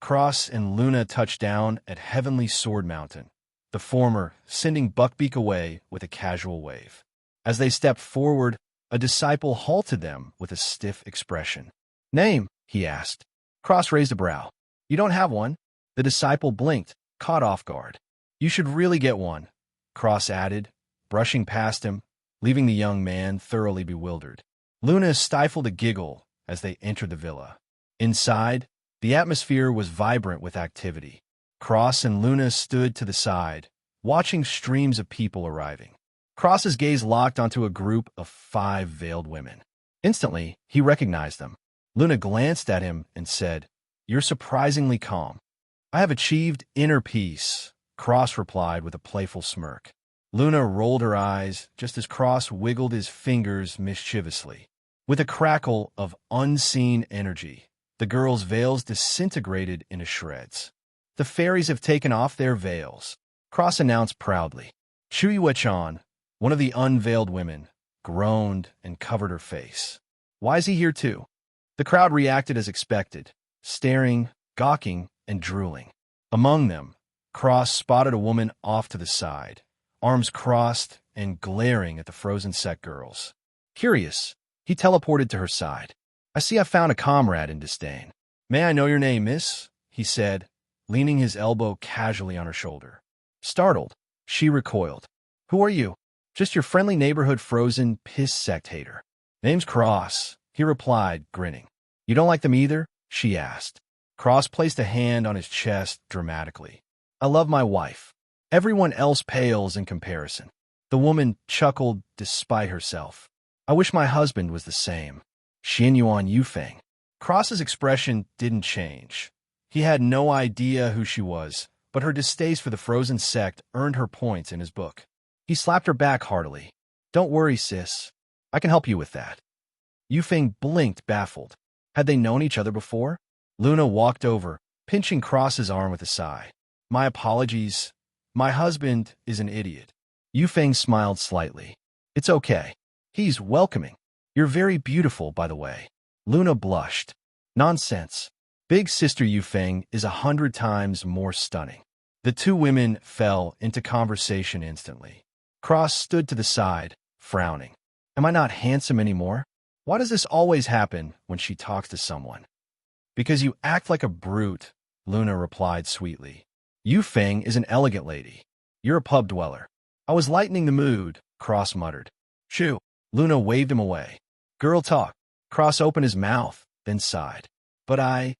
Cross and Luna touched down at Heavenly Sword Mountain, the former sending Buckbeak away with a casual wave. As they stepped forward, a disciple halted them with a stiff expression. "Name?" he asked. Cross raised a brow. "You don't have one?" The disciple blinked, caught off guard. "You should really get one," Cross added, brushing past him, leaving the young man thoroughly bewildered. Luna stifled a giggle as they entered the villa. Inside, the atmosphere was vibrant with activity. Cross and Luna stood to the side, watching streams of people arriving. Cross's gaze locked onto a group of 5 veiled women. Instantly, he recognized them. Luna glanced at him and said, "You're surprisingly calm." "I have achieved inner peace," Cross replied with a playful smirk. Luna rolled her eyes just as Cross wiggled his fingers mischievously. With a crackle of unseen energy, the girl's veils disintegrated into shreds. "The fairies have taken off their veils," Cross announced proudly. Yuan, one of the unveiled women, groaned and covered her face. "Why is he here too?" The crowd reacted as expected, staring, gawking, and drooling. Among them, Cross spotted a woman off to the side, arms crossed and glaring at the frozen sect girls. Curious, he teleported to her side. "I see I found a comrade in disdain." "May I know your name, miss?" he said, leaning his elbow casually on her shoulder. Startled, she recoiled. "Who are you?" "Just your friendly neighborhood frozen piss sect hater." "Name's Cross," he replied, grinning. "You don't like them either?" she asked. Cross placed a hand on his chest dramatically. "I love my wife. Everyone else pales in comparison." The woman chuckled despite herself. "I wish my husband was the same." Shin Yuan. Cross's expression didn't change. He had no idea who she was, but her distaste for the frozen sect earned her points in his book. He slapped her back heartily. "Don't worry, sis. I can help you with that." Yuan blinked, baffled. Had they known each other before? Luna walked over, pinching Cross's arm with a sigh. "My apologies. My husband is an idiot." Yuan smiled slightly. "It's okay. He's welcoming. You're very beautiful, by the way." Luna blushed. "Nonsense. Big Sister Yuan is 100 times more stunning." The 2 women fell into conversation instantly. Cross stood to the side, frowning. "Am I not handsome anymore? Why does this always happen when she talks to someone?" "Because you act like a brute," Luna replied sweetly. "Yuan is an elegant lady. You're a pub dweller." "I was lightening the mood," Cross muttered. "Shoo." Luna waved him away. "Girl talk." Cross opened his mouth, then sighed. "But I—"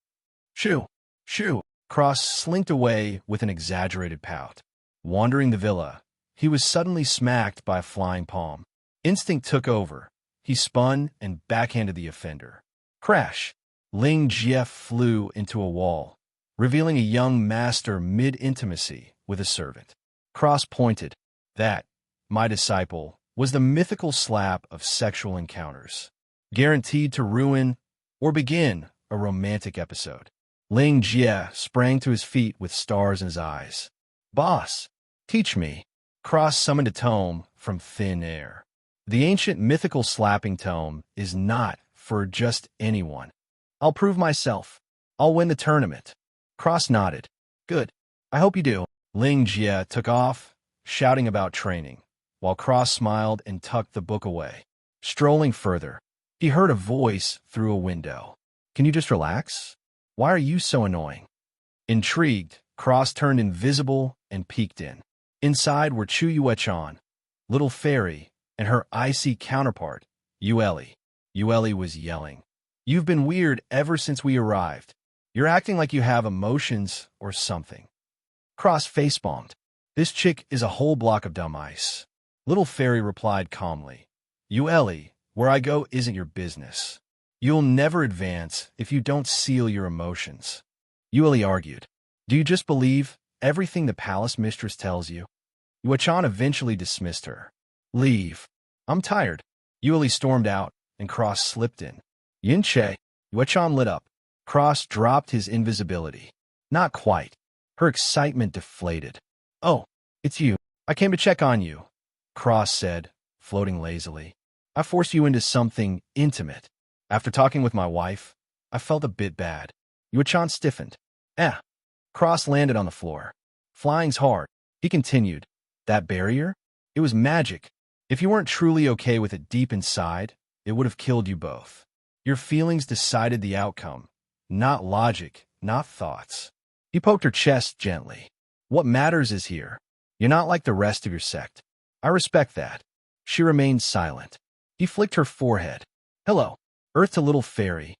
"Shoo. Shoo." Cross slinked away with an exaggerated pout. Wandering the villa, he was suddenly smacked by a flying palm. Instinct took over. He spun and backhanded the offender. Crash! Ling Jia flew into a wall, revealing a young master mid-intimacy with a servant. Cross pointed. That, my disciple, was the mythical slap of sexual encounters, guaranteed to ruin or begin a romantic episode. Ling Jia sprang to his feet with stars in his eyes. "Boss, teach me." Cross summoned a tome from thin air. The ancient mythical slapping tome is not for just anyone. "I'll prove myself. I'll win the tournament." Cross nodded. "Good. I hope you do." Ling Jia took off, shouting about training, while Cross smiled and tucked the book away. Strolling further, he heard a voice through a window. "Can you just relax? Why are you so annoying?" Intrigued, Cross turned invisible and peeked in. Inside were Yuan, little fairy, and her icy counterpart, Yueli. Yueli was yelling. "You've been weird ever since we arrived. You're acting like you have emotions or something." Cross facepalmed. "This chick is a whole block of dumb ice." Little fairy replied calmly. "Yueli, where I go isn't your business. You'll never advance if you don't seal your emotions." Yueli argued. "Do you just believe everything the palace mistress tells you?" Yuan eventually dismissed her. "Leave. I'm tired." Yueli stormed out, and Cross slipped in. "Yin-che." Yuan lit up. Cross dropped his invisibility. "Not quite." Her excitement deflated. "Oh, it's you. I came to check on you," Cross said, floating lazily. "I forced you into something intimate. After talking with my wife, I felt a bit bad." Yuan stiffened. Eh. Cross landed on the floor. Flying's hard. He continued. That barrier? It was magic. If you weren't truly okay with it deep inside, it would have killed you both. Your feelings decided the outcome, not logic, not thoughts. He poked her chest gently. What matters is here. You're not like the rest of your sect. I respect that. She remained silent. He flicked her forehead. Hello, Earth to little fairy.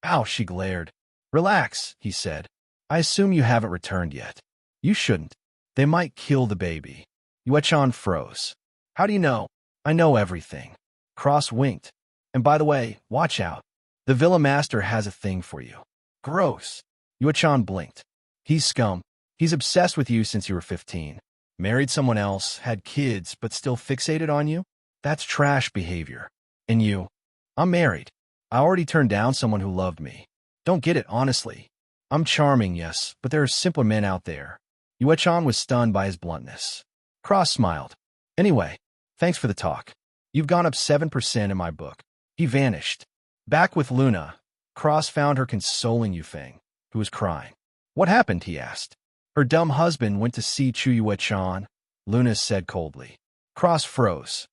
Ow, she glared. Relax, he said. I assume you haven't returned yet. You shouldn't. They might kill the baby. Yuan froze. How do you know? I know everything. Cross winked. And by the way, watch out. The Villa Master has a thing for you. Gross. Yuan blinked. He's scum. He's obsessed with you since you were 15. Married someone else, had kids, but still fixated on you? That's trash behavior. And you? I'm married. I already turned down someone who loved me. Don't get it, honestly. I'm charming, yes, but there are simpler men out there. Yuan was stunned by his bluntness. Cross smiled. Anyway, thanks for the talk. You've gone up 7% in my book. He vanished. Back with Luna, Cross found her consoling Yuan, who was crying. What happened, he asked. Her dumb husband went to see Chu Yuan, Luna said coldly. Cross froze.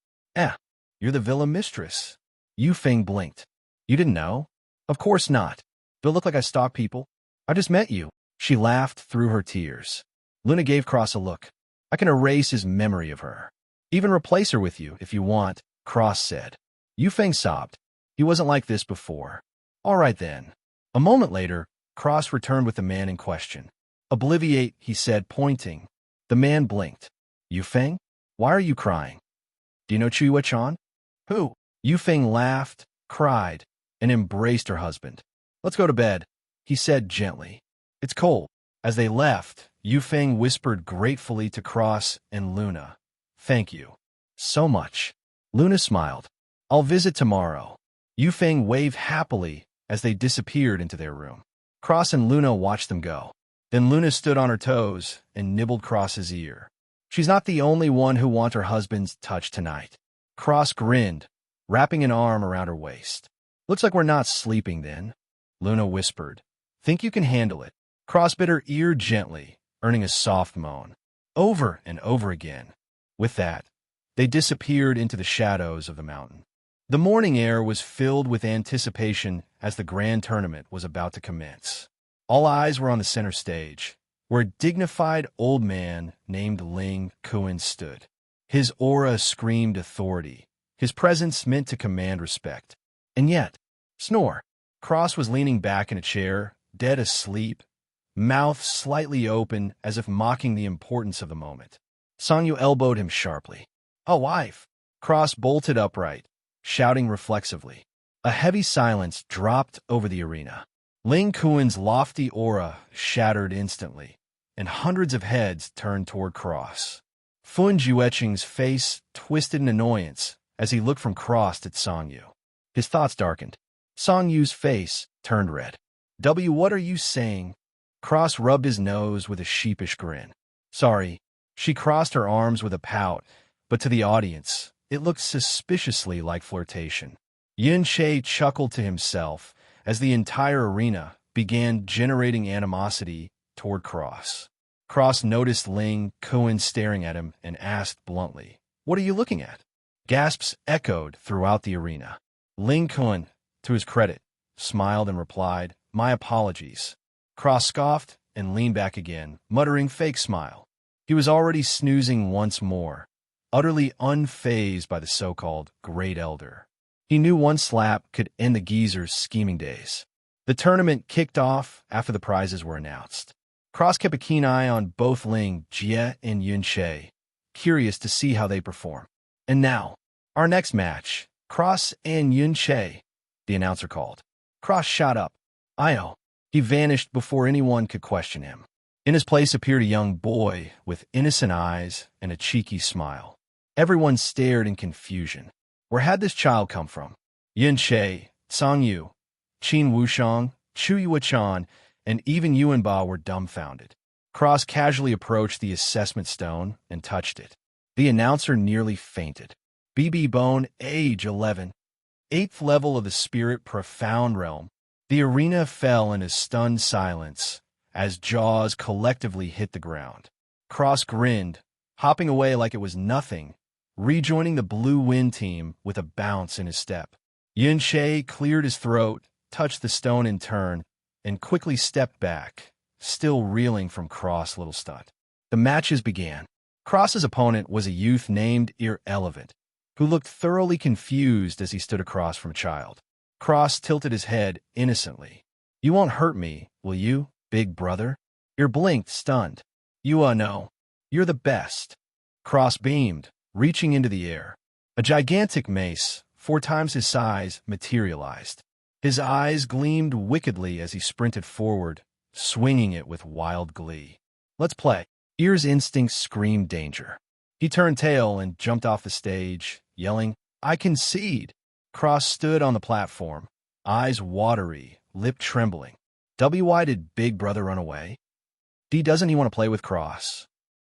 You're the villa mistress. Yuan blinked. You didn't know? Of course not. Do I look like I stalk people? I just met you. She laughed through her tears. Luna gave Cross a look. I can erase his memory of her. Even replace her with you if you want, Cross said. Yuan sobbed. He wasn't like this before. All right then. A moment later, Cross returned with the man in question. Obliviate, he said, pointing. The man blinked. Yuan? Why are you crying? Do you know Chu Yuan? Who? Yuan laughed, cried, and embraced her husband. Let's go to bed, he said gently. It's cold. As they left, Yuan whispered gratefully to Cross and Luna. Thank you. So much. Luna smiled. I'll visit tomorrow. Yuan waved happily as they disappeared into their room. Cross and Luna watched them go. Then Luna stood on her toes and nibbled Cross's ear. She's not the only one who wants her husband's touch tonight. Cross grinned, wrapping an arm around her waist. Looks like we're not sleeping then, Luna whispered. Think you can handle it? Cross bit her ear gently, earning a soft moan. Over and over again. With that, they disappeared into the shadows of the mountain. The morning air was filled with anticipation as the grand tournament was about to commence. All eyes were on the center stage, where a dignified old man named Ling Jia stood. His aura screamed authority. His presence meant to command respect. And yet, snore. Cross was leaning back in a chair, dead asleep, mouth slightly open as if mocking the importance of the moment. Sangyu elbowed him sharply. Oh, wife! Cross bolted upright, shouting reflexively. A heavy silence dropped over the arena. Ling Jia's lofty aura shattered instantly, and hundreds of heads turned toward Cross. Fun Jueqing's face twisted in annoyance as he looked from Cross at Sangyu. His thoughts darkened. Sangyu's face turned red. What are you saying? Cross rubbed his nose with a sheepish grin. Sorry. She crossed her arms with a pout, but to the audience, it looked suspiciously like flirtation. Yuan chuckled to himself as the entire arena began generating animosity toward Cross. Cross noticed Ling Jia staring at him and asked bluntly, What are you looking at? Gasps echoed throughout the arena. Ling Jia, to his credit, smiled and replied, My apologies. Cross scoffed and leaned back again, muttering fake smile. He was already snoozing once more, utterly unfazed by the so-called Great Elder. He knew one slap could end the geezer's scheming days. The tournament kicked off after the prizes were announced. Cross kept a keen eye on both Ling Jia and Yuan, curious to see how they perform. And now, our next match, Cross and Yuan, the announcer called. Cross shot up. Io. He vanished before anyone could question him. In his place appeared a young boy with innocent eyes and a cheeky smile. Everyone stared in confusion. Where had this child come from? Yuan, Sangyu, Qin Wushang, Chu Yuan, and even Yuanba were dumbfounded. Cross casually approached the assessment stone and touched it. The announcer nearly fainted. BB Bone, age 11. 8th level of the spirit profound realm. The arena fell in a stunned silence as jaws collectively hit the ground. Cross grinned, hopping away like it was nothing, rejoining the blue wind team with a bounce in his step. Yuan cleared his throat, touched the stone in turn, and quickly stepped back, still reeling from Cross' little stunt. The matches began. Cross's opponent was a youth named Irrelevant, who looked thoroughly confused as he stood across from a child. Cross tilted his head innocently. "You won't hurt me, will you, big brother?" Ir blinked, stunned. "You no. You're the best." Cross beamed, reaching into the air. A gigantic mace, 4 times his size, materialized. His eyes gleamed wickedly as he sprinted forward, swinging it with wild glee. "Let's play." Ir's instincts screamed danger. He turned tail and jumped off the stage, yelling, "I concede." Cross stood on the platform, eyes watery, lip trembling. Why did Big Brother run away? Doesn't he want to play with Cross?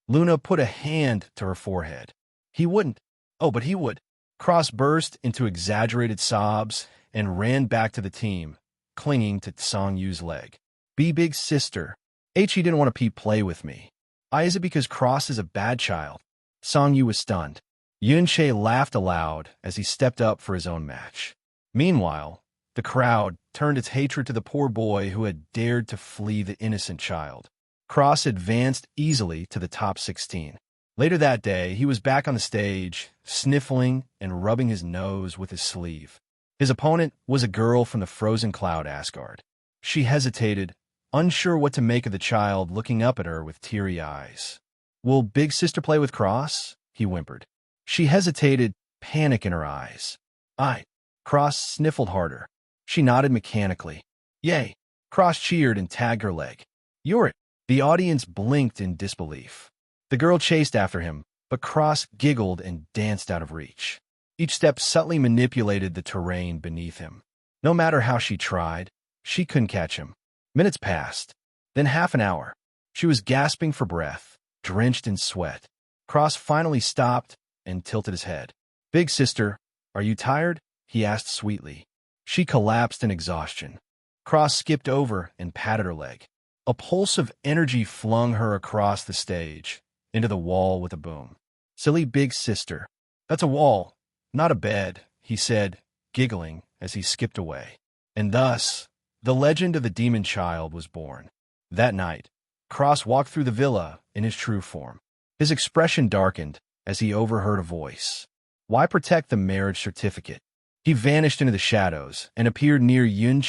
Luna put a hand to her forehead. He wouldn't. Oh, but he would. Cross burst into exaggerated sobs and ran back to the team, clinging to Song Yu's leg. Big sister. He didn't want to play with me. Is it because Cross is a bad child?" Song Yu was stunned. Yuan laughed aloud as he stepped up for his own match. Meanwhile, the crowd turned its hatred to the poor boy who had dared to flee the innocent child. Cross advanced easily to the top 16. Later that day, he was back on the stage, sniffling and rubbing his nose with his sleeve. His opponent was a girl from the frozen cloud Asgard. She hesitated, unsure what to make of the child looking up at her with teary eyes. "Will Big Sister play with Cross?" he whimpered. She hesitated, panic in her eyes. Cross sniffled harder. She nodded mechanically. "Yay." Cross cheered and tagged her leg. "You're it." The audience blinked in disbelief. The girl chased after him, but Cross giggled and danced out of reach. Each step subtly manipulated the terrain beneath him. No matter how she tried, she couldn't catch him. Minutes passed, then half an hour. She was gasping for breath, drenched in sweat. Cross finally stopped and tilted his head. "Big sister, are you tired?" he asked sweetly. She collapsed in exhaustion. Cross skipped over and patted her leg. A pulse of energy flung her across the stage, into the wall with a boom. "Silly big sister. That's a wall, not a bed," he said, giggling as he skipped away. And thus, the legend of the demon child was born. That night, Cross walked through the villa in his true form. His expression darkened as he overheard a voice. Why protect the marriage certificate? He vanished into the shadows and appeared near Yuan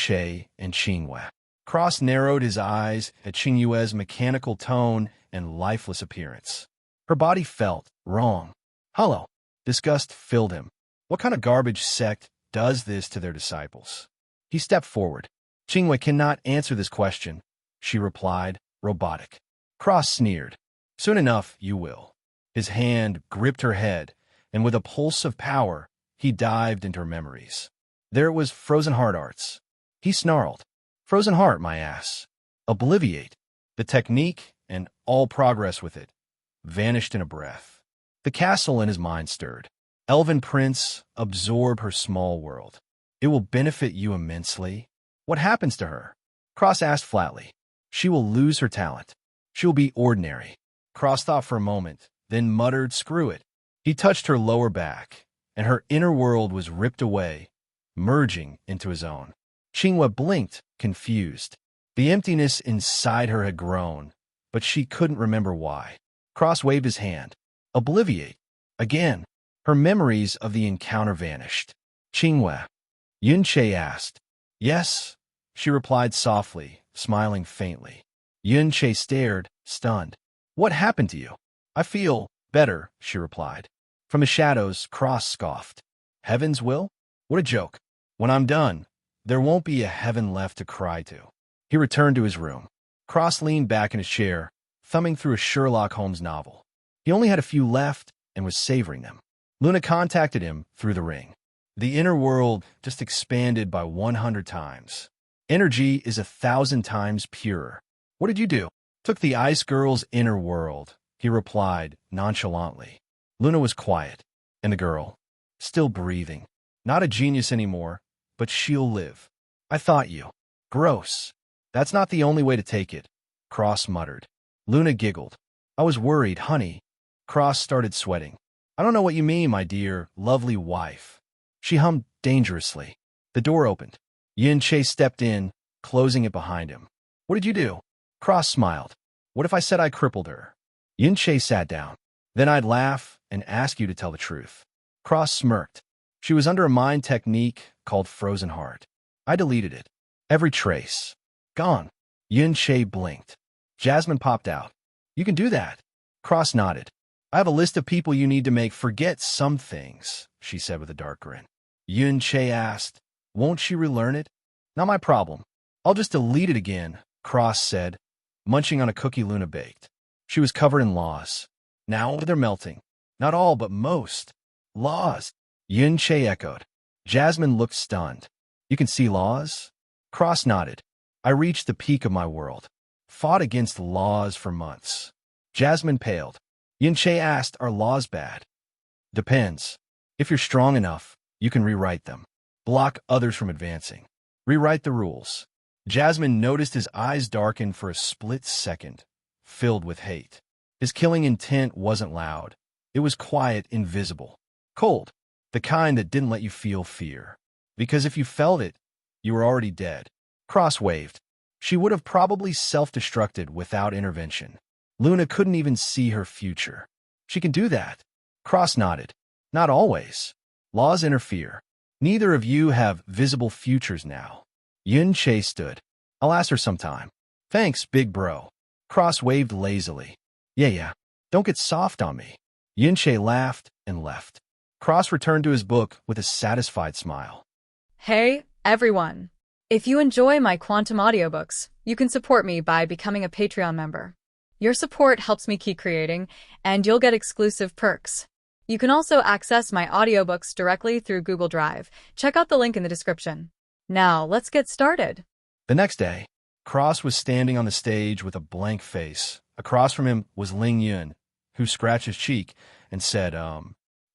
and Qingyue. Cross narrowed his eyes at Qingyue's mechanical tone and lifeless appearance. Her body felt wrong. Hollow. Disgust filled him. What kind of garbage sect does this to their disciples? He stepped forward. "Qingyue cannot answer this question," she replied, robotic. Cross sneered. "Soon enough, you will." His hand gripped her head, and with a pulse of power, he dived into her memories. There it was, Frozen Heart Arts. He snarled. "Frozen Heart, my ass. Obliviate." The technique, and all progress with it, vanished in a breath. The castle in his mind stirred. "Elven prince, absorb her small world. It will benefit you immensely." "What happens to her?" Cross asked flatly. "She will lose her talent. She will be ordinary." Cross thought for a moment, then muttered, "Screw it." He touched her lower back, and her inner world was ripped away, merging into his own. Qingyue blinked, confused. The emptiness inside her had grown, but she couldn't remember why. Cross waved his hand. "Obliviate." Again, her memories of the encounter vanished. "Qingyue?" Yuan asked. "Yes," she replied softly, smiling faintly. Yuan stared, stunned. "What happened to you?" "I feel better," she replied. From the shadows, Cross scoffed. "Heaven's will? What a joke. When I'm done, there won't be a heaven left to cry to." He returned to his room. Cross leaned back in his chair, thumbing through a Sherlock Holmes novel. He only had a few left and was savoring them. Luna contacted him through the ring. The inner world just expanded by 100 times. Energy is 1,000 times purer. "What did you do?" "Took the ice girl's inner world," he replied nonchalantly. Luna was quiet, and the girl, still breathing. "Not a genius anymore, but she'll live." "I thought you." "Gross. That's not the only way to take it. Cross muttered. Luna giggled. I was worried, honey. Cross started sweating. I don't know what you mean, my dear, lovely wife. She hummed dangerously. The door opened. Yin Che stepped in, closing it behind him. What did you do? Cross smiled. What if I said I crippled her? Yin Che sat down. Then I'd laugh and ask you to tell the truth. Cross smirked. She was under a mind technique called Frozen Heart. I deleted it. Every trace. Gone. Yin Che blinked. Jasmine popped out. You can do that. Cross nodded. I have a list of people you need to make forget some things, she said with a dark grin. Yin Che asked, won't she relearn it? Not my problem. I'll just delete it again, Cross said, munching on a cookie Luna baked. She was covered in laws. Now they're melting. Not all, but most. Laws. Yin Che echoed. Jasmine looked stunned. You can see laws? Cross nodded. I reached the peak of my world. Fought against laws for months. Jasmine paled. Yin Che asked, are laws bad? Depends. If you're strong enough, you can rewrite them. Block others from advancing. Rewrite the rules. Jasmine noticed his eyes darken for a split second, filled with hate. His killing intent wasn't loud. It was quiet, invisible. Cold. The kind that didn't let you feel fear. Because if you felt it, you were already dead. Cross waved. She would have probably self-destructed without intervention. Luna couldn't even see her future. She can do that. Cross nodded. Not always. Laws interfere. Neither of you have visible futures now. Yin Che stood. I'll ask her sometime. Thanks, big bro. Cross waved lazily. Yeah. Don't get soft on me. Yin Che laughed and left. Cross returned to his book with a satisfied smile. Hey, everyone. If you enjoy my quantum audiobooks, you can support me by becoming a Patreon member. Your support helps me keep creating, and you'll get exclusive perks. You can also access my audiobooks directly through Google Drive. Check out the link in the description. Now, let's get started. The next day, Cross was standing on the stage with a blank face. Across from him was Ling Yuan, who scratched his cheek and said,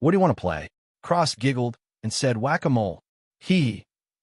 what do you want to play? Cross giggled and said, whack-a-mole.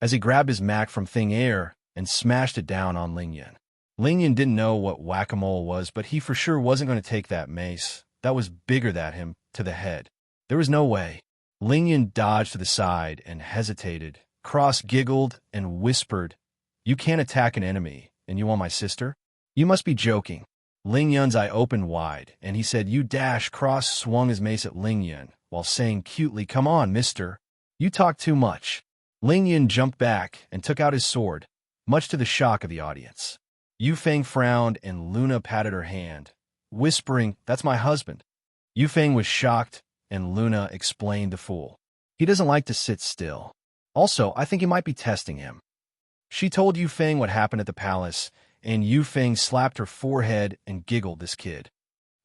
As he grabbed his Mac from thin air and smashed it down on Ling Yuan. Ling Yuan didn't know what whack-a-mole was, but he for sure wasn't going to take that mace. That was bigger than him, to the head. There was no way. Ling Yuan dodged to the side and hesitated. Cross giggled and whispered, you can't attack an enemy, and you want my sister? You must be joking. Ling Yun's eye opened wide, and he said, you dash. Cross swung his mace at Ling Yun, while saying cutely, come on, mister. You talk too much. Ling Yun jumped back and took out his sword, much to the shock of the audience. Yu Feng frowned and Luna patted her hand, whispering, that's my husband. Yu Feng was shocked, and Luna explained the fool. He doesn't like to sit still. Also, I think he might be testing him. She told Yu Feng what happened at the palace, and Yu Feng slapped her forehead and giggled, this kid.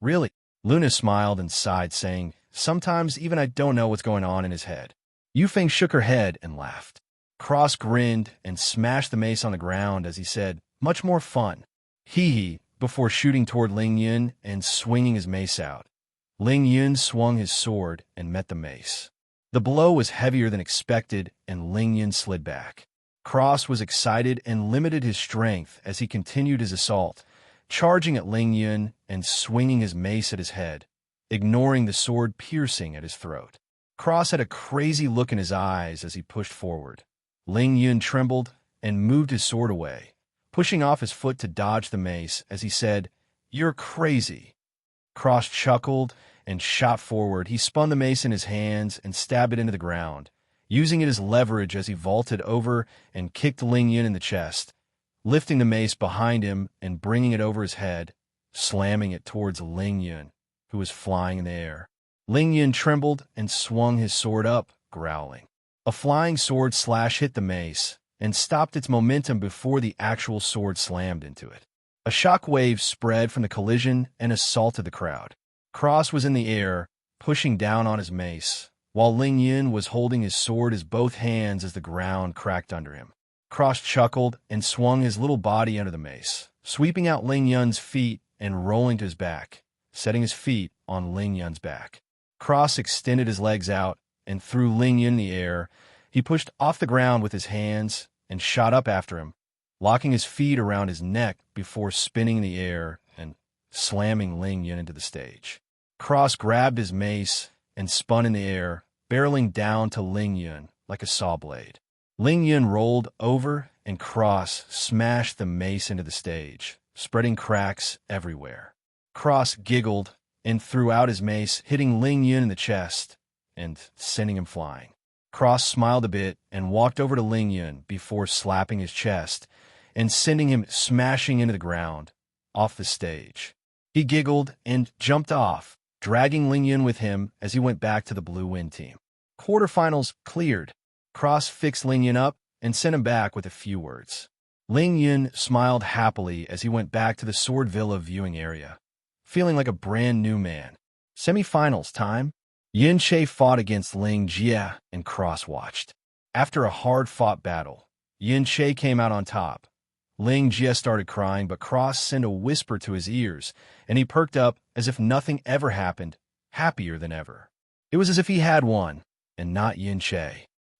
Really? Luna smiled and sighed, saying, sometimes even I don't know what's going on in his head. Yu Feng shook her head and laughed. Cross grinned and smashed the mace on the ground as he said, much more fun. Before shooting toward Ling Yun and swinging his mace out. Ling Yun swung his sword and met the mace. The blow was heavier than expected, and Ling Yun slid back. Cross was excited and limited his strength as he continued his assault, charging at Ling Yun and swinging his mace at his head, ignoring the sword piercing at his throat. Cross had a crazy look in his eyes as he pushed forward. Ling Yun trembled and moved his sword away, pushing off his foot to dodge the mace as he said, you're crazy. Cross chuckled and shot forward. He spun the mace in his hands and stabbed it into the ground, using it as leverage as he vaulted over and kicked Ling Yun in the chest, lifting the mace behind him and bringing it over his head, slamming it towards Ling Yun, who was flying in the air. Ling Yun trembled and swung his sword up, growling. A flying sword slash hit the mace and stopped its momentum before the actual sword slammed into it. A shock wave spread from the collision and assaulted the crowd. Cross was in the air, pushing down on his mace, while Ling Yun was holding his sword in both hands as the ground cracked under him. Cross chuckled and swung his little body under the mace, sweeping out Ling Yun's feet and rolling to his back, setting his feet on Ling Yun's back. Cross extended his legs out and threw Ling Yun in the air. He pushed off the ground with his hands and shot up after him, locking his feet around his neck before spinning in the air and slamming Ling Jia into the stage. Cross grabbed his mace and spun in the air, barreling down to Ling Jia like a saw blade. Ling Jia rolled over and Cross smashed the mace into the stage, spreading cracks everywhere. Cross giggled and threw out his mace, hitting Ling Jia in the chest and sending him flying. Cross smiled a bit and walked over to Ling Jia before slapping his chest and sending him smashing into the ground, off the stage. He giggled and jumped off, dragging Ling Jia with him as he went back to the Blue Wind team. Quarterfinals cleared. Cross fixed Ling Jia up and sent him back with a few words. Ling Jia smiled happily as he went back to the Sword Villa viewing area, feeling like a brand new man. Semifinals time. Yuan fought against Ling Jia and Cross watched. After a hard-fought battle, Yuan came out on top. Ling Jia started crying, but Cross sent a whisper to his ears, and he perked up as if nothing ever happened, happier than ever. It was as if he had won, and not Yuan.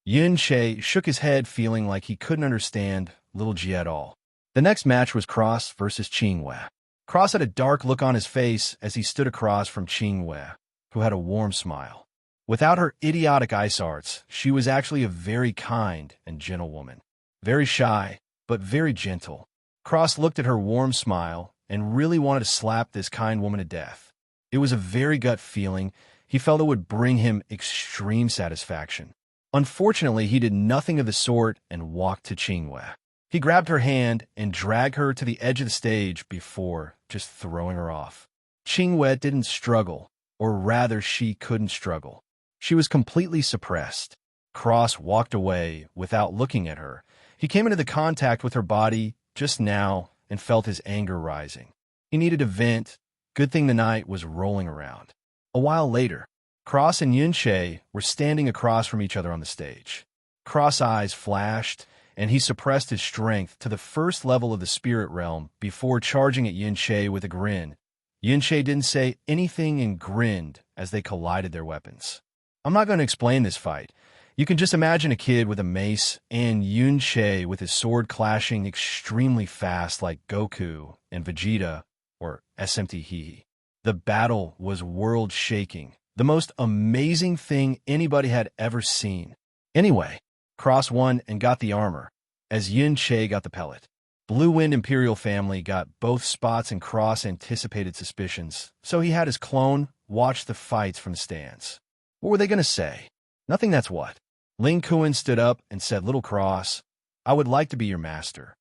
Yuan shook his head, feeling like he couldn't understand little Jia at all. The next match was Cross versus Qingwei. Cross had a dark look on his face as he stood across from Qingwei, who had a warm smile. Without her idiotic ice arts, she was actually a very kind and gentle woman. Very shy, but very gentle. Cross looked at her warm smile and really wanted to slap this kind woman to death. It was a very gut feeling. He felt it would bring him extreme satisfaction. Unfortunately, he did nothing of the sort and walked to Qingwei. He grabbed her hand and dragged her to the edge of the stage before just throwing her off. Qingwei didn't struggle, or rather she couldn't struggle. She was completely suppressed. Cross walked away without looking at her. He came into the contact with her body just now and felt his anger rising. He needed a vent. Good thing the night was rolling around. A while later, Cross and Yuan were standing across from each other on the stage. Cross' eyes flashed, and he suppressed his strength to the first level of the spirit realm before charging at Yuan with a grin. Yuan didn't say anything and grinned as they collided their weapons. I'm not going to explain this fight. You can just imagine a kid with a mace and Yuan with his sword clashing extremely fast like Goku and Vegeta or SMT. The battle was world-shaking, the most amazing thing anybody had ever seen. Anyway, Cross won and got the armor, as Yuan got the pellet. Blue Wind Imperial family got both spots and Cross anticipated suspicions, so he had his clone watch the fights from the stands. What were they going to say? Nothing, that's what. Ling Jia stood up and said, "Little Cross, I would like to be your master."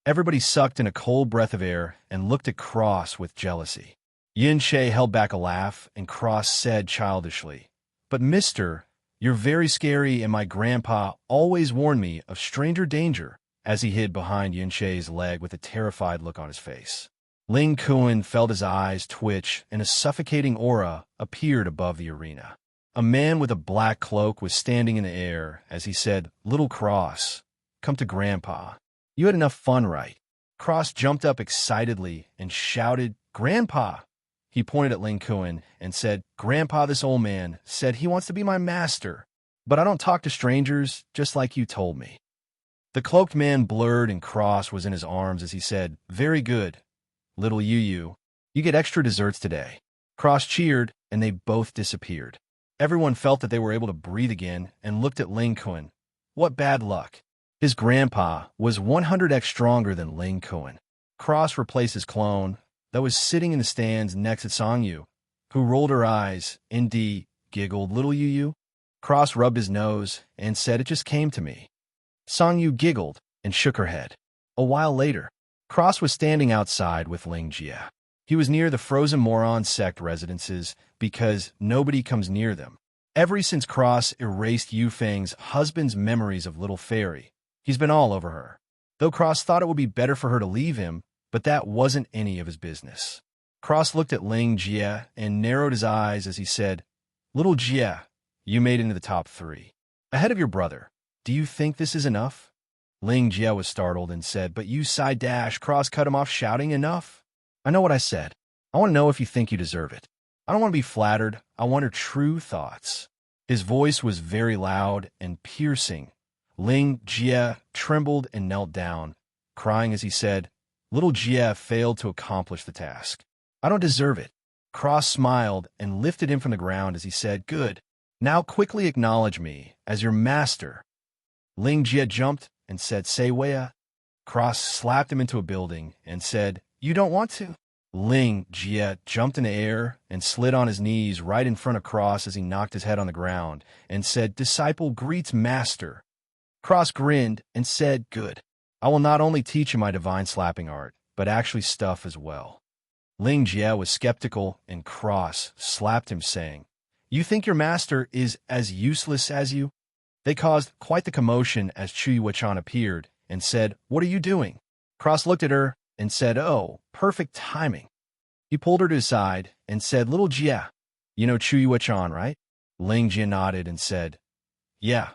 Everybody sucked in a cold breath of air and looked at Cross with jealousy. Yuan held back a laugh, and Cross said childishly, "But mister, you're very scary, and my grandpa always warned me of stranger danger," as he hid behind Yuan leg with a terrified look on his face. Ling Jia felt his eyes twitch, and a suffocating aura appeared above the arena. A man with a black cloak was standing in the air as he said, "Little Cross, come to Grandpa. You had enough fun, right?" Cross jumped up excitedly and shouted, "Grandpa!" He pointed at Ling Jia and said, "Grandpa, this old man said he wants to be my master, but I don't talk to strangers just like you told me." The cloaked man blurred and Cross was in his arms as he said, "Very good, little you get extra desserts today." Cross cheered and they both disappeared. Everyone felt that they were able to breathe again and looked at Ling Jia. What bad luck. His grandpa was 100x stronger than Ling Jia. Cross replaced his clone that was sitting in the stands next to Song, who rolled her eyes and giggled. "Little you." Cross rubbed his nose and said, "It just came to me." Song giggled and shook her head. A while later, Cross was standing outside with Ling Jia. He was near the Frozen Moron sect residences because nobody comes near them. Ever since Cross erased Yufeng's husband's memories of Little Fairy, he's been all over her. Though Cross thought it would be better for her to leave him, but that wasn't any of his business. Cross looked at Ling Jia and narrowed his eyes as he said, "Little Jia, you made it into the top 3. Ahead of your brother. Do you think this is enough?" Ling Jia was startled and said, "But you side dash." Cross cut him off, shouting, "Enough. I know what I said. I want to know if you think you deserve it. I don't want to be flattered. I want her true thoughts." His voice was very loud and piercing. Ling Jia trembled and knelt down, crying as he said, Little Jia failed to accomplish the task. I don't deserve it. Cross smiled and lifted him from the ground as he said, Good. Now quickly acknowledge me as your master. Ling Jia jumped and said, Say Wea. Cross slapped him into a building and said, You don't want to? Ling Jia jumped in the air and slid on his knees right in front of Cross as he knocked his head on the ground and said, Disciple greets master. Cross grinned and said, Good. I will not only teach you my divine slapping art, but actually stuff as well. Ling Jia was skeptical and Cross slapped him saying, You think your master is as useless as you? They caused quite the commotion as Yuan appeared and said, What are you doing? Cross looked at her and said, Oh, perfect timing. He pulled her to his side and said, Little Jia, you know Yuan, right? Ling Jia nodded and said, Yeah,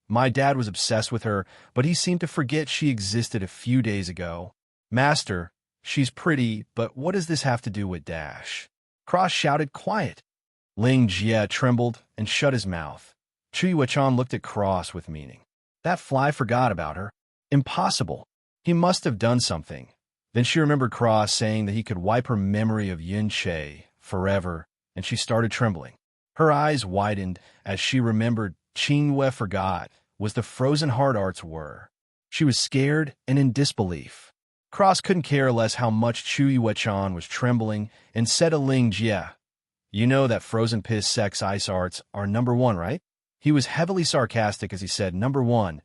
my dad was obsessed with her, but he seemed to forget she existed a few days ago. Master, she's pretty, but what does this have to do with Dash? Cross shouted, Quiet. Ling Jia trembled and shut his mouth. Yuan looked at Cross with meaning. That fly forgot about her. Impossible. He must have done something. Then she remembered Cross saying that he could wipe her memory of Yin Che forever, and she started trembling. Her eyes widened as she remembered Qingwei forgot was the frozen heart arts were. She was scared and in disbelief. Cross couldn't care less how much Yuan was trembling and said to Ling Jia, You know that frozen piss sex ice arts are #1, right? He was heavily sarcastic as he said #1.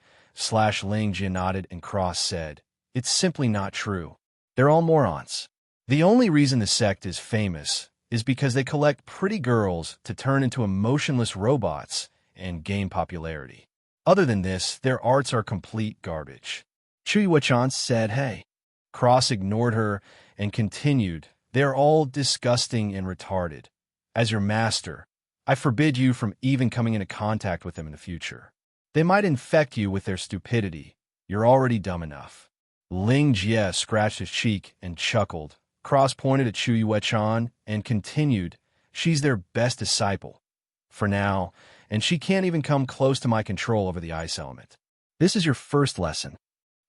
Ling Jia nodded and Cross said, It's simply not true. They're all morons. The only reason the sect is famous is because they collect pretty girls to turn into emotionless robots and gain popularity. Other than this, their arts are complete garbage. Yuan said, Hey. Cross ignored her and continued, They're all disgusting and retarded. As your master, I forbid you from even coming into contact with them in the future. They might infect you with their stupidity. You're already dumb enough. Ling Jia scratched his cheek and chuckled. Cross pointed at Yuan and continued, She's their best disciple. For now, and she can't even come close to my control over the ice element. This is your first lesson.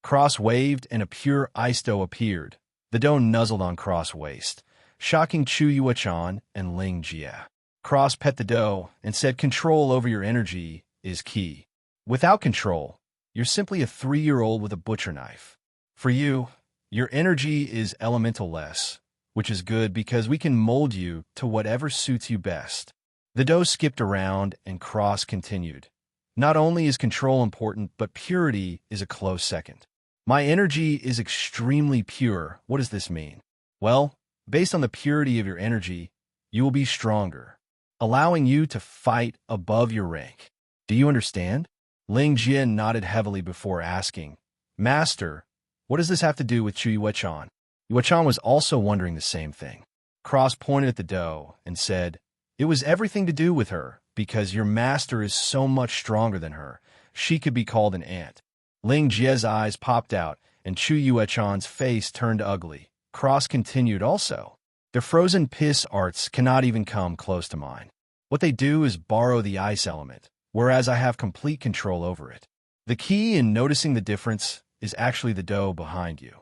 Cross waved and a pure ice dough appeared. The dough nuzzled on Cross' waist, shocking Yuan and Ling Jia. Cross pet the dough and said control over your energy is key. Without control, you're simply a 3-year-old with a butcher knife. For you, your energy is elemental-less, which is good because we can mold you to whatever suits you best. The dough skipped around and Cross continued. Not only is control important, but purity is a close second. My energy is extremely pure. What does this mean? Well, based on the purity of your energy, you will be stronger, allowing you to fight above your rank. Do you understand? Ling Jia nodded heavily before asking, Master, what does this have to do with Yuan? Yuan was also wondering the same thing. Cross pointed at the dough and said, It was everything to do with her, because your master is so much stronger than her. She could be called an ant. Ling Jia's eyes popped out, and Yuan's face turned ugly. Cross continued also. The frozen piss arts cannot even come close to mine. What they do is borrow the ice element, whereas I have complete control over it. The key in noticing the difference is actually the dough behind you.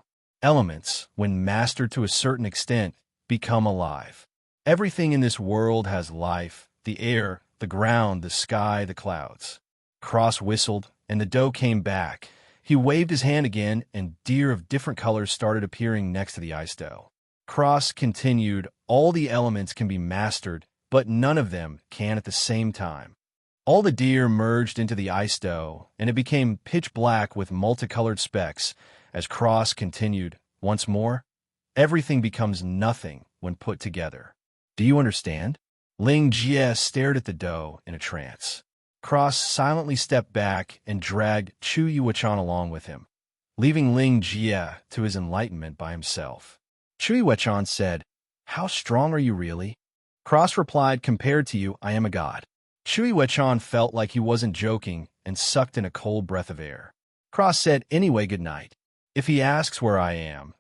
Elements, when mastered to a certain extent, become alive. Everything in this world has life, the air, the ground, the sky, the clouds. Cross whistled, and the dough came back. He waved his hand again, and deer of different colors started appearing next to the ice dough. Cross continued, All the elements can be mastered, but none of them can at the same time. All the deer merged into the ice dough, and it became pitch black with multicolored specks. As Cross continued, Once more, everything becomes nothing when put together. Do you understand? Ling Jia stared at the dough in a trance. Cross silently stepped back and dragged Yuan along with him, leaving Ling Jia to his enlightenment by himself. Yuan said, How strong are you really? Cross replied, Compared to you, I am a god. Yuan felt like he wasn't joking and sucked in a cold breath of air. Cross said, Anyway, good night. If he asks where I am,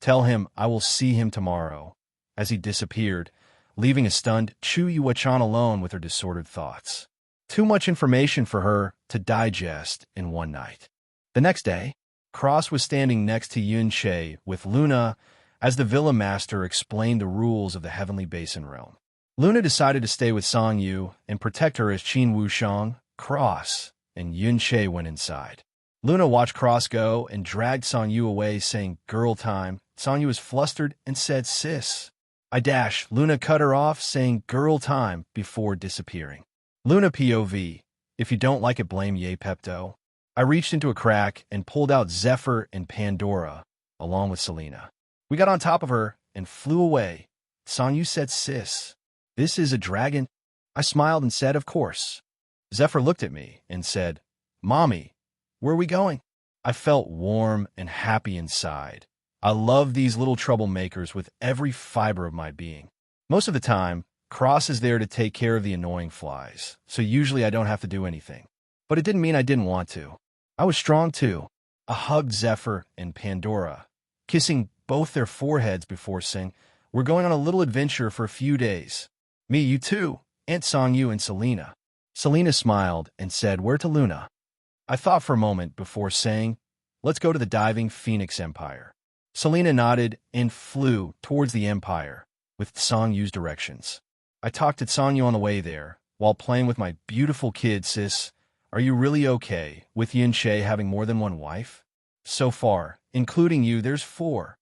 tell him I will see him tomorrow. As he disappeared, leaving a stunned Yuan alone with her disordered thoughts. Too much information for her to digest in one night. The next day, Cross was standing next to Yuan with Luna as the villa master explained the rules of the heavenly basin realm. Luna decided to stay with Song Yu and protect her as Qin Wushang. Cross and Yuan went inside. Luna watched Cross go and dragged Song Yu away, saying, "Girl time." Song Yu was flustered and said, "Sis." I dash. Luna cut her off, saying, "Girl time," before disappearing. Luna POV. If you don't like it, blame Ye Pepto. I reached into a crack and pulled out Zephyr and Pandora, along with Selena. We got on top of her and flew away. Song Yu said, "Sis, this is a dragon." I smiled and said, "Of course." Zephyr looked at me and said, "Mommy, where are we going?" I felt warm and happy inside. I love these little troublemakers with every fiber of my being. Most of the time, Cross is there to take care of the annoying flies, so usually I don't have to do anything. But it didn't mean I didn't want to. I was strong too. I hugged Zephyr and Pandora, kissing both their foreheads before saying, "We're going on a little adventure for a few days. Me, you too, Aunt Song Yu and Selena." Selena smiled and said, "Where to, Luna?" I thought for a moment before saying, "Let's go to the diving Phoenix Empire." Selena nodded and flew towards the Empire with Song Yu's directions. I talked to Song Yu on the way there while playing with my beautiful kid. "Sis, are you really okay with Yuan having more than one wife?" "So far, including you, there's 4.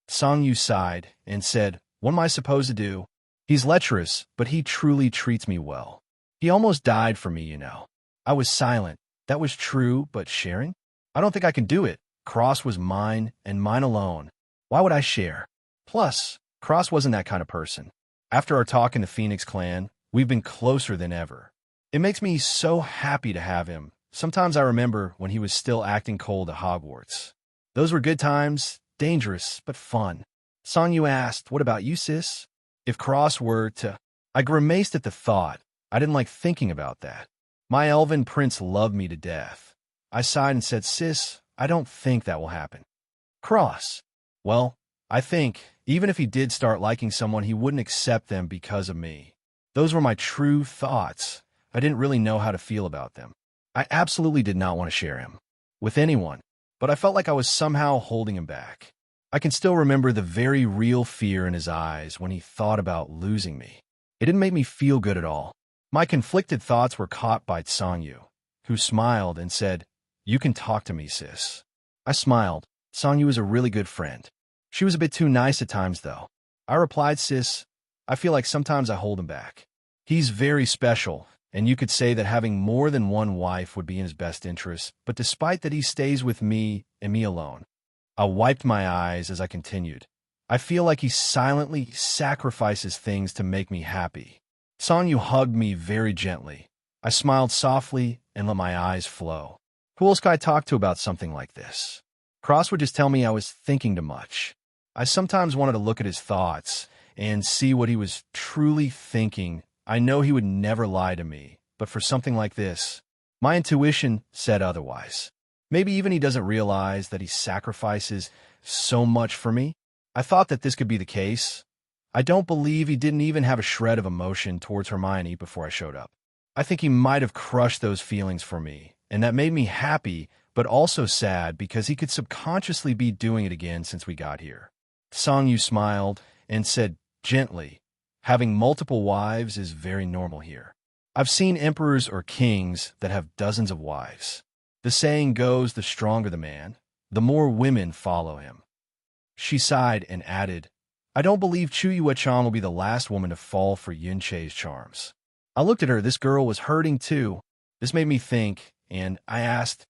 Song Yu sighed and said, "What am I supposed to do? He's lecherous, but he truly treats me well. He almost died for me, you know." I was silent. That was true, but sharing? I don't think I can do it. Cross was mine and mine alone. Why would I share? Plus, Cross wasn't that kind of person. After our talk in the Phoenix clan, we've been closer than ever. It makes me so happy to have him. Sometimes I remember when he was still acting cold at Hogwarts. Those were good times, dangerous, but fun. Song Yu asked, "What about you, sis?" If Cross were to... I grimaced at the thought. I didn't like thinking about that. My elven prince loved me to death. I sighed and said, "Sis, I don't think that will happen." Cross. Well, I think, even if he did start liking someone, he wouldn't accept them because of me. Those were my true thoughts. I didn't really know how to feel about them. I absolutely did not want to share him with anyone, but I felt like I was somehow holding him back. I can still remember the very real fear in his eyes when he thought about losing me. It didn't make me feel good at all. My conflicted thoughts were caught by Song Yu, who smiled and said, "You can talk to me, sis." I smiled. Song Yu is a really good friend. She was a bit too nice at times, though. I replied, "Sis, I feel like sometimes I hold him back. He's very special, and you could say that having more than one wife would be in his best interest, but despite that, he stays with me and me alone." I wiped my eyes as I continued. I feel like he silently sacrifices things to make me happy. Song Yu hugged me very gently. I smiled softly and let my eyes flow. Who else could I talk to about something like this? Cross would just tell me I was thinking too much. I sometimes wanted to look at his thoughts and see what he was truly thinking. I know he would never lie to me, but for something like this, my intuition said otherwise. Maybe even he doesn't realize that he sacrifices so much for me. I thought that this could be the case. I don't believe he didn't even have a shred of emotion towards Hermione before I showed up. I think he might have crushed those feelings for me, and that made me happy, but also sad because he could subconsciously be doing it again since we got here. Song Yu smiled and said gently, "Having multiple wives is very normal here. I've seen emperors or kings that have dozens of wives. The saying goes, the stronger the man, the more women follow him." She sighed and added, "I don't believe Chu Yue-chan will be the last woman to fall for Yuan charms." I looked at her. This girl was hurting too. This made me think, and I asked,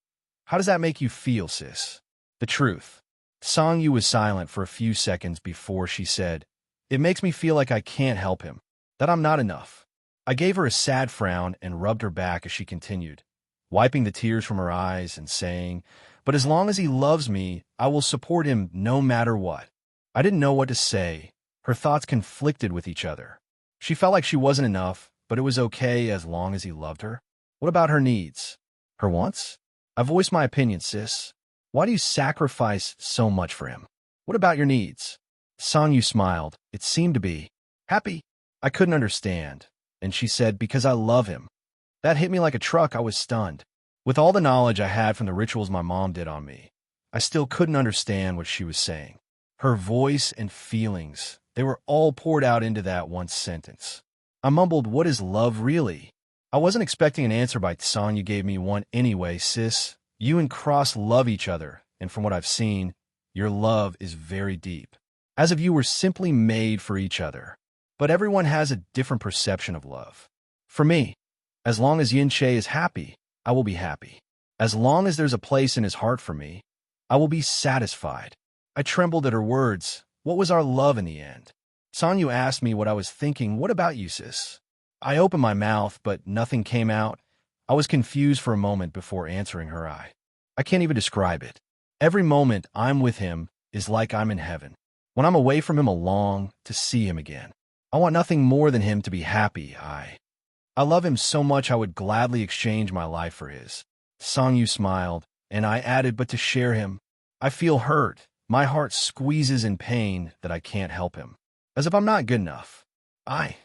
"How does that make you feel, sis?" The truth. Song Yu was silent for a few seconds before she said, "It makes me feel like I can't help him, that I'm not enough." I gave her a sad frown and rubbed her back as she continued, wiping the tears from her eyes and saying, "But as long as he loves me, I will support him no matter what." I didn't know what to say. Her thoughts conflicted with each other. She felt like she wasn't enough, but it was okay as long as he loved her. What about her needs? Her wants? I voiced my opinion, sis. Why do you sacrifice so much for him? What about your needs? Song Yu smiled. It seemed to be happy. I couldn't understand. And she said, "Because I love him." That hit me like a truck. I was stunned. With all the knowledge I had from the rituals my mom did on me, I still couldn't understand what she was saying. Her voice and feelings, they were all poured out into that one sentence. I mumbled, "What is love really?" I wasn't expecting an answer by Song. You gave me one anyway, sis. You and Cross love each other, and from what I've seen, your love is very deep. As if you were simply made for each other. But everyone has a different perception of love. For me, as long as Yin Che is happy, I will be happy. As long as there's a place in his heart for me, I will be satisfied. I trembled at her words. What was our love in the end? Sanyu asked me what I was thinking. What about you, sis? I opened my mouth, but nothing came out. I was confused for a moment before answering her. I can't even describe it. Every moment I'm with him is like I'm in heaven. When I'm away from him, I long to see him again. I want nothing more than him to be happy. I love him so much I would gladly exchange my life for his. Sangyu smiled, and I added, but to share him, I feel hurt. My heart squeezes in pain that I can't help him. As if I'm not good enough. I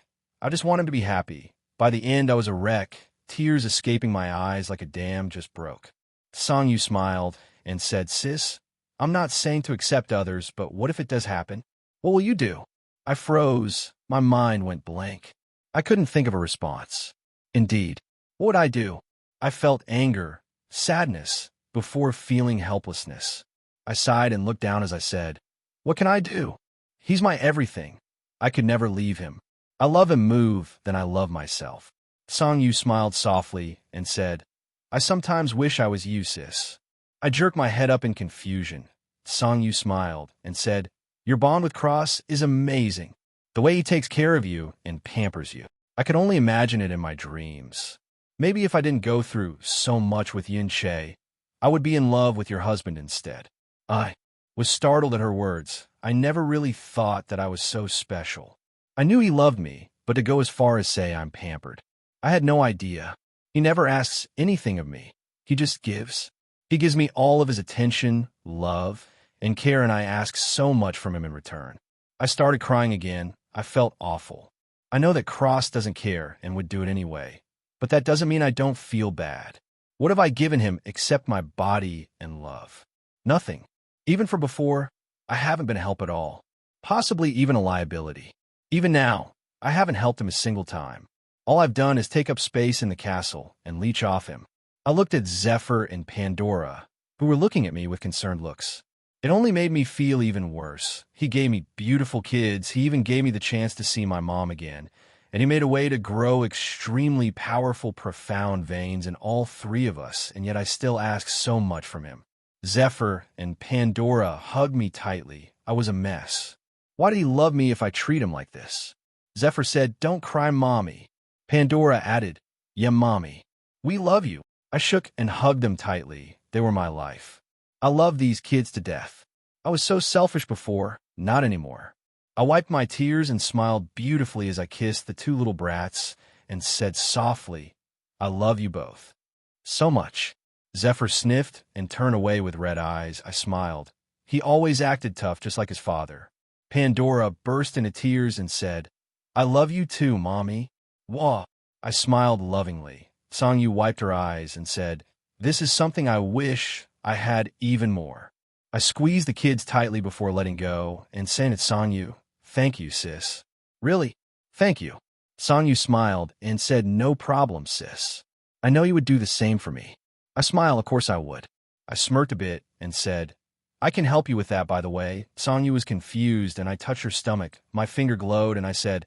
just want him to be happy. By the end, I was a wreck, tears escaping my eyes like a dam just broke. Sangyu smiled and said, sis, I'm not saying to accept others, but what if it does happen? What will you do? I froze. My mind went blank. I couldn't think of a response. Indeed, what would I do? I felt anger, sadness, before feeling helplessness. I sighed and looked down as I said, what can I do? He's my everything. I could never leave him. I love him more than I love myself. Sangyu smiled softly and said, I sometimes wish I was you, sis. I jerked my head up in confusion. Sangyu smiled and said, your bond with Cross is amazing. The way he takes care of you and pampers you. I could only imagine it in my dreams. Maybe if I didn't go through so much with Yin Che, I would be in love with your husband instead. I was startled at her words. I never really thought that I was so special. I knew he loved me, but to go as far as say I'm pampered, I had no idea. He never asks anything of me. He just gives. He gives me all of his attention, love, and care, and I ask so much from him in return. I started crying again. I felt awful. I know that Cross doesn't care and would do it anyway, but that doesn't mean I don't feel bad. What have I given him except my body and love? Nothing. Even for before, I haven't been a help at all. Possibly even a liability. Even now, I haven't helped him a single time. All I've done is take up space in the castle and leech off him. I looked at Zephyr and Pandora, who were looking at me with concerned looks. It only made me feel even worse. He gave me beautiful kids. He even gave me the chance to see my mom again. And he made a way to grow extremely powerful, profound veins in all three of us, and yet I still ask so much from him. Zephyr and Pandora hugged me tightly. I was a mess. Why did he love me if I treat him like this? Zephyr said, don't cry, mommy. Pandora added, yeah, mommy. We love you. I shook and hugged them tightly. They were my life. I love these kids to death. I was so selfish before, not anymore. I wiped my tears and smiled beautifully as I kissed the two little brats and said softly, I love you both. So much. Zephyr sniffed and turned away with red eyes. I smiled. He always acted tough, just like his father. Pandora burst into tears and said, I love you too, mommy. Wah. I smiled lovingly. Sangyu wiped her eyes and said, this is something I wish I had even more. I squeezed the kids tightly before letting go and saying to Sangyu, thank you, sis. Really? Thank you. Sangyu smiled and said, no problem, sis. I know you would do the same for me. I smiled, of course I would. I smirked a bit and said, I can help you with that, by the way. Sangyu was confused and I touched her stomach. My finger glowed and I said,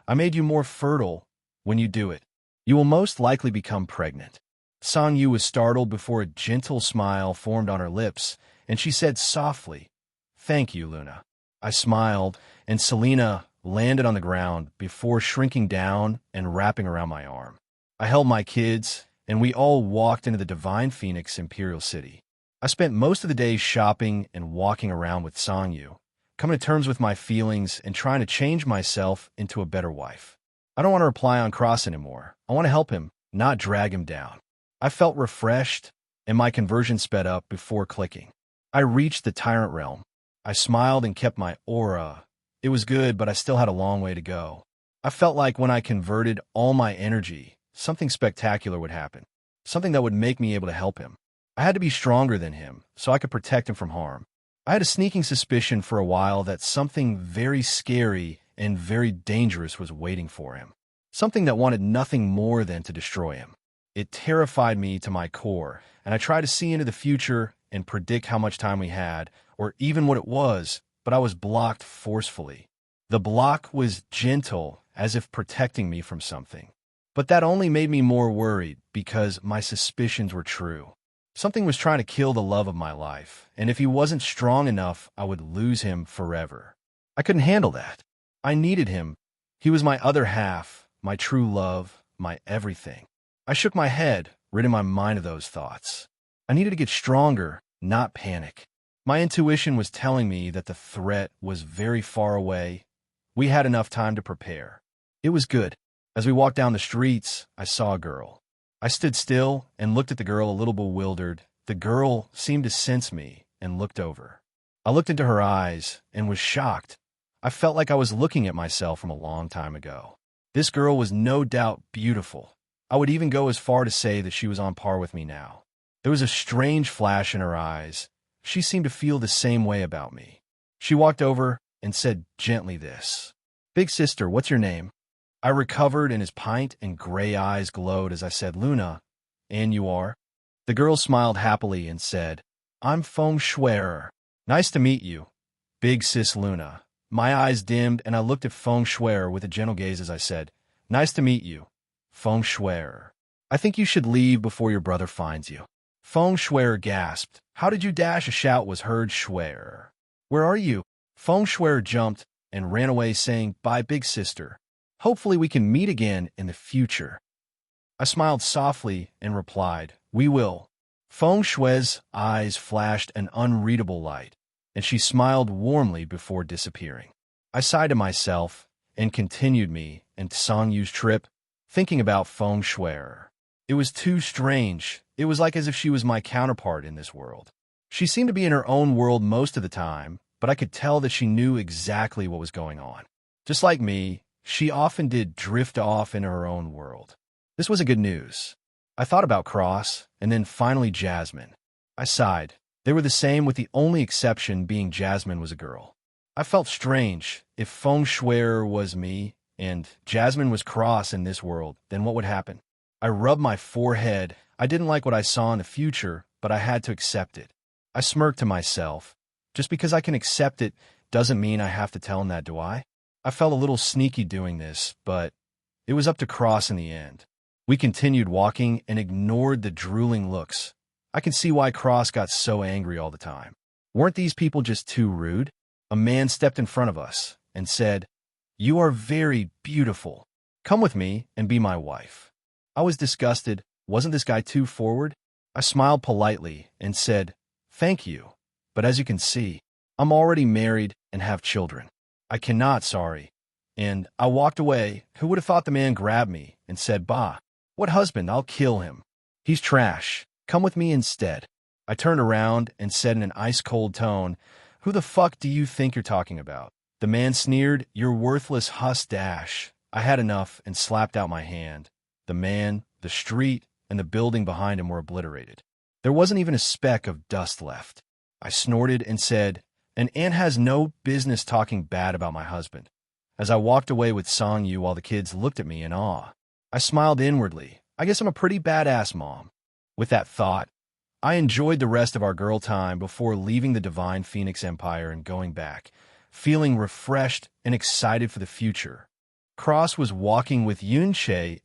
I made you more fertile when you do it. You will most likely become pregnant. Sangyu was startled before a gentle smile formed on her lips, and she said softly, thank you, Luna. I smiled, and Selena landed on the ground before shrinking down and wrapping around my arm. I held my kids, and we all walked into the Divine Phoenix Imperial City. I spent most of the day shopping and walking around with Sangyu, coming to terms with my feelings and trying to change myself into a better wife. I don't want to rely on Cross anymore. I want to help him, not drag him down. I felt refreshed, and my conversion sped up before clicking. I reached the Tyrant Realm. I smiled and kept my aura. It was good, but I still had a long way to go. I felt like when I converted all my energy, something spectacular would happen, something that would make me able to help him. I had to be stronger than him so I could protect him from harm. I had a sneaking suspicion for a while that something very scary and very dangerous was waiting for him. Something that wanted nothing more than to destroy him. It terrified me to my core, and I tried to see into the future and predict how much time we had, or even what it was, but I was blocked forcefully. The block was gentle, as if protecting me from something. But that only made me more worried, because my suspicions were true. Something was trying to kill the love of my life, and if he wasn't strong enough, I would lose him forever. I couldn't handle that. I needed him. He was my other half, my true love, my everything. I shook my head, ridding my mind of those thoughts. I needed to get stronger, not panic. My intuition was telling me that the threat was very far away. We had enough time to prepare. It was good. As we walked down the streets, I saw a girl. I stood still and looked at the girl a little bewildered. The girl seemed to sense me and looked over. I looked into her eyes and was shocked. I felt like I was looking at myself from a long time ago. This girl was no doubt beautiful. I would even go as far to say that she was on par with me now. There was a strange flash in her eyes. She seemed to feel the same way about me. She walked over and said gently this, "Big sister, what's your name?" I recovered and his pint and gray eyes glowed as I said, "Luna, and you are?" The girl smiled happily and said, "I'm Feng Shui'er. Nice to meet you, Big Sis Luna." My eyes dimmed and I looked at Feng Shui'er with a gentle gaze as I said, "Nice to meet you, Feng Shui'er. I think you should leave before your brother finds you." Feng Shui'er gasped. "How did you dash?" A shout was heard. "Shui'er, where are you?" Feng Shui'er jumped and ran away saying, "Bye, big sister. Hopefully we can meet again in the future." I smiled softly and replied, "We will." Feng Shui's eyes flashed an unreadable light, and she smiled warmly before disappearing. I sighed to myself and continued me and Song Yu's trip, thinking about Feng Shui'er. It was too strange. It was like as if she was my counterpart in this world. She seemed to be in her own world most of the time, but I could tell that she knew exactly what was going on. Just like me, she often did drift off into her own world. This was a good news. I thought about Cross, and then finally Jasmine. I sighed. They were the same, with the only exception being Jasmine was a girl. I felt strange. If Feng Shui'er was me, and Jasmine was Cross in this world, then what would happen? I rubbed my forehead. I didn't like what I saw in the future, but I had to accept it. I smirked to myself. Just because I can accept it doesn't mean I have to tell him that, do I? I felt a little sneaky doing this, but it was up to Cross in the end. We continued walking and ignored the drooling looks. I can see why Cross got so angry all the time. Weren't these people just too rude? A man stepped in front of us and said, "You are very beautiful. Come with me and be my wife." I was disgusted. Wasn't this guy too forward? I smiled politely and said, "Thank you, but as you can see, I'm already married and have children. I cannot, sorry." And I walked away. Who would have thought the man grabbed me and said, "Bah, what husband? I'll kill him. He's trash. Come with me instead." I turned around and said in an ice-cold tone, "Who the fuck do you think you're talking about?" The man sneered, "You're worthless huss dash." I had enough and slapped out my hand. The man, the street, and the building behind him were obliterated. There wasn't even a speck of dust left. I snorted and said, "An aunt has no business talking bad about my husband," as I walked away with Song Yu while the kids looked at me in awe. I smiled inwardly. I guess I'm a pretty badass mom. With that thought, I enjoyed the rest of our girl time before leaving the Divine Phoenix Empire and going back, feeling refreshed and excited for the future. Cross was walking with Yuan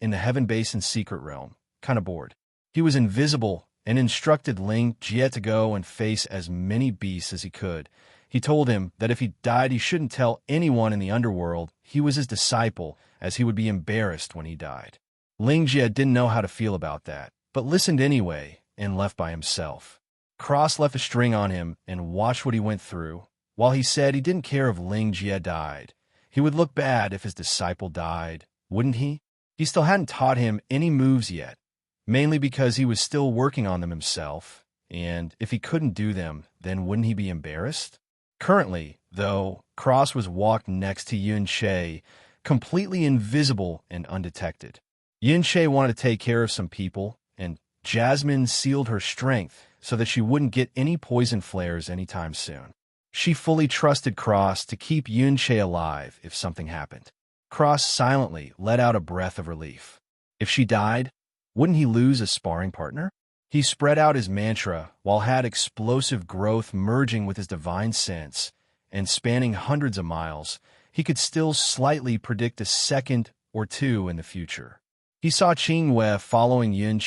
in the Heaven Basin secret realm, kind of bored. He was invisible and instructed Ling Jia to go and face as many beasts as he could. He told him that if he died, he shouldn't tell anyone in the underworld he was his disciple, as he would be embarrassed when he died. Ling Jia didn't know how to feel about that, but listened anyway and left by himself. Cross left a string on him and watched what he went through. While he said he didn't care if Ling Jia died, he would look bad if his disciple died, wouldn't he? He still hadn't taught him any moves yet, mainly because he was still working on them himself, and if he couldn't do them, then wouldn't he be embarrassed? Currently, though, Cross was walked next to Yuan, completely invisible and undetected. Yuan wanted to take care of some people, and Jasmine sealed her strength so that she wouldn't get any poison flares anytime soon. She fully trusted Cross to keep Yuan alive if something happened. Cross silently let out a breath of relief. If she died, wouldn't he lose a sparring partner? He spread out his mantra while had explosive growth merging with his divine sense, and spanning hundreds of miles, he could still slightly predict a second or two in the future. He saw Qingwei following Yuan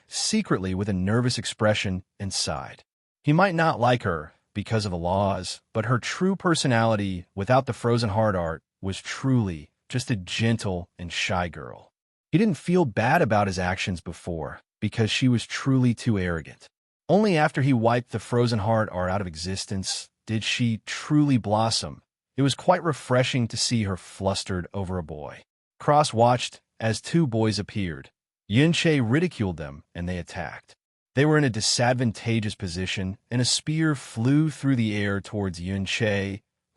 secretly with a nervous expression and sighed. He might not like her because of the laws, but her true personality without the frozen heart art was truly just a gentle and shy girl. He didn't feel bad about his actions before because she was truly too arrogant. Only after he wiped the frozen heart art out of existence did she truly blossom. It was quite refreshing to see her flustered over a boy. Cross watched as two boys appeared. Yuan ridiculed them and they attacked. They were in a disadvantageous position, and a spear flew through the air towards Yuan,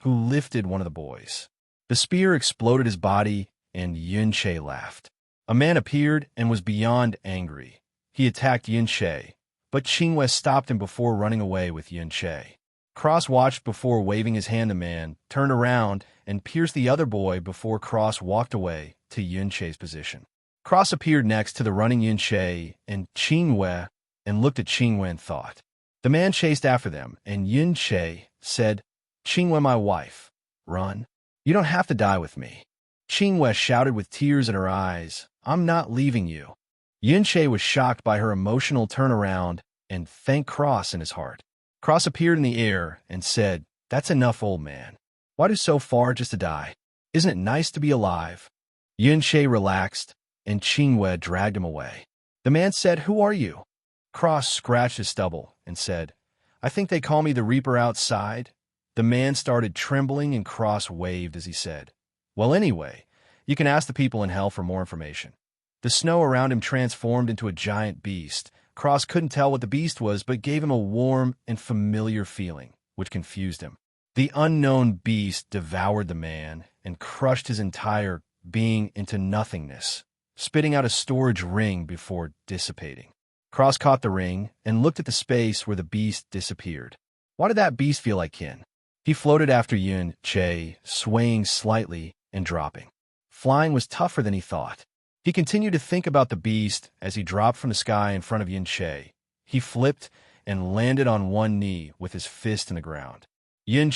who lifted one of the boys. The spear exploded his body, and Yuan laughed. A man appeared and was beyond angry. He attacked Yuan, but Qingwei stopped him before running away with Yuan. Cross watched before waving his hand. The man turned around and pierced the other boy before Cross walked away to Yuan position. Cross appeared next to the running Yuan and Qingwei and looked at Qingwei and thought. The man chased after them, and Yuan said, "Qingwei, my wife, run. You don't have to die with me." Qingwei shouted with tears in her eyes, "I'm not leaving you." Yuan was shocked by her emotional turnaround and thanked Cross in his heart. Cross appeared in the air and said, "That's enough, old man. Why do so far just to die? Isn't it nice to be alive?" Yuan relaxed, and Qingwei dragged him away. The man said, "Who are you?" Cross scratched his stubble and said, "I think they call me the Reaper outside." The man started trembling, and Cross waved as he said, "Well, anyway, you can ask the people in hell for more information." The snow around him transformed into a giant beast. Cross couldn't tell what the beast was, but gave him a warm and familiar feeling, which confused him. The unknown beast devoured the man and crushed his entire being into nothingness, spitting out a storage ring before dissipating. Cross caught the ring and looked at the space where the beast disappeared. Why did that beast feel like kin? He floated after Yuan, swaying slightly and dropping. Flying was tougher than he thought. He continued to think about the beast as he dropped from the sky in front of Yuan. He flipped and landed on one knee with his fist in the ground. Yuan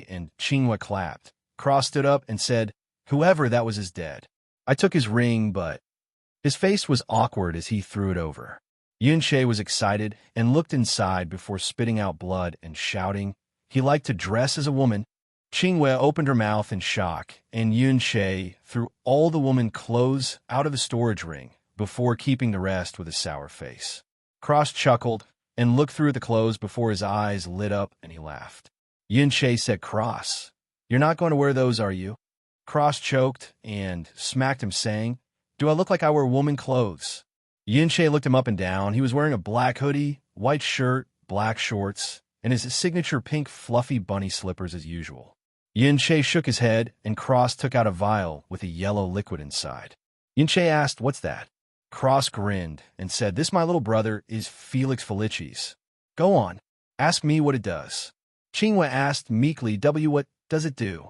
and Qingwei clapped. Cross stood up and said, "Whoever that was is dead. I took his ring, but..." His face was awkward as he threw it over. Yuan was excited and looked inside before spitting out blood and shouting. He liked to dress as a woman. Qingwei opened her mouth in shock, and Yuan threw all the woman clothes out of the storage ring before keeping the rest with a sour face. Cross chuckled and looked through the clothes before his eyes lit up and he laughed. Yuan said, "Cross, you're not going to wear those, are you?" Cross choked and smacked him, saying, "Do I look like I wear woman clothes?" Yuan looked him up and down. He was wearing a black hoodie, white shirt, black shorts, and his signature pink fluffy bunny slippers as usual. Yuan shook his head, and Cross took out a vial with a yellow liquid inside. Yuan asked, "What's that?" Cross grinned and said, "This, my little brother, is Felix Felicis. Go on, ask me what it does." Qingwei asked meekly, "What does it do?"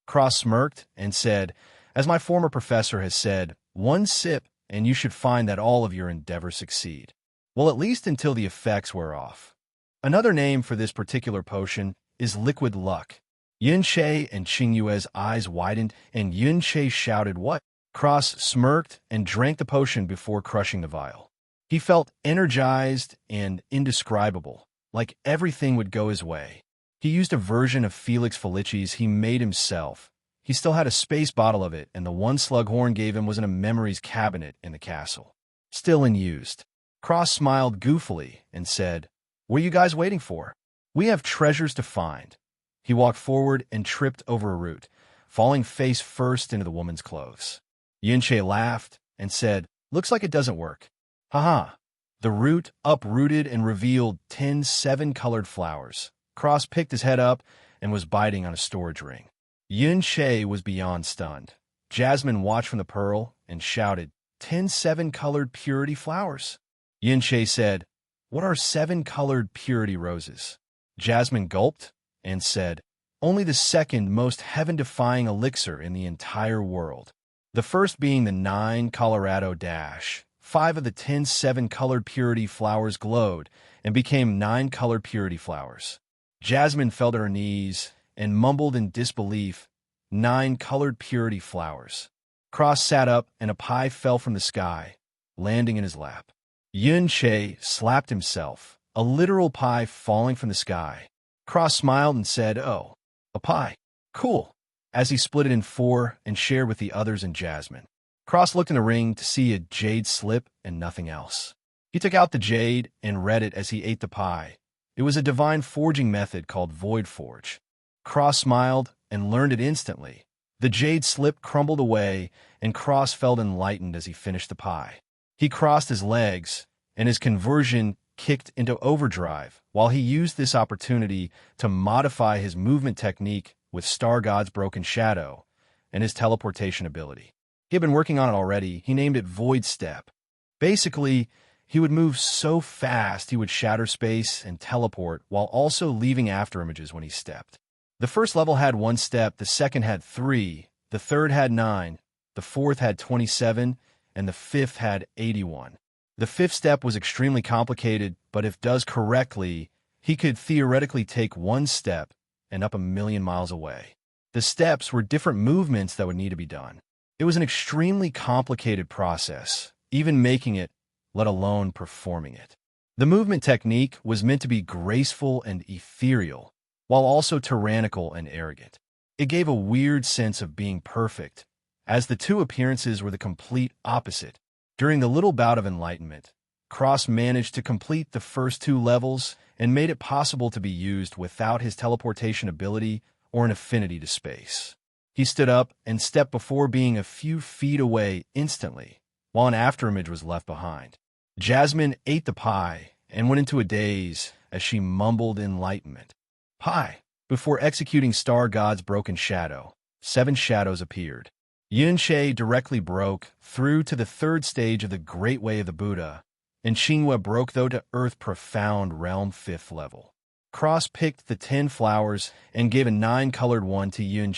Cross smirked and said, "As my former professor has said, one sip and you should find that all of your endeavors succeed. Well, at least until the effects wear off. Another name for this particular potion is liquid luck." Yuan and Qingyue's eyes widened, and Yuan shouted, "What?" Cross smirked and drank the potion before crushing the vial. He felt energized and indescribable, like everything would go his way. He used a version of Felix Felicis he made himself. He still had a space bottle of it, and the one Slughorn gave him was in a memories cabinet in the castle, still unused. Cross smiled goofily and said, "What are you guys waiting for? We have treasures to find." He walked forward and tripped over a root, falling face first into the woman's clothes. Yuan laughed and said, "Looks like it doesn't work." "Haha." The root uprooted and revealed 10 7-colored flowers. Cross picked his head up and was biting on a storage ring. Yuan was beyond stunned. Jasmine watched from the pearl and shouted, 10 7-colored purity flowers." Yuan said, "What are 7-colored purity roses?" Jasmine gulped and said, "Only the second most heaven-defying elixir in the entire world. The first being the 9 Colorado dash. 5 of the 10 7-colored purity flowers glowed and became 9-colored purity flowers." Jasmine fell to her knees and mumbled in disbelief, "9-colored purity flowers." Cross sat up and a pie fell from the sky, landing in his lap. Yuan slapped himself, a literal pie falling from the sky. Cross smiled and said, "Oh, a pie. Cool," as he split it in 4 and shared with the others and Jasmine. Cross looked in the ring to see a jade slip and nothing else. He took out the jade and read it as he ate the pie. It was a divine forging method called Void Forge. Cross smiled and learned it instantly. The jade slip crumbled away, and Cross felt enlightened as he finished the pie. He crossed his legs, and his conversion kicked into overdrive while he used this opportunity to modify his movement technique with Star God's Broken Shadow and his teleportation ability. He had been working on it already. He named it Void Step. Basically, he would move so fast he would shatter space and teleport while also leaving afterimages when he stepped. The first level had 1 step, the second had 3, the third had 9, the fourth had 27, and the fifth had 81. The fifth step was extremely complicated, but if done correctly, he could theoretically take 1 step and up 1,000,000 miles away. The steps were different movements that would need to be done. It was an extremely complicated process, even making it, let alone performing it. The movement technique was meant to be graceful and ethereal, while also tyrannical and arrogant. It gave a weird sense of being perfect, as the two appearances were the complete opposite. During the little bout of enlightenment, Cross managed to complete the first 2 levels and made it possible to be used without his teleportation ability or an affinity to space. He stood up and stepped before being a few feet away instantly, while an afterimage was left behind. Jasmine ate the pie and went into a daze as she mumbled enlightenment. "Pie." Before executing Star God's Broken Shadow, 7 shadows appeared. Yuan directly broke through to the 3rd stage of the Great Way of the Buddha, and Qinghua broke through to Earth Profound Realm 5th level. Cross picked the 10 flowers and gave a 9-colored one to Yuan,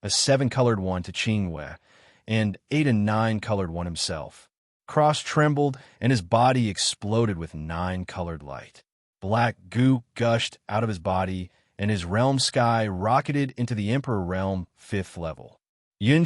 a 7-colored one to Qinghua, and ate a 9-colored one himself. Cross trembled, and his body exploded with 9-colored light. Black goo gushed out of his body, and his realm sky rocketed into the Emperor Realm 5th level. Yuan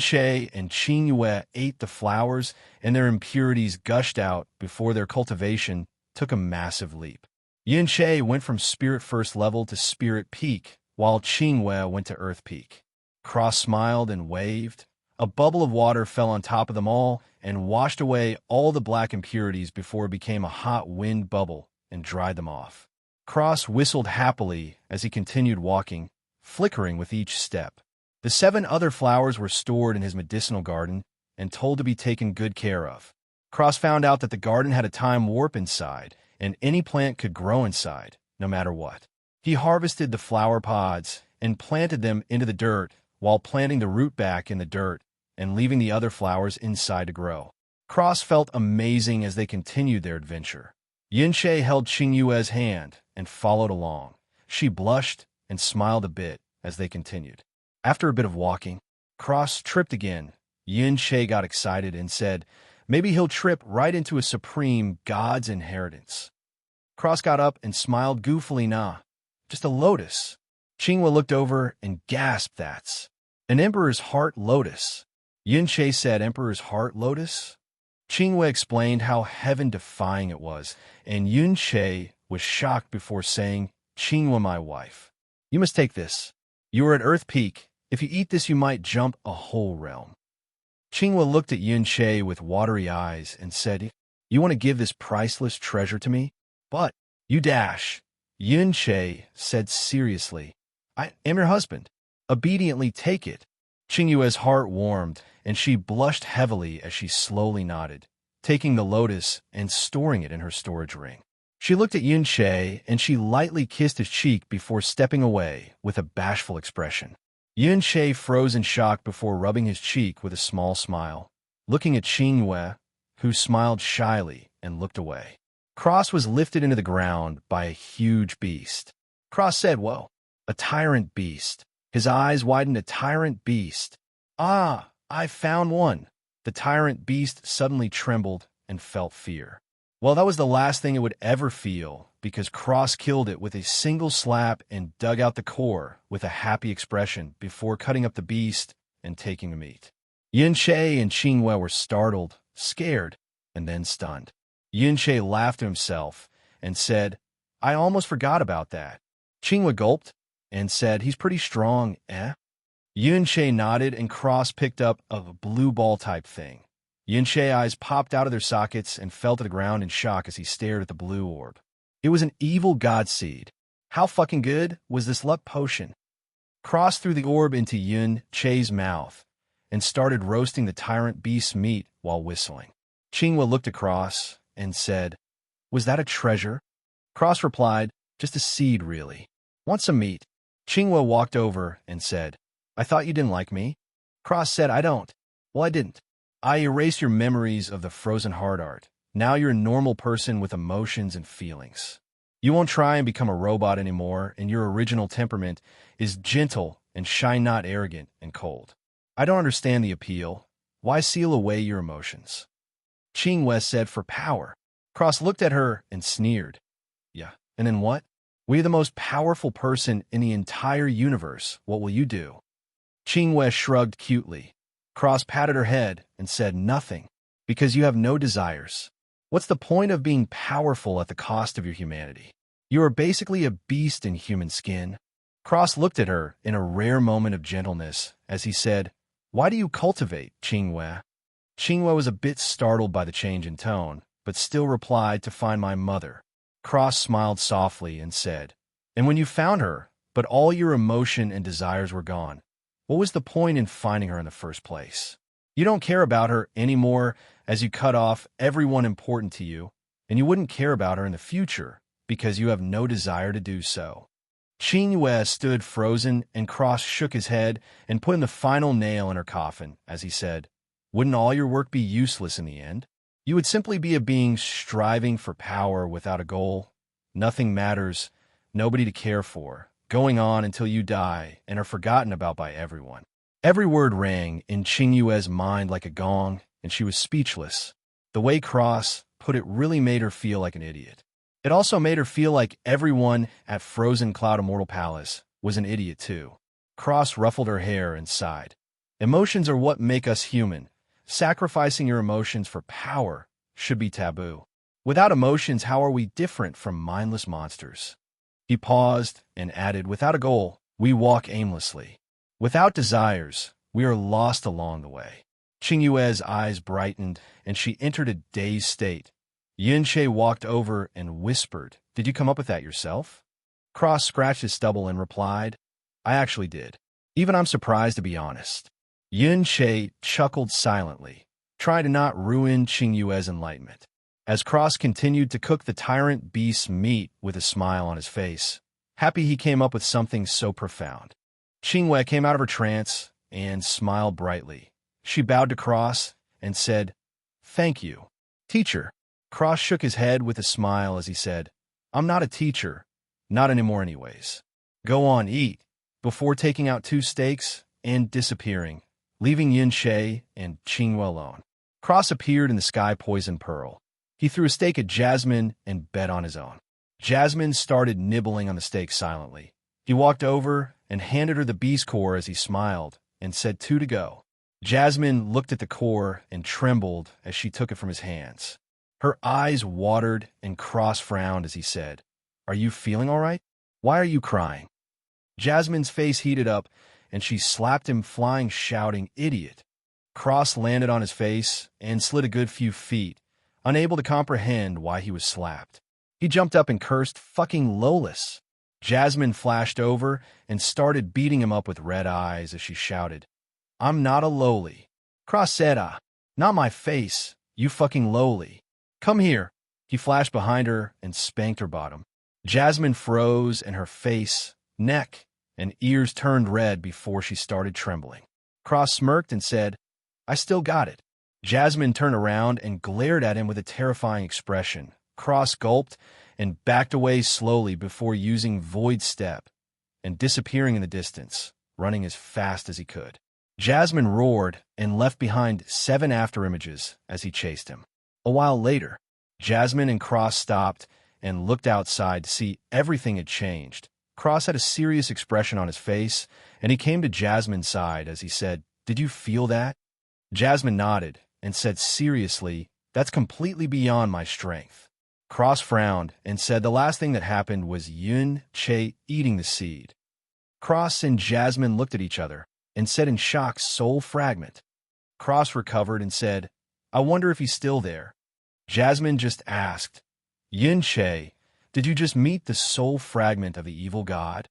and Qinghua ate the flowers, and their impurities gushed out before their cultivation took a massive leap. Yuan went from Spirit 1st level to Spirit Peak, while Qinghua went to Earth Peak. Cross smiled and waved. A bubble of water fell on top of them all and washed away all the black impurities before it became a hot wind bubble and dried them off. Cross whistled happily as he continued walking, flickering with each step. The 7 other flowers were stored in his medicinal garden and told to be taken good care of. Cross found out that the garden had a time warp inside, and any plant could grow inside, no matter what. He harvested the flower pods and planted them into the dirt while planting the root back in the dirt and leaving the other flowers inside to grow. Cross felt amazing as they continued their adventure. Yuan held Qinghua's hand and followed along. She blushed and smiled a bit as they continued. After a bit of walking, Cross tripped again. Yuan got excited and said, "Maybe he'll trip right into a supreme god's inheritance." Cross got up and smiled goofily. "Nah, just a lotus." Qinghua looked over and gasped, "That's an emperor's heart lotus." Yuan said, "Emperor's heart lotus?" Qinghua explained how heaven-defying it was, and Yuan was shocked before saying, "Qinghua, my wife, you must take this. You are at Earth Peak. If you eat this, you might jump a whole realm." Qinghua looked at Yuan with watery eyes and said, "You want to give this priceless treasure to me? But you dash." Yuan said seriously, "I am your husband. Obediently take it." Qinghua's heart warmed, and she blushed heavily as she slowly nodded, taking the lotus and storing it in her storage ring. She looked at Yuan and she lightly kissed his cheek before stepping away with a bashful expression. Yuan froze in shock before rubbing his cheek with a small smile, looking at Qinghua, who smiled shyly and looked away. Cross was lifted into the ground by a huge beast. Cross said, "Whoa, a tyrant beast." His eyes widened. A tyrant beast. "Ah, I found one." The tyrant beast suddenly trembled and felt fear. Well, that was the last thing it would ever feel, because Cross killed it with a single slap and dug out the core with a happy expression before cutting up the beast and taking the meat. Yunche and Qingwei were startled, scared, and then stunned. Yunche laughed to himself and said, "I almost forgot about that." Qingwei gulped and said, "He's pretty strong, eh?" Yunche nodded, and Cross picked up a blue ball-type thing. Yunche's eyes popped out of their sockets and fell to the ground in shock as he stared at the blue orb. It was an evil god seed. How fucking good was this luck potion? Cross threw the orb into Yunche's mouth and started roasting the tyrant beast's meat while whistling. Qingwei looked across and said, "Was that a treasure?" Cross replied, "Just a seed, really. Want some meat?" Qingwei walked over and said, "I thought you didn't like me." Cross said, "I don't." "Well, I didn't. I erased your memories of the frozen heart art. Now you're a normal person with emotions and feelings. You won't try and become a robot anymore, and your original temperament is gentle and shy, not arrogant and cold. I don't understand the appeal. Why seal away your emotions?" Qingwei said, "For power." Cross looked at her and sneered. "Yeah, and then what? We're the most powerful person in the entire universe. What will you do?" Qingwei shrugged cutely. Cross patted her head and said, "Nothing, because you have no desires. What's the point of being powerful at the cost of your humanity? You are basically a beast in human skin." Cross looked at her in a rare moment of gentleness as he said, "Why do you cultivate, Qingwei?" Qingwei was a bit startled by the change in tone, but still replied, "To find my mother." Cross smiled softly and said, "And when you found her, but all your emotion and desires were gone, what was the point in finding her in the first place? You don't care about her anymore as you cut off everyone important to you, and you wouldn't care about her in the future because you have no desire to do so." Qingwei stood frozen, and Cross shook his head and put in the final nail in her coffin as he said, "Wouldn't all your work be useless in the end? You would simply be a being striving for power without a goal. Nothing matters, nobody to care for, going on until you die and are forgotten about by everyone." Every word rang in Qingwei's mind like a gong, and she was speechless. The way Cross put it really made her feel like an idiot. It also made her feel like everyone at Frozen Cloud Immortal Palace was an idiot too. Cross ruffled her hair and sighed. "Emotions are what make us human. Sacrificing your emotions for power should be taboo. Without emotions, how are we different from mindless monsters?" He paused and added, "Without a goal, we walk aimlessly. Without desires, we are lost along the way." Qingwei's eyes brightened, and she entered a dazed state. Yunche walked over and whispered, "Did you come up with that yourself?" Cross scratched his stubble and replied, "I actually did. Even I'm surprised, to be honest." Yunche chuckled silently, trying to not ruin Qingwei's enlightenment. As Cross continued to cook the tyrant beast's meat with a smile on his face, happy he came up with something so profound. Qingwei came out of her trance and smiled brightly. She bowed to Cross and said, "Thank you, teacher." Cross shook his head with a smile as he said, "I'm not a teacher, not anymore anyways. Go on, eat," before taking out 2 steaks and disappearing, leaving Yunche and Qingwei alone. Cross appeared in the sky poison pearl. He threw a steak at Jasmine and bet on his own. Jasmine started nibbling on the steak silently. He walked over and handed her the beast core as he smiled and said, "2 to go." Jasmine looked at the core and trembled as she took it from his hands. Her eyes watered, and Cross frowned as he said, "Are you feeling all right? Why are you crying?" Jasmine's face heated up, and she slapped him, flying, shouting, "Idiot!" Cross landed on his face and slid a good few feet, unable to comprehend why he was slapped. He jumped up and cursed, "Fucking lowless." Jasmine flashed over and started beating him up with red eyes as she shouted, "I'm not a lowly." Cross said, "Ah, not my face, you fucking lowly. Come here." He flashed behind her and spanked her bottom. Jasmine froze, and her face, neck, and ears turned red before she started trembling. Cross smirked and said, "I still got it." Jasmine turned around and glared at him with a terrifying expression, Cross gulped and backed away slowly before using void step and disappearing in the distance, running as fast as he could. Jasmine roared and left behind 7 afterimages as he chased him. A while later, Jasmine and Cross stopped and looked outside to see everything had changed. Cross had a serious expression on his face, and he came to Jasmine's side as he said, "Did you feel that?" Jasmine nodded and said seriously, "That's completely beyond my strength." Cross frowned and said the last thing that happened was Yuan Che eating the seed. Cross and Jasmine looked at each other and said in shock, "Soul fragment." Cross recovered and said, "I wonder if he's still there." Jasmine just asked, "Yuan Che, did you just meet the soul fragment of the evil god?"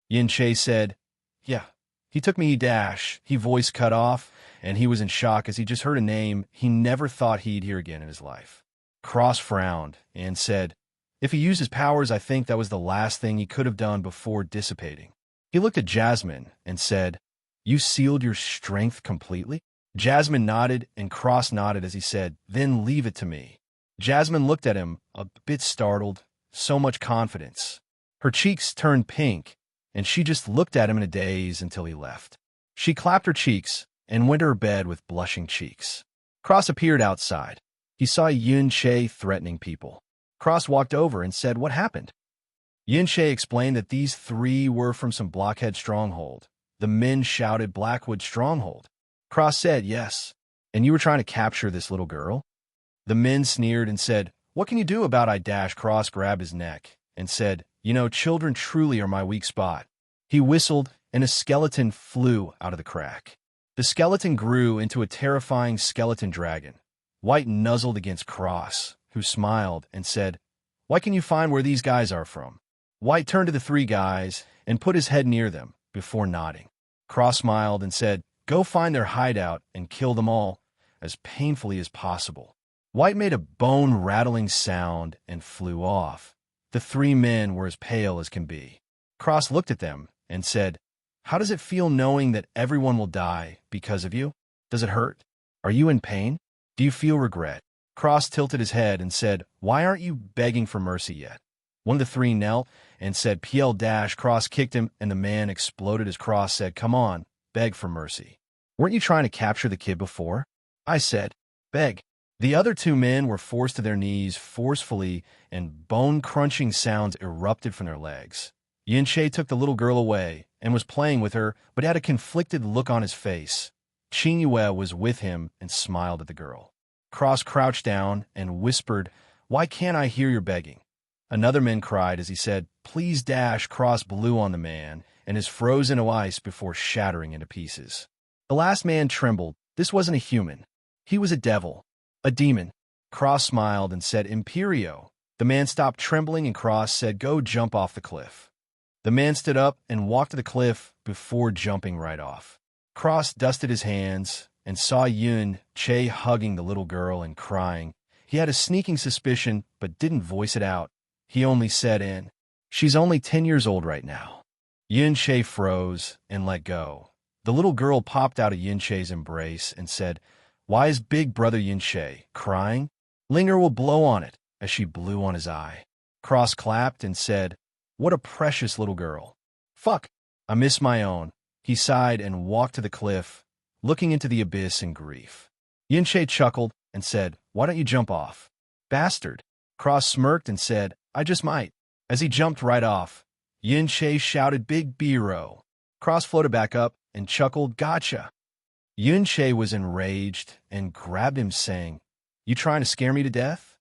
Yuan Che said, "Yeah. He took me dash." He voice cut off, and he was in shock as he just heard a name he never thought he'd hear again in his life. Cross frowned and said, "If he used his powers, I think that was the last thing he could have done before dissipating." He looked at Jasmine and said, "You sealed your strength completely?" Jasmine nodded and Cross nodded as he said, "Then leave it to me." Jasmine looked at him, a bit startled, so much confidence. Her cheeks turned pink, and she just looked at him in a daze until he left. She clapped her cheeks and went to her bed with blushing cheeks. Cross appeared outside. He saw Yuan Che threatening people. Cross walked over and said, "What happened?" Yuan Che explained that these 3 were from some blockhead stronghold. The men shouted, "Blackwood stronghold." Cross said, "Yes. And you were trying to capture this little girl?" The men sneered and said, "What can you do about I dash?" Cross grabbed his neck and said, "You know, children truly are my weak spot." He whistled, and a skeleton flew out of the crack. The skeleton grew into a terrifying skeleton dragon. White nuzzled against Cross, who smiled and said, "Why can you find where these guys are from?" White turned to the 3 guys and put his head near them before nodding. Cross smiled and said, "Go find their hideout and kill them all as painfully as possible." White made a bone-rattling sound and flew off. The 3 men were as pale as can be. Cross looked at them and said, "How does it feel knowing that everyone will die because of you? Does it hurt? Are you in pain? Do you feel regret?" Cross tilted his head and said, "Why aren't you begging for mercy yet?" One of the 3 knelt and said, "PL dash." Cross kicked him, and the man exploded as Cross said, "Come on, beg for mercy. Weren't you trying to capture the kid before?" I said, "Beg." The other 2 men were forced to their knees forcefully, and bone-crunching sounds erupted from their legs. Yuan Che took the little girl away and was playing with her, but had a conflicted look on his face. Qing Yue was with him and smiled at the girl. Cross crouched down and whispered, "Why can't I hear your begging?" Another man cried as he said, "Please dash." Cross blew on the man and is frozen to ice before shattering into pieces. The last man trembled. This wasn't a human. He was a devil. A demon. Cross smiled and said, "Imperio." The man stopped trembling and Cross said, "Go jump off the cliff." The man stood up and walked to the cliff before jumping right off. Cross dusted his hands and saw Yuan Che hugging the little girl and crying. He had a sneaking suspicion but didn't voice it out. He only said, "She's only 10 years old right now." Yuan Che froze and let go. The little girl popped out of Yuan Che's embrace and said, "Why is big brother Yuan Che crying?" "Linger will blow on it," as she blew on his eye. Cross clapped and said, "What a precious little girl." "Fuck, I miss my own." He sighed and walked to the cliff, looking into the abyss in grief. Yuan Che chuckled and said, "Why don't you jump off?" "Bastard." Cross smirked and said, "I just might." As he jumped right off, Yuan Che shouted, "Big B-row." Cross floated back up and chuckled, "Gotcha." Yuan Che was enraged and grabbed him, saying, "You trying to scare me to death?"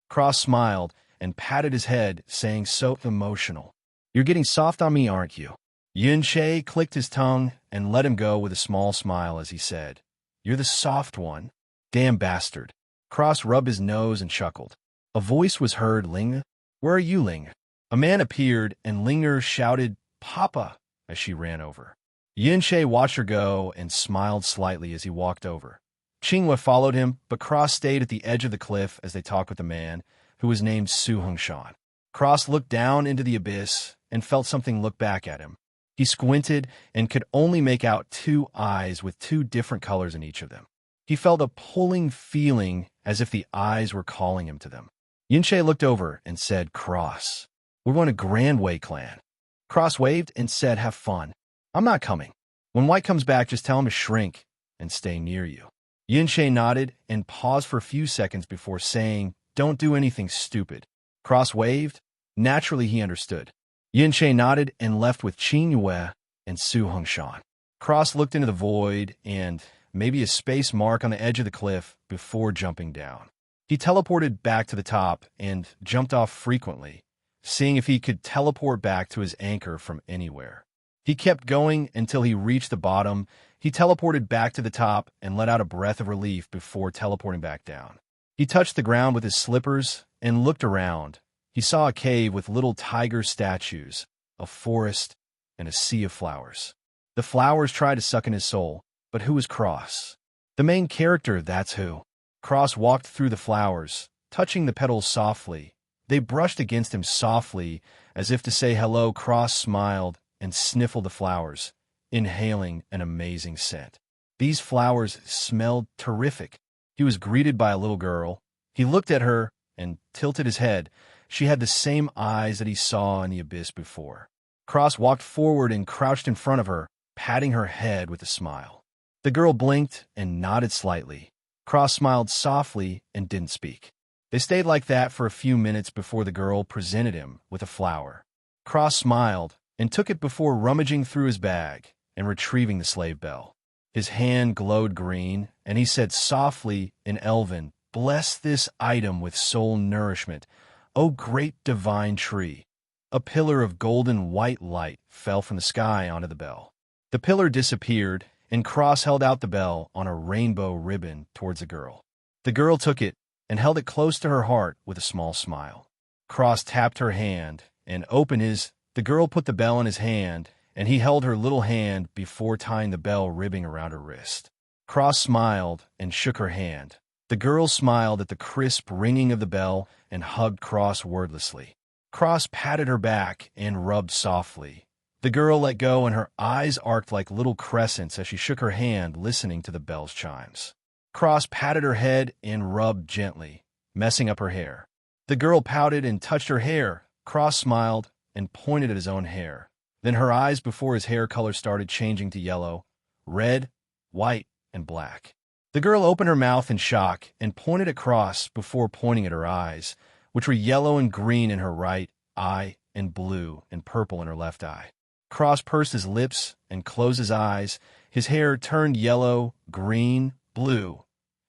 Cross smiled and patted his head, saying, "So emotional. You're getting soft on me, aren't you?" Yuan Che clicked his tongue and let him go with a small smile as he said, "You're the soft one." "Damn bastard." Cross rubbed his nose and chuckled. A voice was heard, "Ling, where are you, Ling?" A man appeared, and Linger shouted, "Papa," as she ran over. Yuan Che watched her go and smiled slightly as he walked over. Qinghua followed him, but Cross stayed at the edge of the cliff as they talked with the man, who was named Su Hongshan. Cross looked down into the abyss and felt something look back at him. He squinted and could only make out 2 eyes with 2 different colors in each of them. He felt a pulling feeling as if the eyes were calling him to them. Yuan looked over and said, Cross, we're going to Grand Way Clan. Cross waved and said, have fun. I'm not coming. When White comes back, just tell him to shrink and stay near you. Yuan nodded and paused for a few seconds before saying, don't do anything stupid. Cross waved. Naturally, he understood. Yuan nodded and left with Qin Yue and Su Hongshan. Cross looked into the void and maybe a space mark on the edge of the cliff before jumping down. He teleported back to the top and jumped off frequently, seeing if he could teleport back to his anchor from anywhere. He kept going until he reached the bottom. He teleported back to the top and let out a breath of relief before teleporting back down. He touched the ground with his slippers and looked around. He saw a cave with little tiger statues, a forest, and a sea of flowers. The flowers tried to suck in his soul, but who was Cross? The main character, that's who. Cross walked through the flowers, touching the petals softly. They brushed against him softly, as if to say hello. Cross smiled and sniffled the flowers, inhaling an amazing scent. These flowers smelled terrific. He was greeted by a little girl. He looked at her and tilted his head. She had the same eyes that he saw in the abyss before. Cross walked forward and crouched in front of her, patting her head with a smile. The girl blinked and nodded slightly. Cross smiled softly and didn't speak. They stayed like that for a few minutes before the girl presented him with a flower. Cross smiled and took it before rummaging through his bag and retrieving the slave bell. His hand glowed green, and he said softly in Elven, bless this item with soul nourishment, O great divine tree. A pillar of golden white light fell from the sky onto the bell. The pillar disappeared, and Cross held out the bell on a rainbow ribbon towards the girl. The girl took it and held it close to her heart with a small smile. Cross tapped her hand and opened his. The girl put the bell in his hand, and he held her little hand before tying the bell ribbon around her wrist. Cross smiled and shook her hand. The girl smiled at the crisp ringing of the bell and hugged Cross wordlessly. Cross patted her back and rubbed softly. The girl let go, and her eyes arced like little crescents as she shook her hand, listening to the bell's chimes. Cross patted her head and rubbed gently, messing up her hair. The girl pouted and touched her hair. Cross smiled and pointed at his own hair. Then her eyes before his hair color started changing to yellow, red, white, and black. The girl opened her mouth in shock and pointed at Cross before pointing at her eyes, which were yellow and green in her right eye and blue and purple in her left eye. Cross pursed his lips and closed his eyes. His hair turned yellow, green, blue,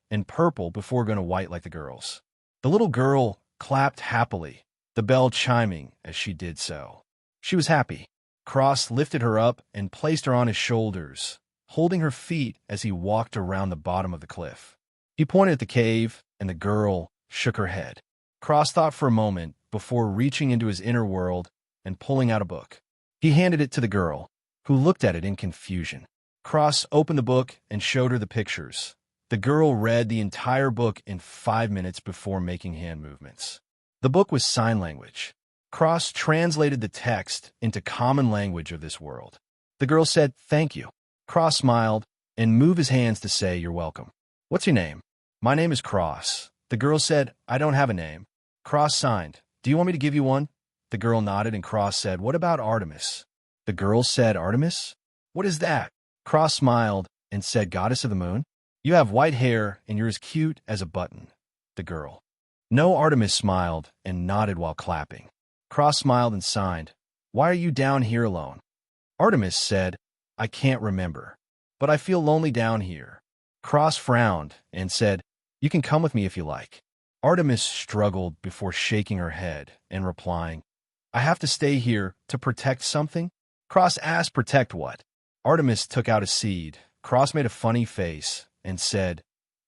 and purple before going to white like the girl's. The little girl clapped happily, the bell chiming as she did so. She was happy. Cross lifted her up and placed her on his shoulders, holding her feet as he walked around the bottom of the cliff. He pointed at the cave, and the girl shook her head. Cross thought for a moment before reaching into his inner world and pulling out a book. He handed it to the girl, who looked at it in confusion. Cross opened the book and showed her the pictures. The girl read the entire book in 5 minutes before making hand movements. The book was sign language. Cross translated the text into common language of this world. The girl said, thank you. Cross smiled and moved his hands to say, you're welcome. What's your name? My name is Cross. The girl said, I don't have a name. Cross signed. Do you want me to give you one? The girl nodded, and Cross said, what about Artemis? The girl said, Artemis? What is that? Cross smiled and said, goddess of the moon. You have white hair, and you're as cute as a button. The girl. No, Artemis smiled and nodded while clapping. Cross smiled and signed. Why are you down here alone? Artemis said, I can't remember, but I feel lonely down here. Cross frowned and said, you can come with me if you like. Artemis struggled before shaking her head and replying, I have to stay here to protect something? Cross asked, protect what? Artemis took out a seed. Cross made a funny face and said,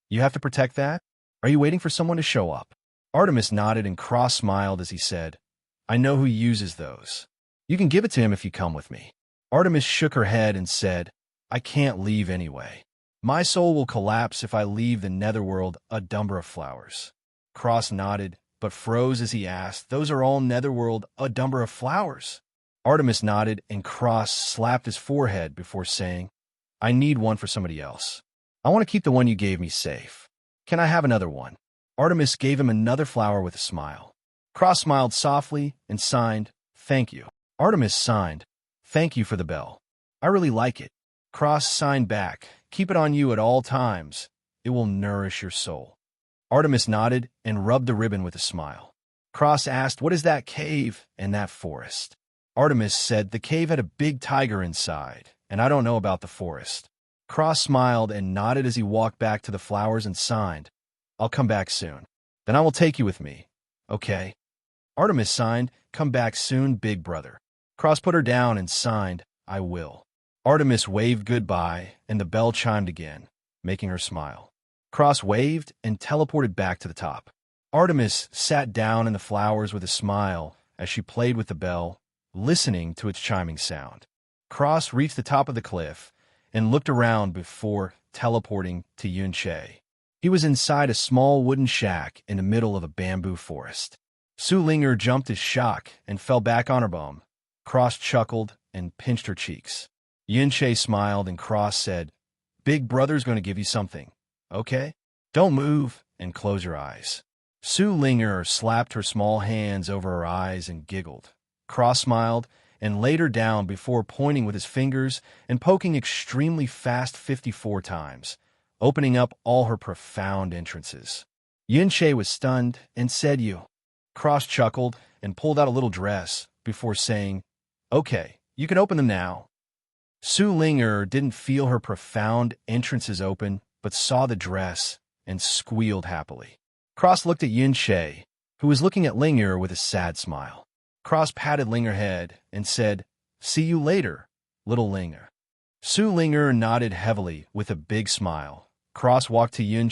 you have to protect that? Are you waiting for someone to show up? Artemis nodded, and Cross smiled as he said, I know who uses those. You can give it to him if you come with me. Artemis shook her head and said, I can't leave anyway. My soul will collapse if I leave the netherworld a dumber of flowers. Cross nodded, but froze as he asked, those are all netherworld a dumber of flowers? Artemis nodded, and Cross slapped his forehead before saying, I need one for somebody else. I want to keep the one you gave me safe. Can I have another one? Artemis gave him another flower with a smile. Cross smiled softly and signed, "Thank you." Artemis signed, "Thank you for the bell. I really like it." Cross signed back, "Keep it on you at all times. It will nourish your soul." Artemis nodded and rubbed the ribbon with a smile. Cross asked, "What is that cave and that forest?" Artemis said the cave had a big tiger inside, and I don't know about the forest. Cross smiled and nodded as he walked back to the flowers and signed, "I'll come back soon. Then I will take you with me. Okay?" Artemis signed, "Come back soon, big brother." Cross put her down and signed, "I will." Artemis waved goodbye, and the bell chimed again, making her smile. Cross waved and teleported back to the top. Artemis sat down in the flowers with a smile as she played with the bell, listening to its chiming sound. Cross reached the top of the cliff and looked around before teleporting to Yuan. He was inside a small wooden shack in the middle of a bamboo forest. Su Linger jumped his shock and fell back on her bum. Cross chuckled and pinched her cheeks. Yuan smiled and Cross said, "Big brother's going to give you something, okay? Don't move and close your eyes." Su Linger slapped her small hands over her eyes and giggled. Cross smiled and laid her down before pointing with his fingers and poking extremely fast 54 times, opening up all her profound entrances. Yuan was stunned and said, "You." Cross chuckled and pulled out a little dress before saying, "Okay, you can open them now." Su Linger didn't feel her profound entrances open, but saw the dress and squealed happily. Cross looked at Yuan, who was looking at Linger with a sad smile. Cross patted Linger's head and said, "See you later, little Linger." Su Linger nodded heavily with a big smile. Cross walked to Yuan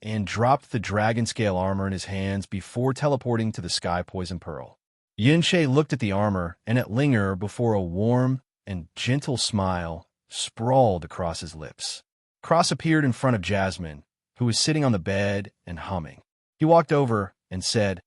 and dropped the dragon scale armor in his hands before teleporting to the sky poison pearl. Yuan looked at the armor and at Linger before a warm and gentle smile sprawled across his lips. Cross appeared in front of Jasmine, who was sitting on the bed and humming. He walked over and said,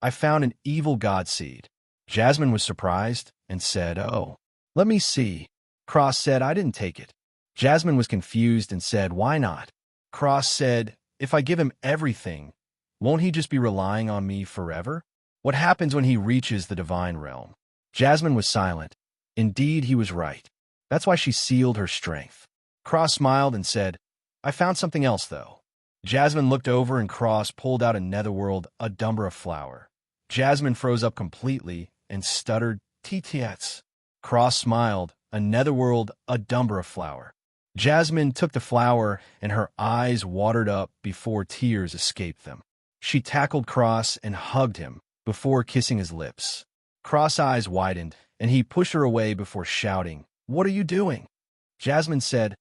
"I found an evil god seed." Jasmine was surprised and said, "Oh, let me see." Cross said, "I didn't take it." Jasmine was confused and said, "Why not?" Cross said, "If I give him everything, won't he just be relying on me forever? What happens when he reaches the divine realm?" Jasmine was silent. Indeed, he was right. That's why she sealed her strength. Cross smiled and said, "I found something else, though." Jasmine looked over and Cross pulled out a netherworld Adumbra flower. Jasmine froze up completely and stuttered, "TTS." Cross smiled, "A netherworld Adumbra flower." Jasmine took the flower and her eyes watered up before tears escaped them. She tackled Cross and hugged him before kissing his lips. Cross' eyes widened and he pushed her away before shouting, "What are you doing?" Jasmine said,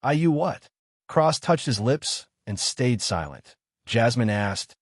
"I you what?" Cross touched his lips and stayed silent. Jasmine asked,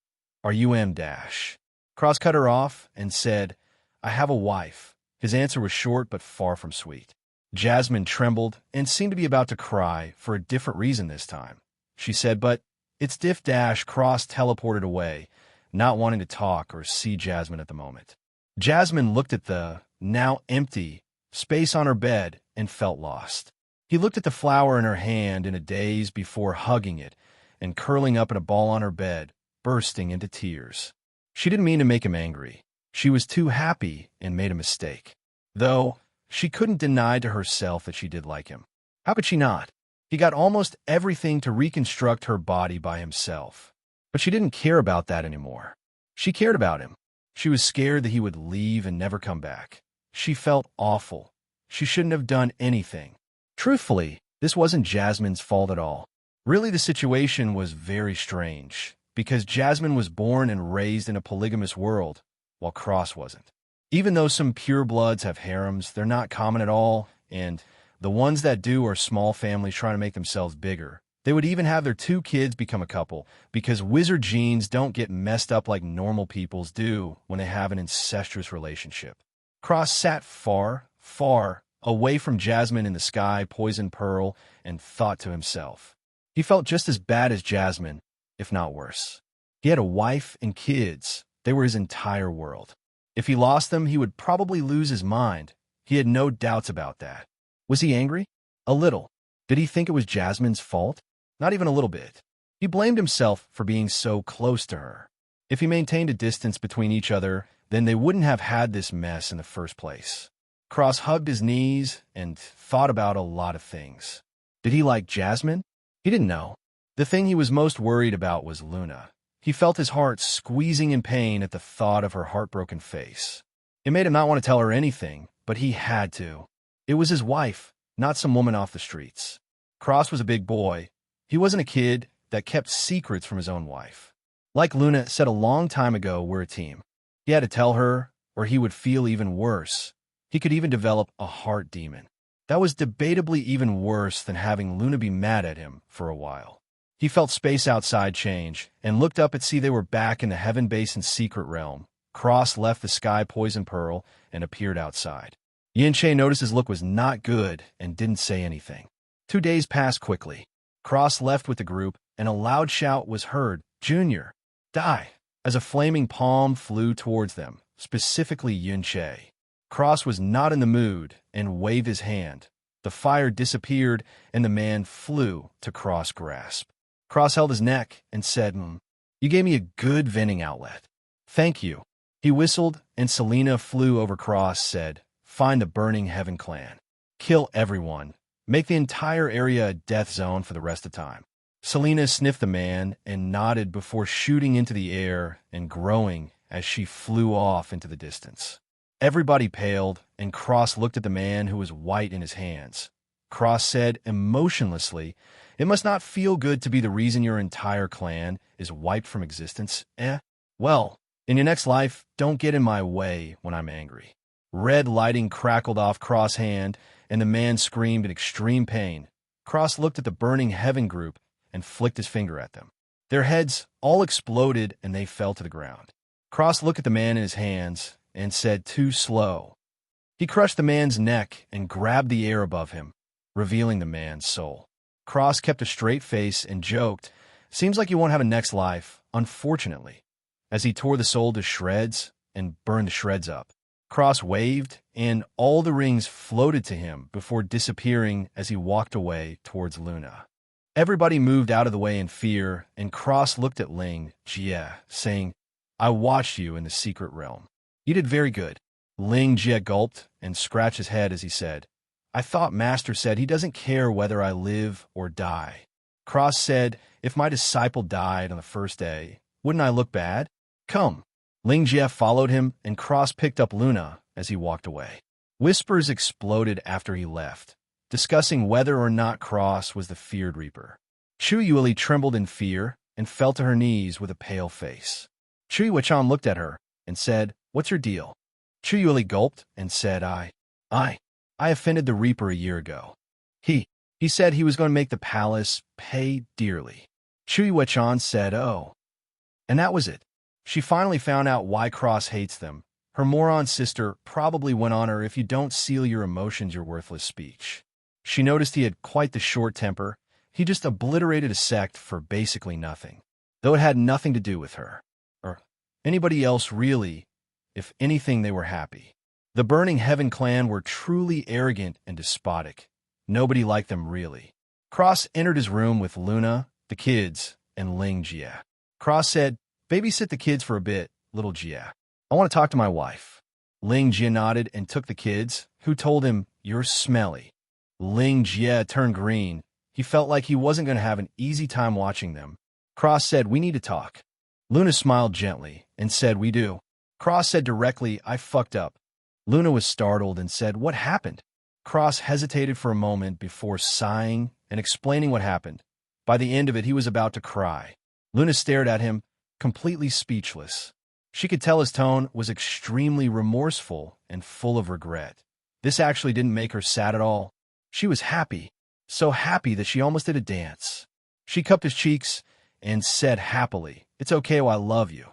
"Are you M dash?" Cross cut her off and said, "I have a wife." His answer was short but far from sweet. Jasmine trembled and seemed to be about to cry for a different reason this time. She said, "But it's diff dash." Cross teleported away, not wanting to talk or see Jasmine at the moment. Jasmine looked at the, now empty, space on her bed and felt lost. He looked at the flower in her hand in a daze before hugging it and curling up in a ball on her bed, bursting into tears. She didn't mean to make him angry. She was too happy and made a mistake. Though, she couldn't deny to herself that she did like him. How could she not? He got almost everything to reconstruct her body by himself. But she didn't care about that anymore. She cared about him. She was scared that he would leave and never come back. She felt awful. She shouldn't have done anything. Truthfully, this wasn't Jasmine's fault at all. Really, the situation was very strange, because Jasmine was born and raised in a polygamous world, while Cross wasn't. Even though some purebloods have harems, they're not common at all, and the ones that do are small families trying to make themselves bigger. They would even have their 2 kids become a couple, because wizard genes don't get messed up like normal people's do when they have an incestuous relationship. Cross sat far, far away from Jasmine in the sky, poison pearl, and thought to himself. He felt just as bad as Jasmine, if not worse. He had a wife and kids. They were his entire world. If he lost them, he would probably lose his mind. He had no doubts about that. Was he angry? A little. Did he think it was Jasmine's fault? Not even a little bit. He blamed himself for being so close to her. If he maintained a distance between each other, then they wouldn't have had this mess in the first place. Cross hugged his knees and thought about a lot of things. Did he like Jasmine? He didn't know. The thing he was most worried about was Luna. He felt his heart squeezing in pain at the thought of her heartbroken face. It made him not want to tell her anything, but he had to. It was his wife, not some woman off the streets. Cross was a big boy. He wasn't a kid that kept secrets from his own wife. Like Luna said a long time ago, we're a team. He had to tell her, or he would feel even worse. He could even develop a heart demon. That was debatably even worse than having Luna be mad at him for a while. He felt space outside change, and looked up to see they were back in the Heaven Basin's secret realm. Cross left the Sky Poison Pearl and appeared outside. Yin noticed his look was not good and didn't say anything. 2 days passed quickly. Cross left with the group, and a loud shout was heard, "Junior, die!" as a flaming palm flew towards them, specifically Yuan. Cross was not in the mood and waved his hand. The fire disappeared, and the man flew to Cross' grasp. Cross held his neck and said, "You gave me a good venting outlet. Thank you." He whistled, and Selena flew over Cross, said, "Find the Burning Heaven clan. Kill everyone. Make the entire area a death zone for the rest of time." Selena sniffed the man and nodded before shooting into the air and growing as she flew off into the distance. Everybody paled, and Cross looked at the man who was white in his hands. Cross said emotionlessly, "It must not feel good to be the reason your entire clan is wiped from existence, eh? Well, in your next life, don't get in my way when I'm angry." Red lighting crackled off Cross' hand, and the man screamed in extreme pain. Cross looked at the Burning Heaven group and flicked his finger at them. Their heads all exploded, and they fell to the ground. Cross looked at the man in his hands and said, "Too slow." He crushed the man's neck and grabbed the air above him, revealing the man's soul. Cross kept a straight face and joked, "Seems like you won't have a next life, unfortunately," as he tore the soul to shreds and burned the shreds up. Cross waved, and all the rings floated to him before disappearing as he walked away towards Luna. Everybody moved out of the way in fear, and Cross looked at Ling Jia, saying, "I watched you in the secret realm. You did very good." Ling Jia gulped and scratched his head as he said, "I thought Master said he doesn't care whether I live or die." Cross said, "If my disciple died on the first day, wouldn't I look bad? Come." Ling Jia followed him, and Cross picked up Luna as he walked away. Whispers exploded after he left, discussing whether or not Cross was the feared Reaper. Yuli trembled in fear and fell to her knees with a pale face. Yuan looked at her and said, "What's your deal?" Yuli gulped and said, I offended the Reaper a year ago. He said he was going to make the palace pay dearly." Yuan said, "Oh." And that was it. She finally found out why Cross hates them. Her moron sister probably went on her "if you don't seal your emotions, you're worthless" speech. She noticed he had quite the short temper. He just obliterated a sect for basically nothing, though it had nothing to do with her. Or anybody else, really. If anything, they were happy. The Burning Heaven clan were truly arrogant and despotic. Nobody liked them, really. Cross entered his room with Luna, the kids, and Ling Jia. Cross said, "Babysit the kids for a bit, little Jia. I want to talk to my wife." Ling Jia nodded and took the kids, who told him, "You're smelly." Ling Jia turned green. He felt like he wasn't going to have an easy time watching them. Cross said, "We need to talk." Luna smiled gently and said, "We do." Cross said directly, "I fucked up." Luna was startled and said, "What happened?" Cross hesitated for a moment before sighing and explaining what happened. By the end of it, he was about to cry. Luna stared at him, completely speechless. She could tell his tone was extremely remorseful and full of regret. This actually didn't make her sad at all. She was happy, so happy that she almost did a dance. She cupped his cheeks and said happily, "It's okay, I love you."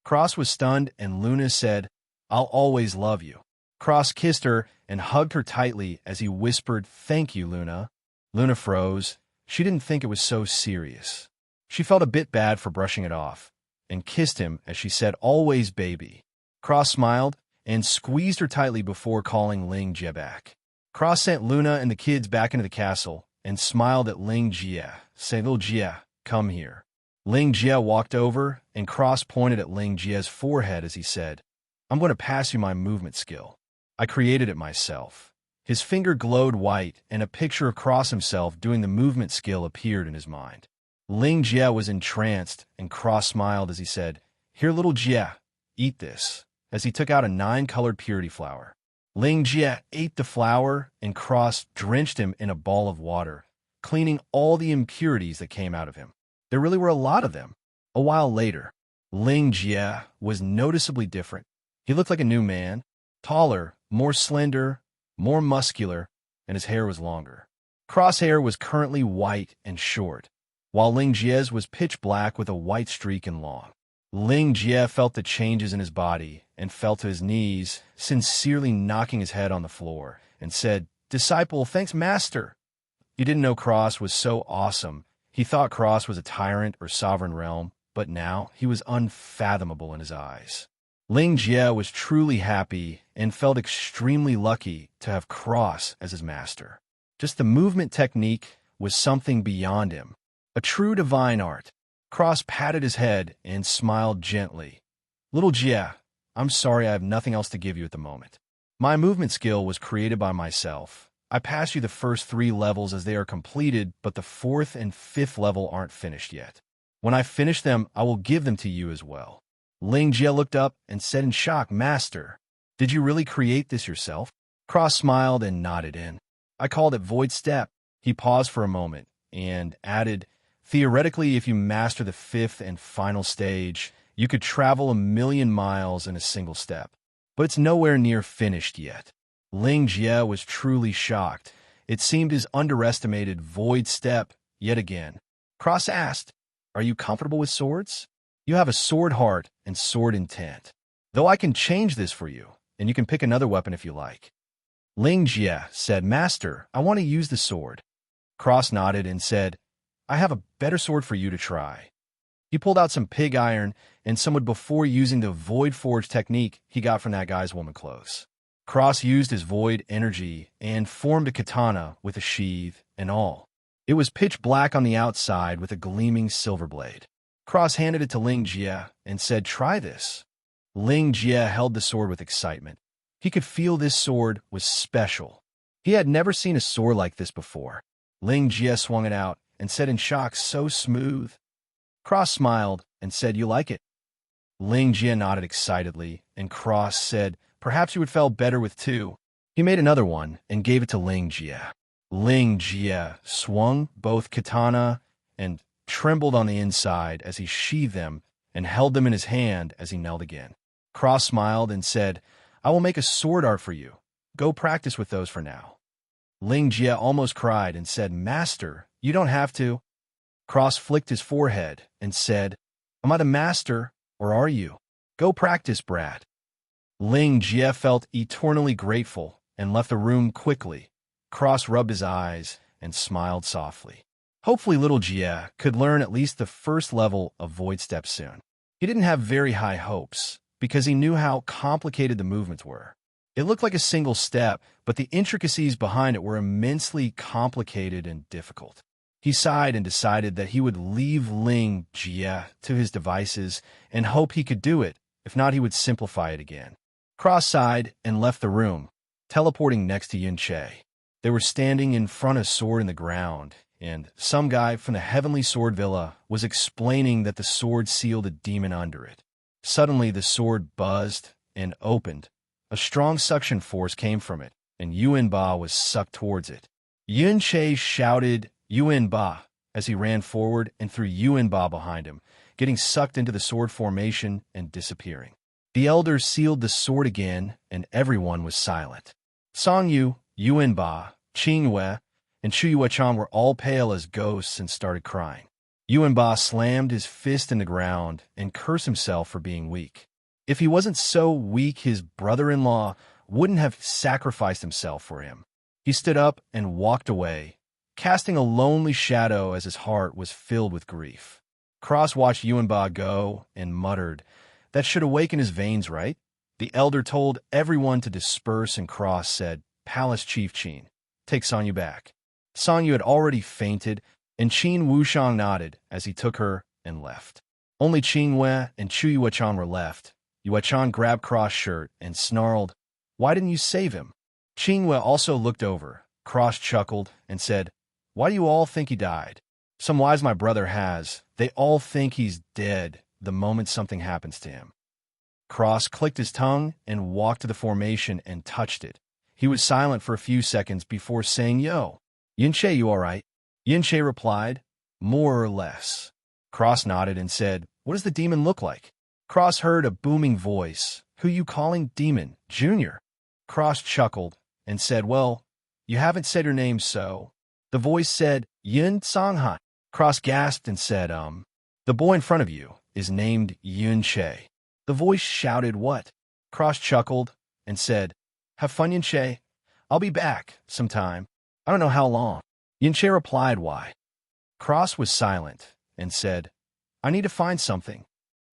Cross was stunned, and Luna said, "I'll always love you." Cross kissed her and hugged her tightly as he whispered, "Thank you, Luna." Luna froze. She didn't think it was so serious. She felt a bit bad for brushing it off, and kissed him as she said, "Always, baby." Cross smiled and squeezed her tightly before calling Ling Jia back. Cross sent Luna and the kids back into the castle and smiled at Ling Jia, saying, "Little Jia, come here." Ling Jia walked over and cross-pointed at Ling Jia's forehead as he said, "I'm going to pass you my movement skill. I created it myself." His finger glowed white, and a picture of Cross himself doing the movement skill appeared in his mind. Ling Jia was entranced, and Cross smiled as he said, "Here, little Jia, eat this," as he took out a 9-colored purity flower. Ling Jia ate the flower, and Cross drenched him in a ball of water, cleaning all the impurities that came out of him. There really were a lot of them. A while later, Ling Jia was noticeably different. He looked like a new man, taller, more slender, more muscular, and his hair was longer. Crosshair was currently white and short, while Ling Jia's was pitch black with a white streak and long. Ling Jia felt the changes in his body and fell to his knees, sincerely knocking his head on the floor, and said, "Disciple, thanks, Master." He didn't know Cross was so awesome. He thought Cross was a tyrant or sovereign realm, but now he was unfathomable in his eyes. Ling Jia was truly happy and felt extremely lucky to have Cross as his master. Just the movement technique was something beyond him, a true divine art. Cross patted his head and smiled gently. "Little Jia, I'm sorry I have nothing else to give you at the moment. My movement skill was created by myself. I pass you the first 3 levels as they are completed, but the 4th and 5th level aren't finished yet. When I finish them, I will give them to you as well." Ling Jia looked up and said in shock, "Master, did you really create this yourself?" Cross smiled and nodded in. "I called it Void Step." He paused for a moment and added, "Theoretically, if you master the 5th and final stage, you could travel 1,000,000 miles in a single step. But it's nowhere near finished yet." Ling Jia was truly shocked. It seemed his underestimated Void Step yet again. Cross asked, "Are you comfortable with swords? You have a sword heart and sword intent. Though I can change this for you, and you can pick another weapon if you like." Ling Jia said, "Master, I want to use the sword." Cross nodded and said, "I have a better sword for you to try." He pulled out some pig iron and some wood before using the Void Forge technique he got from that guy's woman clothes. Cross used his void energy and formed a katana with a sheath and all. It was pitch black on the outside with a gleaming silver blade. Cross handed it to Ling Jia and said, "Try this." Ling Jia held the sword with excitement. He could feel this sword was special. He had never seen a sword like this before. Ling Jia swung it out and said in shock, "So smooth." Cross smiled and said, "You like it?" Ling Jia nodded excitedly, and Cross said, "Perhaps you would feel better with 2. He made another one and gave it to Ling Jia. Ling Jia swung both katana and trembled on the inside as he sheathed them and held them in his hand as he knelt again. Cross smiled and said, "I will make a sword art for you. Go practice with those for now." Ling Jia almost cried and said, "Master, you don't have to." Cross flicked his forehead and said, "Am I the master, or are you? Go practice, brat." Ling Jia felt eternally grateful and left the room quickly. Cross rubbed his eyes and smiled softly. Hopefully little Jia could learn at least the first level of Void Step soon. He didn't have very high hopes, because he knew how complicated the movements were. It looked like a single step, but the intricacies behind it were immensely complicated and difficult. He sighed and decided that he would leave Ling Jia to his devices and hope he could do it. If not, he would simplify it again. Cross sighed and left the room, teleporting next to Yin Che. They were standing in front of a sword in the ground, and some guy from the Heavenly Sword Villa was explaining that the sword sealed a demon under it. Suddenly, the sword buzzed and opened. A strong suction force came from it, and Yuan Ba was sucked towards it. Yin Che shouted, "Yuan Ba," as he ran forward and threw Yuan Ba behind him, getting sucked into the sword formation and disappearing. The elders sealed the sword again, and everyone was silent. Song Yu, Yuan Ba, Qing Wei, and Shu Yuechan were all pale as ghosts and started crying. Yuan Ba slammed his fist in the ground and cursed himself for being weak. If he wasn't so weak, his brother-in-law wouldn't have sacrificed himself for him. He stood up and walked away, casting a lonely shadow as his heart was filled with grief. Cross watched Yuan Ba go and muttered, "That should awaken his veins, right?" The elder told everyone to disperse, and Cross said, "Palace Chief Qin, take Song Yu back." Song Yu had already fainted, and Qin Wushang nodded as he took her and left. Only Qingyue and Chu Yuechan were left. Yuechan grabbed Cross' shirt and snarled, "Why didn't you save him?" Qingyue also looked over. Cross chuckled and said, "Why do you all think he died? Some wives my brother has. They all think he's dead the moment something happens to him." Cross clicked his tongue and walked to the formation and touched it. He was silent for a few seconds before saying, "Yo, Yinche, you all right?" Yinche replied, "More or less." Cross nodded and said, "What does the demon look like?" Cross heard a booming voice. "Who you calling demon, Junior?" Cross chuckled and said, "Well, you haven't said your name, so." The voice said, "Yun Sanghan." Cross gasped and said, "The boy in front of you is named Yunche." The voice shouted, "What?" Cross chuckled and said, "Have fun, Yunche. I'll be back sometime. I don't know how long." Yunche replied, "Why?" Cross was silent and said, "I need to find something."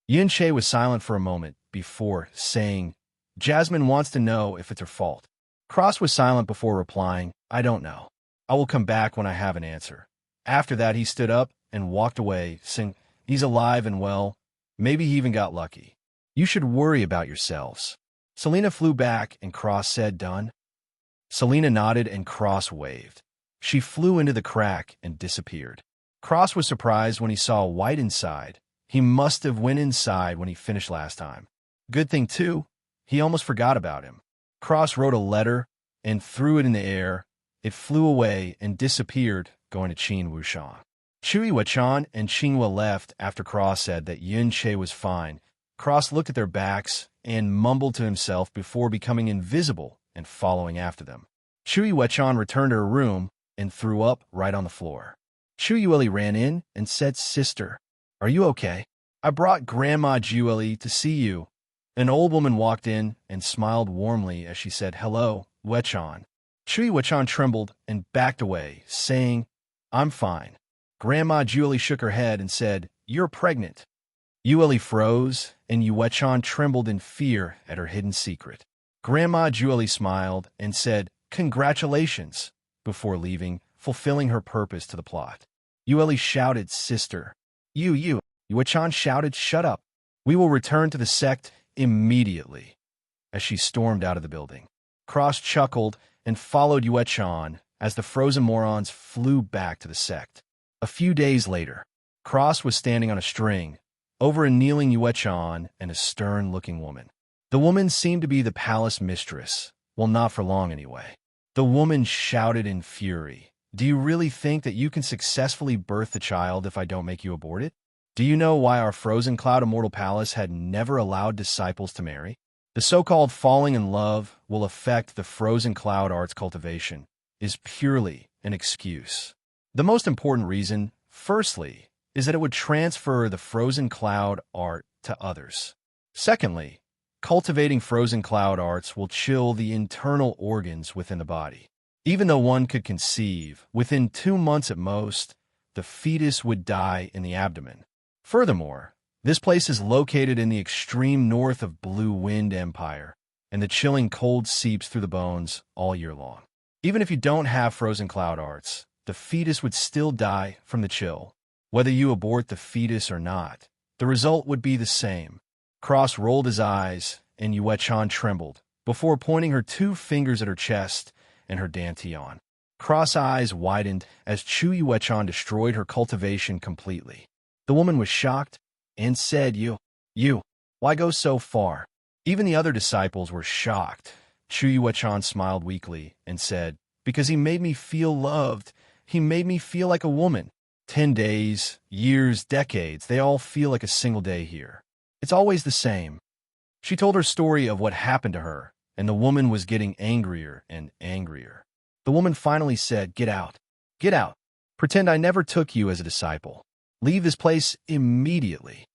Yunche was silent for a moment before saying, "Jasmine wants to know if it's her fault." Cross was silent before replying, "I don't know. I will come back when I have an answer." After that, he stood up and walked away, saying, "He's alive and well. Maybe he even got lucky. You should worry about yourselves." Selena flew back and Cross said, "Done?" Selena nodded and Cross waved. She flew into the crack and disappeared. Cross was surprised when he saw White inside. He must have went inside when he finished last time. Good thing, too, he almost forgot about him. Cross wrote a letter and threw it in the air. It flew away and disappeared, going to Qin Wuxian. Chu Yuechan and Qingyue left after Cross said that Yunche was fine. Cross looked at their backs and mumbled to himself before becoming invisible and following after them. Chu Yuechan returned to her room and threw up right on the floor. Chu Yueli ran in and said, "Sister, are you okay? I brought Grandma Jueli to see you." An old woman walked in and smiled warmly as she said, "Hello, Yuechan." Chu Yuechan trembled and backed away, saying, "I'm fine." Grandma Jueli shook her head and said, "You're pregnant." Yueli froze, and Yuechan trembled in fear at her hidden secret. Grandma Jueli smiled and said, "Congratulations," before leaving, fulfilling her purpose to the plot. Yueli shouted, "Sister." Yuechan shouted, "Shut up. We will return to the sect immediately," as she stormed out of the building. Cross chuckled and followed Yuechan as the frozen morons flew back to the sect. A few days later, Cross was standing on a string over a kneeling Yuechan and a stern-looking woman. The woman seemed to be the palace mistress, well, not for long anyway. The woman shouted in fury, "Do you really think that you can successfully birth the child if I don't make you abort it? Do you know why our frozen cloud immortal palace had never allowed disciples to marry? The so-called falling in love will affect the frozen cloud arts cultivation is purely an excuse. The most important reason, firstly, is that it would transfer the frozen cloud art to others. Secondly, cultivating frozen cloud arts will chill the internal organs within the body. Even though one could conceive, within 2 months at most, the fetus would die in the abdomen. Furthermore, this place is located in the extreme north of Blue Wind Empire, and the chilling cold seeps through the bones all year long. Even if you don't have frozen cloud arts, the fetus would still die from the chill. Whether you abort the fetus or not, the result would be the same. Cross rolled his eyes, and Yuechan trembled, before pointing her 2 fingers at her chest and her dantian. Cross eyes widened as Chu Yuechan destroyed her cultivation completely. The woman was shocked and said, You, why go so far?" Even the other disciples were shocked. Chu Yuechan smiled weakly and said, "Because he made me feel loved. He made me feel like a woman. 10 days, years, decades, they all feel like a single day here. It's always the same." She told her story of what happened to her, and the woman was getting angrier and angrier. The woman finally said, Get out. Get out. Pretend I never took you as a disciple. Leave this place immediately."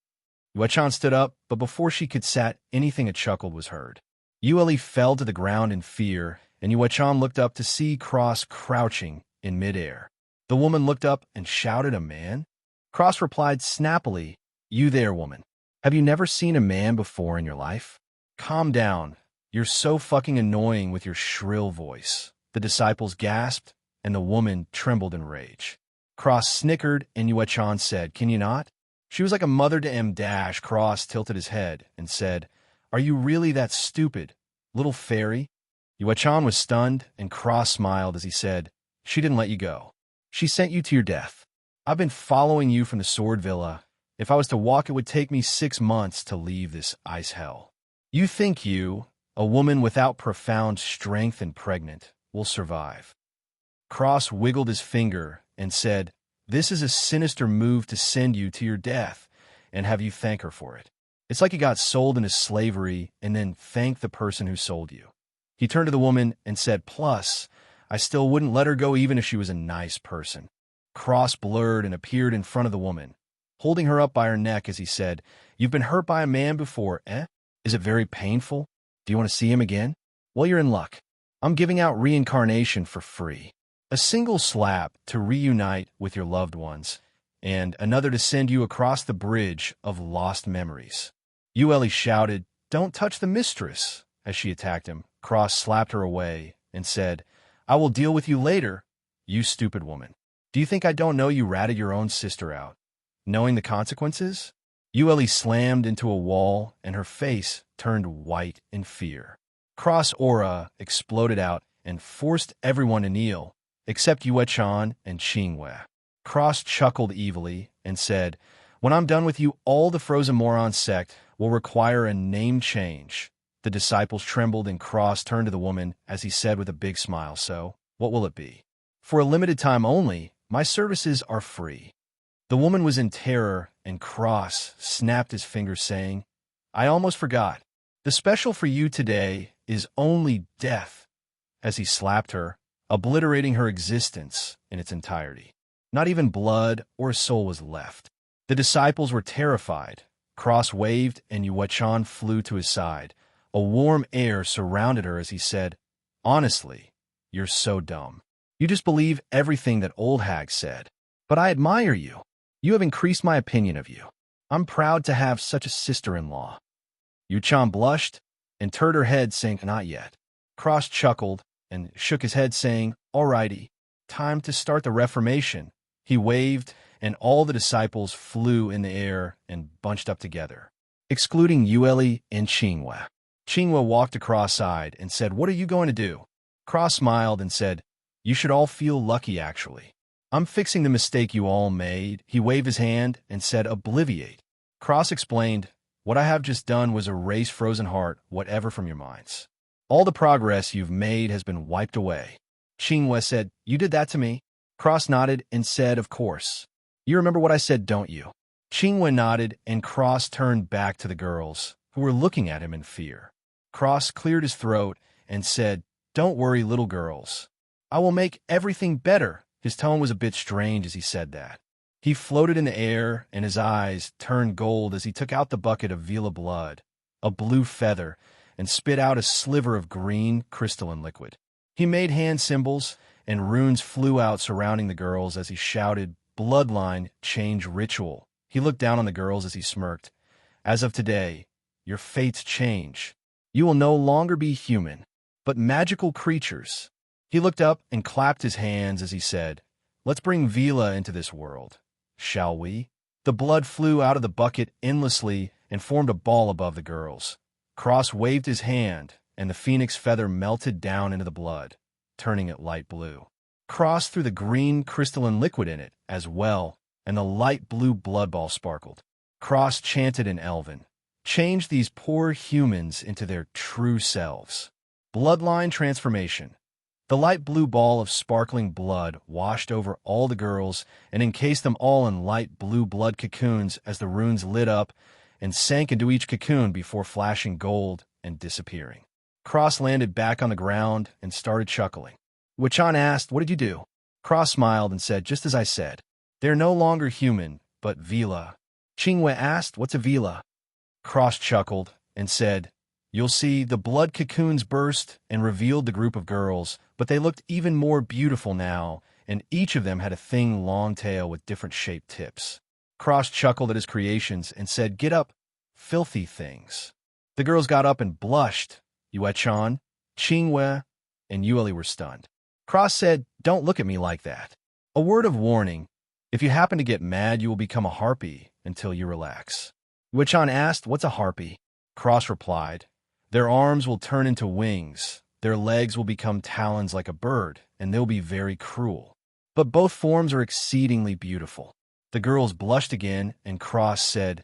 Yuechan stood up, but before she could say anything, a chuckle was heard. Yueli fell to the ground in fear, and Yuechan looked up to see Cross crouching in midair. The woman looked up and shouted, "A man?" Cross replied snappily, "You there, woman. Have you never seen a man before in your life? Calm down. You're so fucking annoying with your shrill voice." The disciples gasped, and the woman trembled in rage. Cross snickered, and Yuechan said, "Can you not?" She was like a mother to M dash. Cross tilted his head and said, "Are you really that stupid, little fairy?" Yuan was stunned, and Cross smiled as he said, "She didn't let you go. She sent you to your death. I've been following you from the Sword Villa. If I was to walk, it would take me 6 months to leave this ice hell. You think you, a woman without profound strength and pregnant, will survive?" Cross wiggled his finger and said, "This is a sinister move to send you to your death and have you thank her for it. It's like you got sold into slavery and then thank the person who sold you." He turned to the woman and said, "Plus, I still wouldn't let her go even if she was a nice person." Cross blurred and appeared in front of the woman, holding her up by her neck as he said, "You've been hurt by a man before, eh? Is it very painful? Do you want to see him again? Well, you're in luck. I'm giving out reincarnation for free. A single slap to reunite with your loved ones, and another to send you across the bridge of lost memories." Yuan shouted, "Don't touch the mistress," as she attacked him. Cross slapped her away and said, "I will deal with you later, you stupid woman. Do you think I don't know you ratted your own sister out, knowing the consequences?" Yuan slammed into a wall, and her face turned white in fear. Cross aura exploded out and forced everyone to kneel, except Yuan and Qingwei. Cross chuckled evilly and said, "When I'm done with you, all the Frozen Moron sect will require a name change." The disciples trembled, and Cross turned to the woman as he said with a big smile, "So, what will it be?" "For a limited time only, my services are free." The woman was in terror, and Cross snapped his fingers, saying, "I almost forgot. The special for you today is only death," as he slapped her, obliterating her existence in its entirety. Not even blood or a soul was left. The disciples were terrified. Cross waved, and Yuan flew to his side. A warm air surrounded her as he said, "Honestly, you're so dumb. You just believe everything that old hag said. But I admire you. You have increased my opinion of you. I'm proud to have such a sister-in-law." Yuan blushed and turned her head, saying, "Not yet." Cross chuckled and shook his head, saying, "Alrighty, time to start the Reformation." He waved, and all the disciples flew in the air and bunched up together, excluding Yuan and Qingwei. Qingwei walked cross-eyed and said, "What are you going to do?" Cross smiled and said, "You should all feel lucky, actually. I'm fixing the mistake you all made." He waved his hand and said, "Obliviate." Cross explained, "What I have just done was erase Frozen Heart, whatever from your minds. All the progress you've made has been wiped away." Qingwei said, "You did that to me?" Cross nodded and said, "Of course. You remember what I said, don't you?" Qingwei nodded, and Cross turned back to the girls, who were looking at him in fear. Cross cleared his throat and said, "Don't worry, little girls. I will make everything better." His tone was a bit strange as he said that. He floated in the air, and his eyes turned gold as he took out the bucket of Vila blood, a blue feather, and spit out a sliver of green crystalline liquid. He made hand symbols, and runes flew out surrounding the girls as he shouted, "Bloodline change ritual." He looked down on the girls as he smirked. "As of today, your fates change. You will no longer be human, but magical creatures." He looked up and clapped his hands as he said, "Let's bring Vila into this world, shall we?" The blood flew out of the bucket endlessly and formed a ball above the girls. Cross waved his hand, and the phoenix feather melted down into the blood, turning it light blue. Cross threw the green crystalline liquid in it as well, and the light blue blood ball sparkled. Cross chanted in Elven, "Change these poor humans into their true selves." Bloodline transformation. The light blue ball of sparkling blood washed over all the girls and encased them all in light blue blood cocoons as the runes lit up and sank into each cocoon before flashing gold and disappearing. Cross landed back on the ground and started chuckling. Yuan asked, "What did you do?" Cross smiled and said, "Just as I said. They're no longer human, but Vila." Qingwei asked, "What's a Vila?" Cross chuckled and said, "You'll see." The blood cocoons burst and revealed the group of girls, but they looked even more beautiful now, and each of them had a thin, long tail with different shaped tips. Cross chuckled at his creations and said, "Get up, filthy things." The girls got up and blushed. Yuan, Qingwei, and Yuan were stunned. Cross said, "Don't look at me like that. A word of warning. If you happen to get mad, you will become a harpy until you relax. Yuan asked, "What's a harpy?" Cross replied, "Their arms will turn into wings, their legs will become talons like a bird, and they'll be very cruel. But both forms are exceedingly beautiful." The girls blushed again, and Cross said,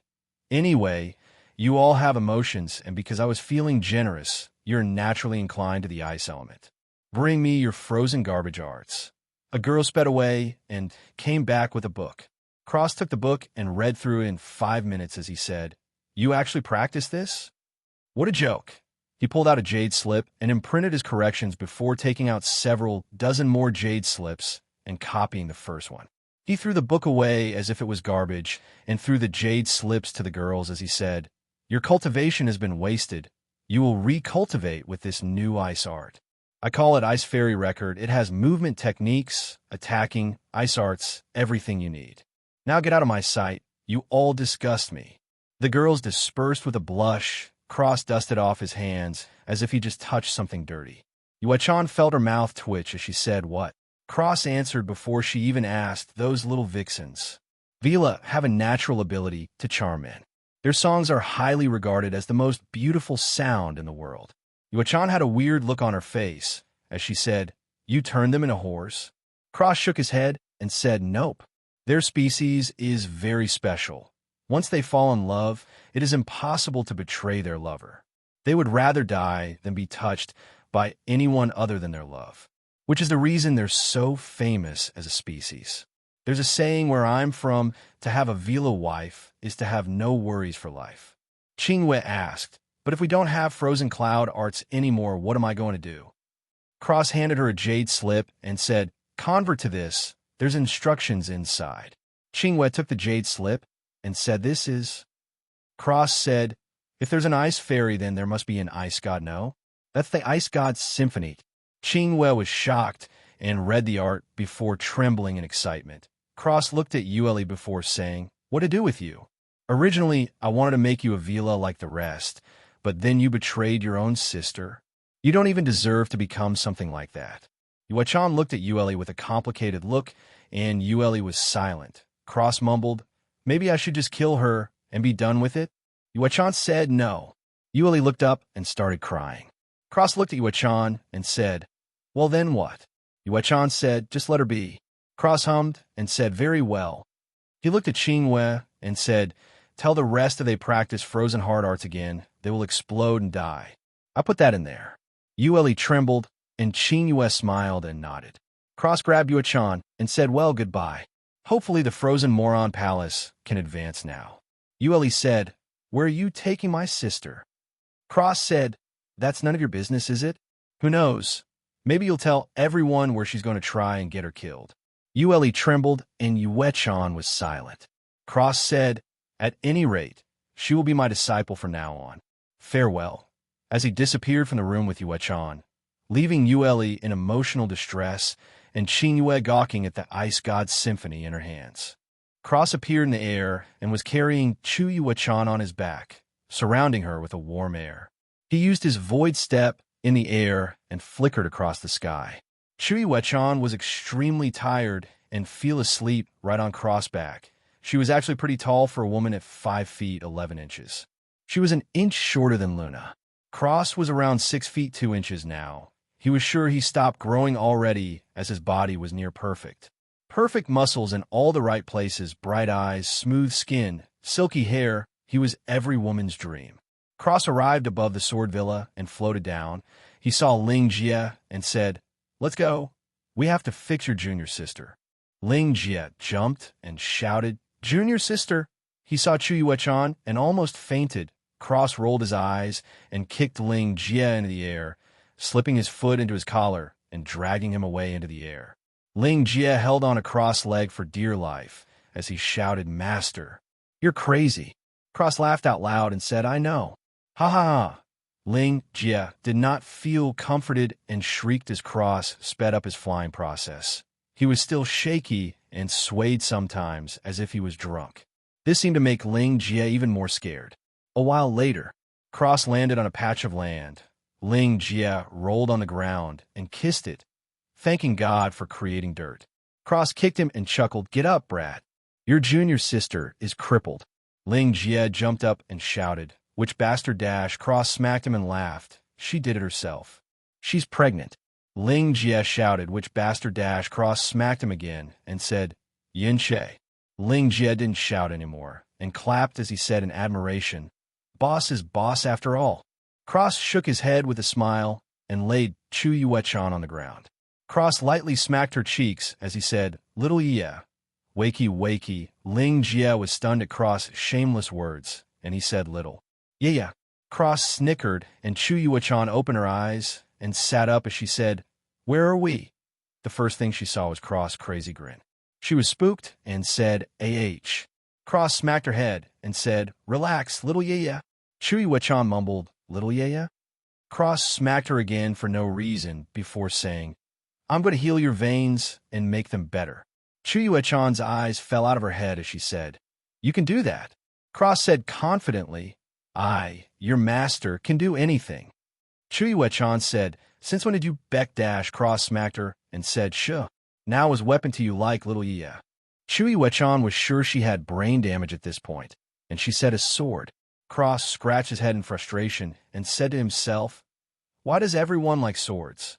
"Anyway, you all have emotions, and because I was feeling generous, you're naturally inclined to the ice element. Bring me your frozen garbage arts." A girl sped away and came back with a book. Cross took the book and read through it in 5 minutes as he said, "You actually practiced this? What a joke." He pulled out a jade slip and imprinted his corrections before taking out several dozen more jade slips and copying the first one. He threw the book away as if it was garbage and threw the jade slips to the girls as he said, "Your cultivation has been wasted. You will recultivate with this new ice art. I call it Ice Fairy Record. It has movement techniques, attacking, ice arts, everything you need. Now get out of my sight. You all disgust me." The girls dispersed with a blush. Cross dusted off his hands as if he just touched something dirty. Yuan felt her mouth twitch as she said, "What?" Cross answered before she even asked, "Those little vixens. Vila have a natural ability to charm men. Their songs are highly regarded as the most beautiful sound in the world." Yuan had a weird look on her face as she said, "You turned them into whores?" Cross shook his head and said, "Nope. Their species is very special. Once they fall in love, it is impossible to betray their lover. They would rather die than be touched by anyone other than their love, which is the reason they're so famous as a species. There's a saying where I'm from, to have a Vila wife is to have no worries for life." Qingwei asked, "But if we don't have frozen cloud arts anymore, what am I going to do?" Cross handed her a jade slip and said, "Convert to this. There's instructions inside." Qingwei took the jade slip and said, "This is..." Cross said, "If there's an ice fairy, then there must be an ice god, no? That's the ice god's symphony." Qingwei was shocked and read the art before trembling in excitement. Cross looked at Yueli before saying, "What to do with you? Originally, I wanted to make you a Vila like the rest, but then you betrayed your own sister. You don't even deserve to become something like that." Yuan looked at Yueli with a complicated look, and Yueli was silent. Cross mumbled, "Maybe I should just kill her and be done with it?" Yuan said no. Yueli looked up and started crying. Cross looked at Yuan and said, "Well then what?" Yuan said, "Just let her be." Cross hummed and said, "Very well." He looked at Qingwei and said, "Tell the rest if they practice frozen hard arts again, they will explode and die. I put that in there." Yueli trembled, and Qingwei smiled and nodded. Cross grabbed Yuan and said, "Well, goodbye. Hopefully the frozen moron palace can advance now." Yueli said, "Where are you taking my sister?" Cross said, "That's none of your business, is it? Who knows? Maybe you'll tell everyone where she's going to try and get her killed." Yueli trembled, and Yuan was silent. Cross said, "At any rate, she will be my disciple from now on. Farewell," as he disappeared from the room with Yuan, leaving Yueli in emotional distress and Qingwei gawking at the ice god's symphony in her hands. Cross appeared in the air and was carrying Chu Yuan on his back, surrounding her with a warm air. He used his void step in the air and flickered across the sky. Chu Yuan was extremely tired and fell asleep right on Cross' back. She was actually pretty tall for a woman at 5 feet 11 inches. She was an inch shorter than Luna. Cross was around 6 feet 2 inches now. He was sure he stopped growing already as his body was near perfect. Perfect muscles in all the right places, bright eyes, smooth skin, silky hair. He was every woman's dream. Cross arrived above the sword villa and floated down. He saw Ling Jia and said, "Let's go. We have to fix your junior sister." Ling Jia jumped and shouted, "Junior sister!" He saw Chu Yuan and almost fainted. Cross rolled his eyes and kicked Ling Jia into the air, slipping his foot into his collar and dragging him away into the air. Ling Jia held on a Cross leg for dear life as he shouted, "Master, you're crazy." Cross laughed out loud and said, "I know. Ha ha ha." Ling Jia did not feel comforted and shrieked as Cross sped up his flying process. He was still shaky and swayed sometimes as if he was drunk. This seemed to make Ling Jia even more scared. A while later, Cross landed on a patch of land. Ling Jia rolled on the ground and kissed it, thanking God for creating dirt. Cross kicked him and chuckled, "Get up, brat. Your junior sister is crippled. Ling Jia jumped up and shouted, which bastard Cross smacked him and laughed. She did it herself. She's pregnant. Ling Jia shouted, which bastard Cross smacked him again and said, Yin She. Ling Jia didn't shout anymore and clapped as he said in admiration, Boss is boss after all. Cross shook his head with a smile and laid Chu Yuechan on the ground. Cross lightly smacked her cheeks as he said, Little Yia. Wakey, wakey. Ling Jia was stunned at Cross' shameless words, and he said little. Yeah. Cross snickered, and Chu Yuechan opened her eyes and sat up as she said, Where are we? The first thing she saw was Cross' crazy grin. She was spooked and said, AH. Cross smacked her head and said, Relax, little Yaya. Chu Yuechan mumbled, Little Yaya? Cross smacked her again for no reason before saying, I'm going to heal your veins and make them better. Chu Yuechan's eyes fell out of her head as she said, You can do that. Cross said confidently, your master, can do anything. Chu Yuechan said, Since when did you beck dash? Cross smacked her and said, Sure. Now is weapon to you like, little Yia. Chu Yuechan was sure she had brain damage at this point, and she said a sword. Cross scratched his head in frustration and said to himself, Why does everyone like swords?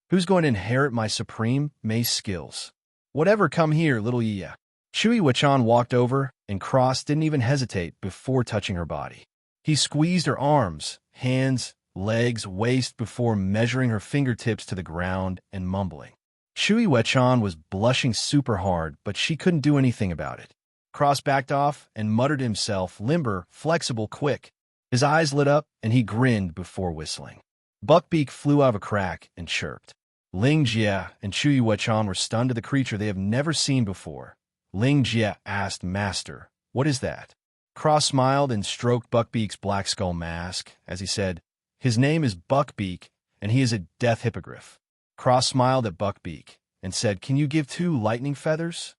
Who's going to inherit my supreme mace skills? Whatever, come here, little Yia. Chu Yuechan walked over, and Cross didn't even hesitate before touching her body. He squeezed her arms, hands, legs, waist before measuring her fingertips to the ground and mumbling. Chu Yuechan was blushing super hard, but she couldn't do anything about it. Cross backed off and muttered to himself, limber, flexible, quick. His eyes lit up, and he grinned before whistling. Buckbeak flew out of a crack and chirped. Ling Jia and Chu Yuechan were stunned to the creature they have never seen before. Ling Jia asked, Master, what is that? Cross smiled and stroked Buckbeak's black skull mask as he said, His name is Buckbeak, and he is a death hippogriff. Cross smiled at Buckbeak and said, Can you give 2 lightning feathers?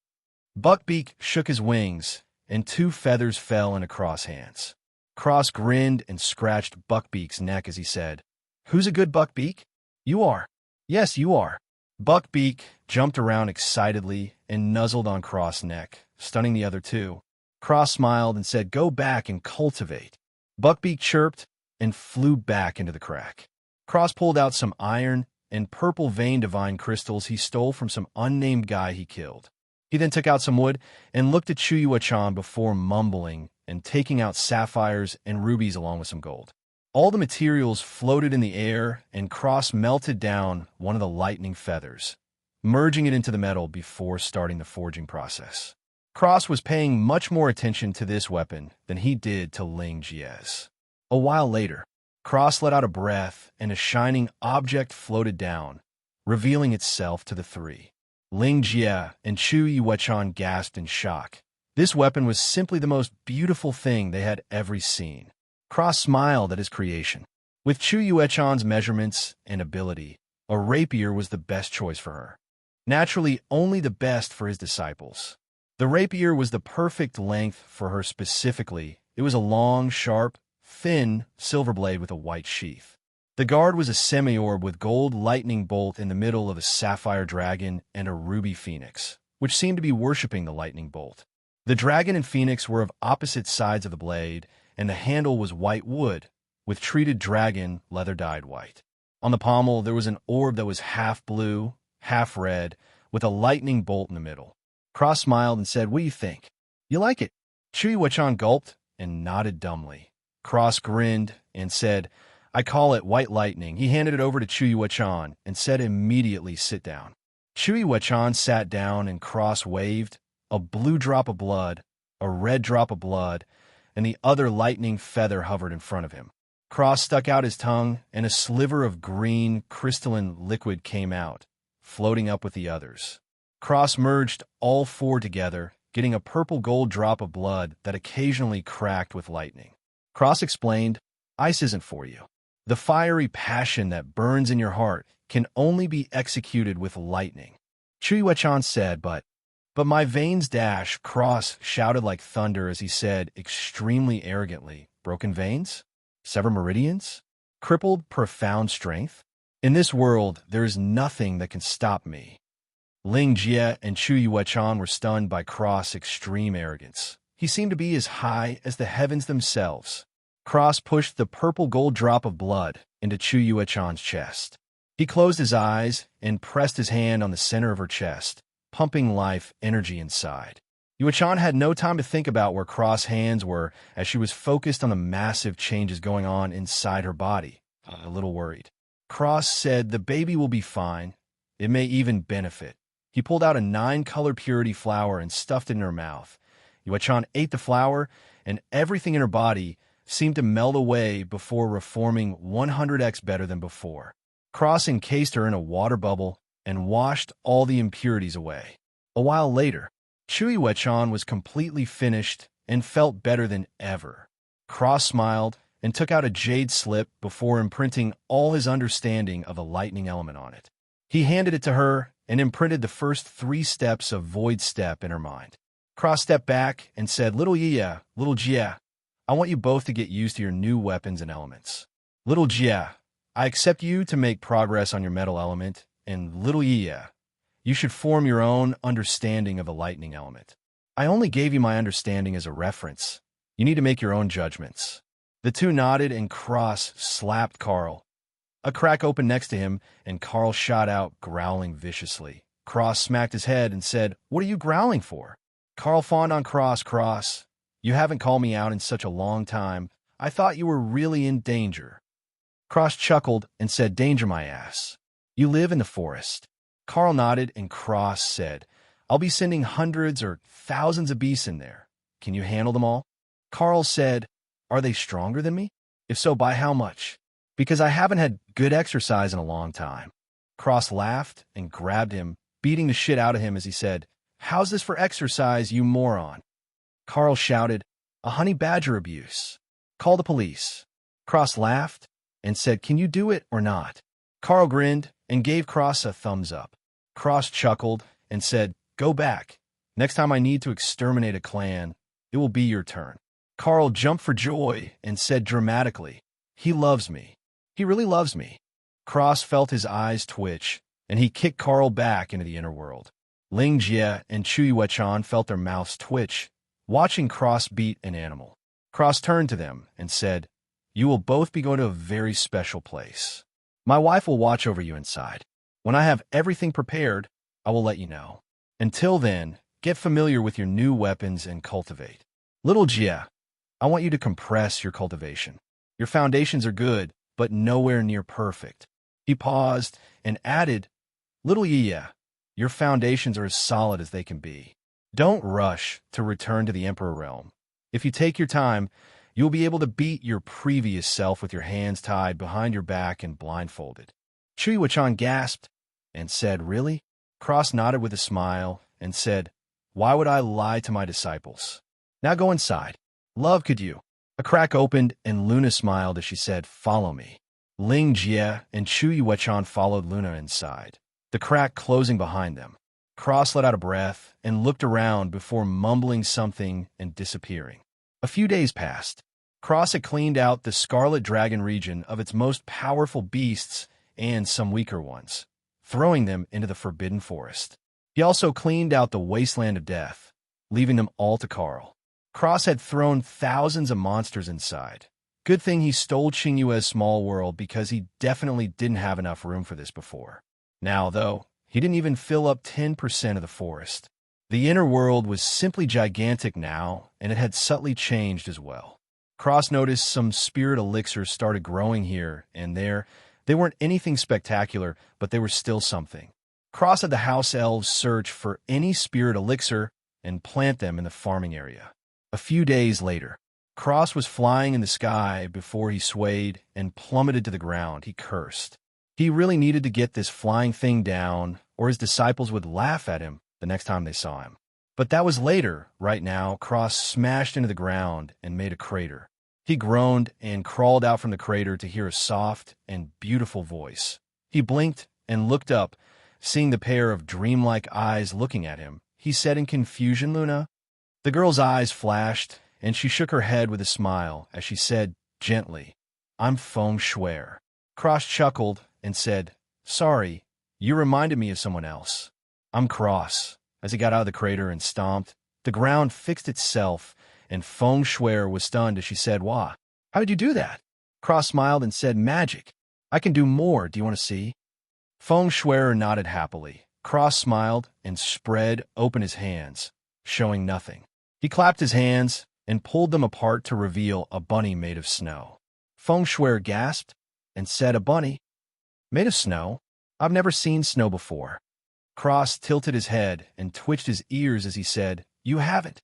Buckbeak shook his wings, and 2 feathers fell into Cross' hands. Cross grinned and scratched Buckbeak's neck as he said, Who's a good Buckbeak? You are. Yes, you are. Buckbeak jumped around excitedly and nuzzled on Cross' neck, stunning the other 2. Cross smiled and said, Go back and cultivate. Buckbeak chirped and flew back into the crack. Cross pulled out some iron and purple vein divine crystals he stole from some unnamed guy he killed. He then took out some wood and looked at Chu Yuechan before mumbling and taking out sapphires and rubies along with some gold. All the materials floated in the air, and Cross melted down one of the lightning feathers, merging it into the metal before starting the forging process. Cross was paying much more attention to this weapon than he did to Ling Jia's. A while later, Cross let out a breath, and a shining object floated down, revealing itself to the 3. Ling Jia and Chu Yuechan gasped in shock. This weapon was simply the most beautiful thing they had ever seen. Cross smiled at his creation. With Chu Yuechan's measurements and ability, a rapier was the best choice for her. Naturally, only the best for his disciples. The rapier was the perfect length for her specifically. It was a long, sharp, thin silver blade with a white sheath. The guard was a semi-orb with gold lightning bolt in the middle of a sapphire dragon and a ruby phoenix, which seemed to be worshipping the lightning bolt. The dragon and phoenix were of opposite sides of the blade, and the handle was white wood, with treated dragon leather dyed white. On the pommel, there was an orb that was half blue, half red, with a lightning bolt in the middle. Cross smiled and said, What do you think? You like it? Chu Yuechan gulped and nodded dumbly. Cross grinned and said, I call it white lightning. He handed it over to Chu Yuechan and said immediately, Sit down. Chu Yuechan sat down and Cross waved. A blue drop of blood, a red drop of blood, and the other lightning feather hovered in front of him. Cross stuck out his tongue, and a sliver of green, crystalline liquid came out, floating up with the others. Cross merged all 4 together, getting a purple gold drop of blood that occasionally cracked with lightning. Cross explained, Ice isn't for you. The fiery passion that burns in your heart can only be executed with lightning. Chu Yuechan said, But my veins dash, Cross shouted like thunder as he said, extremely arrogantly, Broken veins? Sever meridians? Crippled profound strength? In this world, there is nothing that can stop me. Ling Jia and Yuan were stunned by Cross' extreme arrogance. He seemed to be as high as the heavens themselves. Cross pushed the purple gold drop of blood into Yuan's chest. He closed his eyes and pressed his hand on the center of her chest, pumping life energy inside. Yuan had no time to think about where Cross' hands were as she was focused on the massive changes going on inside her body, a little worried. Cross said the baby will be fine. It may even benefit. He pulled out a 9-color purity flower and stuffed it in her mouth. Yuan ate the flower, and everything in her body seemed to melt away before reforming 100x better than before. Cross encased her in a water bubble and washed all the impurities away. A while later, Yuan was completely finished and felt better than ever. Cross smiled and took out a jade slip before imprinting all his understanding of a lightning element on it. He handed it to her and imprinted the first 3 steps of Void Step in her mind. Cross stepped back and said, Little Jia, I want you both to get used to your new weapons and elements. Little Jia, I accept you to make progress on your metal element, and Little Jia, you should form your own understanding of a lightning element. I only gave you my understanding as a reference. You need to make your own judgments. The two nodded and Cross slapped Carl. A crack opened next to him, and Carl shot out, growling viciously. Cross smacked his head and said, What are you growling for? Carl fawned on Cross. You haven't called me out in such a long time. I thought you were really in danger. Cross chuckled and said, Danger my ass. You live in the forest. Carl nodded and Cross said, I'll be sending hundreds or thousands of beasts in there. Can you handle them all? Carl said, Are they stronger than me? If so, by how much? Because I haven't had good exercise in a long time. Cross laughed and grabbed him, beating the shit out of him as he said, How's this for exercise, you moron? Carl shouted, A honey badger abuse. Call the police. Cross laughed and said, Can you do it or not? Carl grinned and gave Cross a thumbs up. Cross chuckled and said, Go back. Next time I need to exterminate a clan, it will be your turn. Carl jumped for joy and said dramatically, He loves me. He really loves me. Cross felt his eyes twitch, and he kicked Carl back into the inner world. Ling Jia and Yuan felt their mouths twitch, watching Cross beat an animal. Cross turned to them and said, You will both be going to a very special place. My wife will watch over you inside. When I have everything prepared, I will let you know. Until then, get familiar with your new weapons and cultivate. Little Jia, I want you to compress your cultivation. Your foundations are good, but nowhere near perfect. He paused and added, Little Jia, your foundations are as solid as they can be. Don't rush to return to the Emperor realm. If you take your time, you'll be able to beat your previous self with your hands tied behind your back and blindfolded. Yuan gasped and said, Really? Cross nodded with a smile and said, Why would I lie to my disciples? Now go inside. Love, could you? A crack opened and Luna smiled as she said, Follow me. Ling Jia and Yuan followed Luna inside, the crack closing behind them. Cross let out a breath and looked around before mumbling something and disappearing. A few days passed. Cross had cleaned out the Scarlet Dragon region of its most powerful beasts and some weaker ones, throwing them into the Forbidden Forest. He also cleaned out the Wasteland of Death, leaving them all to Carl. Cross had thrown thousands of monsters inside. Good thing he stole Qingyue's small world because he definitely didn't have enough room for this before. Now, though, he didn't even fill up 10% of the forest. The inner world was simply gigantic now, and it had subtly changed as well. Cross noticed some spirit elixirs started growing here and there. They weren't anything spectacular, but they were still something. Cross had the house elves search for any spirit elixir and plant them in the farming area. A few days later, Cross was flying in the sky before he swayed and plummeted to the ground. He cursed. He really needed to get this flying thing down, or his disciples would laugh at him the next time they saw him. But that was later. Right now, Cross smashed into the ground and made a crater. He groaned and crawled out from the crater to hear a soft and beautiful voice. He blinked and looked up, seeing the pair of dreamlike eyes looking at him. He said in confusion, Luna? The girl's eyes flashed, and she shook her head with a smile as she said gently, I'm Feng Shuer. Cross chuckled and said, Sorry, you reminded me of someone else. I'm Cross. As he got out of the crater and stomped, the ground fixed itself, and Feng Shuer was stunned as she said, "Wah, how did you do that?" Cross smiled and said, "Magic. I can do more. Do you want to see?" Feng Shuer nodded happily. Cross smiled and spread open his hands, showing nothing. He clapped his hands and pulled them apart to reveal a bunny made of snow. Feng Shuer gasped and said, "A bunny? Made of snow? I've never seen snow before." Cross tilted his head and twitched his ears as he said, "You haven't."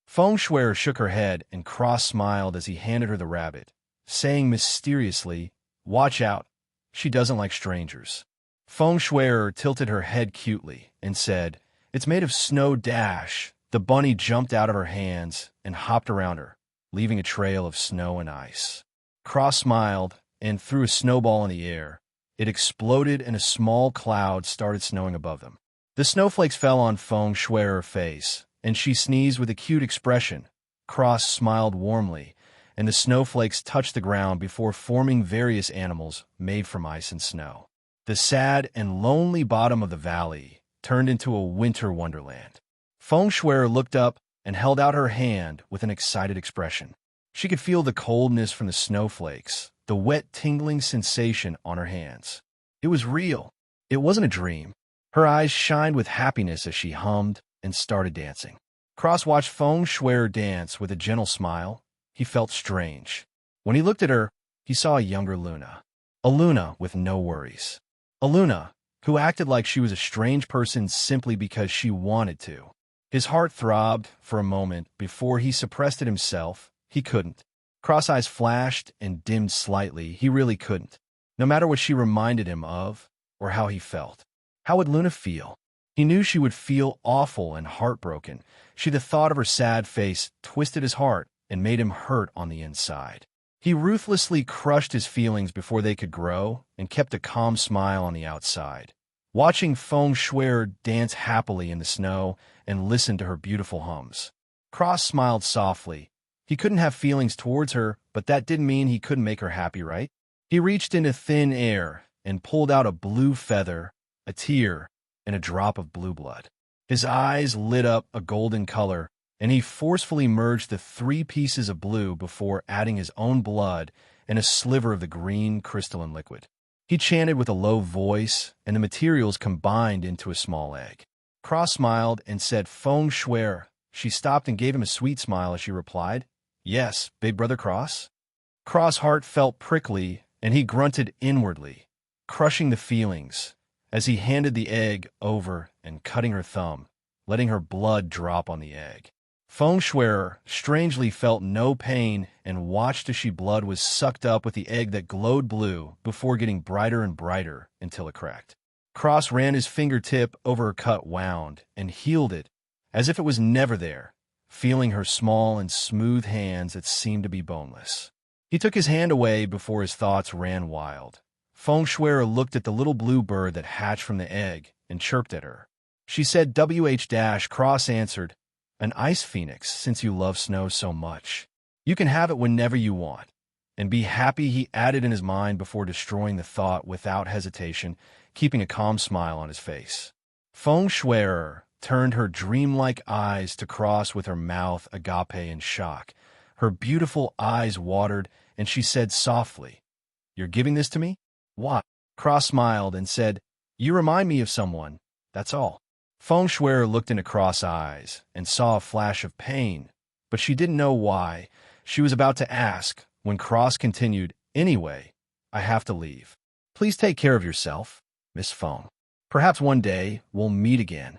Feng Shuer shook her head and Cross smiled as he handed her the rabbit, saying mysteriously, "Watch out. She doesn't like strangers." Feng Shuer tilted her head cutely and said, "It's made of snow dash." The bunny jumped out of her hands and hopped around her, leaving a trail of snow and ice. Cross smiled and threw a snowball in the air. It exploded and a small cloud started snowing above them. The snowflakes fell on Feng Shuer's face, and she sneezed with a cute expression. Cross smiled warmly, and the snowflakes touched the ground before forming various animals made from ice and snow. The sad and lonely bottom of the valley turned into a winter wonderland. Feng Shuer looked up and held out her hand with an excited expression. She could feel the coldness from the snowflakes, the wet, tingling sensation on her hands. It was real. It wasn't a dream. Her eyes shined with happiness as she hummed and started dancing. Cross watched Feng Shuer dance with a gentle smile. He felt strange. When he looked at her, he saw a younger Luna. A Luna with no worries. A Luna who acted like she was a strange person simply because she wanted to. His heart throbbed for a moment before he suppressed it himself. He couldn't. Cross eyes flashed and dimmed slightly. He really couldn't. No matter what she reminded him of or how he felt. How would Luna feel? He knew she would feel awful and heartbroken. The thought of her sad face twisted his heart and made him hurt on the inside. He ruthlessly crushed his feelings before they could grow and kept a calm smile on the outside. Watching Feng Shuer dance happily in the snow and listen to her beautiful hums. Cross smiled softly. He couldn't have feelings towards her, but that didn't mean he couldn't make her happy, right? He reached into thin air and pulled out a blue feather, a tear, and a drop of blue blood. His eyes lit up a golden color, and he forcefully merged the 3 pieces of blue before adding his own blood and a sliver of the green crystalline liquid. He chanted with a low voice, and the materials combined into a small egg. Cross smiled and said, "Feng Shuer." She stopped and gave him a sweet smile as she replied, "Yes, big brother Cross." Cross' heart felt prickly, and he grunted inwardly, crushing the feelings as he handed the egg over and cutting her thumb, letting her blood drop on the egg. Feng Shuer strangely felt no pain and watched as she blood was sucked up with the egg that glowed blue before getting brighter and brighter until it cracked. Cross ran his fingertip over her cut wound and healed it as if it was never there, feeling her small and smooth hands that seemed to be boneless. He took his hand away before his thoughts ran wild. Feng Shuer looked at the little blue bird that hatched from the egg and chirped at her. She said, "WH-." Cross answered, "An ice phoenix, since you love snow so much. You can have it whenever you want." And be happy, he added in his mind before destroying the thought without hesitation, keeping a calm smile on his face. Feng Shuer turned her dreamlike eyes to Cross with her mouth agape in shock. Her beautiful eyes watered, and she said softly, "You're giving this to me?" "What?" Cross smiled and said, "You remind me of someone, that's all." Feng Shuer looked into Cross' eyes and saw a flash of pain, but she didn't know why. She was about to ask when Cross continued, "Anyway, I have to leave. Please take care of yourself, Miss Feng. Perhaps one day we'll meet again."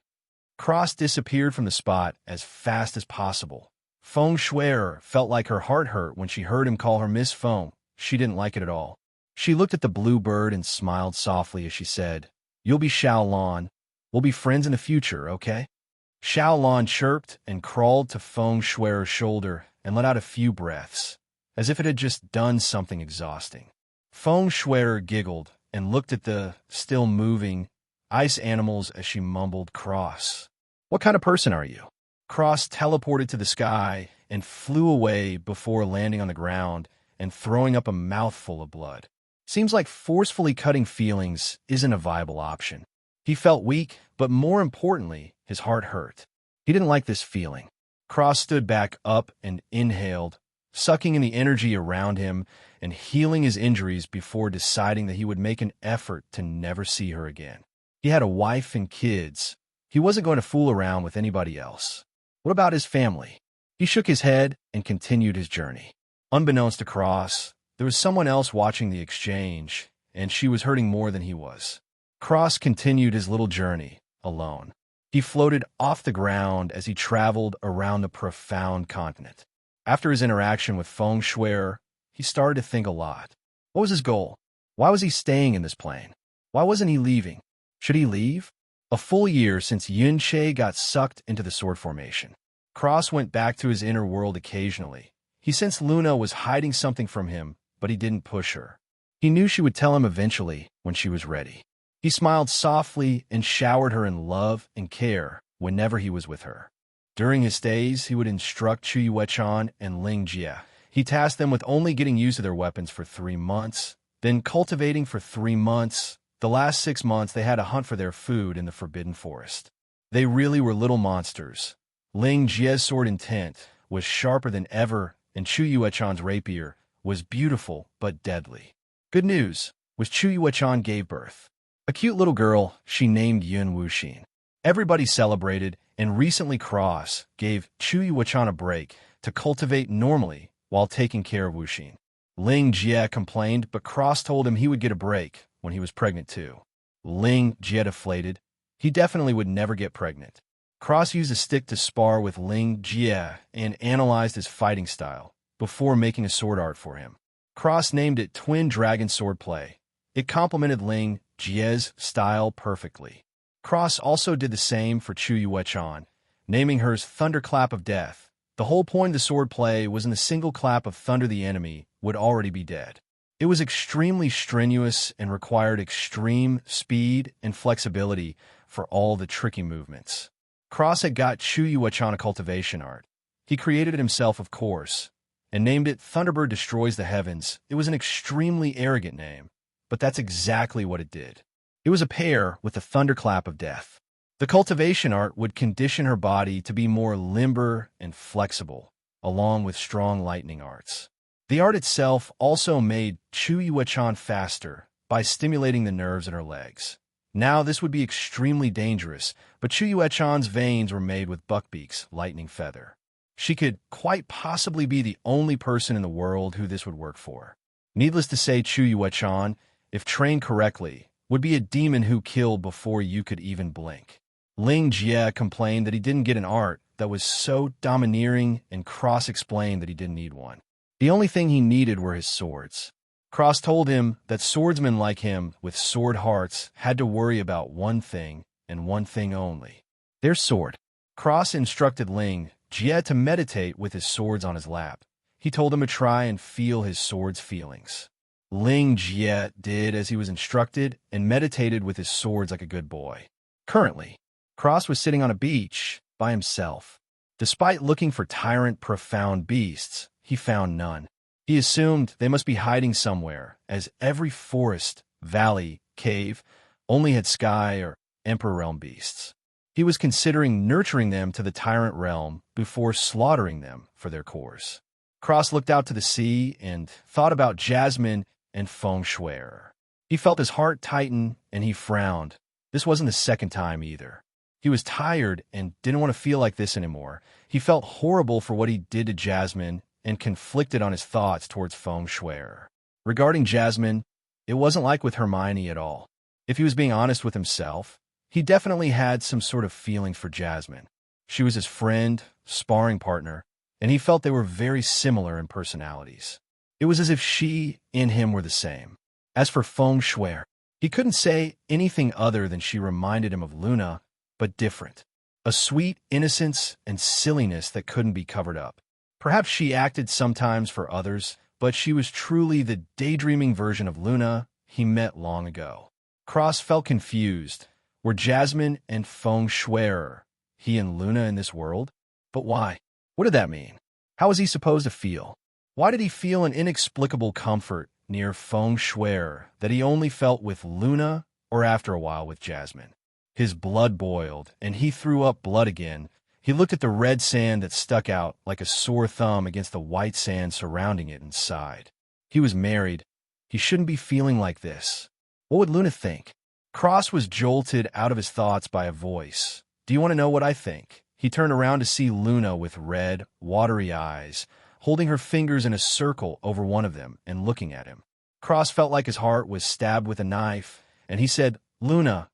Cross disappeared from the spot as fast as possible. Feng Shuer felt like her heart hurt when she heard him call her Miss Feng. She didn't like it at all. She looked at the blue bird and smiled softly as she said, "You'll be Xiaolan. We'll be friends in the future, okay?" Xiaolan chirped and crawled to Feng Shuer's shoulder and let out a few breaths, as if it had just done something exhausting. Feng Shuer giggled and looked at the still moving ice animals as she mumbled, "Cross, what kind of person are you?" Cross teleported to the sky and flew away before landing on the ground and throwing up a mouthful of blood. Seems like forcefully cutting feelings isn't a viable option. He felt weak, but more importantly, his heart hurt. He didn't like this feeling. Cross stood back up and inhaled, sucking in the energy around him and healing his injuries before deciding that he would make an effort to never see her again. He had a wife and kids. He wasn't going to fool around with anybody else. What about his family? He shook his head and continued his journey. Unbeknownst to Cross, there was someone else watching the exchange, and she was hurting more than he was. Cross continued his little journey, alone. He floated off the ground as he traveled around the profound continent. After his interaction with Feng Shui, he started to think a lot. What was his goal? Why was he staying in this plane? Why wasn't he leaving? Should he leave? A full year since Yuan got sucked into the sword formation. Cross went back to his inner world occasionally. He sensed Luna was hiding something from him, but he didn't push her. He knew she would tell him eventually when she was ready. He smiled softly and showered her in love and care whenever he was with her. During his stays, he would instruct Yuan and Ling Jia. He tasked them with only getting used to their weapons for 3 months, then cultivating for 3 months. The last 6 months, they had to hunt for their food in the Forbidden Forest. They really were little monsters. Ling Jia's sword intent was sharper than ever, and Yuan's rapier was beautiful but deadly. Good news was Yuan gave birth. A cute little girl she named Yuan Wuxin. Everybody celebrated, and recently Cross gave Yuan a break to cultivate normally while taking care of Wuxin. Ling Jia complained, but Cross told him he would get a break when he was pregnant too. Ling Jia deflated. He definitely would never get pregnant. Cross used a stick to spar with Ling Jia and analyzed his fighting style before making a sword art for him. Cross named it Twin Dragon Swordplay. It complemented Ling Jia's style perfectly. Cross also did the same for Yuan, naming hers Thunderclap of Death. The whole point of the swordplay was in the single clap of thunder the enemy would already be dead. It was extremely strenuous and required extreme speed and flexibility for all the tricky movements. Cross had got Yuan a cultivation art. He created it himself, of course, and named it Thunderbird Destroys the Heavens. It was an extremely arrogant name, but that's exactly what it did. It was a pair with the Thunderclap of Death. The cultivation art would condition her body to be more limber and flexible, along with strong lightning arts. The art itself also made Yuan faster by stimulating the nerves in her legs. Now this would be extremely dangerous, but Yuan's veins were made with Buckbeak's lightning feather. She could quite possibly be the only person in the world who this would work for. Needless to say, Yuan, if trained correctly, would be a demon who killed before you could even blink. Ling Jia complained that he didn't get an art that was so domineering, and Cross explained that he didn't need one. The only thing he needed were his swords. Cross told him that swordsmen like him with sword hearts had to worry about one thing and one thing only: their sword. Cross instructed Ling Jia to meditate with his swords on his lap. He told him to try and feel his sword's feelings. Ling Jia did as he was instructed and meditated with his swords like a good boy. Currently, Cross was sitting on a beach by himself. Despite looking for tyrant, profound beasts, he found none. He assumed they must be hiding somewhere, as every forest, valley, cave only had sky or emperor realm beasts. He was considering nurturing them to the tyrant realm before slaughtering them for their cores. Cross looked out to the sea and thought about Jasmine and Feng Shui. He felt his heart tighten and he frowned. This wasn't the second time either. He was tired and didn't want to feel like this anymore. He felt horrible for what he did to Jasmine and conflicted on his thoughts towards Feng Shui. Regarding Jasmine, it wasn't like with Hermione at all. If he was being honest with himself, he definitely had some sort of feeling for Jasmine. She was his friend, sparring partner, and he felt they were very similar in personalities. It was as if she and him were the same. As for Feng Shui, he couldn't say anything other than she reminded him of Luna, but different. A sweet innocence and silliness that couldn't be covered up. Perhaps she acted sometimes for others, but she was truly the daydreaming version of Luna he met long ago. Cross felt confused. Were Jasmine and Feng Shui, he and Luna in this world? But why? What did that mean? How was he supposed to feel? Why did he feel an inexplicable comfort near Feng Shui that he only felt with Luna or after a while with Jasmine? His blood boiled, and he threw up blood again. He looked at the red sand that stuck out like a sore thumb against the white sand surrounding it and sighed. He was married. He shouldn't be feeling like this. What would Luna think? Cross was jolted out of his thoughts by a voice. Do you want to know what I think? He turned around to see Luna with red, watery eyes, holding her fingers in a circle over one of them and looking at him. Cross felt like his heart was stabbed with a knife, and he said, Luna,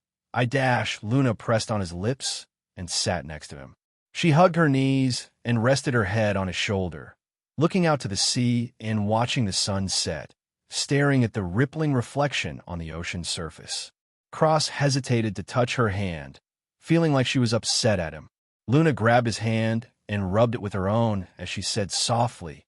Luna pressed on his lips and sat next to him. She hugged her knees and rested her head on his shoulder, looking out to the sea and watching the sun set, staring at the rippling reflection on the ocean's surface. Cross hesitated to touch her hand, feeling like she was upset at him. Luna grabbed his hand and rubbed it with her own as she said softly,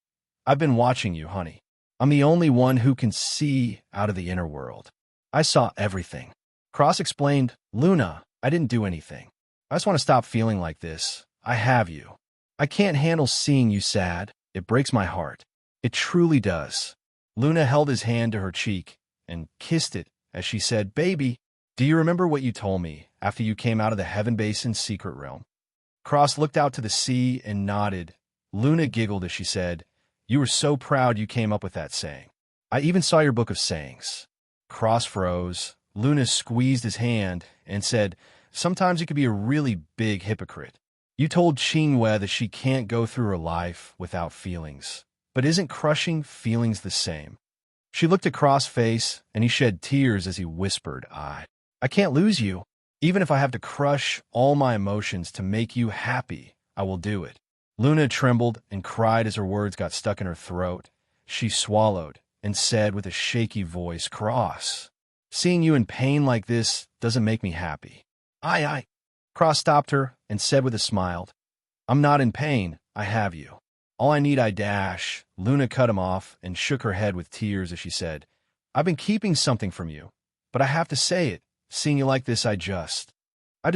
I've been watching you, honey. I'm the only one who can see out of the inner world. I saw everything. Cross explained, Luna, I didn't do anything. I just want to stop feeling like this. I have you. I can't handle seeing you sad. It breaks my heart. It truly does. Luna held his hand to her cheek and kissed it as she said, Baby, do you remember what you told me after you came out of the Heaven Basin's secret realm? Cross looked out to the sea and nodded. Luna giggled as she said, You were so proud you came up with that saying. I even saw your book of sayings. Cross froze. Luna squeezed his hand and said, Sometimes you could be a really big hypocrite. You told Qinghue that she can't go through her life without feelings. But isn't crushing feelings the same? She looked at Cross' face, and he shed tears as he whispered, I can't lose you. Even if I have to crush all my emotions to make you happy, I will do it. Luna trembled and cried as her words got stuck in her throat. She swallowed and said with a shaky voice, Cross, seeing you in pain like this doesn't make me happy. I. Cross stopped her and said with a smile, I'm not in pain. I have you. All I need. Luna cut him off and shook her head with tears as she said, I've been keeping something from you, but I have to say it. Seeing you like this, I just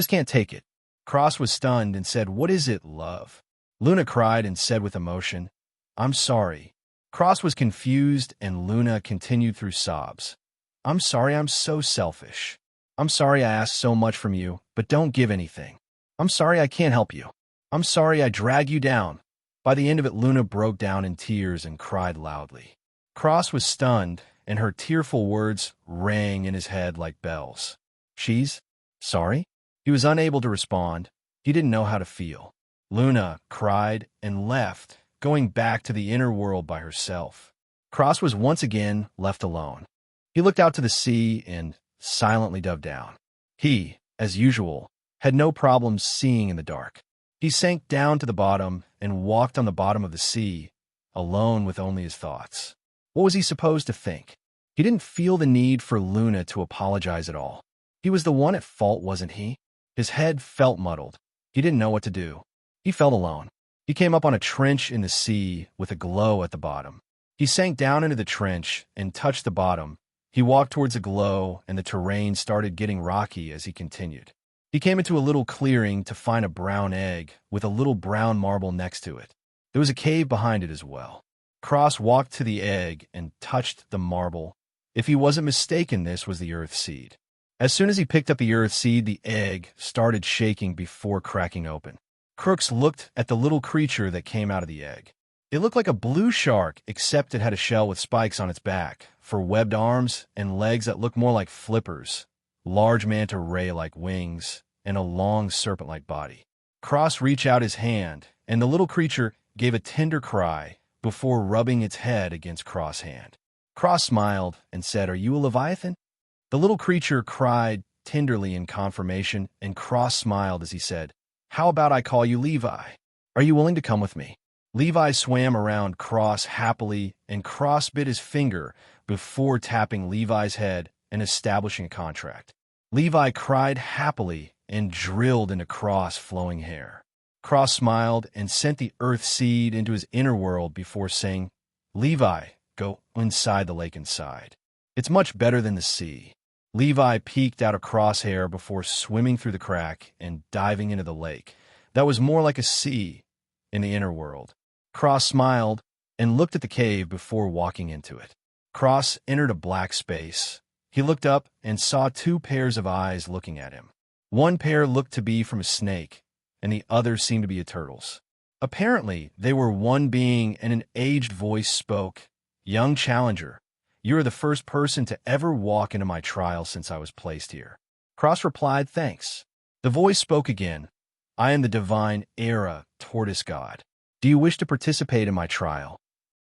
can't take it. Cross was stunned and said, What is it, love? Luna cried and said with emotion, I'm sorry. Cross was confused and Luna continued through sobs. I'm sorry, I'm so selfish. I'm sorry I asked so much from you, but don't give anything. I'm sorry I can't help you. I'm sorry I drag you down. By the end of it, Luna broke down in tears and cried loudly. Cross was stunned, and her tearful words rang in his head like bells. She's sorry? He was unable to respond. He didn't know how to feel. Luna cried and left, going back to the inner world by herself. Cross was once again left alone. He looked out to the sea and silently dove down. He, as usual, had no problems seeing in the dark. He sank down to the bottom and walked on the bottom of the sea, alone with only his thoughts. What was he supposed to think? He didn't feel the need for Luna to apologize at all. He was the one at fault, wasn't he? His head felt muddled. He didn't know what to do. He felt alone. He came up on a trench in the sea with a glow at the bottom. He sank down into the trench and touched the bottom. He walked towards the glow, and the terrain started getting rocky as he continued. He came into a little clearing to find a brown egg with a little brown marble next to it. There was a cave behind it as well. Cross walked to the egg and touched the marble. If he wasn't mistaken, this was the earth seed. As soon as he picked up the earth seed, the egg started shaking before cracking open. Crooks looked at the little creature that came out of the egg. It looked like a blue shark, except it had a shell with spikes on its back, for webbed arms and legs that looked more like flippers, large manta ray-like wings, and a long serpent-like body. Cross reached out his hand, and the little creature gave a tender cry before rubbing its head against Cross' hand. Cross smiled and said, Are you a Leviathan? The little creature cried tenderly in confirmation, and Cross smiled as he said, How about I call you Levi? Are you willing to come with me? Levi swam around Cross happily, and Cross bit his finger before tapping Levi's head and establishing a contract. Levi cried happily and drilled into Cross' flowing hair. Cross smiled and sent the earth seed into his inner world before saying, Levi, go inside the lake inside. It's much better than the sea. Levi peeked out of Cross' hair before swimming through the crack and diving into the lake. That was more like a sea in the inner world. Cross smiled and looked at the cave before walking into it. Cross entered a black space. He looked up and saw two pairs of eyes looking at him. One pair looked to be from a snake, and the other seemed to be a turtle's. Apparently, they were one being, and an aged voice spoke. "Young challenger, you are the first person to ever walk into my trial since I was placed here." Cross replied, "Thanks." The voice spoke again. "I am the divine Era tortoise god. Do you wish to participate in my trial?"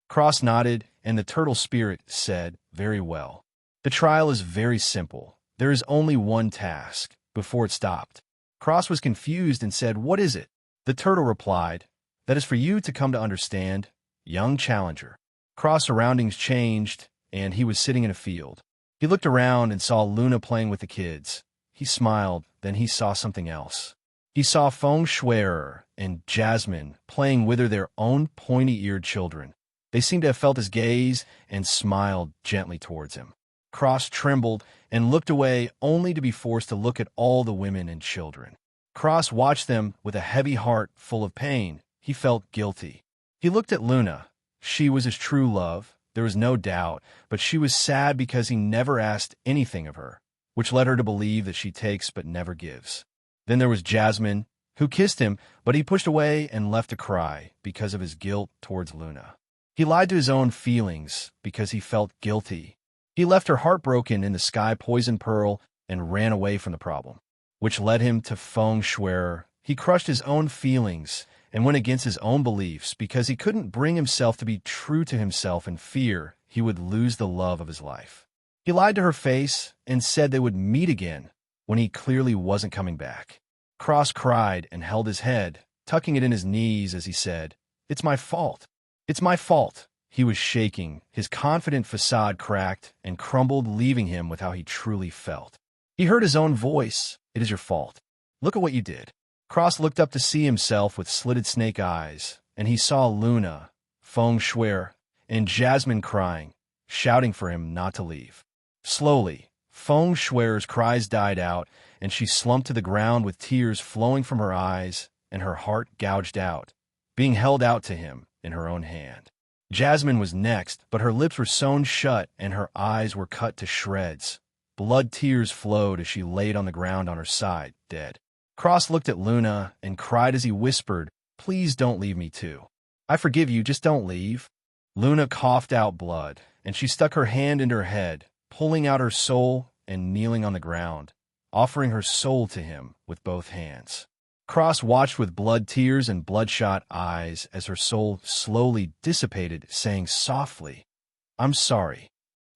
Cross nodded, and the turtle spirit said, "Very well. The trial is very simple. There is only one task." Before it stopped, Cross was confused and said, "What is it?" The turtle replied, "That is for you to come to understand, young challenger." Cross' surroundings changed, and he was sitting in a field. He looked around and saw Luna playing with the kids. He smiled, then he saw something else. He saw Feng Shuier and Jasmine playing with their own pointy-eared children. They seemed to have felt his gaze and smiled gently towards him. Cross trembled and looked away, only to be forced to look at all the women and children. Cross watched them with a heavy heart full of pain. He felt guilty. He looked at Luna. She was his true love, there was no doubt, but she was sad because he never asked anything of her, which led her to believe that she takes but never gives. Then there was Jasmine, who kissed him, but he pushed away and left to cry because of his guilt towards Luna. He lied to his own feelings because he felt guilty. He left her heartbroken in the sky poison pearl and ran away from the problem, which led him to Feng Shuier. He crushed his own feelings and went against his own beliefs because he couldn't bring himself to be true to himself in fear he would lose the love of his life. He lied to her face and said they would meet again when he clearly wasn't coming back. Cross cried and held his head, tucking it in his knees as he said, "It's my fault. It's my fault." He was shaking, his confident facade cracked and crumbled, leaving him with how he truly felt. He heard his own voice, "It is your fault. Look at what you did." Cross looked up to see himself with slitted snake eyes, and he saw Luna, Feng Shuier, and Jasmine crying, shouting for him not to leave. Slowly, Feng Shuier's cries died out, and she slumped to the ground with tears flowing from her eyes and her heart gouged out, being held out to him in her own hand. Jasmine was next, but her lips were sewn shut and her eyes were cut to shreds. Blood tears flowed as she laid on the ground on her side, dead. Cross looked at Luna and cried as he whispered, "Please don't leave me too. I forgive you, just don't leave." Luna coughed out blood, and she stuck her hand into her head, pulling out her soul and kneeling on the ground, offering her soul to him with both hands. Cross watched with blood tears and bloodshot eyes as her soul slowly dissipated, saying softly, "I'm sorry."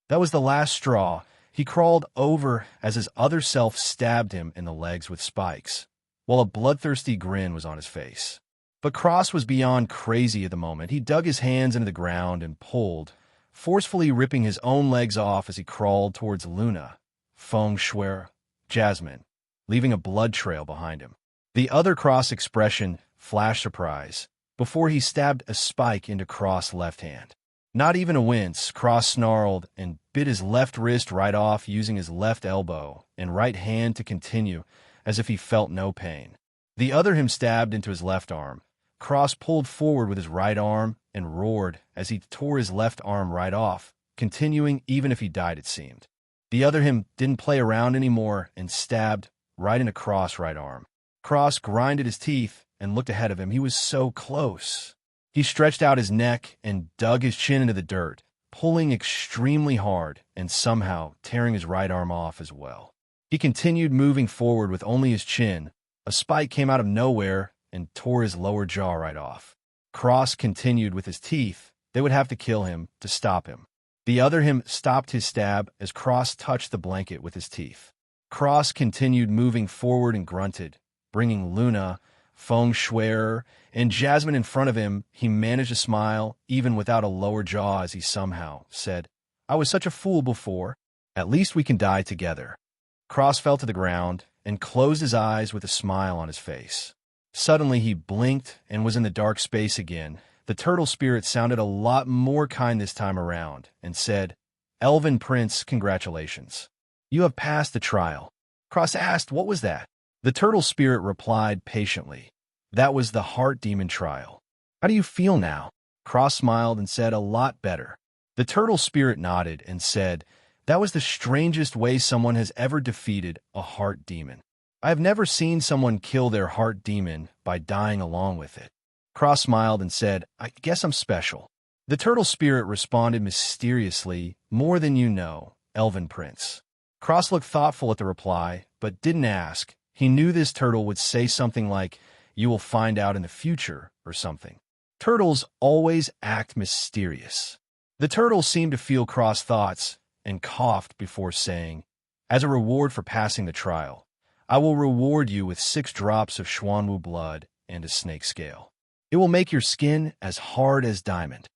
That was the last straw. He crawled over as his other self stabbed him in the legs with spikes, while a bloodthirsty grin was on his face. But Cross was beyond crazy at the moment. He dug his hands into the ground and pulled, forcefully ripping his own legs off as he crawled towards Luna, Feng Shuier, Jasmine, leaving a blood trail behind him. The other Cross expression flashed surprise before he stabbed a spike into Cross' left hand. Not even a wince, Cross snarled and bit his left wrist right off, using his left elbow and right hand to continue as if he felt no pain. The other him stabbed into his left arm. Cross pulled forward with his right arm and roared as he tore his left arm right off, continuing even if he died, it seemed. The other him didn't play around anymore and stabbed right into Cross' right arm. Cross grinded his teeth and looked ahead of him. He was so close. He stretched out his neck and dug his chin into the dirt, pulling extremely hard and somehow tearing his right arm off as well. He continued moving forward with only his chin. A spike came out of nowhere and tore his lower jaw right off. Cross continued with his teeth. They would have to kill him to stop him. The other him stopped his stab as Cross touched the blanket with his teeth. Cross continued moving forward and grunted, bringing Luna, Feng Shuier, and Jasmine in front of him. He managed to smile, even without a lower jaw, as he somehow said, "I was such a fool before. At least we can die together." Cross fell to the ground and closed his eyes with a smile on his face. Suddenly he blinked and was in the dark space again. The turtle spirit sounded a lot more kind this time around and said, "Elven Prince, congratulations. You have passed the trial." Cross asked, "What was that?" The turtle spirit replied patiently, "That was the heart demon trial. How do you feel now?" Cross smiled and said, "A lot better." The turtle spirit nodded and said, "That was the strangest way someone has ever defeated a heart demon. I have never seen someone kill their heart demon by dying along with it. Cross smiled and said, I guess I'm special. The turtle spirit responded mysteriously, more than you know, Elven Prince. Cross looked thoughtful at the reply, but didn't ask. He knew this turtle would say something like, you will find out in the future, or something. Turtles always act mysterious. The turtle seemed to feel Cross' thoughts and coughed before saying, as a reward for passing the trial, I will reward you with 6 drops of Xuanwu blood and a snake scale. It will make your skin as hard as diamond.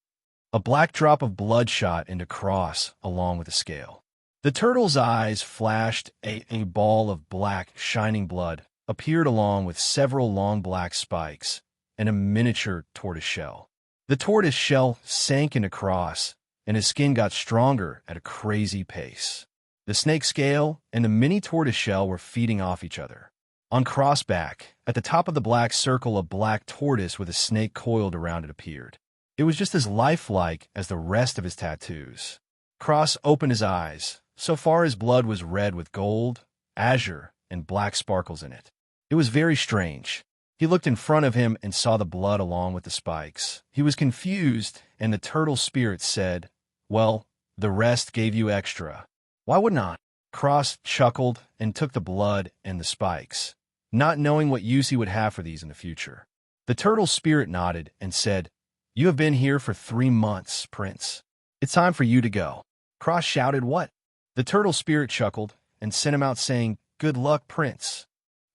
A black drop of blood shot into Cross along with the scale. The turtle's eyes flashed. A ball of black, shining blood appeared along with several long black spikes and a miniature tortoise shell. The tortoise shell sank into Cross, and his skin got stronger at a crazy pace. The snake scale and the mini tortoise shell were feeding off each other. On Cross' back, at the top of the black circle, a black tortoise with a snake coiled around it appeared. It was just as lifelike as the rest of his tattoos. Cross opened his eyes. So far his blood was red with gold, azure, and black sparkles in it. It was very strange. He looked in front of him and saw the blood along with the spikes. He was confused, and the turtle spirit said, well, the rest gave you extra. Why wouldn't I? Cross chuckled and took the blood and the spikes, not knowing what use he would have for these in the future. The turtle spirit nodded and said, you have been here for 3 months, Prince. It's time for you to go. Cross shouted, what? The turtle spirit chuckled and sent him out saying, good luck, Prince.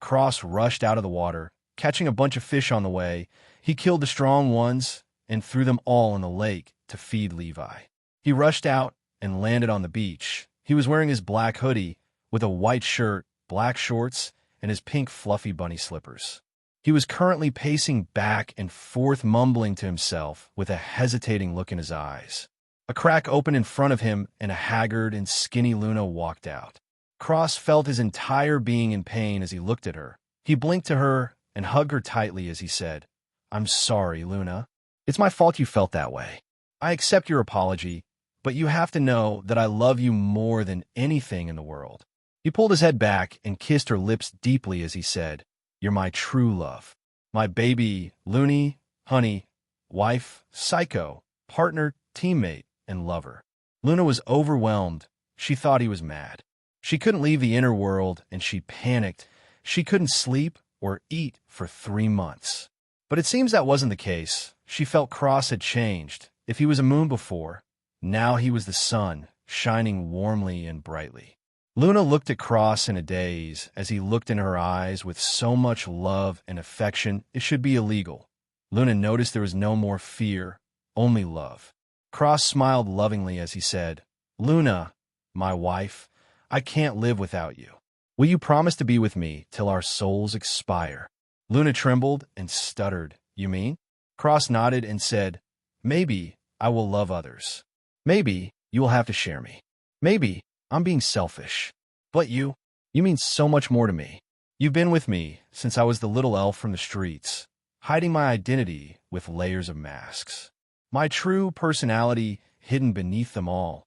Cross rushed out of the water, catching a bunch of fish on the way. He killed the strong ones and threw them all in the lake to feed Levi. He rushed out and landed on the beach. He was wearing his black hoodie with a white shirt, black shorts, and his pink fluffy bunny slippers. He was currently pacing back and forth, mumbling to himself with a hesitating look in his eyes. A crack opened in front of him, and a haggard and skinny Luna walked out. Cross felt his entire being in pain as he looked at her. He blinked to her and hugged her tightly as he said, I'm sorry, Luna. It's my fault you felt that way. I accept your apology, but you have to know that I love you more than anything in the world. He pulled his head back and kissed her lips deeply as he said, you're my true love. My baby, loony, honey, wife, psycho, partner, teammate, and lover. Luna was overwhelmed. She thought he was mad. She couldn't leave the inner world, and she panicked. She couldn't sleep or eat for 3 months. But it seems that wasn't the case. She felt Cross had changed. If he was a moon before, now he was the sun, shining warmly and brightly. Luna looked at Cross in a daze as he looked in her eyes with so much love and affection it should be illegal. Luna noticed there was no more fear, only love. Cross smiled lovingly as he said, Luna, my wife, I can't live without you. Will you promise to be with me till our souls expire? Luna trembled and stuttered. You mean? Cross nodded and said, maybe I will love others. Maybe you will have to share me. Maybe I'm being selfish. But you mean so much more to me. You've been with me since I was the little elf from the streets, hiding my identity with layers of masks. My true personality hidden beneath them all.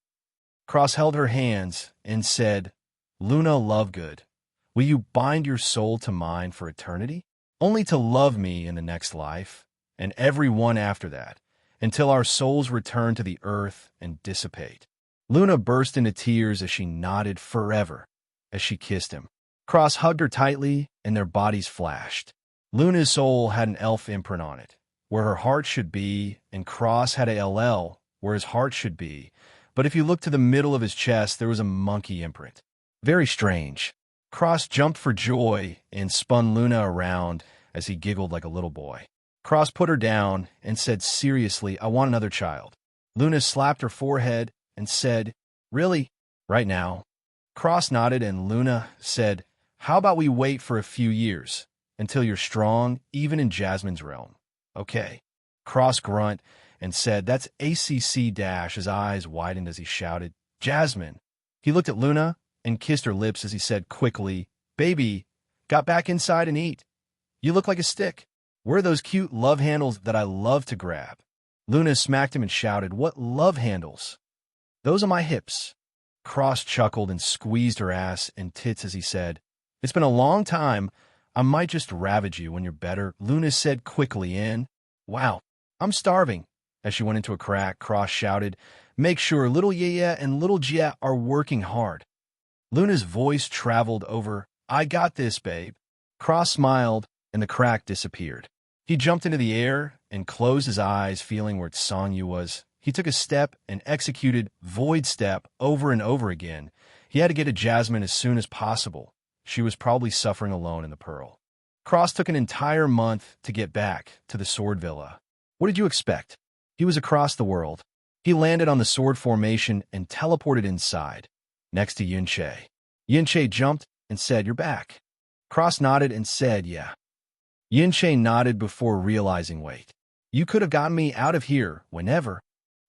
Cross held her hands and said, Luna Lovegood, will you bind your soul to mine for eternity? Only to love me in the next life, and every one after that, until our souls return to the earth and dissipate. Luna burst into tears as she nodded forever as she kissed him. Cross hugged her tightly, and their bodies flashed. Luna's soul had an elf imprint on it, where her heart should be, and Cross had a LL, where his heart should be. But if you looked to the middle of his chest, there was a monkey imprint. Very strange. Cross jumped for joy and spun Luna around as he giggled like a little boy. Cross put her down and said seriously, I want another child. Luna slapped her forehead and said, really? Right now? Cross nodded and Luna said, how about we wait for a few years until you're strong, even in Jasmine's realm? Okay. Cross grunt and said, that's ACC dash. His eyes widened as he shouted, Jasmine. He looked at Luna and kissed her lips as he said quickly, baby, got back inside and eat. You look like a stick. Where are those cute love handles that I love to grab? Luna smacked him and shouted, what love handles? Those are my hips. Cross chuckled and squeezed her ass and tits as he said, It's been a long time. I might just ravage you when you're better, Luna said quickly in. Wow, I'm starving. As she went into a crack, Cross shouted, make sure little Yaya and little Jia are working hard. Luna's voice traveled over, I got this, babe. Cross smiled, and the crack disappeared. He jumped into the air and closed his eyes, feeling where Sangyu was. He took a step and executed Void Step over and over again. He had to get to Jasmine as soon as possible. She was probably suffering alone in the Pearl. Cross took an entire month to get back to the Sword Villa. What did you expect? He was across the world. He landed on the sword formation and teleported inside, next to Yunche. Yunche jumped and said, you're back. Cross nodded and said, yeah. Yunche nodded before realizing, wait. You could have gotten me out of here whenever.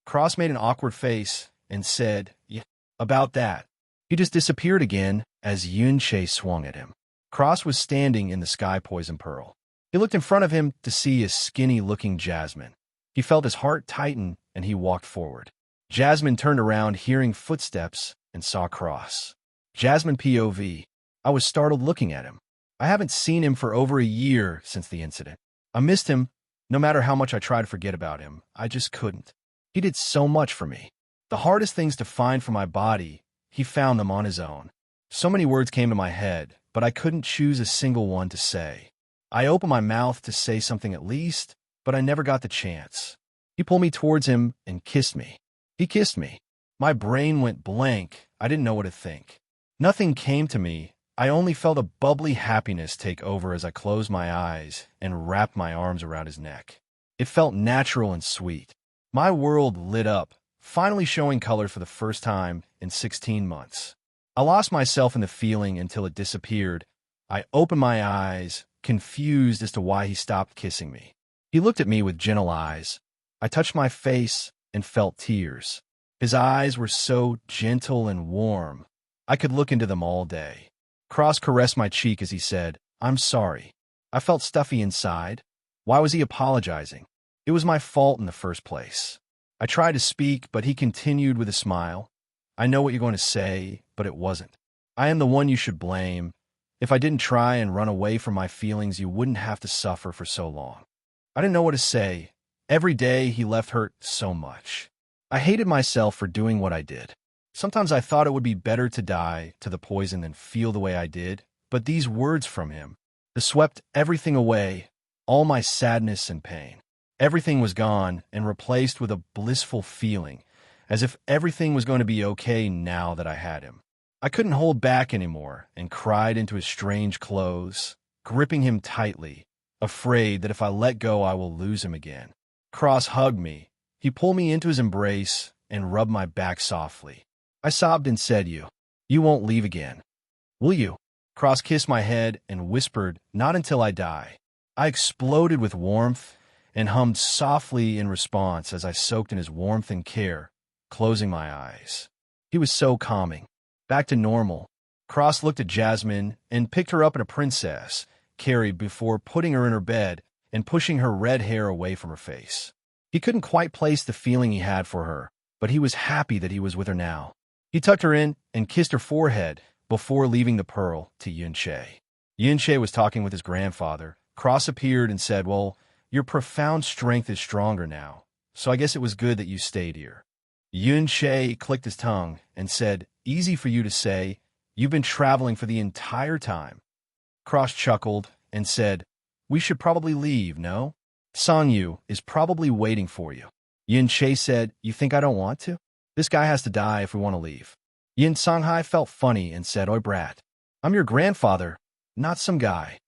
Cross made an awkward face and said, yeah, about that. He just disappeared again as Yunche swung at him. Cross was standing in the Sky Poison Pearl. He looked in front of him to see a skinny-looking Jasmine. He felt his heart tighten and he walked forward. Jasmine turned around, hearing footsteps, and saw Cross. Jasmine POV. I was startled looking at him. I haven't seen him for over a year since the incident. I missed him. No matter how much I tried to forget about him, I just couldn't. He did so much for me. The hardest things to find for my body, he found them on his own. So many words came to my head, but I couldn't choose a single one to say. I opened my mouth to say something at least, but I never got the chance. He pulled me towards him and kissed me. He kissed me. My brain went blank. I didn't know what to think. Nothing came to me. I only felt a bubbly happiness take over as I closed my eyes and wrapped my arms around his neck. It felt natural and sweet. My world lit up, finally showing color for the first time in 16 months. I lost myself in the feeling until it disappeared. I opened my eyes, confused as to why he stopped kissing me. He looked at me with gentle eyes. I touched my face and felt tears. His eyes were so gentle and warm. I could look into them all day. Cross caressed my cheek as he said, I'm sorry. I felt stuffy inside. Why was he apologizing? It was my fault in the first place. I tried to speak, but he continued with a smile. I know what you're going to say, but it wasn't. I am the one you should blame. If I didn't try and run away from my feelings, you wouldn't have to suffer for so long. I didn't know what to say. Every day he left hurt so much. I hated myself for doing what I did. Sometimes I thought it would be better to die to the poison than feel the way I did, but these words from him, they swept everything away, all my sadness and pain. Everything was gone and replaced with a blissful feeling, as if everything was going to be okay now that I had him. I couldn't hold back anymore and cried into his strange clothes, gripping him tightly, afraid that if I let go I will lose him again. Cross hugged me. He pulled me into his embrace and rubbed my back softly. I sobbed and said, You won't leave again, will you? Cross kissed my head and whispered, Not until I die. I exploded with warmth and hummed softly in response as I soaked in his warmth and care, closing my eyes. He was so calming. Back to normal. Cross looked at Jasmine and picked her up at a princess, carried before putting her in her bed and pushing her red hair away from her face. He couldn't quite place the feeling he had for her, but he was happy that he was with her now. He tucked her in and kissed her forehead before leaving the Pearl to Yunche. Yunche was talking with his grandfather. Cross appeared and said, Well, your profound strength is stronger now, so I guess it was good that you stayed here. Yunche clicked his tongue and said, Easy for you to say. You've been traveling for the entire time. Cross chuckled and said, We should probably leave, no? Sangyu is probably waiting for you. Yunche said, You think I don't want to? This guy has to die if we want to leave. Yin Songhai felt funny and said, Oi, brat. I'm your grandfather, not some guy.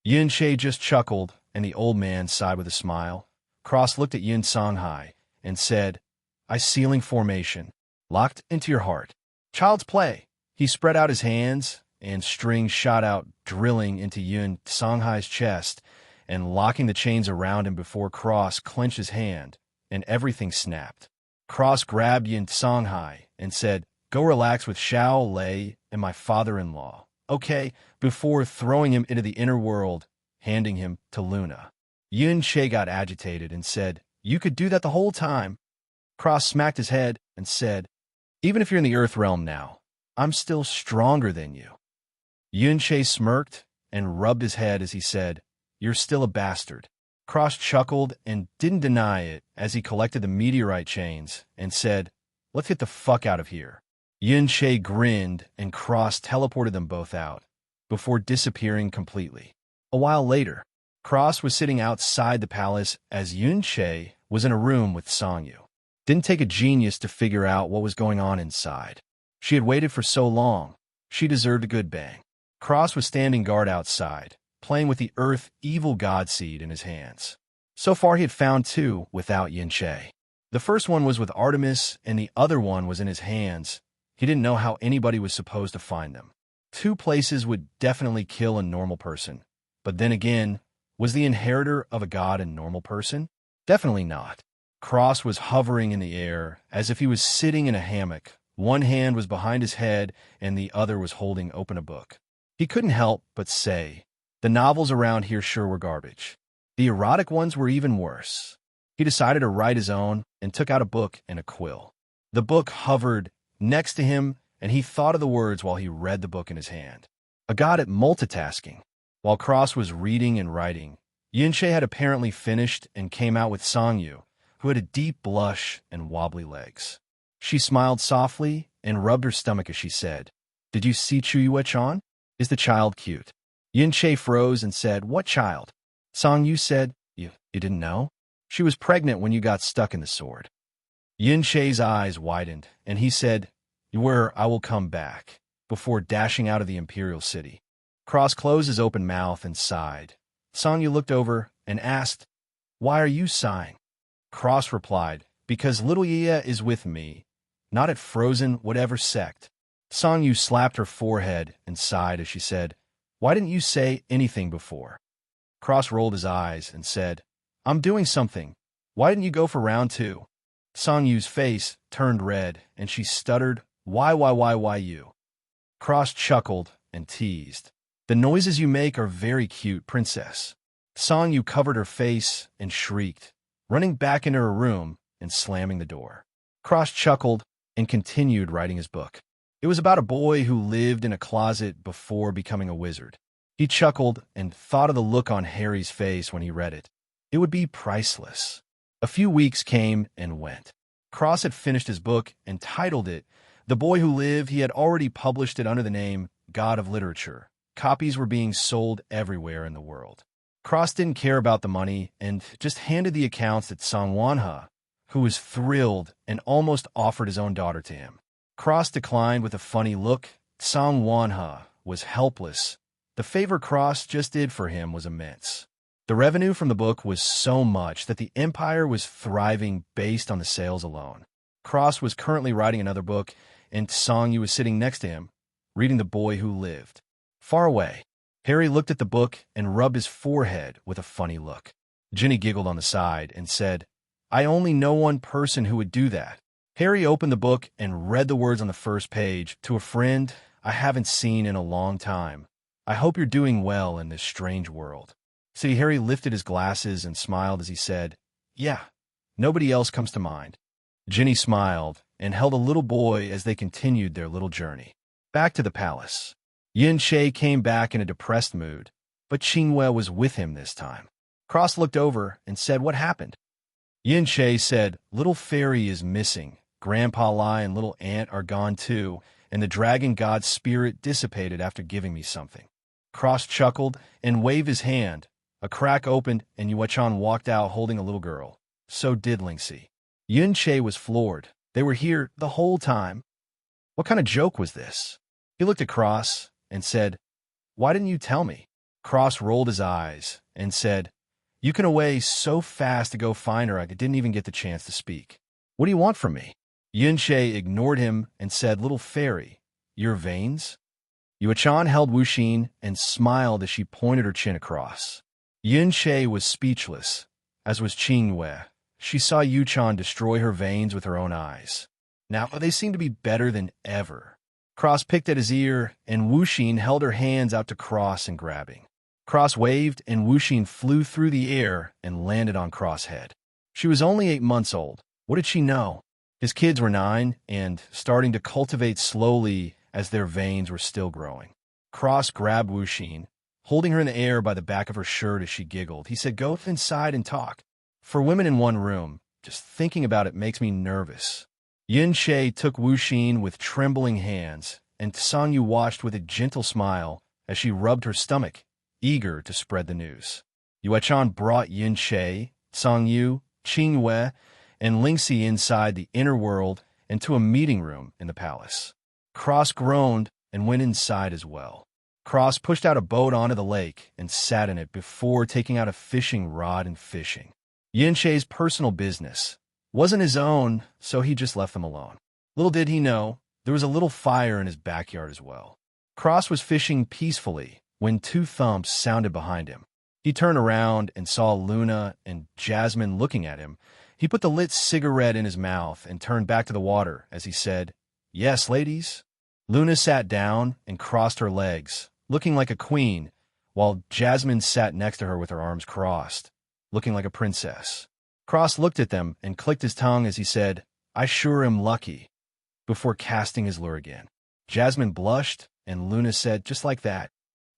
Yunche just chuckled, and the old man sighed with a smile. Cross looked at Yin Songhai and said, I sealing formation, locked into your heart. Child's play. He spread out his hands, and strings shot out, drilling into Yin Songhai's chest and locking the chains around him before Cross clenched his hand, and everything snapped. Cross grabbed Yin Songhai and said, Go relax with Xiao Lei and my father-in-law, okay, before throwing him into the inner world, handing him to Luna. Yunche got agitated and said, You could do that the whole time. Cross smacked his head and said, Even if you're in the Earth realm now, I'm still stronger than you. Yuan smirked and rubbed his head as he said, "You're still a bastard." Cross chuckled and didn't deny it as he collected the meteorite chains and said, "Let's get the fuck out of here." Yuan grinned and Cross teleported them both out, before disappearing completely. A while later, Cross was sitting outside the palace as Yuan was in a room with Sangyu. Didn't take a genius to figure out what was going on inside. She had waited for so long, she deserved a good bang. Cross was standing guard outside, playing with the Earth Evil God Seed in his hands. So far he had found two without Yuan. The first one was with Artemis and the other one was in his hands. He didn't know how anybody was supposed to find them. Two places would definitely kill a normal person. But then again, was the inheritor of a god a normal person? Definitely not. Cross was hovering in the air as if he was sitting in a hammock. One hand was behind his head and the other was holding open a book. He couldn't help but say, the novels around here sure were garbage. The erotic ones were even worse. He decided to write his own and took out a book and a quill. The book hovered next to him and he thought of the words while he read the book in his hand. A god at multitasking. While Cross was reading and writing, Yuan had apparently finished and came out with Sangyu, who had a deep blush and wobbly legs. She smiled softly and rubbed her stomach as she said, "Did you see Yuan? Is the child cute?" Yuan froze and said, "What child?" Sangyu said, You didn't know? She was pregnant when you got stuck in the sword." Yuan eyes widened, and he said, I will come back," before dashing out of the imperial city. Cross closed his open mouth and sighed. Sangyu looked over and asked, "Why are you sighing?" Cross replied, "Because little Jia is with me, not at frozen whatever sect." Sangyu slapped her forehead and sighed as she said, "Why didn't you say anything before?" Cross rolled his eyes and said, "I'm doing something. Why didn't you go for round 2? Sangyu's face turned red and she stuttered, why you?" Cross chuckled and teased, "The noises you make are very cute, princess." Sangyu covered her face and shrieked, running back into her room and slamming the door. Cross chuckled and continued writing his book. It was about a boy who lived in a closet before becoming a wizard. He chuckled and thought of the look on Harry's face when he read it. It would be priceless. A few weeks came and went. Cross had finished his book and titled it The Boy Who Lived. He had already published it under the name God of Literature. Copies were being sold everywhere in the world. Cross didn't care about the money and just handed the accounts to Sangwanha, who was thrilled and almost offered his own daughter to him. Cross declined with a funny look. Sangwanha was helpless. The favor Cross just did for him was immense. The revenue from the book was so much that the empire was thriving based on the sales alone. Cross was currently writing another book, and Sangyu was sitting next to him, reading The Boy Who Lived. Far away, Harry looked at the book and rubbed his forehead with a funny look. Ginny giggled on the side and said, "I only know one person who would do that." Harry opened the book and read the words on the first page, "To a friend I haven't seen in a long time. I hope you're doing well in this strange world." See, Harry lifted his glasses and smiled as he said, "Yeah, nobody else comes to mind." Ginny smiled and held a little boy as they continued their little journey. Back to the palace. Yuan came back in a depressed mood, but Qingwei was with him this time. Cross looked over and said, "What happened?" Yuan said, "Little fairy is missing. Grandpa Lai and little aunt are gone too, and the dragon god's spirit dissipated after giving me something." Cross chuckled and waved his hand. A crack opened and Yuan walked out holding a little girl. So did Lingxi. Yuan was floored. They were here the whole time. What kind of joke was this? He looked at Cross and said, "Why didn't you tell me?" Cross rolled his eyes and said, "You can away so fast to go find her I didn't even get the chance to speak. What do you want from me?" Yuan ignored him and said, "Little fairy, your veins?" Yuan held Wuxin and smiled as she pointed her chin across. Yuan was speechless, as was Qingwei. She saw Yuan destroy her veins with her own eyes. Now they seemed to be better than ever. Cross picked at his ear, and Wuxin held her hands out to Cross and grabbing. Cross waved, and Wuxin flew through the air and landed on Cross' head. She was only 8 months old. What did she know? His kids were 9 and starting to cultivate slowly as their veins were still growing. Cross grabbed Wuxin, holding her in the air by the back of her shirt as she giggled. He said, "Go inside and talk. For women in one room, just thinking about it makes me nervous." Yin Shay took Wuxin with trembling hands, and Song Yu watched with a gentle smile as she rubbed her stomach, eager to spread the news. Yuan brought Yin Shay, Song Yu, Qing Wei, and Ling Xi inside the inner world and to a meeting room in the palace. Cross groaned and went inside as well. Cross pushed out a boat onto the lake and sat in it before taking out a fishing rod and fishing. Yin Shay's personal business wasn't his own, so he just left them alone. Little did he know, there was a little fire in his backyard as well. Cross was fishing peacefully when two thumps sounded behind him. He turned around and saw Luna and Jasmine looking at him. He put the lit cigarette in his mouth and turned back to the water as he said, "Yes, ladies." Luna sat down and crossed her legs, looking like a queen, while Jasmine sat next to her with her arms crossed, looking like a princess. Cross looked at them and clicked his tongue as he said, "I sure am lucky," before casting his lure again. Jasmine blushed, and Luna said, "Just like that."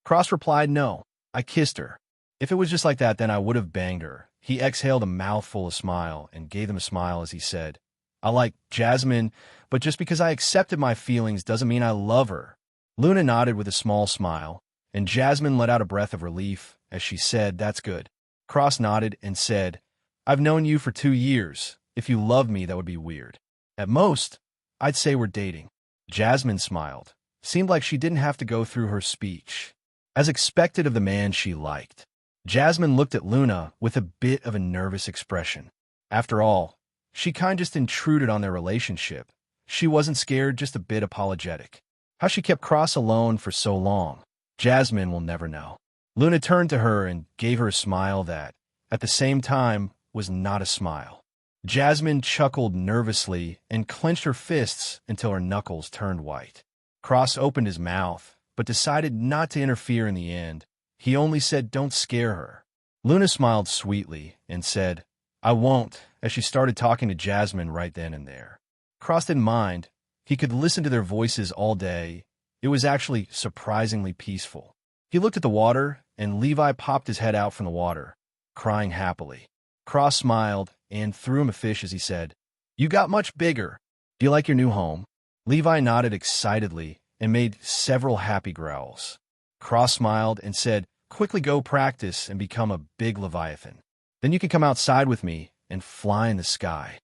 Cross replied, "No, I kissed her. If it was just like that, then I would have banged her." He exhaled a mouthful of smile and gave them a smile as he said, "I like Jasmine, but just because I accepted my feelings doesn't mean I love her." Luna nodded with a small smile, and Jasmine let out a breath of relief as she said, "That's good." Cross nodded and said, "I've known you for 2 years. If you love me, that would be weird. At most, I'd say we're dating." Jasmine smiled. Seemed like she didn't have to go through her speech. As expected of the man she liked. Jasmine looked at Luna with a bit of a nervous expression. After all, she kind just intruded on their relationship. She wasn't scared, just a bit apologetic. How she kept Cross alone for so long, Jasmine will never know. Luna turned to her and gave her a smile that, at the same time, was not a smile. Jasmine chuckled nervously and clenched her fists until her knuckles turned white. Cross opened his mouth, but decided not to interfere in the end. He only said, "Don't scare her." Luna smiled sweetly and said, "I won't," as she started talking to Jasmine right then and there. Cross didn't mind. He could listen to their voices all day. It was actually surprisingly peaceful. He looked at the water, and Levi popped his head out from the water, crying happily. Cross smiled and threw him a fish as he said, "You got much bigger. Do you like your new home?" Levi nodded excitedly and made several happy growls. Cross smiled and said, "Quickly go practice and become a big Leviathan. Then you can come outside with me and fly in the sky."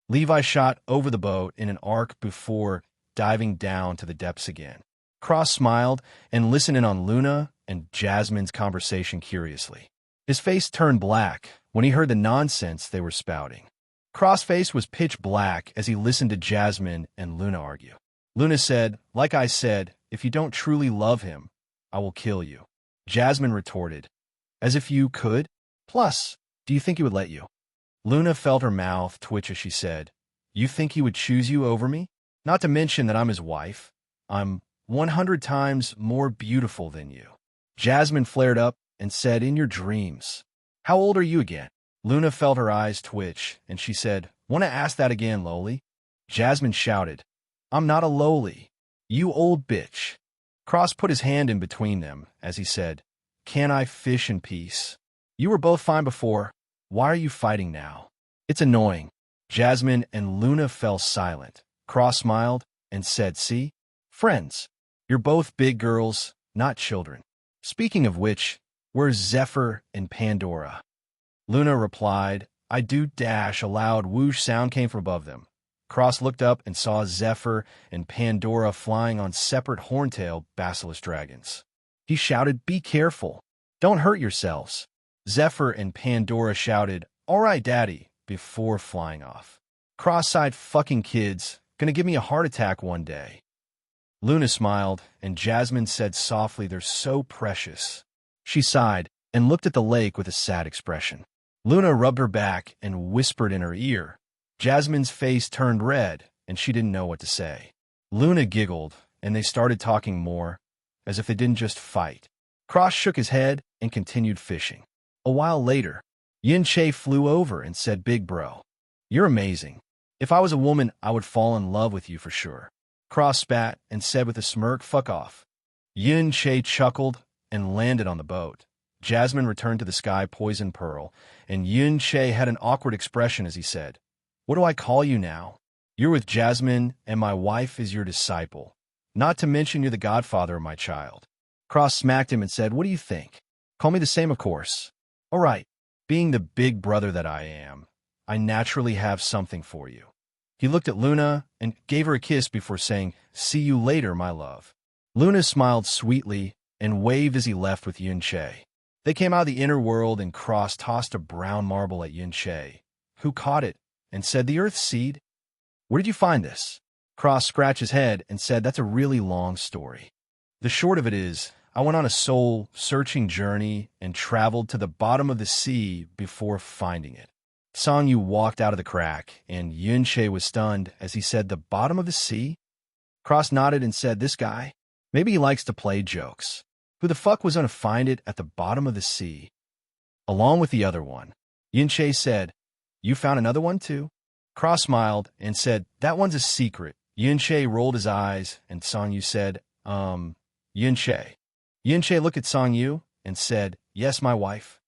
Levi shot over the boat in an arc before diving down to the depths again. Cross smiled and listened in on Luna and Jasmine's conversation curiously. His face turned black when he heard the nonsense they were spouting. Cross' face was pitch black as he listened to Jasmine and Luna argue. Luna said, "Like I said, if you don't truly love him, I will kill you." Jasmine retorted, "As if you could? Plus, do you think he would let you?" Luna felt her mouth twitch as she said, "You think he would choose you over me? Not to mention that I'm his wife. I'm 100 times more beautiful than you." Jasmine flared up and said, "In your dreams. How old are you again?" Luna felt her eyes twitch, and she said, "Want to ask that again, lowly?" Jasmine shouted, "I'm not a lowly. You old bitch." Cross put his hand in between them as he said, "Can I fish in peace? You were both fine before. Why are you fighting now? It's annoying." Jasmine and Luna fell silent. Cross smiled and said, "See? Friends. You're both big girls, not children. Speaking of which, where's Zephyr and Pandora?" Luna replied, "I do dash." A loud whoosh sound came from above them. Cross looked up and saw Zephyr and Pandora flying on separate horntail basilisk dragons. He shouted, "Be careful. Don't hurt yourselves." Zephyr and Pandora shouted, "All right, Daddy," before flying off. Cross-eyed fucking kids, gonna give me a heart attack one day. Luna smiled, and Jasmine said softly, "They're so precious." She sighed and looked at the lake with a sad expression. Luna rubbed her back and whispered in her ear. Jasmine's face turned red, and she didn't know what to say. Luna giggled, and they started talking more, as if they didn't just fight. Cross shook his head and continued fishing. A while later, Yin Che flew over and said, "Big bro, you're amazing. If I was a woman, I would fall in love with you for sure." Cross spat and said with a smirk, "Fuck off. Yuan chuckled and landed on the boat. Jasmine returned to the sky poison pearl, and Yuan had an awkward expression as he said, "What do I call you now? You're with Jasmine, and my wife is your disciple. Not to mention you're the godfather of my child." Cross smacked him and said, "What do you think? Call me the same, of course." "All right. Being the big brother that I am, I naturally have something for you." He looked at Luna and gave her a kiss before saying, "See you later, my love." Luna smiled sweetly and waved as he left with Yuan. They came out of the inner world, and Cross tossed a brown marble at Yuan, who caught it and said, "The earth's seed? Where did you find this?" Cross scratched his head and said, "That's a really long story. The short of it is, I went on a soul-searching journey and traveled to the bottom of the sea before finding it." Song Yu walked out of the crack, and Yuan was stunned as he said, "The bottom of the sea?" Cross nodded and said, "This guy? Maybe he likes to play jokes. Who the fuck was going to find it at the bottom of the sea? Along with the other one." Yuan said, "You found another one too?" Cross smiled and said, "That one's a secret." Yuan rolled his eyes, and Song Yu said, Yuan looked at Song Yu and said, "Yes, my wife."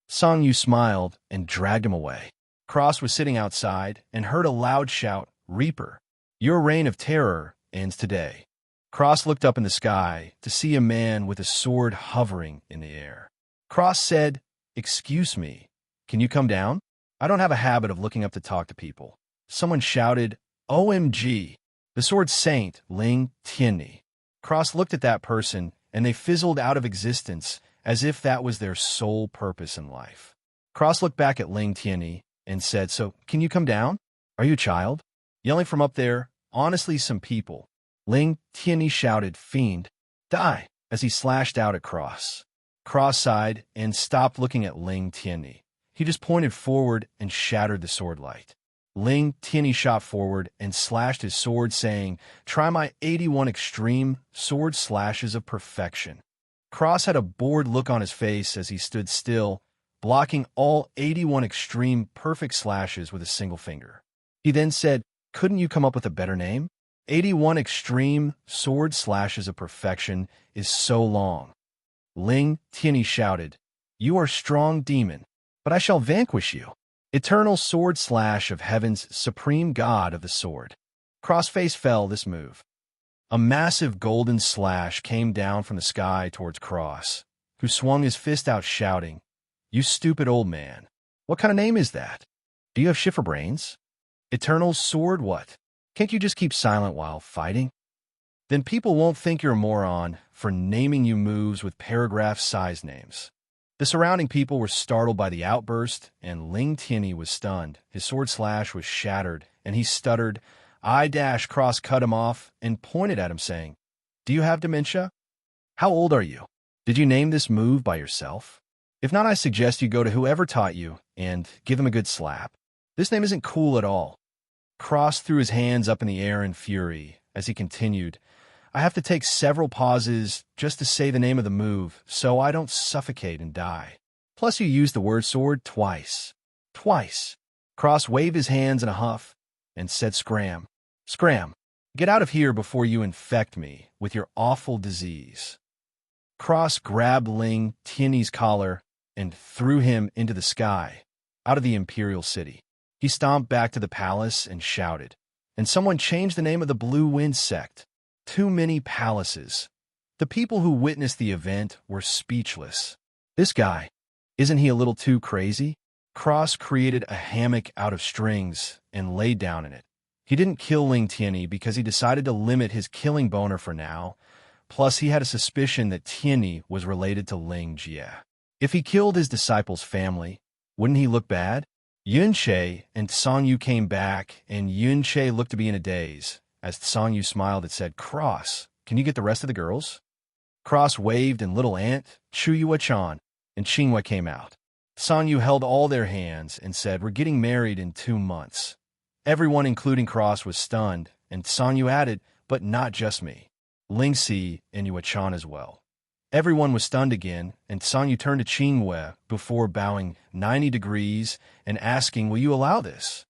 Song Yu smiled and dragged him away. Cross was sitting outside and heard a loud shout, "Reaper, your reign of terror ends today." Cross looked up in the sky to see a man with a sword hovering in the air. Cross said, "Excuse me, can you come down? I don't have a habit of looking up to talk to people." Someone shouted, "OMG, the sword saint, Ling Jia." Cross looked at that person, and they fizzled out of existence as if that was their sole purpose in life. Cross looked back at Ling Jia and said, "So, can you come down? Are you a child?" Yelling from up there, "Honestly, some people." Ling Jia shouted, "Fiend, die," as he slashed out at Cross. Cross sighed and stopped looking at Ling Jia. He just pointed forward and shattered the sword light. Ling Jia shot forward and slashed his sword, saying, "Try my 81 extreme sword slashes of perfection." Cross had a bored look on his face as he stood still, blocking all 81 extreme perfect slashes with a single finger. He then said, "Couldn't you come up with a better name? 81 extreme sword slashes of perfection is so long." Ling Jia shouted, "You are strong demon, but I shall vanquish you. Eternal sword slash of heaven's supreme god of the sword." Crossface fell this move. A massive golden slash came down from the sky towards Cross, who swung his fist out shouting, "You stupid old man. What kind of name is that? Do you have shifter brains? Eternal sword what? Can't you just keep silent while fighting? Then people won't think you're a moron for naming you moves with paragraph-sized names." The surrounding people were startled by the outburst, and Ling Jia was stunned. His sword slash was shattered, and he stuttered. Cross cut him off and pointed at him, saying, "Do you have dementia? How old are you? Did you name this move by yourself? If not, I suggest you go to whoever taught you and give them a good slap. This name isn't cool at all." Cross threw his hands up in the air in fury as he continued, "I have to take several pauses just to say the name of the move so I don't suffocate and die. Plus you used the word sword twice. Twice." Cross waved his hands in a huff and said, "Scram. Scram. Get out of here before you infect me with your awful disease." Cross grabbed Ling Jia's collar and threw him into the sky, out of the Imperial City. He stomped back to the palace and shouted, "And someone changed the name of the Blue Wind sect. Too many palaces." The people who witnessed the event were speechless. This guy, isn't he a little too crazy? Cross created a hammock out of strings and laid down in it. He didn't kill Ling Jia because he decided to limit his killing boner for now. Plus, he had a suspicion that Jia was related to Ling Jia. If he killed his disciple's family, wouldn't he look bad? Yuan and Song Yu came back, and Yuan looked to be in a daze. As Song Yu smiled, it said, "Cross, can you get the rest of the girls?" Cross waved, and little Aunt Chuyua-chan and Qinghua came out. Song Yu held all their hands and said, "We're getting married in 2 months." Everyone, including Cross, was stunned, and Song Yu added, "But not just me. Ling Si and Yuan as well." Everyone was stunned again, and Song Yu turned to Qinghua before bowing 90 degrees and asking, "Will you allow this?"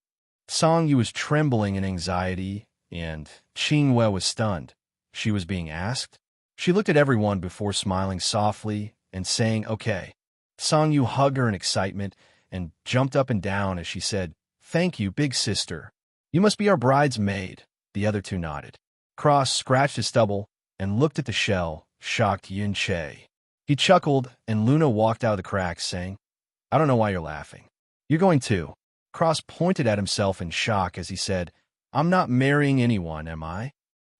Song Yu was trembling in anxiety, and Qinghua was stunned. She was being asked. She looked at everyone before smiling softly and saying, "Okay." Song Yu hugged her in excitement and jumped up and down as she said, "Thank you, big sister. You must be our bridesmaid." The other two nodded. Cross scratched his stubble and looked at the shell, shocked Yin Che. He chuckled, and Luna walked out of the cracks, saying, "I don't know why you're laughing. You're going too." Cross pointed at himself in shock as he said, "I'm not marrying anyone, am I?"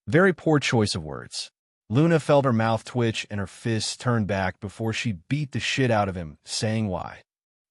Very poor choice of words. Luna felt her mouth twitch and her fists turn back before she beat the shit out of him, saying, "Why?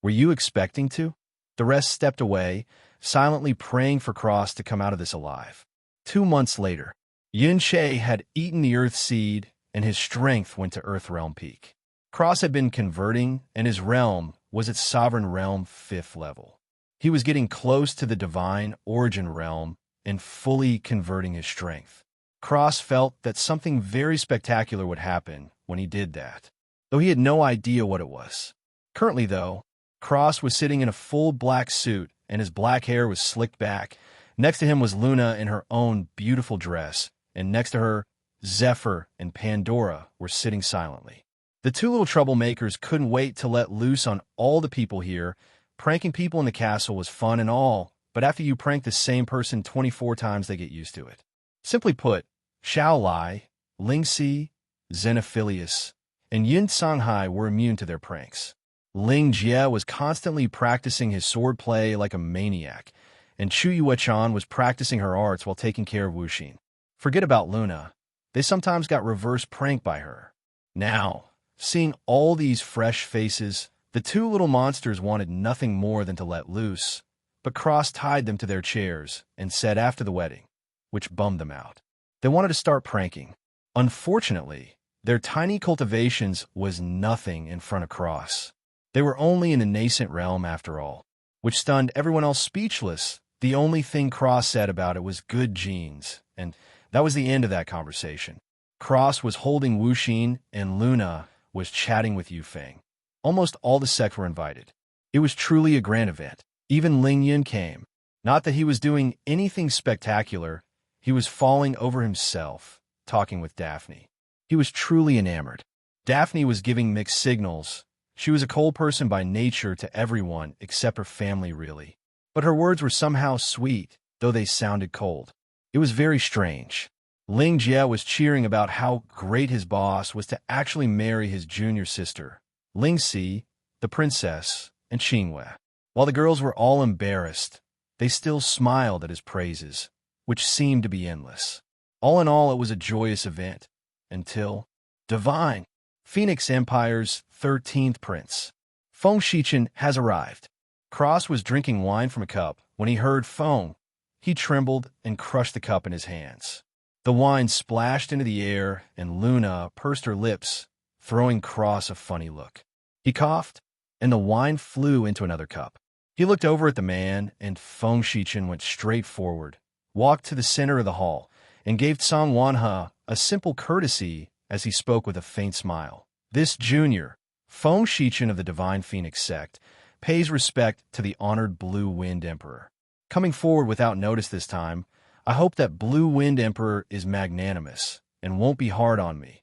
Were you expecting to?" The rest stepped away, silently praying for Cross to come out of this alive. 2 months later, Yin Che had eaten the Earth Seed, and his strength went to Earth Realm Peak. Cross had been converting, and his realm was its Sovereign Realm 5th level. He was getting close to the Divine Origin Realm and fully converting his strength. Cross felt that something very spectacular would happen when he did that, though he had no idea what it was. Currently, though, Cross was sitting in a full black suit, and his black hair was slicked back. Next to him was Luna in her own beautiful dress, and next to her, Zephyr and Pandora were sitting silently. The two little troublemakers couldn't wait to let loose on all the people here. Pranking people in the castle was fun and all, but after you prank the same person 24 times, they get used to it. Simply put, Xiao Lai, Ling Si, Xenophilius, and Yin Songhai were immune to their pranks. Ling Jia was constantly practicing his swordplay like a maniac, and Chu Yuechan was practicing her arts while taking care of Wuxin. Forget about Luna. They sometimes got reverse pranked by her. Now, seeing all these fresh faces, the two little monsters wanted nothing more than to let loose, but Cross tied them to their chairs and said after the wedding, which bummed them out. They wanted to start pranking. Unfortunately, their tiny cultivations was nothing in front of Cross. They were only in the nascent realm after all, which stunned everyone else speechless. The only thing Cross said about it was good genes, and that was the end of that conversation. Cross was holding Wuxin, and Luna was chatting with Yufeng. Almost all the sect were invited. It was truly a grand event. Even Ling Yin came. Not that he was doing anything spectacular. He was falling over himself, talking with Daphne. He was truly enamored. Daphne was giving mixed signals. She was a cold person by nature to everyone except her family, really. But her words were somehow sweet, though they sounded cold. It was very strange. Ling Jia was cheering about how great his boss was to actually marry his junior sister, Ling Si, the princess, and Xingwei. While the girls were all embarrassed, they still smiled at his praises, which seemed to be endless. All in all, it was a joyous event, until Divine Phoenix Empire's 13th prince, Feng Shichen, has arrived. Cross was drinking wine from a cup when he heard Feng. He trembled and crushed the cup in his hands. The wine splashed into the air, and Luna pursed her lips, throwing Cross a funny look. He coughed, and the wine flew into another cup. He looked over at the man, and Feng Shichen went straight forward, walked to the center of the hall, and gave Tsang Wanhe a simple courtesy as he spoke with a faint smile. This junior, Feng Shichen of the Divine Phoenix sect, pays respect to the honored Blue Wind Emperor. Coming forward without notice this time, I hope that Blue Wind Emperor is magnanimous and won't be hard on me.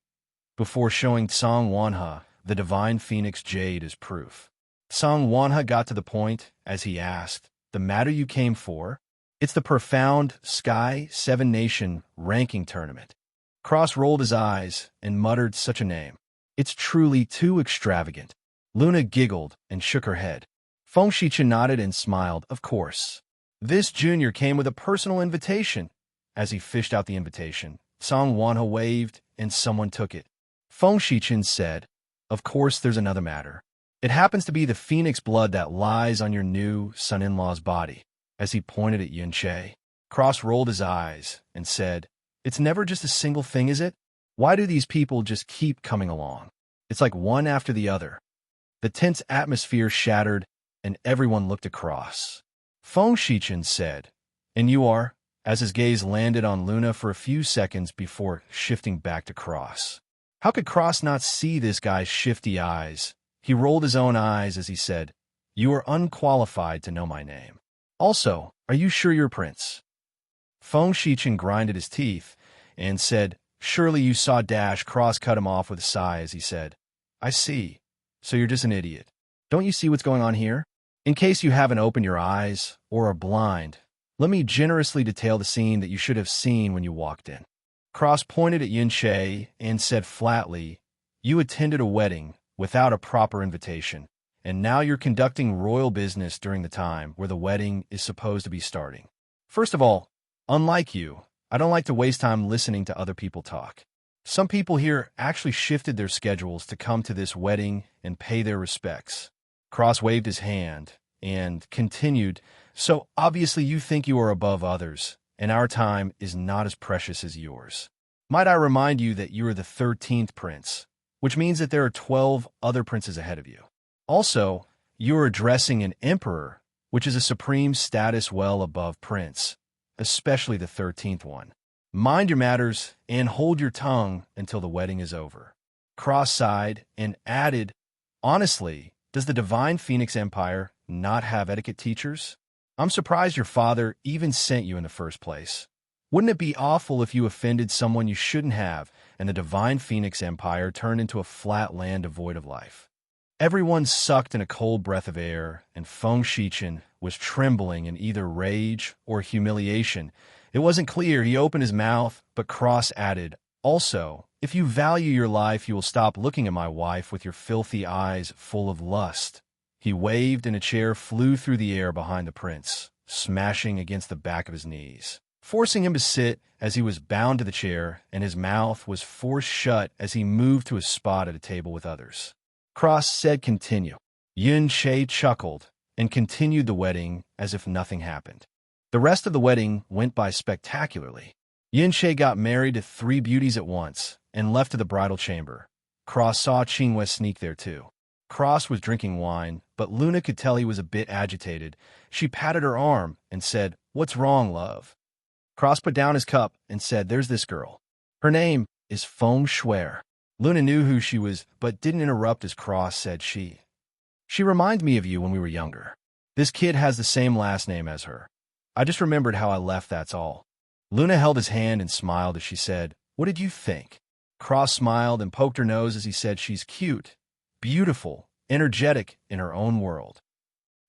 Before showing Tsang Wanhe the Divine Phoenix Jade as proof. Tsang Wanhe got to the point as he asked, "The matter you came for?" "It's the profound Sky 7 Nation ranking tournament." Cross rolled his eyes and muttered such a name. "It's truly too extravagant." Luna giggled and shook her head. Feng Shichen nodded and smiled, "Of course. This junior came with a personal invitation." As he fished out the invitation, Tsang Wanhe waved and someone took it. Feng Shichen said, "Of course there's another matter. It happens to be the phoenix blood that lies on your new son-in-law's body." As he pointed at Yin Che, Cross rolled his eyes and said, "It's never just a single thing, is it? Why do these people just keep coming along? It's like one after the other." The tense atmosphere shattered, and everyone looked across. Feng Shichen said, "And you are?" as his gaze landed on Luna for a few seconds before shifting back to Cross. How could Cross not see this guy's shifty eyes? He rolled his own eyes as he said, "You are unqualified to know my name. Also, are you sure you're Prince?" Feng Shichen grinded his teeth and said, Surely you saw Dash. Cross cut him off with a sigh as he said, I see. So you're just an idiot. Don't you see what's going on here? In case you haven't opened your eyes or are blind, let me generously detail the scene that you should have seen when you walked in. Cross pointed at Yin Che and said flatly, you attended a wedding without a proper invitation, and now you're conducting royal business during the time where the wedding is supposed to be starting. First of all, unlike you, I don't like to waste time listening to other people talk. Some people here actually shifted their schedules to come to this wedding and pay their respects. Cross waved his hand and continued, so obviously you think you are above others, and our time is not as precious as yours. Might I remind you that you are the 13th prince, which means that there are 12 other princes ahead of you. Also, you are addressing an emperor, which is a supreme status well above prince, especially the 13th one. Mind your matters and hold your tongue until the wedding is over. Cross sighed and added, honestly, does the Divine Phoenix Empire not have etiquette teachers? I'm surprised your father even sent you in the first place. Wouldn't it be awful if you offended someone you shouldn't have and the Divine Phoenix Empire turned into a flat land devoid of life? Everyone sucked in a cold breath of air, and Feng Shichen was trembling in either rage or humiliation. It wasn't clear. He opened his mouth, but Cross added, also, if you value your life, you will stop looking at my wife with your filthy eyes full of lust. He waved, and a chair flew through the air behind the prince, smashing against the back of his knees, forcing him to sit as he was bound to the chair, and his mouth was forced shut as he moved to a spot at a table with others. Cross said continue. Yin Che chuckled and continued the wedding as if nothing happened. The rest of the wedding went by spectacularly. Yin Che got married to 3 beauties at once and left to the bridal chamber. Cross saw Qingwei sneak there too. Cross was drinking wine, but Luna could tell he was a bit agitated. She patted her arm and said, what's wrong, love? Cross put down his cup and said, there's this girl. Her name is Feng Shui. Luna knew who she was, but didn't interrupt as Cross said she reminds me of you when we were younger. This kid has the same last name as her. I just remembered how I left, that's all. Luna held his hand and smiled as she said, what did you think? Cross smiled and poked her nose as he said, she's cute, beautiful, energetic in her own world.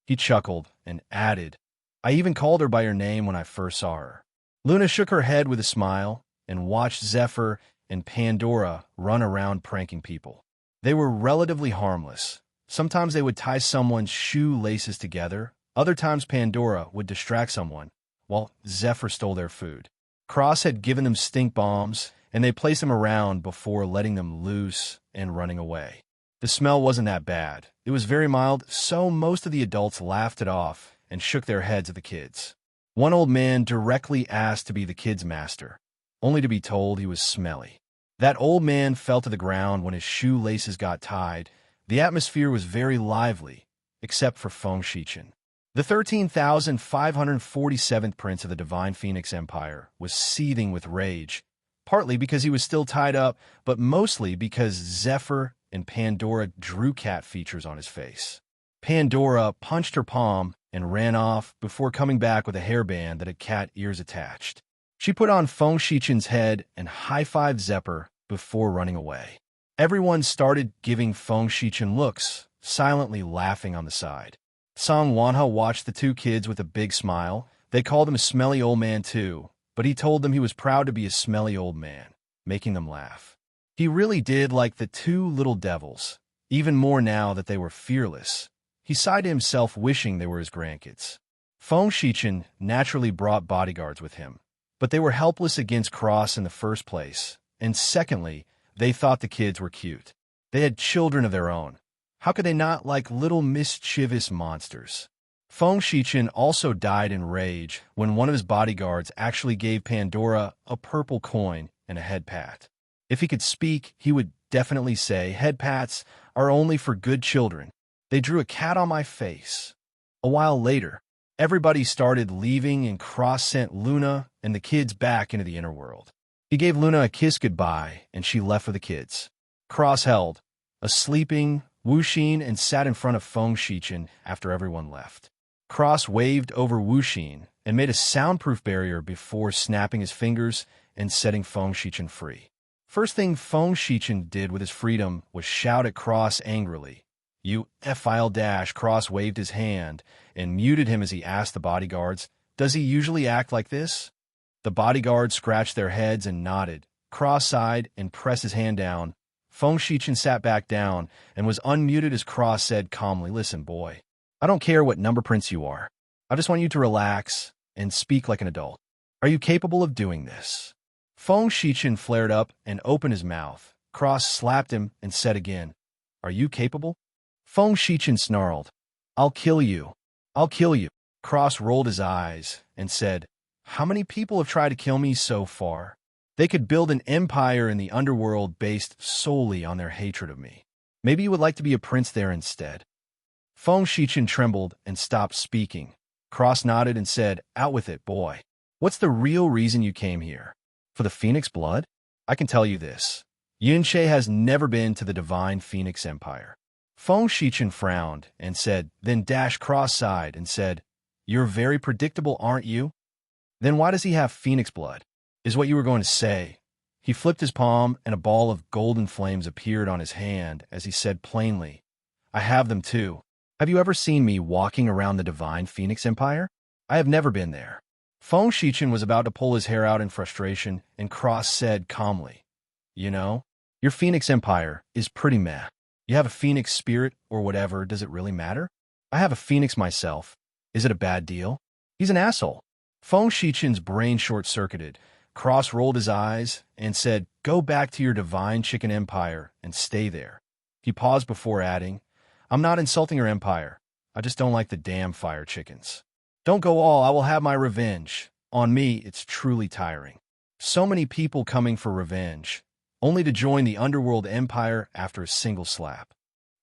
He chuckled and added, I even called her by her name when I first saw her. Luna shook her head with a smile and watched Zephyr and Pandora run around pranking people. They were relatively harmless. Sometimes they would tie someone's shoe laces together. Other times Pandora would distract someone, while Zephyr stole their food. Cross had given them stink bombs, and they placed them around before letting them loose and running away. The smell wasn't that bad. It was very mild, so most of the adults laughed it off and shook their heads at the kids. One old man directly asked to be the kids' master, only to be told he was smelly. That old man fell to the ground when his shoelaces got tied. The atmosphere was very lively, except for Feng Shichen. The 13,547th prince of the Divine Phoenix Empire was seething with rage, partly because he was still tied up, but mostly because Zephyr and Pandora drew cat features on his face. Pandora punched her palm and ran off before coming back with a hairband that had cat ears attached. She put on Feng Shichen's head and high-fived Zephyr before running away. Everyone started giving Feng Shichen looks, silently laughing on the side. Song Wanha watched the 2 kids with a big smile. They called him a smelly old man too, but he told them he was proud to be a smelly old man, making them laugh. He really did like the 2 little devils, even more now that they were fearless. He sighed to himself, wishing they were his grandkids. Feng Shichen naturally brought bodyguards with him, but they were helpless against Cross in the first place, and secondly, they thought the kids were cute. They had children of their own. How could they not like little mischievous monsters? Feng Shichen also died in rage when one of his bodyguards actually gave Pandora a purple coin and a head pat. If he could speak, he would definitely say, head pats are only for good children. They drew a cat on my face. A while later, everybody started leaving and Cross sent Luna and the kids back into the inner world. He gave Luna a kiss goodbye, and she left for the kids. Cross held a sleeping Wuxin and sat in front of Feng Shichen after everyone left. Cross waved over Wuxin and made a soundproof barrier before snapping his fingers and setting Feng Shichen free. First thing Feng Shichen did with his freedom was shout at Cross angrily. "You F-file dash!" Cross waved his hand and muted him as he asked the bodyguards, "Does he usually act like this?" The bodyguards scratched their heads and nodded. Cross sighed and pressed his hand down. Feng Shichen sat back down and was unmuted as Cross said calmly, "Listen, boy. I don't care what number prince you are. I just want you to relax and speak like an adult. Are you capable of doing this?" Feng Shichen flared up and opened his mouth. Cross slapped him and said again, "Are you capable?" Feng Shichen snarled, "I'll kill you. I'll kill you." Cross rolled his eyes and said, "How many people have tried to kill me so far? They could build an empire in the underworld based solely on their hatred of me. Maybe you would like to be a prince there instead." Feng Shichen trembled and stopped speaking. Cross nodded and said, "Out with it, boy. What's the real reason you came here? For the Phoenix blood? I can tell you this. Yuan has never been to the divine Phoenix Empire." Feng Shichen frowned and said, then dashed cross-eyed and said, "You're very predictable, aren't you? Then why does he have Phoenix blood? Is what you were going to say." He flipped his palm and a ball of golden flames appeared on his hand as he said plainly, "I have them too. Have you ever seen me walking around the divine Phoenix Empire? I have never been there." Feng Shichen was about to pull his hair out in frustration, and Cross said calmly, "You know, your Phoenix Empire is pretty meh. You have a Phoenix spirit or whatever, does it really matter? I have a Phoenix myself. Is it a bad deal?" He's an asshole. Feng Shichen's brain short-circuited. Cross rolled his eyes and said, "Go back to your divine chicken empire and stay there." He paused before adding, "I'm not insulting your empire. I just don't like the damn fire chickens. Don't go all, I will have my revenge. On me, it's truly tiring. So many people coming for revenge, only to join the underworld empire after a single slap."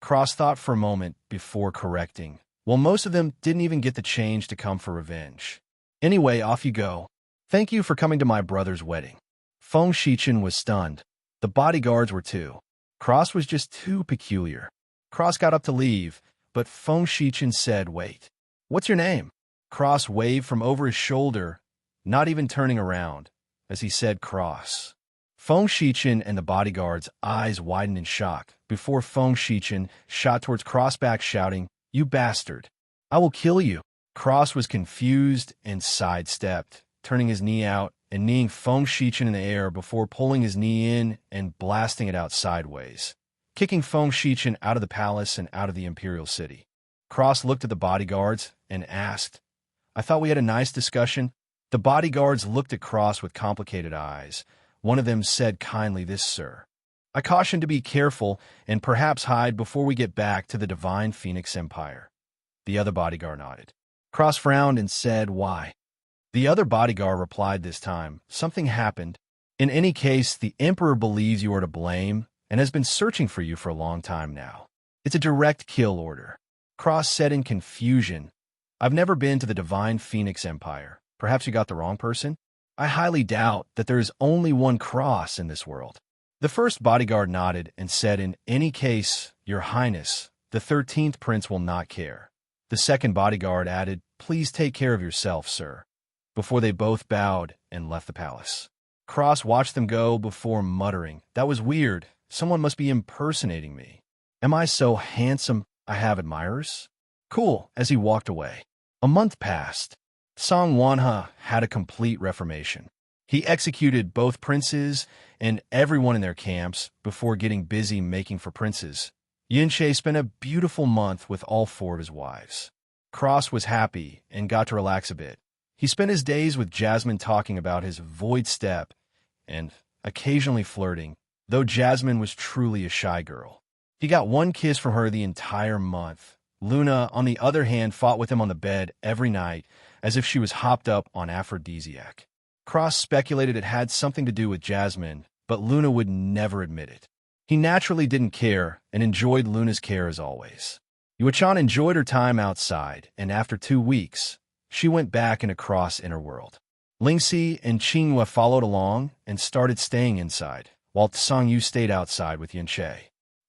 Cross thought for a moment before correcting. Well, most of them didn't even get the change to come for revenge. "Anyway, off you go. Thank you for coming to my brother's wedding." Feng Shichen was stunned. The bodyguards were too. Cross was just too peculiar. Cross got up to leave, but Feng Shichen said, "Wait. What's your name?" Cross waved from over his shoulder, not even turning around, as he said Cross. Feng Shichen and the bodyguards' eyes widened in shock before Feng Shichen shot towards Cross back shouting, "You bastard! I will kill you!" Cross was confused and sidestepped, turning his knee out and kneeing Feng Shichen in the air before pulling his knee in and blasting it out sideways, kicking Feng Shichen out of the palace and out of the imperial city. Cross looked at the bodyguards and asked, "I thought we had a nice discussion." The bodyguards looked at Cross with complicated eyes. One of them said kindly, "This, sir. I caution to be careful and perhaps hide before we get back to the divine Phoenix Empire." The other bodyguard nodded. Cross frowned and said, "Why?" The other bodyguard replied this time, "Something happened. In any case, the Emperor believes you are to blame and has been searching for you for a long time now. It's a direct kill order." Cross said in confusion, "I've never been to the divine Phoenix Empire. Perhaps you got the wrong person? I highly doubt that there is only one Cross in this world." The first bodyguard nodded and said, "In any case, Your Highness, the 13th Prince will not care." The second bodyguard added, "Please take care of yourself, sir," before they both bowed and left the palace. Cross watched them go before muttering, "That was weird. Someone must be impersonating me. Am I so handsome I have admirers? Cool," as he walked away. A month passed. Song Wanha had a complete reformation. He executed both princes and everyone in their camps before getting busy making for princes. Yuan spent a beautiful month with all 4 of his wives. Cross was happy and got to relax a bit. He spent his days with Jasmine talking about his void step and occasionally flirting, though Jasmine was truly a shy girl. He got one kiss from her the entire month. Luna, on the other hand, fought with him on the bed every night as if she was hopped up on aphrodisiac. Cross speculated it had something to do with Jasmine, but Luna would never admit it. He naturally didn't care and enjoyed Luna's care as always. Yuan enjoyed her time outside, and after 2 weeks, she went back into Cross inner world. Ling Jia and Qinghua followed along and started staying inside, while Tsang Yu stayed outside with Yuan.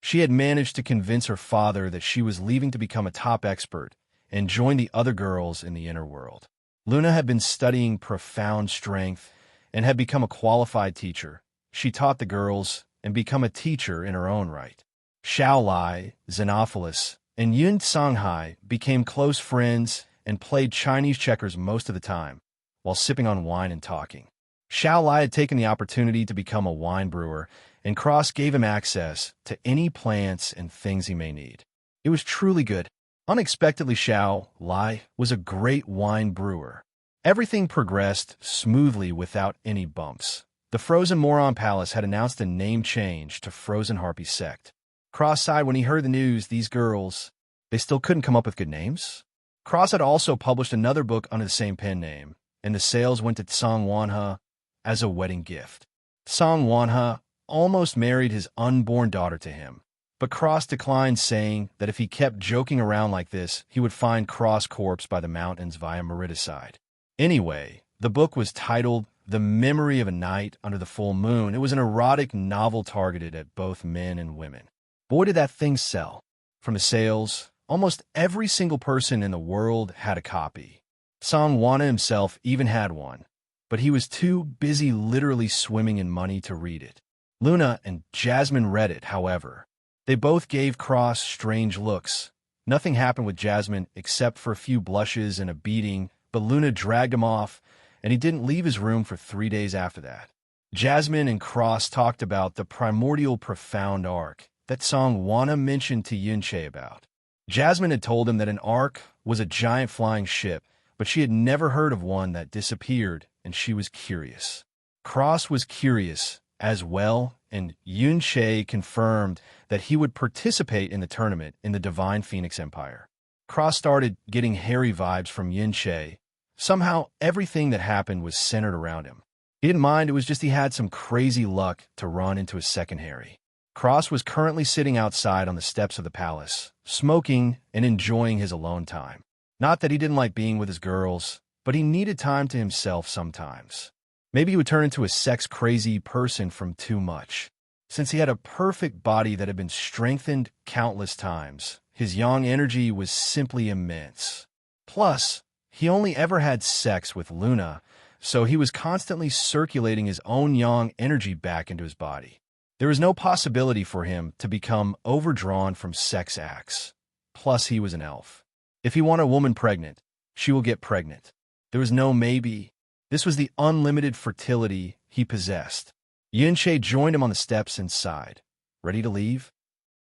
She had managed to convince her father that she was leaving to become a top expert and join the other girls in the inner world. Luna had been studying profound strength and had become a qualified teacher. she taught the girls and become a teacher in her own right. Xiao Lai, Xenophilus, and Yun Songhai became close friends and played Chinese checkers most of the time, while sipping on wine and talking. Xiao Lai had taken the opportunity to become a wine brewer, and Cross gave him access to any plants and things he may need. It was truly good. Unexpectedly, Xiao Lai was a great wine brewer. Everything progressed smoothly without any bumps. The Frozen Moron Palace had announced a name change to Frozen Harpy Sect. Cross sighed when he heard the news. These girls, they still couldn't come up with good names? Cross had also published another book under the same pen name, and the sales went to Song Wanhe as a wedding gift. Song Wanhe almost married his unborn daughter to him, but Cross declined, saying that if he kept joking around like this, he would find Cross' corpse by the mountains via Meridicide. Anyway, the book was titled The Memory of a Night Under the Full Moon. It was an erotic novel targeted at both men and women. Boy, did that thing sell. From the sales, almost every single person in the world had a copy. Song Wanhe himself even had one, but he was too busy literally swimming in money to read it. Luna and Jasmine read it, however. They both gave Cross strange looks. Nothing happened with Jasmine except for a few blushes and a beating, but Luna dragged him off, and he didn't leave his room for 3 days after that. Jasmine and Cross talked about the primordial profound arc that Song Wanhe mentioned to Yunche about. Jasmine had told him that an arc was a giant flying ship, but she had never heard of one that disappeared, and she was curious. Cross was curious as well, and Yunche confirmed that he would participate in the tournament in the Divine Phoenix Empire. Cross started getting hairy vibes from Yunche. Somehow, everything that happened was centered around him. He didn't mind, it was just he had some crazy luck to run into a second Harry. Cross was currently sitting outside on the steps of the palace, smoking and enjoying his alone time. Not that he didn't like being with his girls, but he needed time to himself sometimes. Maybe he would turn into a sex-crazy person from too much. Since he had a perfect body that had been strengthened countless times, his yang energy was simply immense. Plus, he only ever had sex with Luna, so he was constantly circulating his own yang energy back into his body. There was no possibility for him to become overdrawn from sex acts. Plus, he was an elf. If he wanted a woman pregnant, she will get pregnant. There was no maybe. This was the unlimited fertility he possessed. Yunche joined him on the steps and sighed. Ready to leave?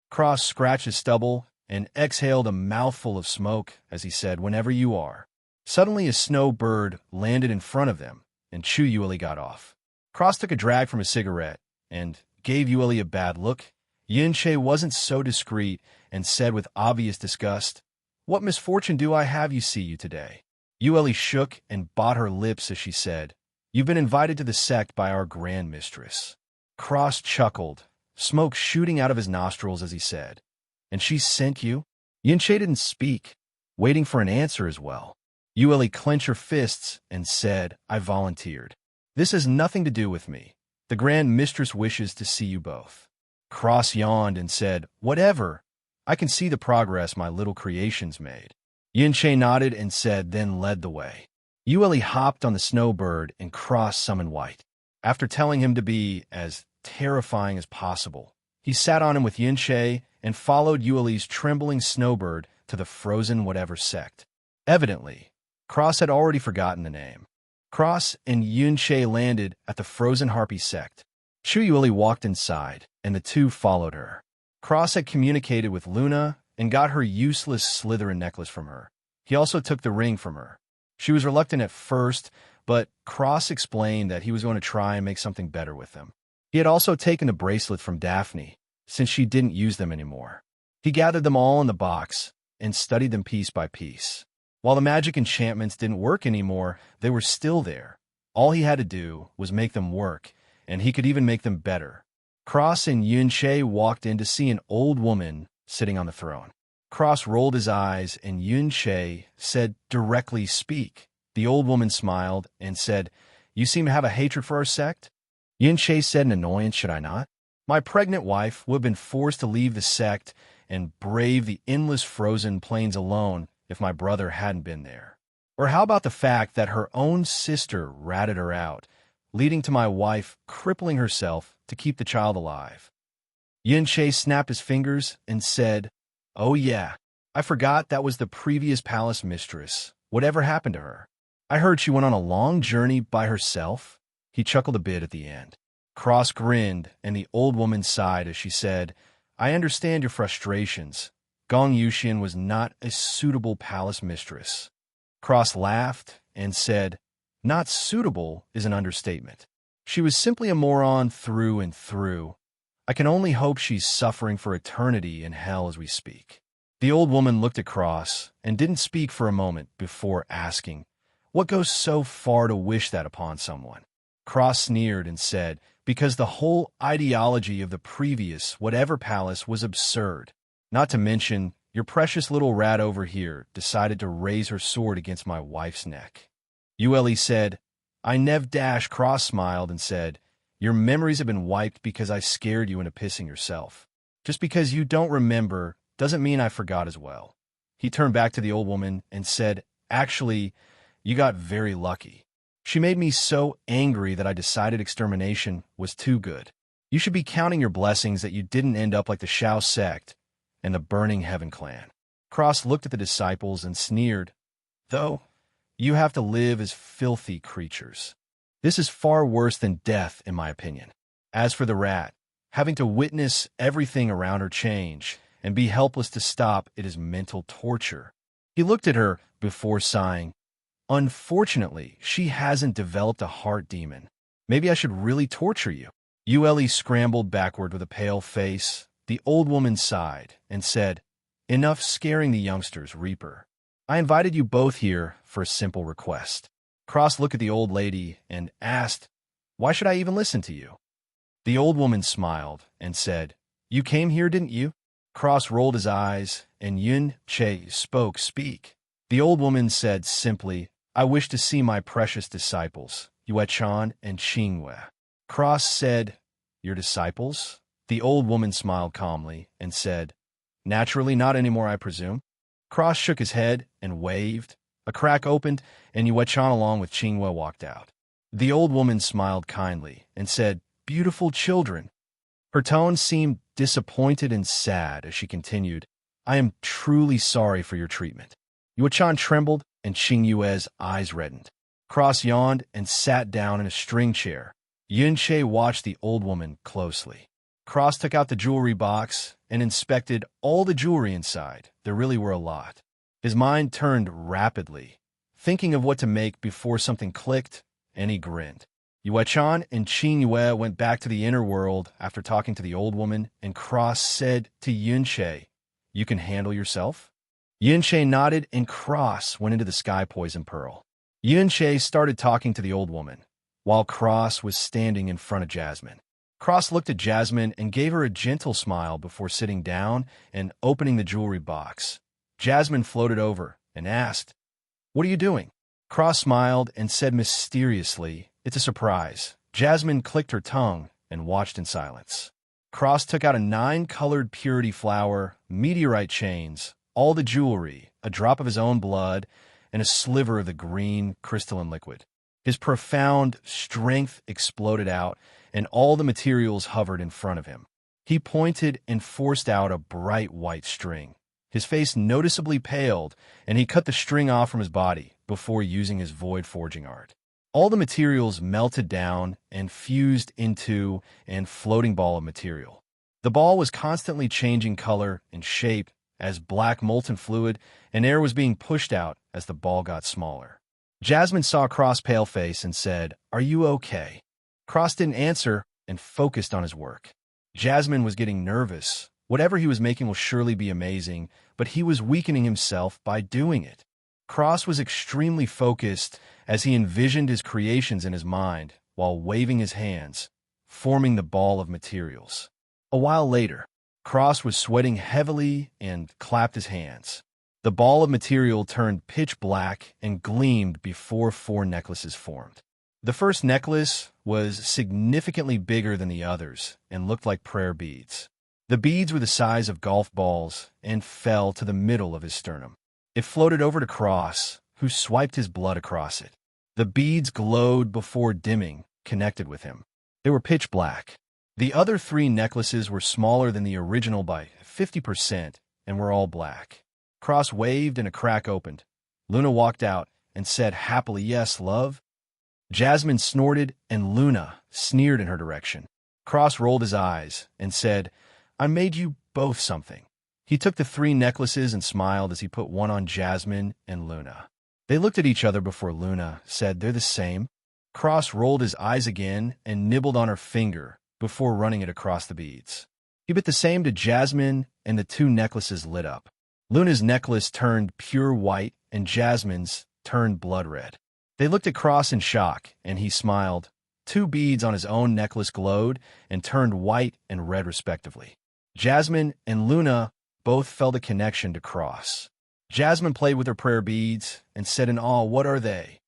Cross scratched his stubble and exhaled a mouthful of smoke as he said, whenever you are. Suddenly, a snowbird landed in front of them, and Chu Yueli got off. Cross took a drag from his cigarette and gave Yueli a bad look. Yunche wasn't so discreet and said with obvious disgust, "What misfortune do I have you see you today?" Yueli shook and bit her lips as she said, "You've been invited to the sect by our grand mistress." Cross chuckled, smoke shooting out of his nostrils as he said, "And she sent you?" Yunche didn't speak, waiting for an answer as well. Yueli clenched her fists and said, "I volunteered. This has nothing to do with me. The Grand Mistress wishes to see you both." Cross yawned and said, "Whatever. I can see the progress my little creations made." Yunche nodded and said, then led the way. Yueli hopped on the snowbird and Cross summoned White. After telling him to be as terrifying as possible, he sat on him with Yunche and followed Yueli's trembling snowbird to the frozen whatever sect. Evidently, Cross had already forgotten the name. Cross and Yunche landed at the frozen harpy sect. Chu Yueli walked inside, and the two followed her. Cross had communicated with Luna and got her useless Slytherin necklace from her. He also took the ring from her. She was reluctant at first, but Cross explained that he was going to try and make something better with them. He had also taken the bracelet from Daphne, since she didn't use them anymore. He gathered them all in the box and studied them piece by piece. While the magic enchantments didn't work anymore, they were still there. All he had to do was make them work, and he could even make them better. Cross and Yunche walked in to see an old woman sitting on the throne. Cross rolled his eyes, and Yunche said, "Directly speak." The old woman smiled and said, "You seem to have a hatred for our sect?" Yunche said in annoyance, "Should I not? My pregnant wife would have been forced to leave the sect and brave the endless frozen plains alone if my brother hadn't been there. Or how about the fact that her own sister ratted her out? leading to my wife crippling herself to keep the child alive. Yuan snapped his fingers and said, "Oh yeah, I forgot that was the previous palace mistress. Whatever happened to her? I heard she went on a long journey by herself." He chuckled a bit at the end. Cross grinned, and the old woman sighed as she said, "I understand your frustrations. Gong Yuxian was not a suitable palace mistress." Cross laughed and said, "Not suitable is an understatement. She was simply a moron through and through. I can only hope she's suffering for eternity in hell as we speak." The old woman looked at Cross and didn't speak for a moment before asking, "What goes so far to wish that upon someone?" Cross sneered and said, "Because the whole ideology of the previous whatever palace was absurd. Not to mention, your precious little rat over here decided to raise her sword against my wife's neck." Yueli said, "I nev dash." Cross smiled and said, "Your memories have been wiped because I scared you into pissing yourself. Just because you don't remember doesn't mean I forgot as well." He turned back to the old woman and said, "Actually, you got very lucky. She made me so angry that I decided extermination was too good. You should be counting your blessings that you didn't end up like the Shao sect and the Burning Heaven clan." Cross looked at the disciples and sneered, "Though, you have to live as filthy creatures. This is far worse than death, in my opinion. As for the rat, having to witness everything around her change and be helpless to stop it is mental torture." He looked at her before sighing, "Unfortunately, she hasn't developed a heart demon. Maybe I should really torture you." Yueli scrambled backward with a pale face. The old woman sighed and said, "Enough scaring the youngsters, Reaper. I invited you both here for a simple request." Cross looked at the old lady and asked, "Why should I even listen to you?" The old woman smiled and said, "You came here, didn't you?" Cross rolled his eyes, and Yuan spoke. "Speak." The old woman said simply, "I wish to see my precious disciples, Yuechan and Qingyue." Cross said, "Your disciples?" The old woman smiled calmly and said, "Naturally not anymore, I presume." Cross shook his head and waved. A crack opened, and Yuechan along with Qingyue walked out. The old woman smiled kindly and said, "Beautiful children." Her tone seemed disappointed and sad as she continued, "I am truly sorry for your treatment." Yuechan trembled, and Qingyue's eyes reddened. Cross yawned and sat down in a string chair. Yuan watched the old woman closely. Cross took out the jewelry box and inspected all the jewelry inside. There really were a lot. His mind turned rapidly, thinking of what to make before something clicked, and he grinned. Yuechan and Qingyue went back to the inner world after talking to the old woman, and Cross said to Yuan, "You can handle yourself?" Yuan nodded, and Cross went into the sky poison pearl. Yuan started talking to the old woman, while Cross was standing in front of Jasmine. Cross looked at Jasmine and gave her a gentle smile before sitting down and opening the jewelry box. Jasmine floated over and asked, "What are you doing?" Cross smiled and said mysteriously, "It's a surprise." Jasmine clicked her tongue and watched in silence. Cross took out a 9-colored purity flower, meteorite chains, all the jewelry, a drop of his own blood, and a sliver of the green crystalline liquid. His profound strength exploded out, and all the materials hovered in front of him. He pointed and forced out a bright white string. His face noticeably paled, and he cut the string off from his body before using his void forging art. All the materials melted down and fused into a floating ball of material. The ball was constantly changing color and shape as black molten fluid and air was being pushed out as the ball got smaller. Jasmine saw Cross' pale face and said, "Are you okay?" Cross didn't answer and focused on his work. Jasmine was getting nervous. Whatever he was making will surely be amazing, but he was weakening himself by doing it. Cross was extremely focused as he envisioned his creations in his mind while waving his hands, forming the ball of materials. A while later, Cross was sweating heavily and clapped his hands. The ball of material turned pitch black and gleamed before 4 necklaces formed. The first necklace was significantly bigger than the others and looked like prayer beads. The beads were the size of golf balls and fell to the middle of his sternum. It floated over to Cross, who swiped his blood across it. The beads glowed before dimming, connected with him. They were pitch black. The other 3 necklaces were smaller than the original by 50% and were all black. Cross waved and a crack opened. Luna walked out and said happily, "Yes, love." Jasmine snorted and Luna sneered in her direction. Cross rolled his eyes and said, "I made you both something." He took the 3 necklaces and smiled as he put one on Jasmine and Luna. They looked at each other before Luna said, "They're the same." Cross rolled his eyes again and nibbled on her finger before running it across the beads. He bit the same to Jasmine and the 2 necklaces lit up. Luna's necklace turned pure white and Jasmine's turned blood red. They looked at Cross in shock and he smiled. 2 beads on his own necklace glowed and turned white and red respectively. Jasmine and Luna both felt a connection to Cross. Jasmine played with her prayer beads and said in awe, "What are they?"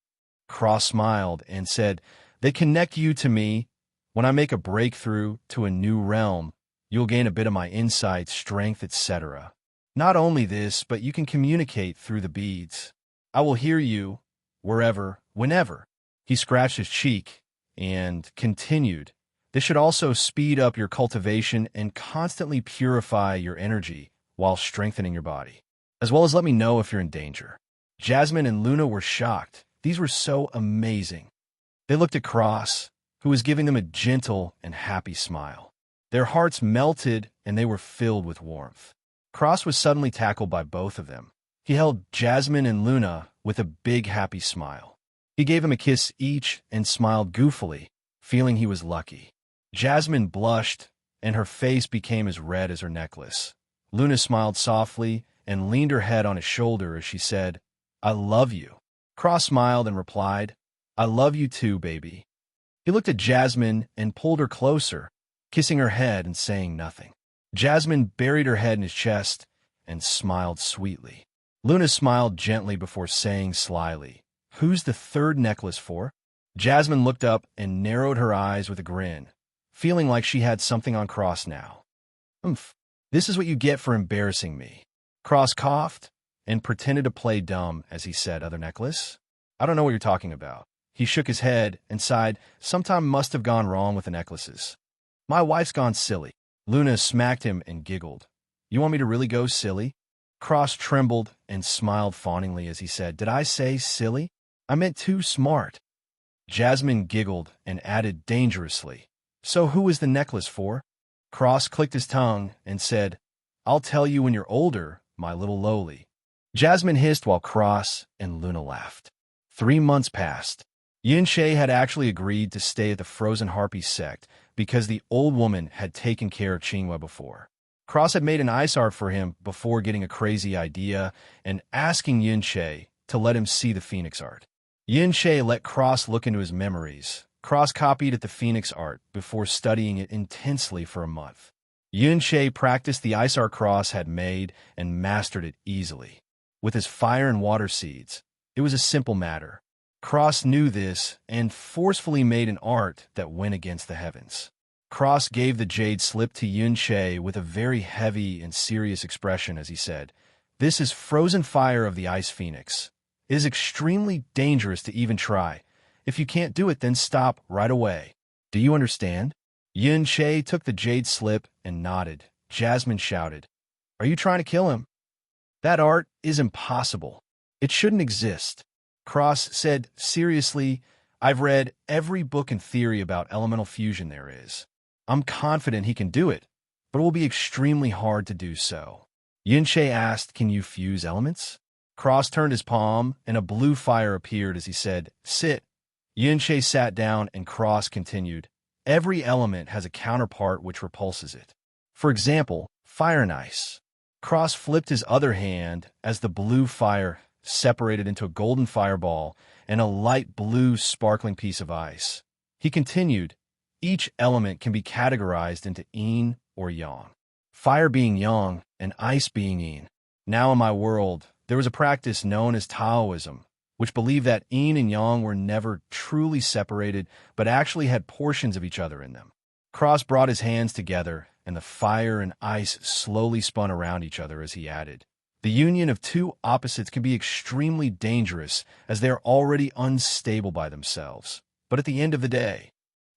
Cross smiled and said, "They connect you to me. When I make a breakthrough to a new realm, you'll gain a bit of my insight, strength, etc. Not only this, but you can communicate through the beads. I will hear you wherever, whenever." He scratched his cheek and continued, "This should also speed up your cultivation and constantly purify your energy while strengthening your body, as well as let me know if you're in danger." Jasmine and Luna were shocked. These were so amazing. They looked at Cross, who was giving them a gentle and happy smile. Their hearts melted and they were filled with warmth. Cross was suddenly tackled by both of them. He held Jasmine and Luna with a big happy smile. He gave them a kiss each and smiled goofily, feeling he was lucky. Jasmine blushed and her face became as red as her necklace. Luna smiled softly and leaned her head on his shoulder as she said, "I love you." Cross smiled and replied, "I love you too, baby." He looked at Jasmine and pulled her closer, kissing her head and saying nothing. Jasmine buried her head in his chest and smiled sweetly. Luna smiled gently before saying slyly, "Who's the 3rd necklace for?" Jasmine looked up and narrowed her eyes with a grin, feeling like she had something on Cross now. "Umph, this is what you get for embarrassing me." Cross coughed and pretended to play dumb as he said, "Other necklace? I don't know what you're talking about." He shook his head and sighed, "Sometime must have gone wrong with the necklaces. My wife's gone silly." Luna smacked him and giggled. "You want me to really go silly?" Cross trembled and smiled fawningly as he said, "Did I say silly? I meant too smart." Jasmine giggled and added dangerously, "So who is the necklace for?" Cross clicked his tongue and said, "I'll tell you when you're older, my little lowly." Jasmine hissed while Cross and Luna laughed. 3 months passed. Yin had actually agreed to stay at the Frozen Harpy sect because the old woman had taken care of Qinghua before. Cross had made an ice art for him before getting a crazy idea and asking Yin to let him see the phoenix art. Yin let Cross look into his memories. Cross copied at the phoenix art before studying it intensely for a month. Yin practiced the ice art Cross had made and mastered it easily. With his fire and water seeds, it was a simple matter. Cross knew this and forcefully made an art that went against the heavens. Cross gave the jade slip to Yin with a very heavy and serious expression as he said, "This is frozen fire of the ice phoenix. It is extremely dangerous to even try. If you can't do it, then stop right away. Do you understand?" Yin took the jade slip and nodded. Jasmine shouted, "Are you trying to kill him? That art is impossible. It shouldn't exist." Cross said seriously, "I've read every book and theory about elemental fusion there is. I'm confident he can do it, but it will be extremely hard to do so." Yin asked, "Can you fuse elements?" Cross turned his palm and a blue fire appeared as he said, "Sit." Yin sat down and Cross continued, "Every element has a counterpart which repulses it. For example, fire and ice." Cross flipped his other hand as the blue fire separated into a golden fireball and a light blue sparkling piece of ice. He continued, "Each element can be categorized into yin or yang, fire being yang and ice being yin. Now in my world, there was a practice known as Taoism, which believed that yin and yang were never truly separated, but actually had portions of each other in them." Cross brought his hands together, and the fire and ice slowly spun around each other as he added, "The union of 2 opposites can be extremely dangerous as they are already unstable by themselves. But at the end of the day,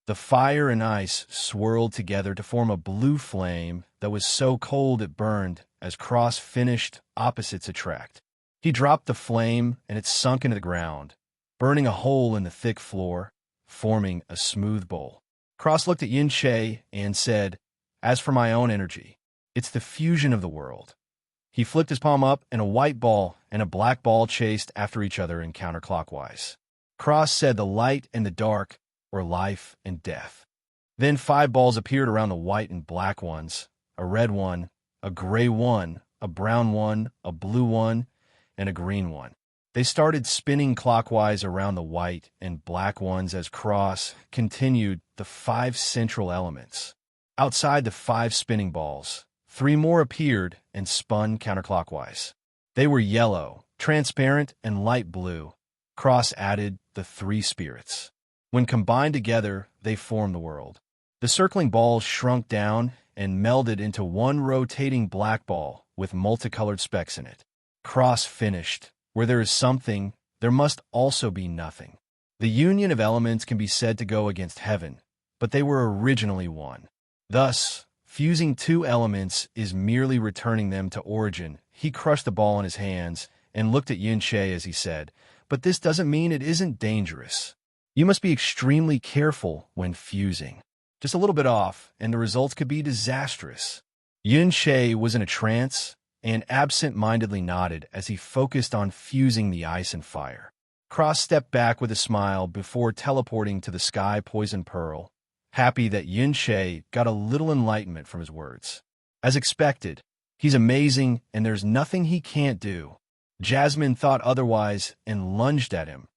The fire and ice swirled together to form a blue flame that was so cold it burned. As Cross finished, opposites attract. He dropped the flame, and it sunk into the ground, burning a hole in the thick floor, forming a smooth bowl. Cross looked at Yin Che and said, "As for my own energy, it's the fusion of the world." He flipped his palm up, and a white ball and a black ball chased after each other in counterclockwise. Cross said the light and the dark, or life and death. Then 5 balls appeared around the white and black ones, a red one, a gray one, a brown one, a blue one, and a green one. They started spinning clockwise around the white and black ones as Cross continued the 5 central elements. Outside the 5 spinning balls, 3 more appeared and spun counterclockwise. They were yellow, transparent, and light blue. Cross added the 3 spirits. When combined together, they formed the world. The circling balls shrunk down and melded into one rotating black ball with multicolored specks in it. Cross finished. Where there is something, there must also be nothing. The union of elements can be said to go against heaven, but they were originally one. Thus, fusing 2 elements is merely returning them to origin. He crushed the ball in his hands and looked at Yin Che as he said, "But this doesn't mean it isn't dangerous. You must be extremely careful when fusing. Just a little bit off, and the results could be disastrous." Yin Che was in a trance and absent-mindedly nodded as he focused on fusing the ice and fire. Cross stepped back with a smile before teleporting to the sky poison pearl, happy that Yin Che got a little enlightenment from his words. As expected, he's amazing and there's nothing he can't do. Jasmine thought otherwise and lunged at him,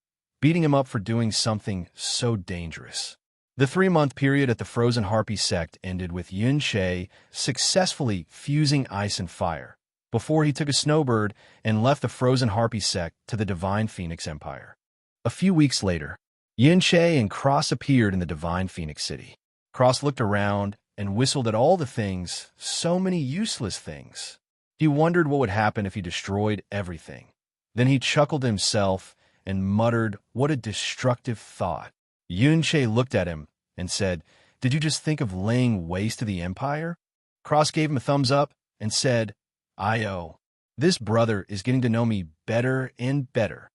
beating him up for doing something so dangerous. The 3-month period at the Frozen Harpy sect ended with Yin Che successfully fusing ice and fire, before he took a snowbird and left the Frozen Harpy sect to the Divine Phoenix Empire. A few weeks later, Yin Che and Cross appeared in the Divine Phoenix City. Cross looked around and whistled at all the things, so many useless things. He wondered what would happen if he destroyed everything. Then he chuckled to himself and muttered, "What a destructive thought." Yin Che looked at him and said, "Did you just think of laying waste to the Empire?" Cross gave him a thumbs up and said, "I-O, this brother is getting to know me better and better."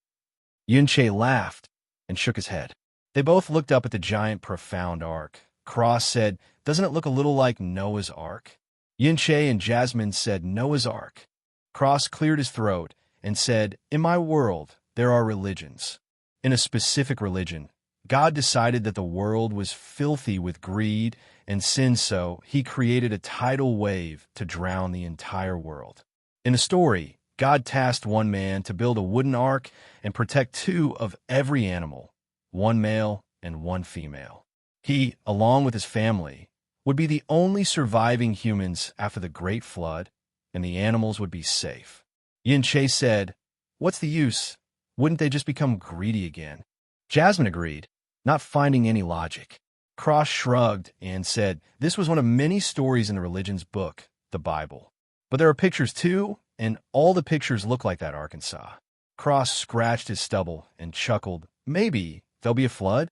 Yin Che laughed and shook his head. They both looked up at the giant, profound ark. Cross said, "Doesn't it look a little like Noah's Ark?" Yin Che and Jasmine said, "Noah's Ark." Cross cleared his throat and said, "In my world, there are religions. In a specific religion, God decided that the world was filthy with greed and sin, so he created a tidal wave to drown the entire world. In the story, God tasked one man to build a wooden ark and protect 2 of every animal, 1 male and 1 female. He, along with his family, would be the only surviving humans after the Great Flood, and the animals would be safe. Yin Che said, "What's the use? Wouldn't they just become greedy again?" Jasmine agreed, not finding any logic. Cross shrugged and said, "This was one of many stories in the religion's book, the Bible. But there are pictures too, and all the pictures look like that Arkansas." Cross scratched his stubble and chuckled, "Maybe there'll be a flood?"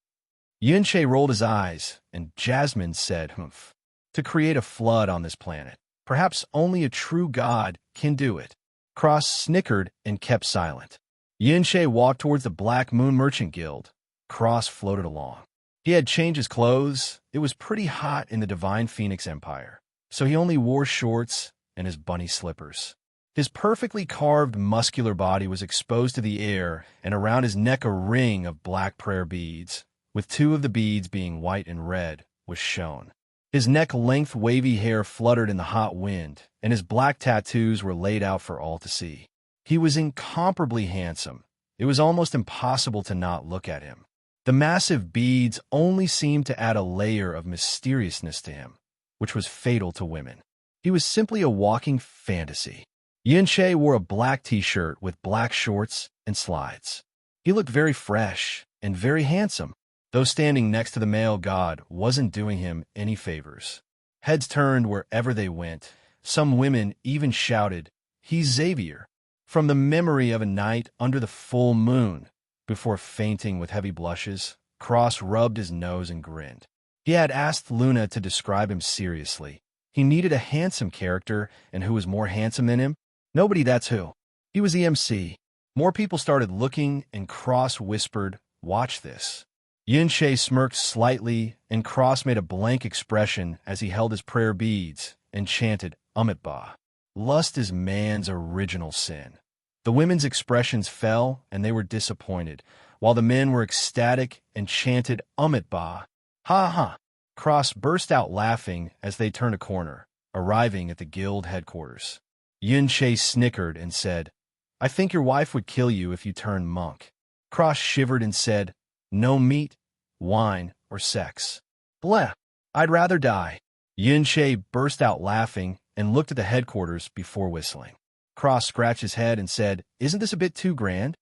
Yin Che rolled his eyes, and Jasmine said, "Humph. To create a flood on this planet, perhaps only a true God can do it." Cross snickered and kept silent. Yin Che walked towards the Black Moon Merchant Guild. Cross floated along. He had changed his clothes. It was pretty hot in the Divine Phoenix Empire, so he only wore shorts and his bunny slippers. His perfectly carved, muscular body was exposed to the air, and around his neck a ring of black prayer beads, with 2 of the beads being white and red, was shown. His neck-length wavy hair fluttered in the hot wind, and his black tattoos were laid out for all to see. He was incomparably handsome. It was almost impossible to not look at him. The massive beads only seemed to add a layer of mysteriousness to him, which was fatal to women. He was simply a walking fantasy. Yin Che wore a black t-shirt with black shorts and slides. He looked very fresh and very handsome, though standing next to the male god wasn't doing him any favors. Heads turned wherever they went. Some women even shouted, "He's Xavier," from the memory of a night under the full moon. Before fainting with heavy blushes, Cross rubbed his nose and grinned. He had asked Luna to describe him seriously. He needed a handsome character, and who was more handsome than him? Nobody, that's who. He was the MC. More people started looking, and Cross whispered, "Watch this." Yuan smirked slightly, and Cross made a blank expression as he held his prayer beads and chanted, Ba. Lust is man's original sin. The women's expressions fell, and they were disappointed, while the men were ecstatic and chanted, Ba. Ha ha! Cross burst out laughing as they turned a corner, arriving at the guild headquarters. Yuan snickered and said, "I think your wife would kill you if you turned monk." Cross shivered and said, "No meat, wine, or sex. Bleh, I'd rather die." Yuan burst out laughing and looked at the headquarters before whistling. Cross scratched his head and said, "Isn't this a bit too grand?"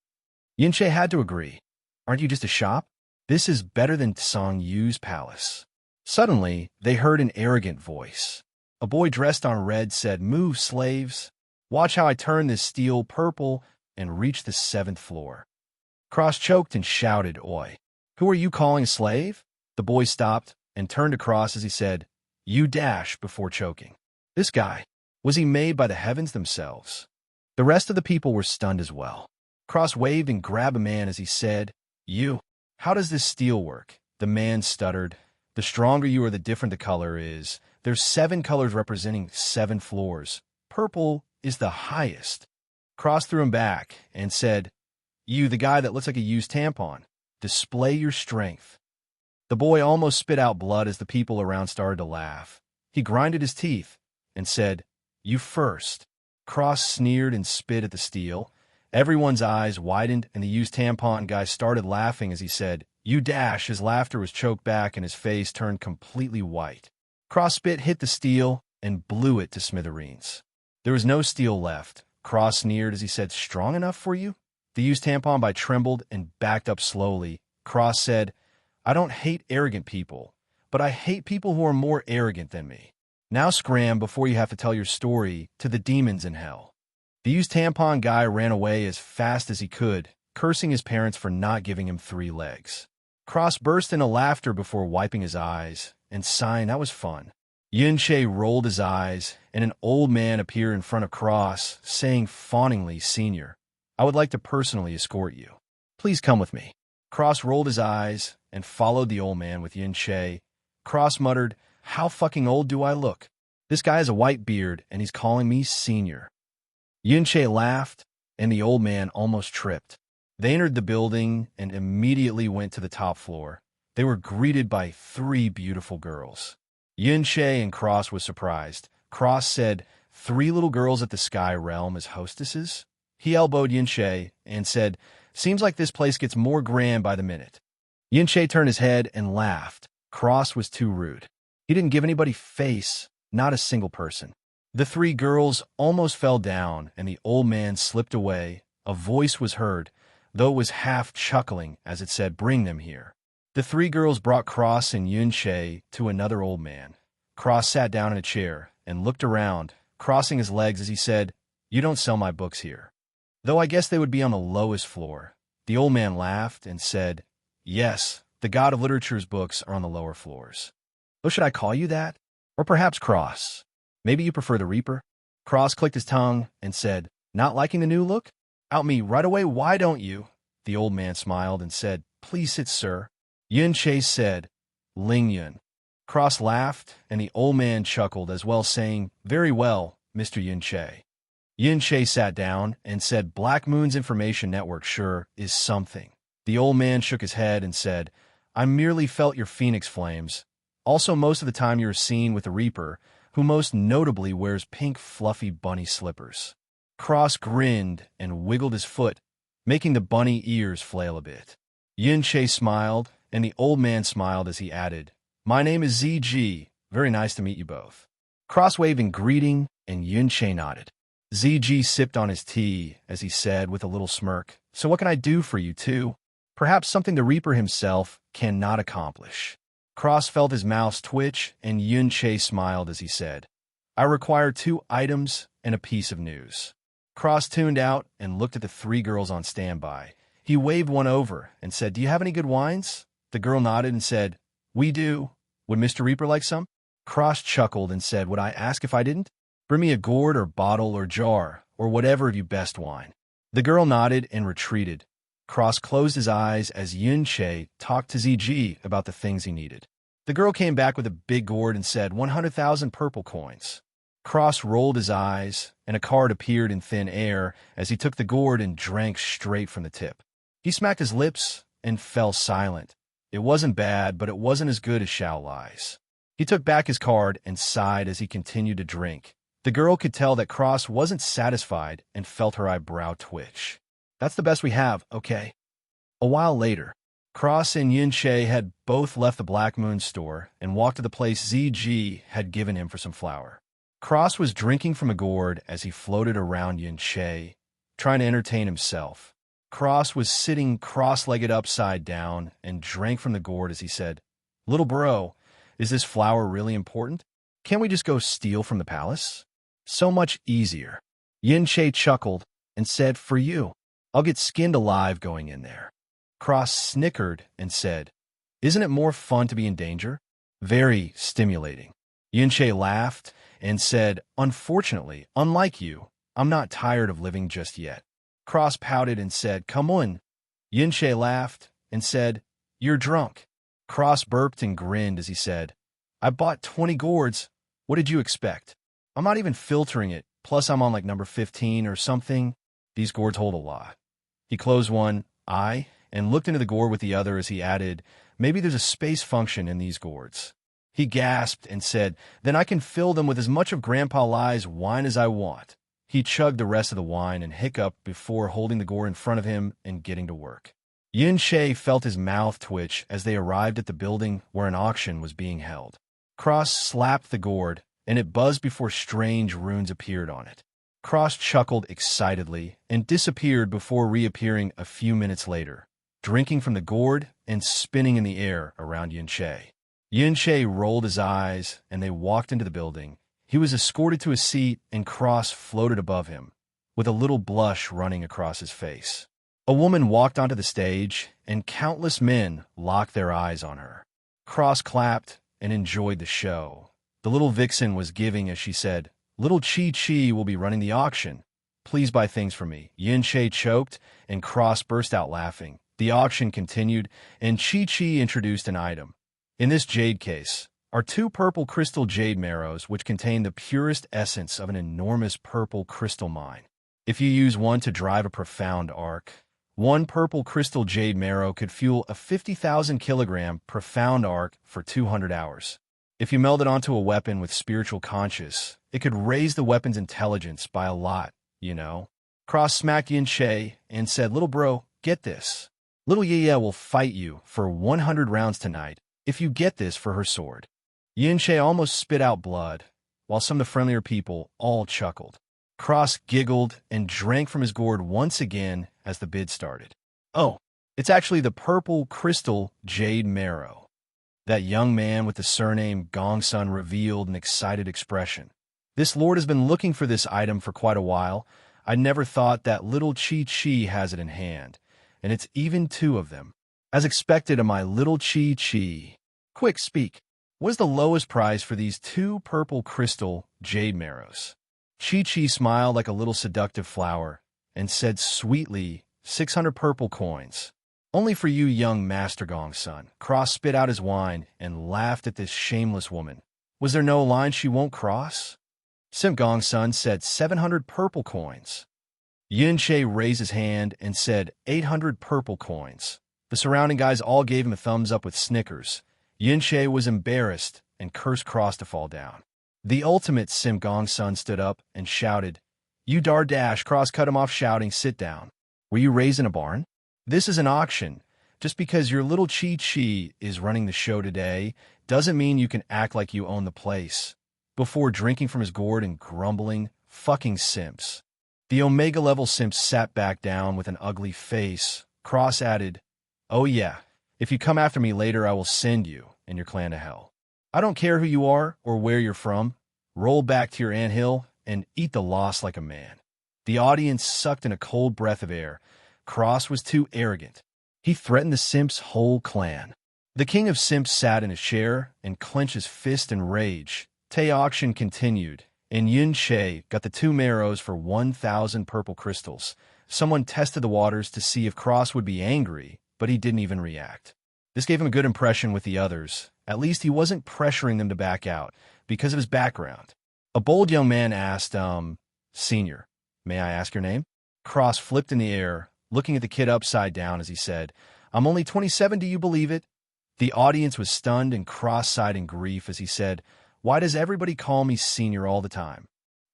Yuan had to agree. "Aren't you just a shop? This is better than Song Yu's palace." Suddenly, they heard an arrogant voice. A boy dressed on red said, "Move, slaves. Watch how I turn this steel purple and reach the 7th floor." Cross choked and shouted, "Oi, who are you calling a slave?" The boy stopped and turned across as he said, "You dash," before choking. This guy, was he made by the heavens themselves? The rest of the people were stunned as well. Cross waved and grabbed a man as he said, "You, how does this steel work?" The man stuttered, "The stronger you are, the different the color is. There's 7 colors representing 7 floors. Purple is the highest." Cross threw him back and said, "You, the guy that looks like a used tampon, display your strength." The boy almost spit out blood as the people around started to laugh. He grinded his teeth and said, "You first." Cross sneered and spit at the steel. Everyone's eyes widened, and the used tampon guy started laughing as he said, "You dash." His laughter was choked back, and his face turned completely white. Cross spit hit the steel and blew it to smithereens. There was no steel left. Cross sneered as he said, "Strong enough for you?" The used tampon guy trembled and backed up slowly. Cross said, "I don't hate arrogant people, but I hate people who are more arrogant than me. Now scram before you have to tell your story to the demons in hell." The used tampon guy ran away as fast as he could, cursing his parents for not giving him 3 legs. Cross burst into laughter before wiping his eyes and sighing, "That was fun." Yuan rolled his eyes, and an old man appeared in front of Cross, saying fawningly, "Senior, I would like to personally escort you. Please come with me." Cross rolled his eyes and followed the old man with Yuan. Cross muttered, "How fucking old do I look? This guy has a white beard, and he's calling me senior." Yuan laughed, and the old man almost tripped. They entered the building and immediately went to the top floor. They were greeted by 3 beautiful girls. Yuan and Cross was surprised. Cross said, 3 little girls at the Sky Realm as hostesses?" He elbowed Yuan and said, "Seems like this place gets more grand by the minute." Yuan turned his head and laughed. Cross was too rude. He didn't give anybody face, not a single person. The 3 girls almost fell down, and the old man slipped away. A voice was heard, though it was half chuckling as it said, "Bring them here." The 3 girls brought Cross and Yuan to another old man. Cross sat down in a chair and looked around, crossing his legs as he said, "You don't sell my books here. Though I guess they would be on the lowest floor." The old man laughed and said, "Yes, the God of Literature's books are on the lower floors." "Oh, should I call you that? Or perhaps Cross? Maybe you prefer the Reaper?" Cross clicked his tongue and said, "Not liking the new look? Out me right away, why don't you?" The old man smiled and said, "Please sit, sir." Yuan said, "Ling Yuan." Cross laughed, and the old man chuckled as well, saying, "Very well, Mr. Yuan. Yuan sat down and said, "Black Moon's information network sure is something." The old man shook his head and said, "I merely felt your phoenix flames. Also, most of the time you're seen with the Reaper, who most notably wears pink fluffy bunny slippers." Cross grinned and wiggled his foot, making the bunny ears flail a bit. Yuan smiled, and the old man smiled as he added, "My name is ZG. Very nice to meet you both." Cross waved in greeting, and Yuan nodded. ZG sipped on his tea as he said with a little smirk, "So what can I do for you, too? Perhaps something the Reaper himself cannot accomplish." Cross felt his mouth twitch, and Yuan smiled as he said, "I require 2 items and a piece of news." Cross tuned out and looked at the 3 girls on standby. He waved one over and said, "Do you have any good wines?" The girl nodded and said, "We do. Would Mr. Reaper like some? Cross chuckled and said, would I ask if I didn't? Bring me a gourd or bottle or jar, or whatever of you best wine. The girl nodded and retreated. Cross closed his eyes as Yuan talked to ZG about the things he needed. The girl came back with a big gourd and said, 100,000 purple coins. Cross rolled his eyes, and a card appeared in thin air as he took the gourd and drank straight from the tip. He smacked his lips and fell silent. It wasn't bad, but it wasn't as good as Shao Lai's. He took back his card and sighed as he continued to drink. The girl could tell that Cross wasn't satisfied and felt her eyebrow twitch. That's the best we have, okay? A while later, Cross and Yuan had both left the Black Moon store and walked to the place ZG had given him for some flour. Cross was drinking from a gourd as he floated around Yuan, trying to entertain himself. Cross was sitting cross-legged upside down and drank from the gourd as he said, Little bro, is this flour really important? Can't we just go steal from the palace? So much easier. Yuan chuckled and said, for you, I'll get skinned alive going in there. Cross snickered and said, isn't it more fun to be in danger? Very stimulating. Yuan laughed and said, unfortunately, unlike you, I'm not tired of living just yet. Cross pouted and said, come on. Yuan laughed and said, you're drunk. Cross burped and grinned as he said, I bought 20 gourds. What did you expect? I'm not even filtering it, plus I'm on like number 15 or something. These gourds hold a lot. He closed one eye and looked into the gourd with the other as he added, maybe there's a space function in these gourds. He gasped and said, then I can fill them with as much of Grandpa Lai's wine as I want. He chugged the rest of the wine and hiccuped before holding the gourd in front of him and getting to work. Yuan felt his mouth twitch as they arrived at the building where an auction was being held. Cross slapped the gourd, and it buzzed before strange runes appeared on it. Cross chuckled excitedly and disappeared before reappearing a few minutes later, drinking from the gourd and spinning in the air around Yuan. Yuan rolled his eyes, and they walked into the building. He was escorted to a seat, and Cross floated above him, with a little blush running across his face. A woman walked onto the stage, and countless men locked their eyes on her. Cross clapped and enjoyed the show. The little vixen was giving as she said, Little Chi will be running the auction. Please buy things for me. Yuan choked, and Cross burst out laughing. The auction continued, and Chi introduced an item. In this jade case are 2 purple crystal jade marrows which contain the purest essence of an enormous purple crystal mine. If you use one to drive a profound arc, 1 purple crystal jade marrow could fuel a 50,000 kilogram profound arc for 200 hours. If you meld it onto a weapon with spiritual conscious, it could raise the weapon's intelligence by a lot, you know. Cross smacked Yuan and said, little bro, get this. Little Jia will fight you for 100 rounds tonight if you get this for her sword. Yuan almost spit out blood, while some of the friendlier people all chuckled. Cross giggled and drank from his gourd once again as the bid started. Oh, it's actually the purple crystal jade marrow. That young man with the surname Gongsun revealed an excited expression. This lord has been looking for this item for quite a while. I never thought that little Chi has it in hand, and it's even 2 of them. As expected of my little Chi. Quick, speak. What is the lowest price for these 2 purple crystal jade marrows? Chi smiled like a little seductive flower and said sweetly, 600 purple coins. Only for you, young Master Gongsun. Cross spit out his wine and laughed at this shameless woman. Was there no line she won't cross? Simp Gongsun said 700 purple coins. Yuan raised his hand and said 800 purple coins. The surrounding guys all gave him a thumbs up with snickers. Yuan was embarrassed and cursed Cross to fall down. The ultimate Simp Gongsun stood up and shouted, You dardash! Cross cut him off shouting, sit down. Were you raised in a barn? This is an auction. Just because your little Chi is running the show today doesn't mean you can act like you own the place. Before drinking from his gourd and grumbling, fucking simps. The Omega level simp sat back down with an ugly face. Cross added, Oh yeah, if you come after me later I will send you and your clan to hell. I don't care who you are or where you're from. Roll back to your anthill and eat the loss like a man. The audience sucked in a cold breath of air. Cross was too arrogant. He threatened the simp's whole clan. The king of simps sat in his chair and clenched his fist in rage. The auction continued, and Yuan got the 2 marrows for 1,000 purple crystals. Someone tested the waters to see if Cross would be angry, but he didn't even react. This gave him a good impression with the others. At least he wasn't pressuring them to back out, because of his background. A bold young man asked, Senior, may I ask your name? Cross flipped in the air, looking at the kid upside down as he said, I'm only 27, do you believe it? The audience was stunned and cross-eyed in grief as he said, Why does everybody call me Senior all the time?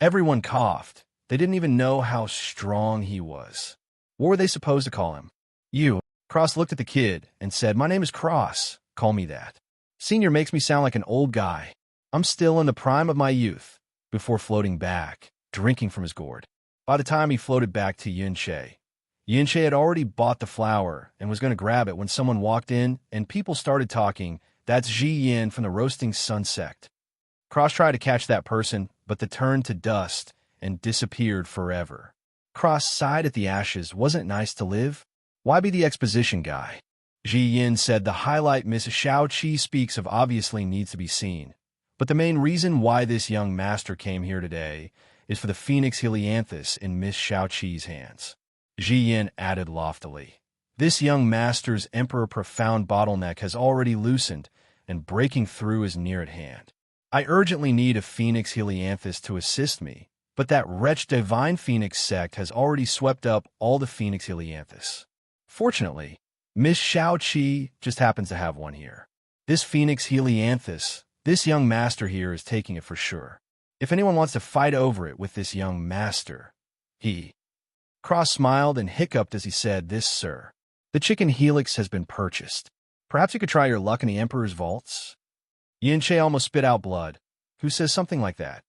Everyone coughed. They didn't even know how strong he was. What were they supposed to call him? You. Cross looked at the kid and said, My name is Cross. Call me that. Senior makes me sound like an old guy. I'm still in the prime of my youth, before floating back, drinking from his gourd. By the time he floated back to Yuan had already bought the flower and was going to grab it when someone walked in and people started talking. That's Yin from the Roasting Sun sect. Cross tried to catch that person, but they turned to dust and disappeared forever. Cross sighed at the ashes. Wasn't it nice to live? Why be the exposition guy? Yin said the highlight Miss Xiaoqi speaks of obviously needs to be seen. But the main reason why this young master came here today is for the Phoenix Helianthus in Miss Xiaoqi's hands. Yin added loftily. This young master's emperor profound bottleneck has already loosened, and breaking through is near at hand. I urgently need a Phoenix Helianthus to assist me, but that wretched divine Phoenix sect has already swept up all the Phoenix Helianthus. Fortunately, Miss Xiaoqi just happens to have one here. This Phoenix Helianthus, this young master here is taking it for sure. If anyone wants to fight over it with this young master, he... Cross smiled and hiccuped as he said, This, sir. The chicken helix has been purchased. Perhaps you could try your luck in the Emperor's vaults? Yuan almost spit out blood. Who says something like that?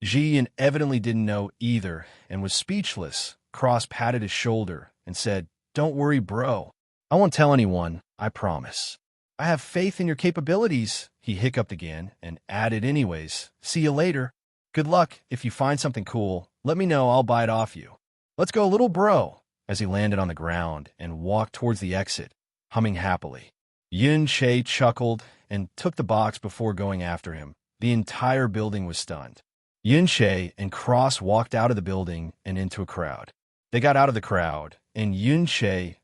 Yin evidently didn't know either and was speechless. Cross patted his shoulder and said, Don't worry, bro. I won't tell anyone, I promise. I have faith in your capabilities, he hiccuped again and added anyways. See you later. Good luck. If you find something cool, let me know, I'll buy it off you. Let's go, little bro, as he landed on the ground and walked towards the exit, humming happily. Yuan chuckled and took the box before going after him. The entire building was stunned. Yuan and Cross walked out of the building and into a crowd. They got out of the crowd, and Yuan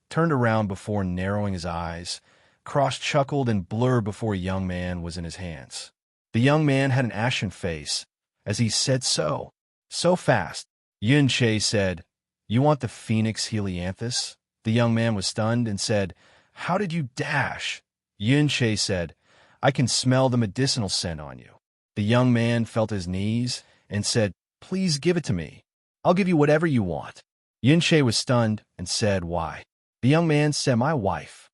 turned around before narrowing his eyes. Cross chuckled and blurred before a young man was in his hands. The young man had an ashen face, as he said so fast. Yuan said, You want the Phoenix Helianthus? The young man was stunned and said, How did you dash? Yuan said, I can smell the medicinal scent on you. The young man felt his knees and said, Please give it to me. I'll give you whatever you want. Yuan was stunned and said, Why? The young man said, My wife.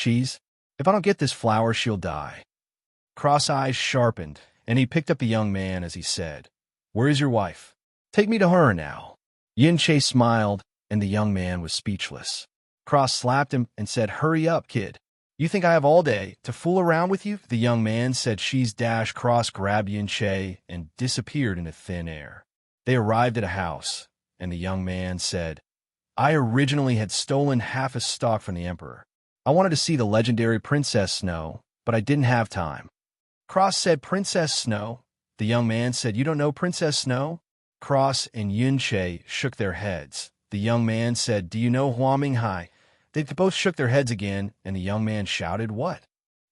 If I don't get this flower, she'll die. Cross eyes sharpened, and he picked up the young man as he said, Where is your wife? Take me to her now. Yuan smiled, and the young man was speechless. Cross slapped him and said, Hurry up, kid. You think I have all day to fool around with you? The young man said Cross grabbed Yuan and disappeared into thin air. They arrived at a house, and the young man said, I originally had stolen half a stock from the Emperor. I wanted to see the legendary Princess Snow, but I didn't have time. Cross said, Princess Snow? The young man said, You don't know Princess Snow? Cross and Yuan shook their heads. The young man said, Do you know Hua Minghai? They both shook their heads again, and the young man shouted, What?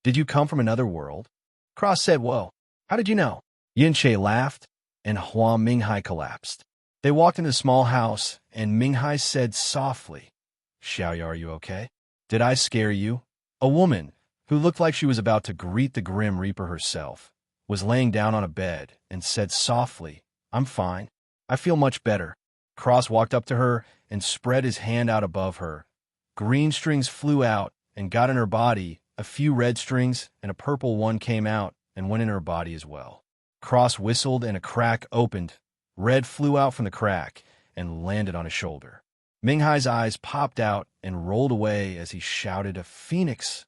Did you come from another world? Cross said, Whoa, how did you know? Yuan laughed, and Hua Minghai collapsed. They walked into the small house, and Minghai said softly, Xiaoya, are you okay? Did I scare you? A woman, who looked like she was about to greet the Grim Reaper herself, was laying down on a bed and said softly, I'm fine. I feel much better. Cross walked up to her and spread his hand out above her. Green strings flew out and got in her body. A few red strings and a purple one came out and went in her body as well. Cross whistled and a crack opened. Red flew out from the crack and landed on his shoulder. Minghai's eyes popped out and rolled away as he shouted, A phoenix!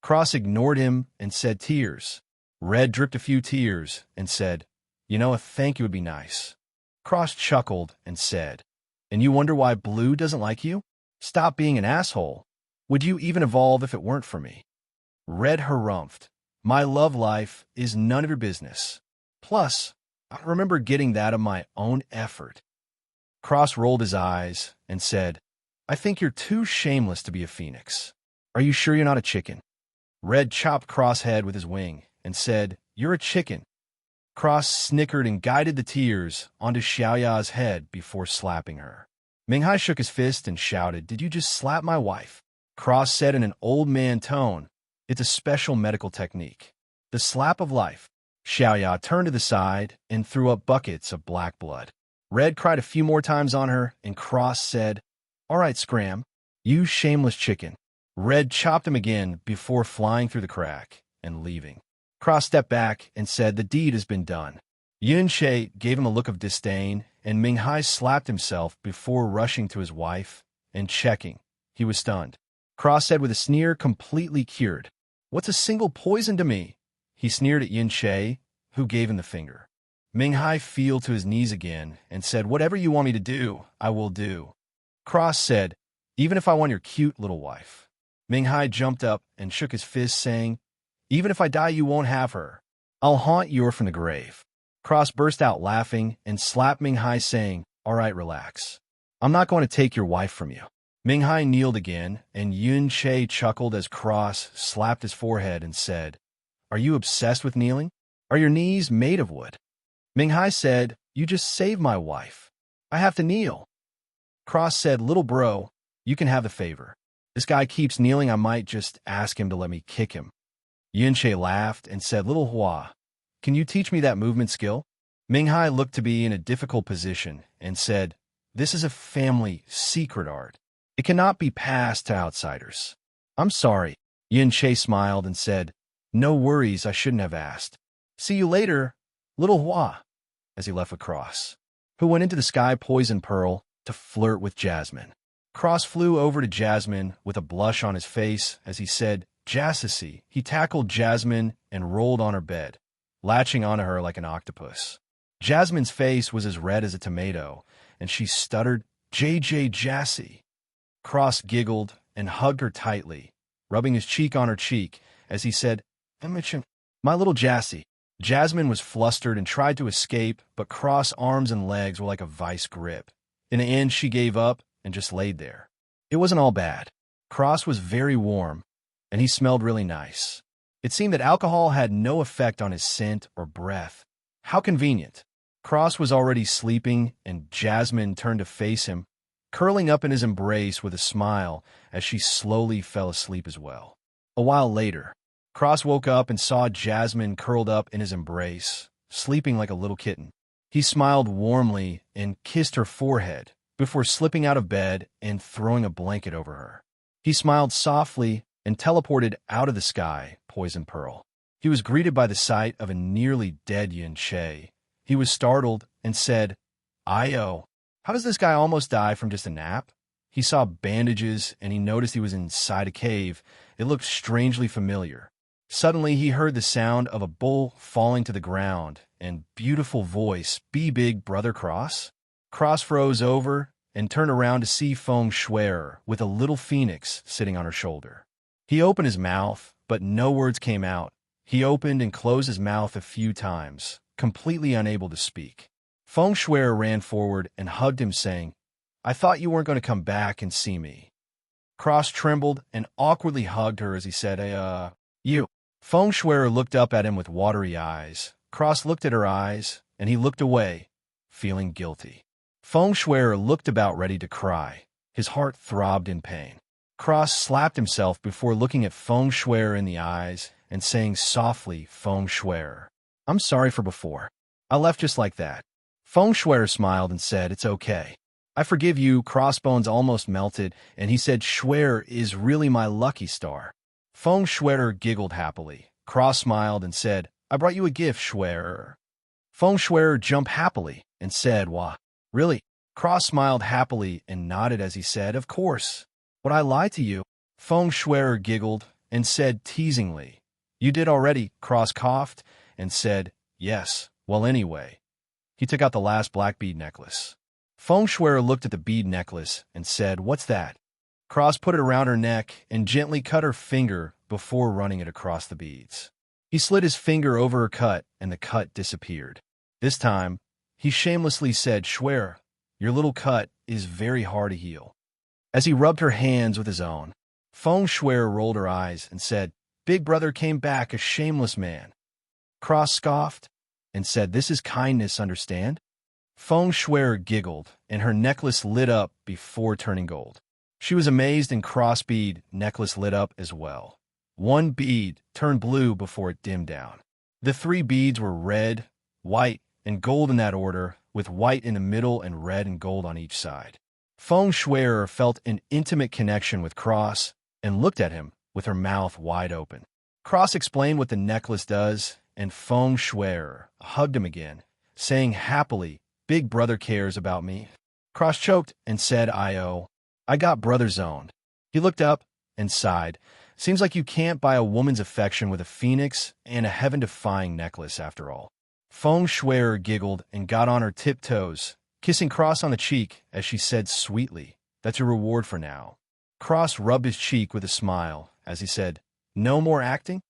Cross ignored him and said, Tears. Red dripped a few tears and said, You know, a thank you would be nice. Cross chuckled and said, And you wonder why Blue doesn't like you? Stop being an asshole. Would you even evolve if it weren't for me? Red harumphed. My love life is none of your business. Plus, I remember getting that of my own effort. Cross rolled his eyes and said, I think you're too shameless to be a phoenix. Are you sure you're not a chicken? Red chopped Cross' head with his wing and said, You're a chicken. Cross snickered and guided the tears onto Xiaoya's head before slapping her. Minghai shook his fist and shouted, Did you just slap my wife? Cross said in an old man tone, It's a special medical technique. The slap of life. Xiaoya turned to the side and threw up buckets of black blood. Red cried a few more times on her, and Cross said, All right, Scram, you shameless chicken. Red chopped him again before flying through the crack and leaving. Cross stepped back and said, The deed has been done. Yun Che gave him a look of disdain, and Minghai slapped himself before rushing to his wife and checking. He was stunned. Cross said with a sneer, completely cured. What's a single poison to me? He sneered at Yun Che, who gave him the finger. Minghai fell to his knees again and said, Whatever you want me to do, I will do. Cross said, Even if I want your cute little wife. Minghai jumped up and shook his fist, saying, Even if I die, you won't have her. I'll haunt you from the grave. Cross burst out laughing and slapped Minghai, saying, All right, relax. I'm not going to take your wife from you. Minghai kneeled again, and Yun Che chuckled as Cross slapped his forehead and said, Are you obsessed with kneeling? Are your knees made of wood? Minghai said, You just saved my wife. I have to kneel. Cross said, Little bro, you can have the favor. This guy keeps kneeling, I might just ask him to let me kick him. Yun Che laughed and said, Little Hua, can you teach me that movement skill? Minghai looked to be in a difficult position and said, This is a family secret art. It cannot be passed to outsiders. I'm sorry. Yun Che smiled and said, No worries, I shouldn't have asked. See you later, Little Hua, as he left with Cross, who went into the sky poison pearl to flirt with Jasmine. Cross flew over to Jasmine with a blush on his face as he said, Jassisi. He tackled Jasmine and rolled on her bed, latching onto her like an octopus. Jasmine's face was as red as a tomato, and she stuttered, JJ Jassy. Cross giggled and hugged her tightly, rubbing his cheek on her cheek as he said, Imogen, my little Jassy. Jasmine was flustered and tried to escape, but Cross' arms and legs were like a vice grip. In the end, she gave up and just laid there. It wasn't all bad. Cross was very warm, and he smelled really nice. It seemed that alcohol had no effect on his scent or breath. How convenient. Cross was already sleeping, and Jasmine turned to face him, curling up in his embrace with a smile as she slowly fell asleep as well. A while later, Cross woke up and saw Jasmine curled up in his embrace, sleeping like a little kitten. He smiled warmly and kissed her forehead before slipping out of bed and throwing a blanket over her. He smiled softly and teleported out of the sky, Poison Pearl. He was greeted by the sight of a nearly dead Yun Che. He was startled and said, Io, how does this guy almost die from just a nap? He saw bandages and he noticed he was inside a cave. It looked strangely familiar. Suddenly, he heard the sound of a bull falling to the ground and beautiful voice, Be big, Brother Cross. Cross froze over and turned around to see Feng Shuer with a little phoenix sitting on her shoulder. He opened his mouth, but no words came out. He opened and closed his mouth a few times, completely unable to speak. Feng Shuer ran forward and hugged him, saying, I thought you weren't going to come back and see me. Cross trembled and awkwardly hugged her as he said, you. Feng Shuer looked up at him with watery eyes. Cross looked at her eyes, and he looked away, feeling guilty. Feng Shuer looked about ready to cry. His heart throbbed in pain. Cross slapped himself before looking at Feng Shuer in the eyes and saying softly, Feng Shuer, I'm sorry for before. I left just like that. Feng Shuer smiled and said, It's okay. I forgive you. Crossbones almost melted, and he said, Shuer is really my lucky star. Feng Shuer giggled happily. Cross smiled and said, I brought you a gift, Shuer. Feng Shuer jumped happily and said, Wah, really? Cross smiled happily and nodded as he said, Of course. Would I lie to you? Feng Shuer giggled and said teasingly, You did already. Cross coughed and said, Yes, well anyway. He took out the last black bead necklace. Feng Shuer looked at the bead necklace and said, What's that? Cross put it around her neck and gently cut her finger before running it across the beads. He slid his finger over her cut, and the cut disappeared. This time, he shamelessly said, "Schwer, your little cut is very hard to heal." As he rubbed her hands with his own, Feng Schwer rolled her eyes and said, "Big brother came back a shameless man." Cross scoffed and said, "This is kindness, understand?" Feng Schwer giggled, and her necklace lit up before turning gold. She was amazed, and Cross' bead necklace lit up as well. One bead turned blue before it dimmed down. The 3 beads were red, white, and gold in that order, with white in the middle and red and gold on each side. Feng Schwer felt an intimate connection with Cross and looked at him with her mouth wide open. Cross explained what the necklace does, and Feng Schwer hugged him again, saying happily, "Big brother cares about me." Cross choked and said, I got brother zoned." He looked up and sighed. "Seems like you can't buy a woman's affection with a phoenix and a heaven-defying necklace after all." Feng Schwer giggled and got on her tiptoes, kissing Cross on the cheek as she said sweetly, "That's your reward for now." Cross rubbed his cheek with a smile as he said, "No more acting?"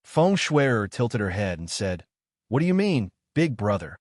Feng Schwer tilted her head and said, "What do you mean, big brother?"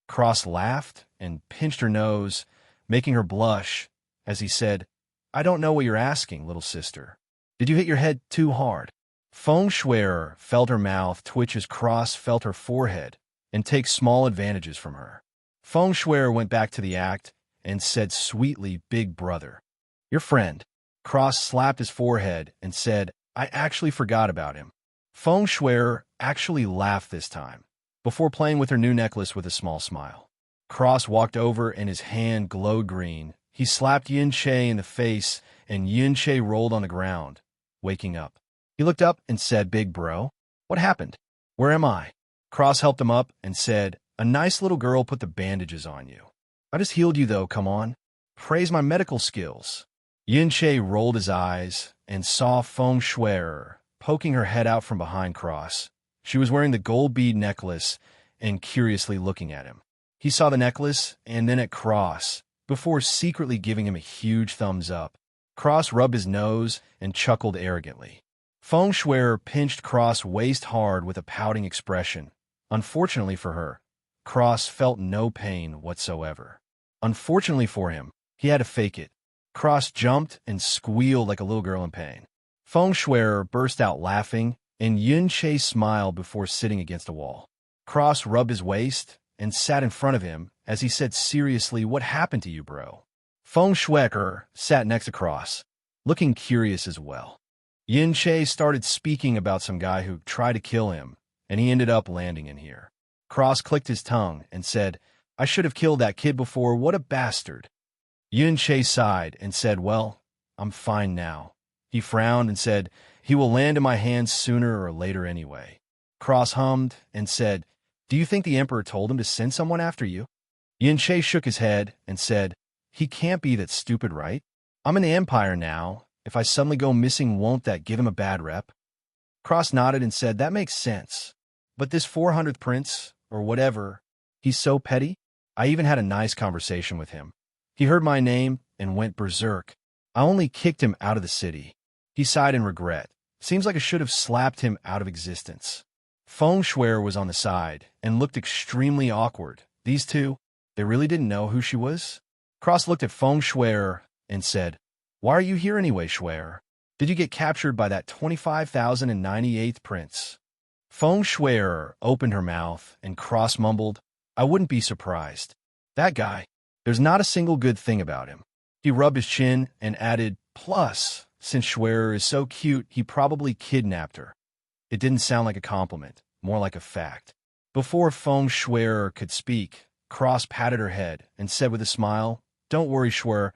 Cross laughed and pinched her nose, making her blush, as he said, "I don't know what you're asking, little sister. Did you hit your head too hard?" Feng Schwer felt her mouth twitch as Cross felt her forehead and take small advantages from her. Feng Schwer went back to the act and said sweetly, "Big brother, your friend." Cross slapped his forehead and said, "I actually forgot about him." Feng Schwer actually laughed this time, before playing with her new necklace with a small smile. Cross walked over and his hand glowed green. He slapped Yin Che in the face, and Yin Che rolled on the ground, waking up. He looked up and said, "Big bro, what happened? Where am I?" Cross helped him up and said, "A nice little girl put the bandages on you. I just healed you though, come on. Praise my medical skills." Yin Che rolled his eyes and saw Feng Schwer poking her head out from behind Cross. She was wearing the gold bead necklace and curiously looking at him. He saw the necklace and then at Cross, before secretly giving him a huge thumbs up. Cross rubbed his nose and chuckled arrogantly. Feng Schwer pinched Cross waist hard with a pouting expression. Unfortunately for her, Cross felt no pain whatsoever. Unfortunately for him, he had to fake it. Cross jumped and squealed like a little girl in pain. Feng Schwer burst out laughing, and Yin Che smiled before sitting against a wall. Cross rubbed his waist and sat in front of him as he said seriously, "What happened to you, bro?" Feng Schwer sat next to Cross, looking curious as well. Yin Che started speaking about some guy who tried to kill him, and he ended up landing in here. Cross clicked his tongue and said, "I should have killed that kid before, what a bastard." Yin Che sighed and said, "Well, I'm fine now." He frowned and said, "He will land in my hands sooner or later anyway." Cross hummed and said, "Do you think the Emperor told him to send someone after you?" Yin Che shook his head and said, "He can't be that stupid, right? I'm in the Empire now. If I suddenly go missing, won't that give him a bad rep?" Cross nodded and said, "That makes sense. But this 400th prince, or whatever, he's so petty. I even had a nice conversation with him. He heard my name and went berserk. I only kicked him out of the city." He sighed in regret. "Seems like I should have slapped him out of existence." Feng Schwer was on the side and looked extremely awkward. These two, they really didn't know who she was? Cross looked at Feng Schwer and said, "Why are you here anyway, Schwer? Did you get captured by that 25,098th prince?" Feng Schwer opened her mouth and Cross mumbled, "I wouldn't be surprised. That guy, there's not a single good thing about him." He rubbed his chin and added, "Plus, since Schwer is so cute, he probably kidnapped her." It didn't sound like a compliment, more like a fact. Before Feng Schwer could speak, Cross patted her head and said with a smile, "Don't worry, Schwer.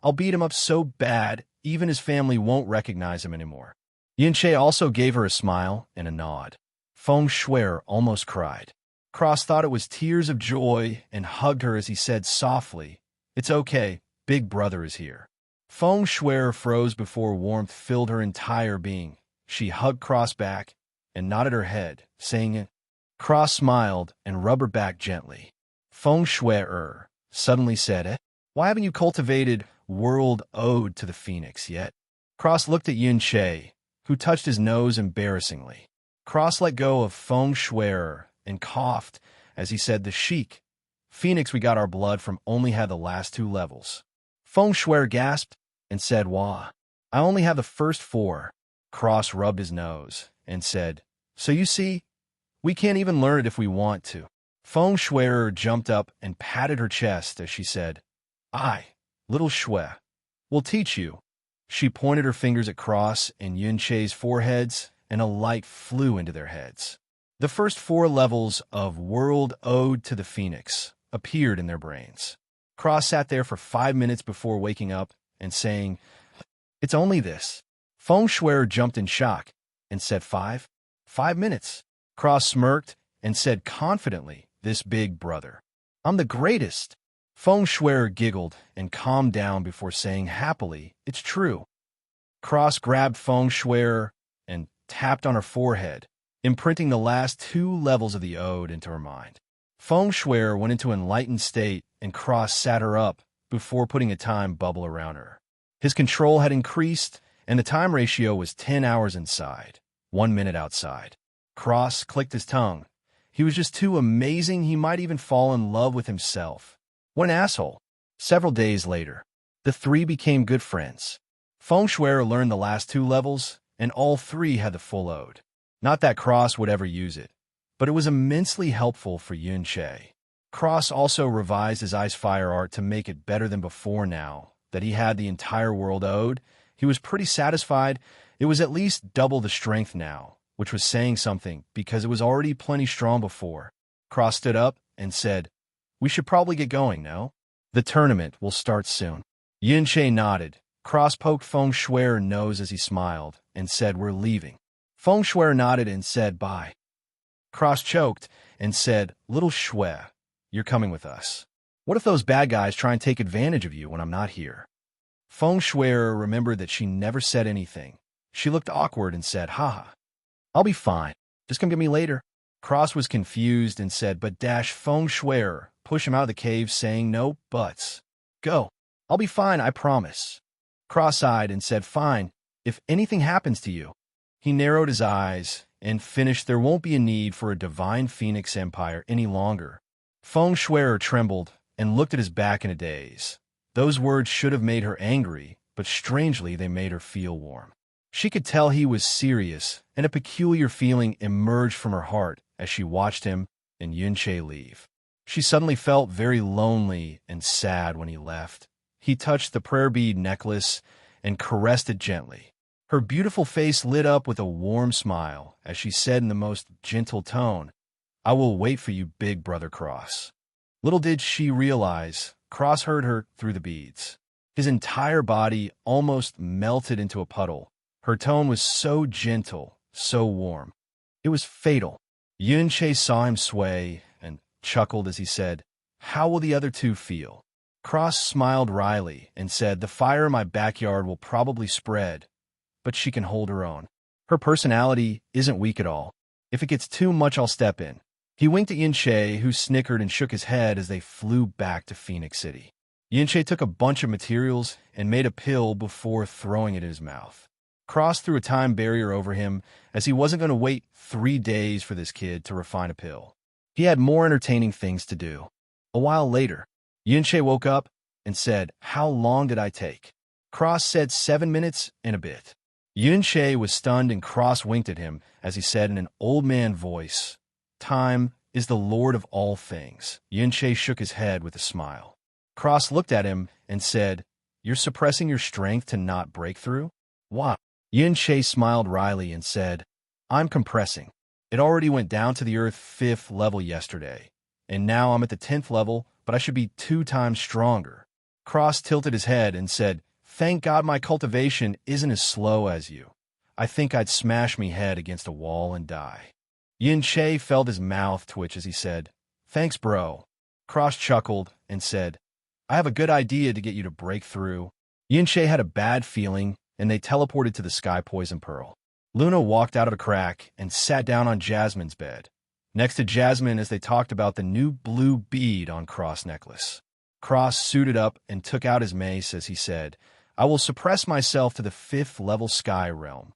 I'll beat him up so bad, even his family won't recognize him anymore." Yin Che also gave her a smile and a nod. Feng Schwer almost cried. Cross thought it was tears of joy and hugged her as he said softly, "It's okay, big brother is here." Feng Schwer froze before warmth filled her entire being. She hugged Cross back and nodded her head, saying it. Cross smiled and rubbed her back gently. Feng Schwer suddenly said, "Why haven't you cultivated World Ode to the Phoenix yet?" Cross looked at Yun Che, who touched his nose embarrassingly. Cross let go of Feng Shui'er and coughed as he said, the Sheik. Phoenix we got our blood from only had the last 2 levels. Feng Shui'er gasped and said, wah. I only have the first 4. Cross rubbed his nose and said, so you see, we can't even learn it if we want to. Feng Shui'er jumped up and patted her chest as she said, I, little Shui, will teach you. She pointed her fingers at Cross and Yun Che's foreheads, and a light flew into their heads. The first 4 levels of World Ode to the Phoenix appeared in their brains. Cross sat there for 5 minutes before waking up and saying, it's only this. Feng Shui'er jumped in shock and said, 5 minutes. Cross smirked and said confidently, this big brother. I'm the greatest. Feng Shui'er giggled and calmed down before saying happily, it's true. Cross grabbed Feng Shui'er and tapped on her forehead, imprinting the last 2 levels of the ode into her mind. Feng Shui'er went into an enlightened state and Cross sat her up before putting a time bubble around her. His control had increased, and the time ratio was 10 hours inside, 1 minute outside. Cross clicked his tongue. He was just too amazing he might even fall in love with himself. What an asshole. Several days later, the 3 became good friends. Feng Shui'er learned the last 2 levels, and all 3 had the full ode. Not that Cross would ever use it, but it was immensely helpful for Yun Che. Cross also revised his ice fire art to make it better than before. Now that he had the entire world ode, he was pretty satisfied. It was at least double the strength now, which was saying something because it was already plenty strong before. Cross stood up and said, we should probably get going, no? The tournament will start soon. Yun Che nodded. Cross poked Feng Shui'er's nose as he smiled and said, we're leaving. Feng Shui'er nodded and said, bye. Cross choked and said, little Shui, you're coming with us. What if those bad guys try and take advantage of you when I'm not here? Feng Shui'er remembered that she never said anything. She looked awkward and said, haha. I'll be fine. Just come get me later. Cross was confused and said, but Feng Shui'er pushed him out of the cave saying, no buts. Go. I'll be fine, I promise. Cross-eyed and said, fine, if anything happens to you. He narrowed his eyes and finished, there won't be a need for a divine Phoenix Empire any longer. Feng Shui'er trembled and looked at his back in a daze. Those words should have made her angry, but strangely they made her feel warm. She could tell he was serious, and a peculiar feeling emerged from her heart as she watched him and Yun Che leave. She suddenly felt very lonely and sad when he left. He touched the prayer bead necklace and caressed it gently. Her beautiful face lit up with a warm smile as she said in the most gentle tone, I will wait for you, big brother Cross. Little did she realize, Cross heard her through the beads. His entire body almost melted into a puddle. Her tone was so gentle, so warm. It was fatal. Yun Che saw him sway and chuckled as he said, how will the other 2 feel? Cross smiled wryly and said, the fire in my backyard will probably spread, but she can hold her own. Her personality isn't weak at all. If it gets too much, I'll step in. He winked at Yun Che, who snickered and shook his head as they flew back to Phoenix City. Yun Che took a bunch of materials and made a pill before throwing it in his mouth. Cross threw a time barrier over him as he wasn't going to wait 3 days for this kid to refine a pill. He had more entertaining things to do. A while later, Yun Che woke up and said, how long did I take? Cross said 7 minutes and a bit. Yun Che was stunned and Cross winked at him as he said in an old man voice, time is the lord of all things. Yun Che shook his head with a smile. Cross looked at him and said, you're suppressing your strength to not break through? Why? Yun Che smiled wryly and said, I'm compressing. It already went down to the Earth 5th level yesterday, and now I'm at the 10th level, but I should be 2 times stronger. Cross tilted his head and said, thank God my cultivation isn't as slow as you. I think I'd smash me head against a wall and die. Yun Che felt his mouth twitch as he said, thanks, bro. Cross chuckled and said, I have a good idea to get you to break through. Yun Che had a bad feeling, and they teleported to the Sky Poison Pearl. Luna walked out of a crack and sat down on Jasmine's bed, next to Jasmine as they talked about the new blue bead on Cross' necklace. Cross suited up and took out his mace as he said, I will suppress myself to the 5th level sky realm.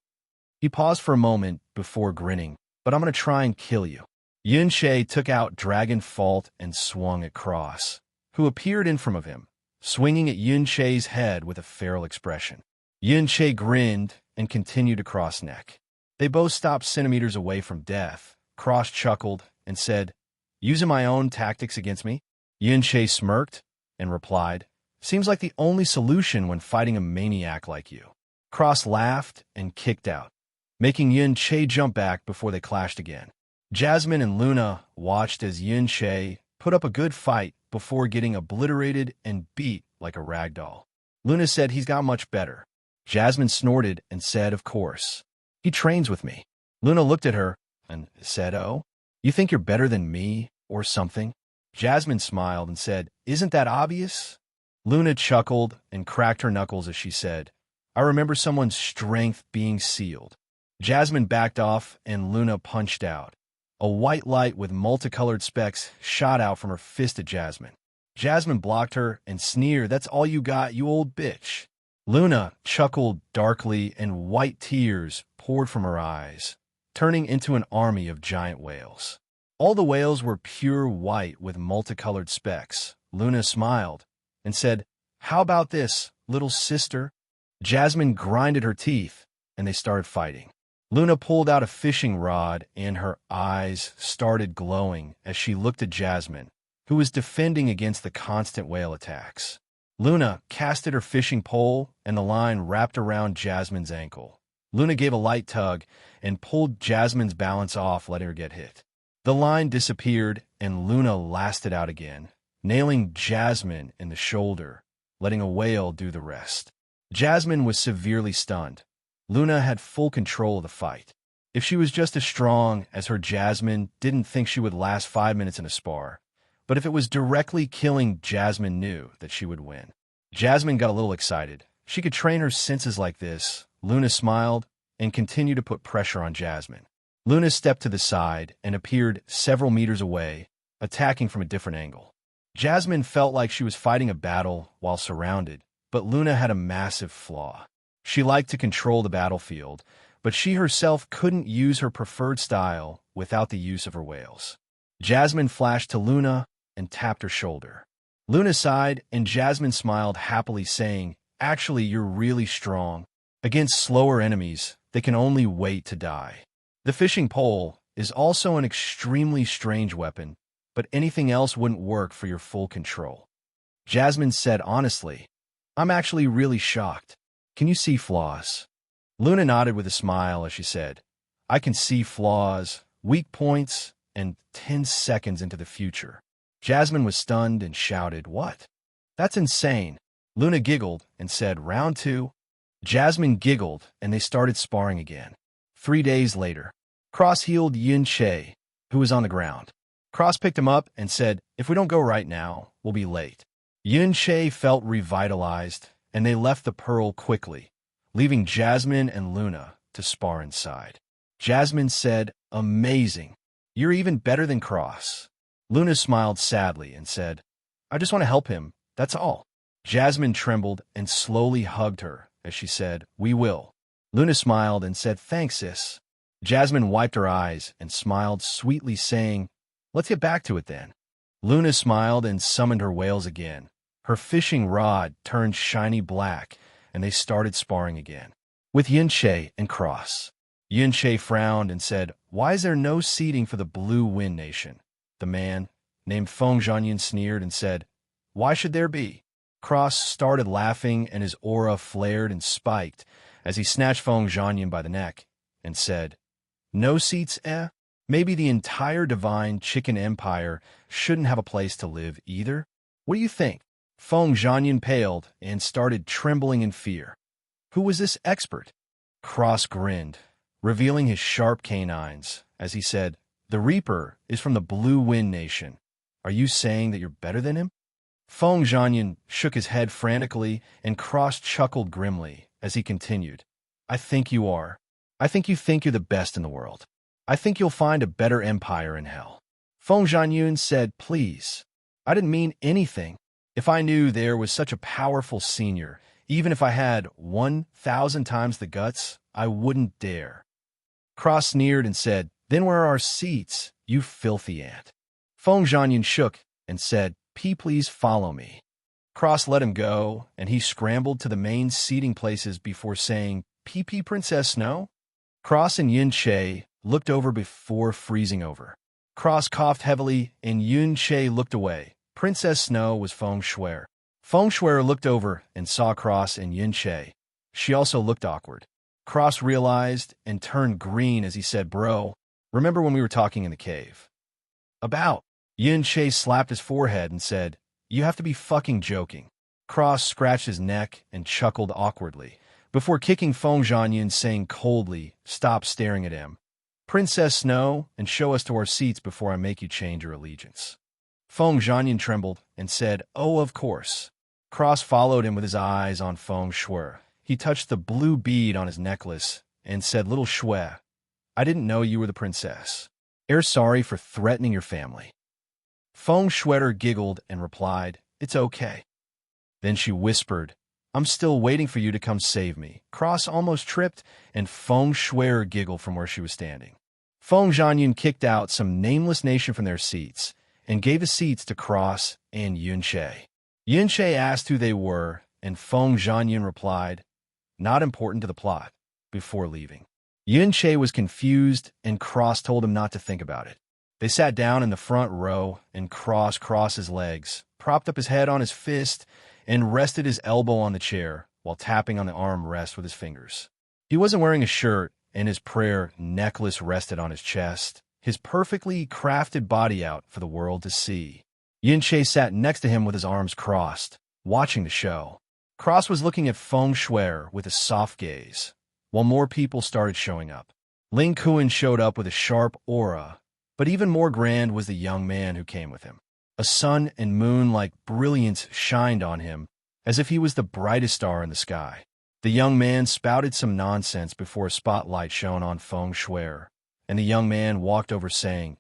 He paused for a moment before grinning, but I'm going to try and kill you. Yuan took out Dragon Fault and swung at Cross, who appeared in front of him, swinging at Yuan head with a feral expression. Yuan grinned and continued to cross neck. They both stopped centimeters away from death. Cross chuckled and said, "Using my own tactics against me?" Yuan smirked and replied, "Seems like the only solution when fighting a maniac like you." Cross laughed and kicked out, making Yuan jump back before they clashed again. Jasmine and Luna watched as Yuan put up a good fight before getting obliterated and beat like a rag doll. Luna said he's got much better. Jasmine snorted and said, "Of course. He trains with me." Luna looked at her and said, "Oh, you think you're better than me or something?" Jasmine smiled and said, "Isn't that obvious?" Luna chuckled and cracked her knuckles as she said, "I remember someone's strength being sealed." Jasmine backed off and Luna punched out. A white light with multicolored specks shot out from her fist at Jasmine. Jasmine blocked her and sneered, "That's all you got, you old bitch." Luna chuckled darkly and white tears poured from her eyes, turning into an army of giant whales. All the whales were pure white with multicolored specks. Luna smiled and said, "How about this, little sister?" Jasmine grinded her teeth and they started fighting. Luna pulled out a fishing rod and her eyes started glowing as she looked at Jasmine, who was defending against the constant whale attacks. Luna casted her fishing pole and the line wrapped around Jasmine's ankle. Luna gave a light tug and pulled Jasmine's balance off, letting her get hit. The line disappeared and Luna lasted out again, nailing Jasmine in the shoulder, letting a whale do the rest. Jasmine was severely stunned. Luna had full control of the fight. If she was just as strong as her Jasmine didn't think she would last 5 minutes in a spar, but if it was directly killing, Jasmine knew that she would win. Jasmine got a little excited. She could train her senses like this. Luna smiled and continued to put pressure on Jasmine. Luna stepped to the side and appeared several meters away, attacking from a different angle. Jasmine felt like she was fighting a battle while surrounded, but Luna had a massive flaw. She liked to control the battlefield, but she herself couldn't use her preferred style without the use of her whales. Jasmine flashed to Luna and tapped her shoulder. Luna sighed and Jasmine smiled happily, saying, "Actually, you're really strong. Against slower enemies, they can only wait to die." The fishing pole is also an extremely strange weapon, but anything else wouldn't work for your full control. Jasmine said honestly, "I'm actually really shocked. Can you see flaws?" Luna nodded with a smile as she said, "I can see flaws, weak points, and 10 seconds into the future." Jasmine was stunned and shouted, "What? That's insane." Luna giggled and said, "Round 2. Jasmine giggled and they started sparring again. 3 days later, Cross healed Yuan, who was on the ground. Cross picked him up and said, "If we don't go right now, we'll be late." Yuan felt revitalized and they left the pearl quickly, leaving Jasmine and Luna to spar inside. Jasmine said, "Amazing. You're even better than Cross." Luna smiled sadly and said, "I just want to help him, that's all." Jasmine trembled and slowly hugged her as she said, "We will." Luna smiled and said, "Thanks, sis." Jasmine wiped her eyes and smiled sweetly, saying, "Let's get back to it then." Luna smiled and summoned her whales again. Her fishing rod turned shiny black and they started sparring again, with Yuan and Cross. Yuan frowned and said, "Why is there no seating for the Blue Wind Nation?" The man, named Feng Zhanyan, sneered and said, "Why should there be?" Cross started laughing and his aura flared and spiked as he snatched Feng Zhanyan by the neck and said, "No seats, eh? Maybe the entire divine chicken empire shouldn't have a place to live either? What do you think?" Feng Zhanyan paled and started trembling in fear. Who was this expert? Cross grinned, revealing his sharp canines as he said, "The Reaper is from the Blue Wind Nation. Are you saying that you're better than him?" Feng Zhanyan shook his head frantically and Cross chuckled grimly as he continued, "I think you are. I think you think you're the best in the world. I think you'll find a better empire in hell." Feng Zhanyan said, "Please, I didn't mean anything. If I knew there was such a powerful senior, Even if I had 1,000 times the guts, I wouldn't dare. Cross sneered and said, "Then where are our seats, you filthy ant?" Feng Zhanyan shook and said, Please follow me." Cross let him go, and he scrambled to the main seating places before saying, Princess Snow?" Cross and Yin Che looked over before freezing over. Cross coughed heavily, and Yin Che looked away. Princess Snow was Feng Shuer. Feng Shuer looked over and saw Cross and Yin Che. She also looked awkward. Cross realized and turned green as he said, "Bro, remember when we were talking in the cave?" "About?" Yin Che slapped his forehead and said, "You have to be fucking joking." Cross scratched his neck and chuckled awkwardly, before kicking Feng Zhanyan, saying coldly, "Stop staring at him. Princess Snow, and show us to our seats before I make you change your allegiance." Feng Zhanyan trembled and said, "Oh, of course." Cross followed him with his eyes on Feng Shuer. He touched the blue bead on his necklace and said, "Little Shuer, I didn't know you were the princess. Sorry for threatening your family." Feng Shuer giggled and replied, "It's okay." Then she whispered, "I'm still waiting for you to come save me." Cross almost tripped, and Feng Shuer giggled from where she was standing. Feng Zhanyan kicked out some nameless nation from their seats and gave the seats to Cross and Yin Che. Yin Che asked who they were, and Feng Zhanyan replied, "Not important to the plot," before leaving. Yin Che was confused, and Cross told him not to think about it. They sat down in the front row, and Cross crossed his legs, propped up his head on his fist, and rested his elbow on the chair while tapping on the armrest with his fingers. He wasn't wearing a shirt, and his prayer necklace rested on his chest, his perfectly crafted body out for the world to see. Yin Che sat next to him with his arms crossed, watching the show. Cross was looking at Feng Shuer with a soft gaze, while more people started showing up. Ling Kuan showed up with a sharp aura, but even more grand was the young man who came with him. A sun and moon-like brilliance shined on him, as if he was the brightest star in the sky. The young man spouted some nonsense before a spotlight shone on Feng Shuer, and the young man walked over saying,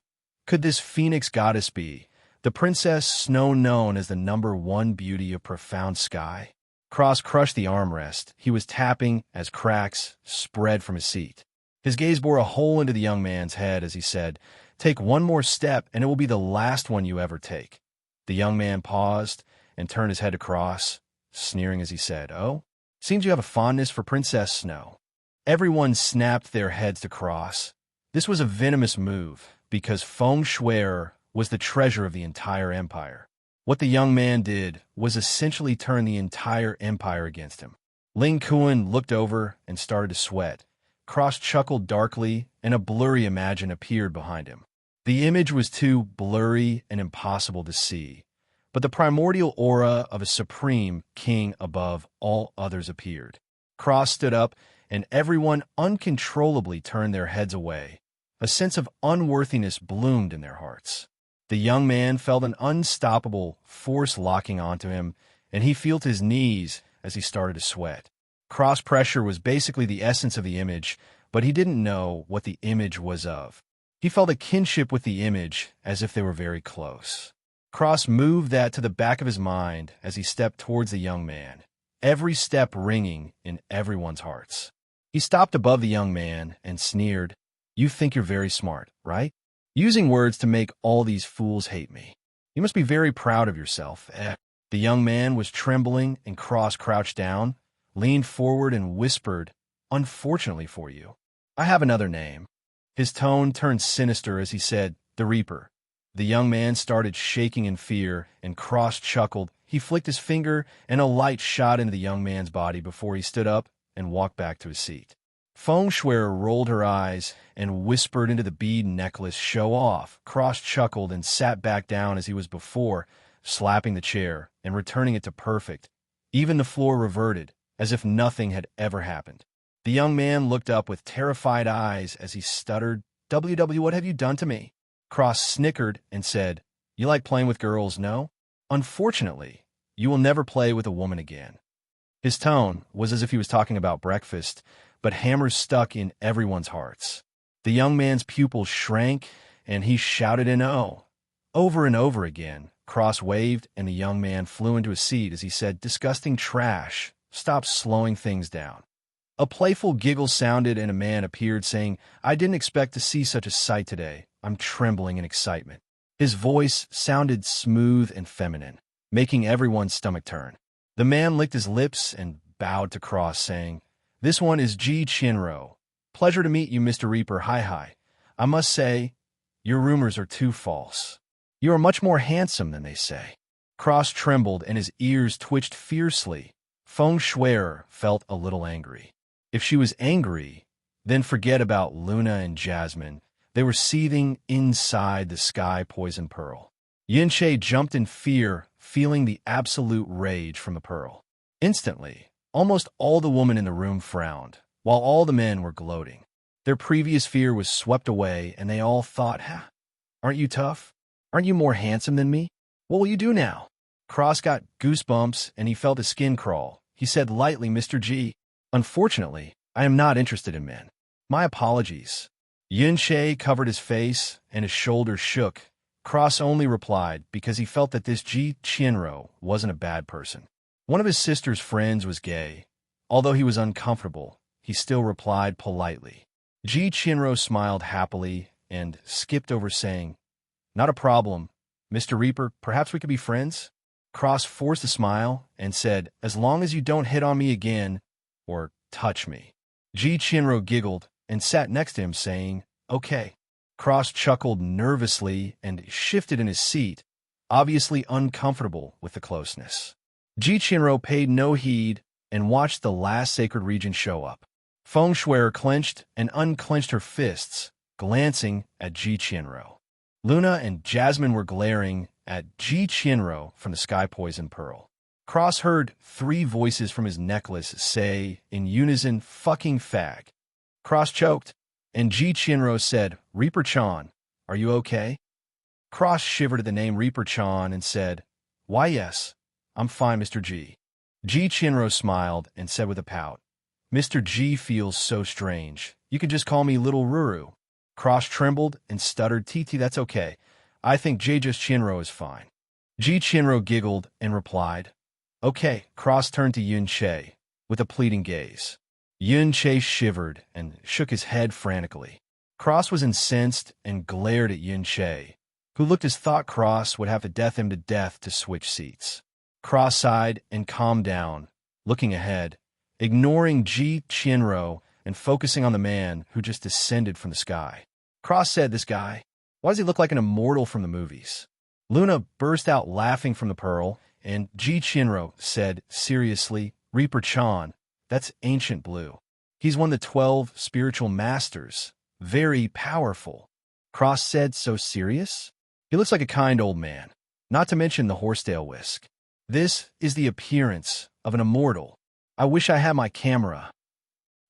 "Could this phoenix goddess be the Princess Snow, known as the #1 beauty of profound sky?" Cross crushed the armrest he was tapping as cracks spread from his seat. His gaze bore a hole into the young man's head as he said, "Take one more step, and it will be the last one you ever take." The young man paused and turned his head across, sneering as he said, "Oh, seems you have a fondness for Princess Snow." Everyone snapped their heads to Cross. This was a venomous move, because Feng Shuer was the treasure of the entire empire. What the young man did was essentially turn the entire empire against him. Ling Kuan looked over and started to sweat. Cross chuckled darkly, and a blurry image appeared behind him. The image was too blurry and impossible to see, but the primordial aura of a supreme king above all others appeared. Cross stood up, and everyone uncontrollably turned their heads away. A sense of unworthiness bloomed in their hearts. The young man felt an unstoppable force locking onto him, and he felt his knees as he started to sweat. Cross pressure was basically the essence of the image, but he didn't know what the image was of. He felt a kinship with the image, as if they were very close. Cross moved that to the back of his mind as he stepped towards the young man, every step ringing in everyone's hearts. He stopped above the young man and sneered, "You think you're very smart, right? Using words to make all these fools hate me. You must be very proud of yourself." The young man was trembling, and Cross crouched down, leaned forward, and whispered, "Unfortunately for you, I have another name." His tone turned sinister as he said, "The Reaper." The young man started shaking in fear, and Cross chuckled. He flicked his finger, and a light shot into the young man's body before he stood up and walked back to his seat. Feng Shuer rolled her eyes and whispered into the bead necklace, "Show off." Cross chuckled and sat back down as he was before, slapping the chair and returning it to perfect. Even the floor reverted, as if nothing had ever happened. The young man looked up with terrified eyes as he stuttered, "WW, what have you done to me?" Cross snickered and said, "You like playing with girls, no? Unfortunately, you will never play with a woman again." His tone was as if he was talking about breakfast, but hammers stuck in everyone's hearts. The young man's pupils shrank, and he shouted an "oh" over and over again. Cross waved, and the young man flew into a seat as he said, "Disgusting trash, stop slowing things down. A playful giggle sounded and a man appeared saying, I didn't expect to see such a sight today. I'm trembling in excitement. His voice sounded smooth and feminine, making everyone's stomach turn. The man licked his lips and bowed to Cross, saying, This one is Ji Chinro. Pleasure to meet you, Mr. Reaper. Hi. I must say, your rumors are too false. You are much more handsome than they say. Cross trembled and his ears twitched fiercely. Feng Shuier felt a little angry. If she was angry, then forget about Luna and Jasmine. They were seething inside the sky poison pearl. Yuan jumped in fear, feeling the absolute rage from the pearl. Instantly, almost all the women in the room frowned, while all the men were gloating. Their previous fear was swept away, and they all thought, aren't you tough? Aren't you more handsome than me? What will you do now? Cross got goosebumps, and he felt his skin crawl. He said lightly, Mr. G, unfortunately, I am not interested in men. My apologies. Yuan covered his face, and his shoulders shook. Cross only replied because he felt that this Ji Chinro wasn't a bad person. One of his sister's friends was gay. Although he was uncomfortable, he still replied politely. Ji Chinro smiled happily and skipped over saying, Not a problem. Mr. Reaper, perhaps we could be friends? Cross forced a smile and said, As long as you don't hit on me again or touch me. Ji Chinro giggled and sat next to him saying, Okay. Cross chuckled nervously and shifted in his seat, obviously uncomfortable with the closeness. Ji Chinro paid no heed and watched the last sacred region show up. Feng Shuier clenched and unclenched her fists, glancing at Ji Chinro. Luna and Jasmine were glaring at Ji Chinro from the sky poison pearl. Cross heard 3 voices from his necklace say in unison, fucking fag. Cross choked, and Ji Chinro said, Reaper Chan, are you okay? Cross shivered at the name Reaper Chan and said, Why yes, I'm fine, Mr. G. Ji Chinro smiled and said with a pout, Mr. G feels so strange. You can just call me Little Ruru. Cross trembled and stuttered, TT, that's okay. I think J just Chinro is fine. Ji Chinro giggled and replied, Okay. Cross turned to Yuan with a pleading gaze. Yuan shivered and shook his head frantically. Cross was incensed and glared at Yuan who looked as thought Cross would have to death him to death to switch seats. Cross sighed and calmed down, looking ahead, ignoring Ji Chinro and focusing on the man who just descended from the sky. Cross said, This guy, why does he look like an immortal from the movies? Luna burst out laughing from the pearl, and Ji Chinro said seriously, Reaper Chan, that's ancient blue. He's one of the 12 spiritual masters. Very powerful. Cross said, So serious? He looks like a kind old man, not to mention the horsetail whisk. This is the appearance of an immortal. I wish I had my camera.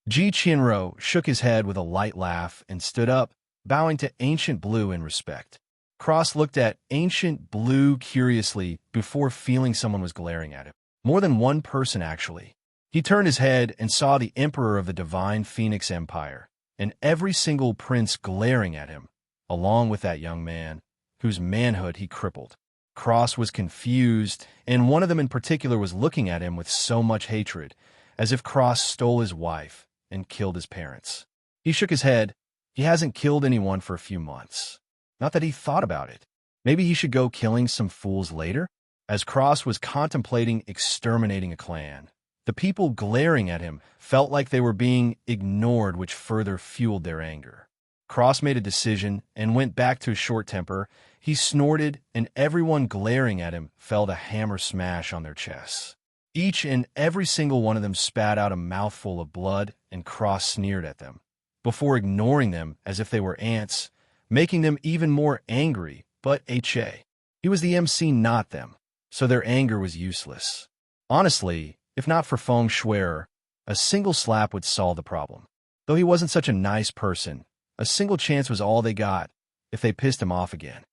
Ji Chinro shook his head with a light laugh and stood up, bowing to Ancient Blue in respect. Cross looked at Ancient Blue curiously before feeling someone was glaring at him. More than one person, actually. He turned his head and saw the Emperor of the Divine Phoenix Empire, and every single prince glaring at him, along with that young man, whose manhood he crippled. Cross was confused, and one of them in particular was looking at him with so much hatred, as if Cross stole his wife and killed his parents. He shook his head. He hasn't killed anyone for a few months. Not that he thought about it. Maybe he should go killing some fools later? As Cross was contemplating exterminating a clan, the people glaring at him felt like they were being ignored, which further fueled their anger. Cross made a decision and went back to his short temper. He snorted, and everyone glaring at him felt a hammer smash on their chests. Each and every single one of them spat out a mouthful of blood, and Cross sneered at them, before ignoring them as if they were ants, making them even more angry, but he was the MC, not them, so their anger was useless. Honestly, if not for Feng Shuier, a single slap would solve the problem. Though he wasn't such a nice person, a single chance was all they got if they pissed him off again.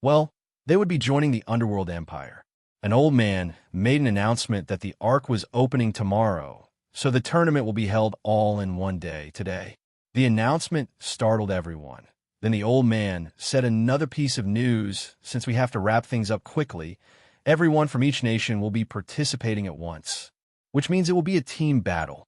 Well, they would be joining the Underworld Empire. An old man made an announcement that the Ark was opening tomorrow, so the tournament will be held all in one day today. The announcement startled everyone. Then the old man said another piece of news, since we have to wrap things up quickly. Everyone from each nation will be participating at once. which means it will be a team battle.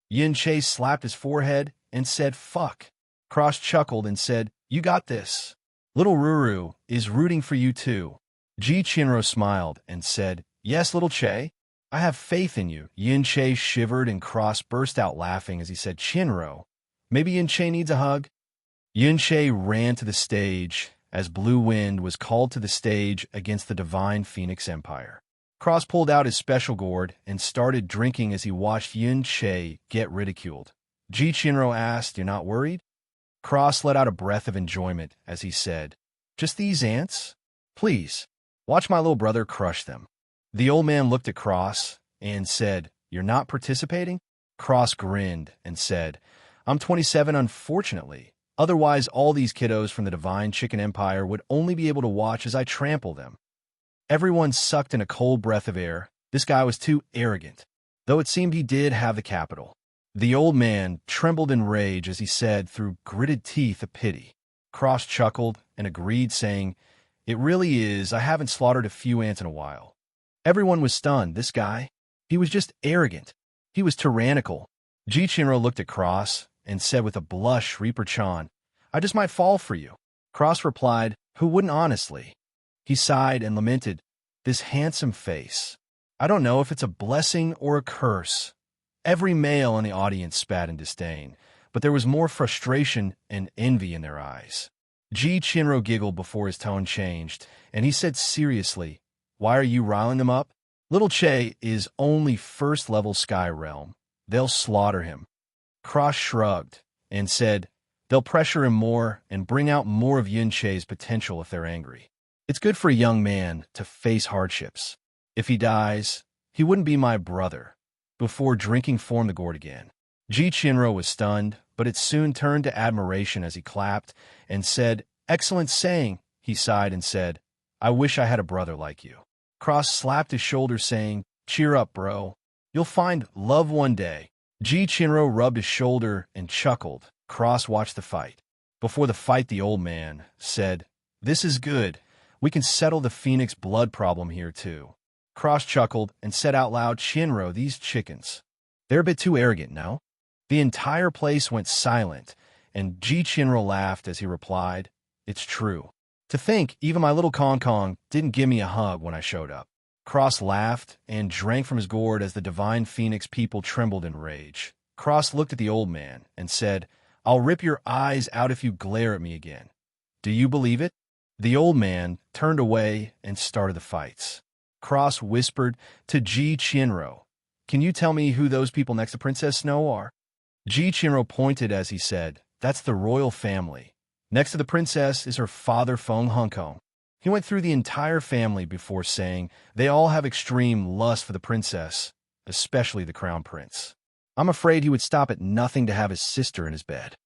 Yuan slapped his forehead and said, "Fuck." Cross chuckled and said, "You got this. Little Ruru is rooting for you too." Ji Chinro smiled and said, "Yes, little Che, I have faith in you." Yuan shivered and Cross burst out laughing as he said, "Chinro, maybe Yuan needs a hug?" Yuan ran to the stage as Blue Wind was called to the stage against the Divine Phoenix Empire. Cross pulled out his special gourd and started drinking as he watched Yuan get ridiculed. Ji Chinro asked, "You're not worried?" Cross let out a breath of enjoyment as he said, "Just these ants? Please, watch my little brother crush them." The old man looked at Cross and said, "You're not participating?" Cross grinned and said, "I'm 27, unfortunately. Otherwise, all these kiddos from the Divine Chicken Empire would only be able to watch as I trample them." Everyone sucked in a cold breath of air. This guy was too arrogant, though it seemed he did have the capital. The old man trembled in rage as he said through gritted teeth a pity. Cross chuckled and agreed, saying, "It really is. I haven't slaughtered a few ants in a while." Everyone was stunned. This guy, he was just arrogant. He was tyrannical. Ji Chinro looked at Cross and said with a blush, "Reaper Chan, I just might fall for you." Cross replied, "Who wouldn't honestly?" He sighed and lamented, "This handsome face. I don't know if it's a blessing or a curse." Every male in the audience spat in disdain, but there was more frustration and envy in their eyes. Ji Chinro giggled before his tone changed, and he said seriously, "Why are you riling them up? Little Che is only first-level Sky Realm. They'll slaughter him." Cross shrugged and said, "They'll pressure him more and bring out more of Yuan potential if they're angry. It's good for a young man to face hardships. If he dies, he wouldn't be my brother." Before drinking formed the gourd again. Ji Chinro was stunned, but it soon turned to admiration as he clapped and said, "Excellent saying." He sighed and said, "I wish I had a brother like you." Cross slapped his shoulder saying, "Cheer up, bro. You'll find love one day." Ji Chinro rubbed his shoulder and chuckled. Cross watched the fight. Before the fight, the old man said, "This is good. We can settle the Phoenix blood problem here too." Cross chuckled and said out loud, "Chinro, these chickens. They're a bit too arrogant, no?" The entire place went silent, and Ji Chinro laughed as he replied, "It's true. To think even my little Kong didn't give me a hug when I showed up." Cross laughed and drank from his gourd as the Divine Phoenix people trembled in rage. Cross looked at the old man and said, "I'll rip your eyes out if you glare at me again. Do you believe it?" The old man turned away and started the fights. Cross whispered to Ji Chinro, "Can you tell me who those people next to Princess Snow are?" Ji Chinro pointed as he said, "That's the royal family. Next to the princess is her father Feng Hongkong." He went through the entire family before saying, "They all have extreme lust for the princess, especially the crown prince. I'm afraid he would stop at nothing to have his sister in his bed."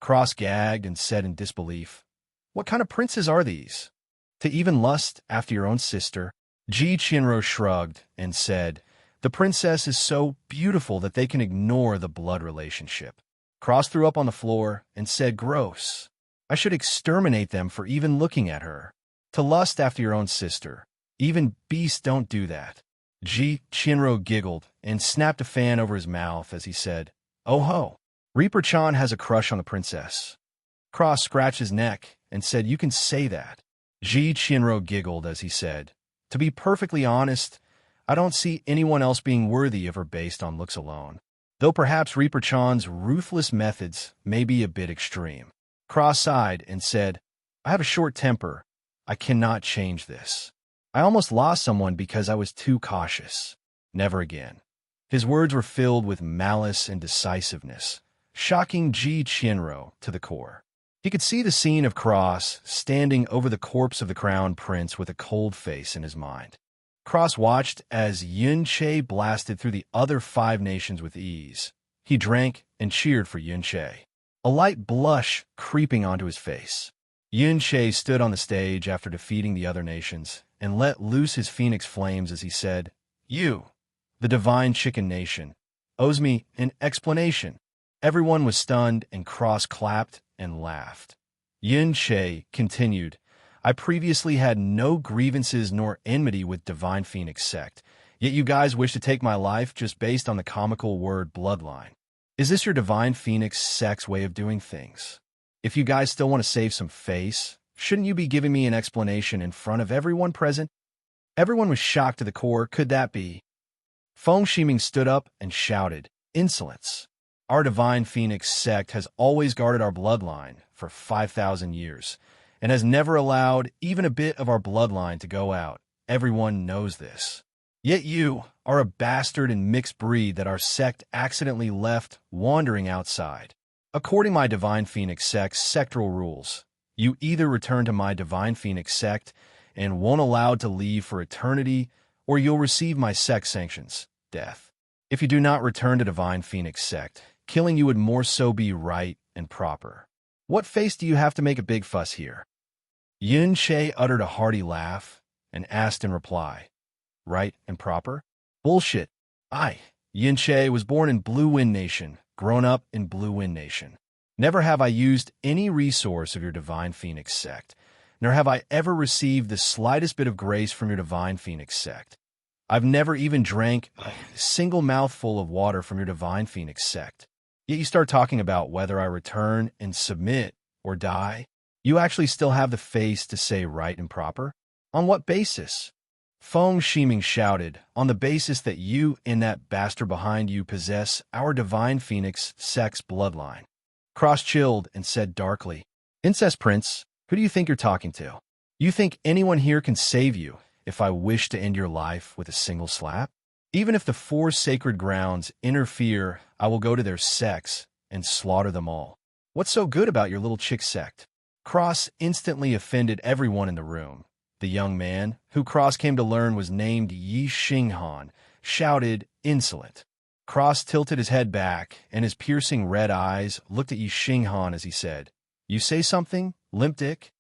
Cross gagged and said in disbelief, "What kind of princes are these? To even lust after your own sister?" Ji Chinro shrugged and said, "The princess is so beautiful that they can ignore the blood relationship." Cross threw up on the floor and said, "Gross. I should exterminate them for even looking at her. To lust after your own sister. Even beasts don't do that." Ji Chinro giggled and snapped a fan over his mouth as he said, "Oh ho, Reaper Chan has a crush on the princess." Cross scratched his neck and said, "You can say that." Ji Chinro giggled as he said, "To be perfectly honest, I don't see anyone else being worthy of her based on looks alone. Though perhaps Reaper Chan's ruthless methods may be a bit extreme." Cross sighed and said, "I have a short temper. I cannot change this. I almost lost someone because I was too cautious. Never again." His words were filled with malice and decisiveness, shocking Ji Chinro to the core. He could see the scene of Cross standing over the corpse of the crown prince with a cold face in his mind. Cross watched as Yuan blasted through the other 5 nations with ease. He drank and cheered for Yuan, a light blush creeping onto his face. Yuan stood on the stage after defeating the other nations and let loose his phoenix flames as he said, "You, the Divine Chicken Nation, owes me an explanation." Everyone was stunned and Cross clapped and laughed. Yuan continued, "I previously had no grievances nor enmity with Divine Phoenix sect, Yet you guys wish to take my life just based on the comical word bloodline. Is this your divine phoenix sect's way of doing things? If you guys still want to save some face, shouldn't you be giving me an explanation in front of everyone present? Everyone was shocked to the core. Could that be? Feng Shiming stood up and shouted, "Insolence! Our divine phoenix sect has always guarded our bloodline for 5,000 years and has never allowed even a bit of our bloodline to go out. Everyone knows this. Yet you are a bastard and mixed breed that our sect accidentally left wandering outside. According to my divine phoenix sect's sectoral rules, you either return to my divine phoenix sect and won't allowed to leave for eternity, or you'll receive my sect sanctions, death. If you do not return to divine phoenix sect, killing you would more so be right and proper. What face do you have to make a big fuss here?" Yin Che uttered a hearty laugh and asked in reply, "Right and proper? Bullshit. Yin Che was born in Blue Wind Nation, grown up in Blue Wind Nation. Never have I used any resource of your divine phoenix sect, nor have I ever received the slightest bit of grace from your divine phoenix sect. I've never even drank a single mouthful of water from your divine phoenix sect. Yet you start talking about whether I return and submit or die. You actually still have the face to say right and proper? On what basis?" Feng Shiming shouted, "On the basis that you and that bastard behind you possess our divine phoenix sect's bloodline." Cross chilled and said darkly, "Incest Prince, who do you think you're talking to? You think anyone here can save you if I wish to end your life with a single slap? Even if the 4 sacred grounds interfere, I will go to their sects and slaughter them all. What's so good about your little chick sect?" Cross instantly offended everyone in the room. The young man, who Cross came to learn was named Yi Xinghan, shouted, "Insolent." Cross tilted his head back, and his piercing red eyes looked at Yi Xinghan as he said, "You say something, limp dick?"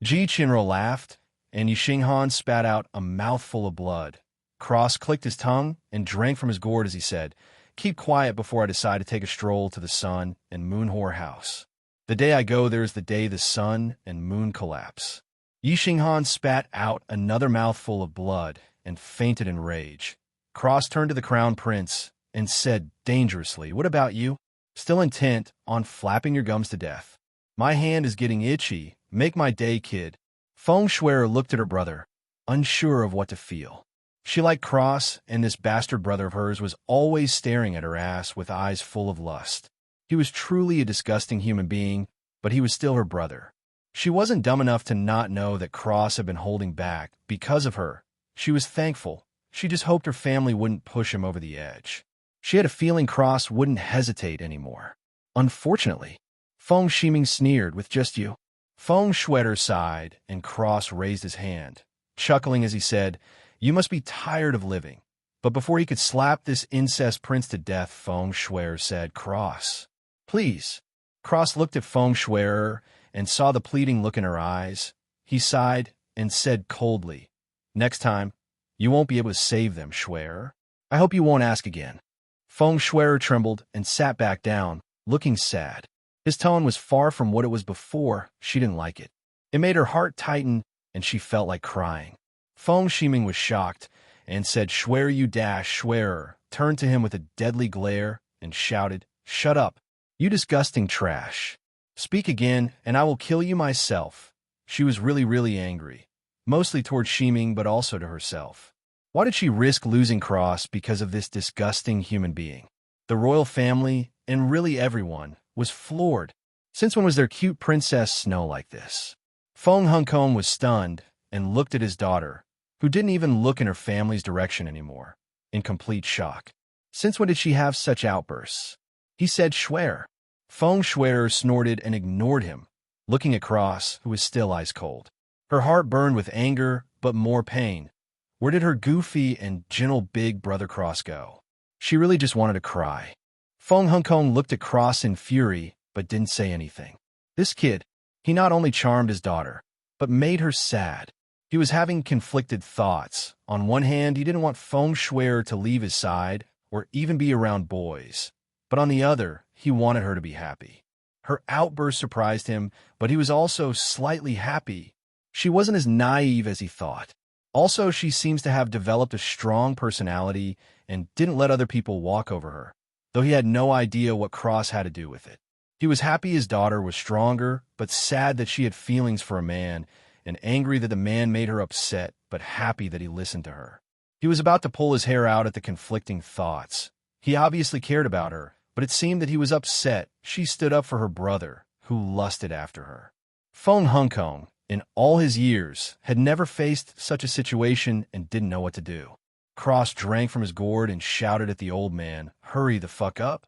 Ji Chinro laughed, and Yi Xinghan spat out a mouthful of blood. Cross clicked his tongue and drank from his gourd as he said, "Keep quiet before I decide to take a stroll to the sun and moon whore house. The day I go there is the day the sun and moon collapse." Yi Xinghan spat out another mouthful of blood and fainted in rage. Cross turned to the crown prince and said dangerously, "What about you? Still intent on flapping your gums to death? My hand is getting itchy. Make my day, kid." Feng Shuer looked at her brother, unsure of what to feel. She liked Cross, and this bastard brother of hers was always staring at her ass with eyes full of lust. He was truly a disgusting human being, but he was still her brother. She wasn't dumb enough to not know that Cross had been holding back because of her. She was thankful. She just hoped her family wouldn't push him over the edge. She had a feeling Cross wouldn't hesitate anymore. Unfortunately, Feng Shiming sneered, "With just you?" Feng Shuer sighed, and Cross raised his hand, chuckling as he said, "You must be tired of living." But before he could slap this incest prince to death, Feng Shuer said, "Cross, please." Cross looked at Feng Shuer and saw the pleading look in her eyes. He sighed and said coldly, "Next time, you won't be able to save them, Shuer. I hope you won't ask again." Feng Shuer trembled and sat back down, looking sad. His tone was far from what it was before. She didn't like it. It made her heart tighten, and she felt like crying. Feng Shiming was shocked and said, "Shuer, you dash." Shuer turned to him with a deadly glare and shouted, "Shut up, you disgusting trash. Speak again, and I will kill you myself." She was really angry, mostly toward Shiming, but also to herself. Why did she risk losing Cross because of this disgusting human being? The royal family, and really everyone, was floored. Since when was their cute princess Snow like this? Feng Hongkong was stunned and looked at his daughter, who didn't even look in her family's direction anymore, in complete shock. Since when did she have such outbursts? He said, "Shuer." Feng Shuer snorted and ignored him, looking at Cross, who was still ice cold. Her heart burned with anger, but more pain. Where did her goofy and gentle big brother Cross go? She really just wanted to cry. Feng Hongkong looked at Cross in fury, but didn't say anything. This kid, he not only charmed his daughter, but made her sad. He was having conflicted thoughts. On one hand, he didn't want Feng Shuer to leave his side or even be around boys. But on the other, he wanted her to be happy. Her outburst surprised him, but he was also slightly happy. She wasn't as naive as he thought. Also, she seems to have developed a strong personality and didn't let other people walk over her, though he had no idea what Cross had to do with it. He was happy his daughter was stronger, but sad that she had feelings for a man, and angry that the man made her upset, but happy that he listened to her. He was about to pull his hair out at the conflicting thoughts. He obviously cared about her, but it seemed that he was upset she stood up for her brother, who lusted after her. Feng Hongkong, in all his years, had never faced such a situation and didn't know what to do. Cross drank from his gourd and shouted at the old man, "Hurry the fuck up."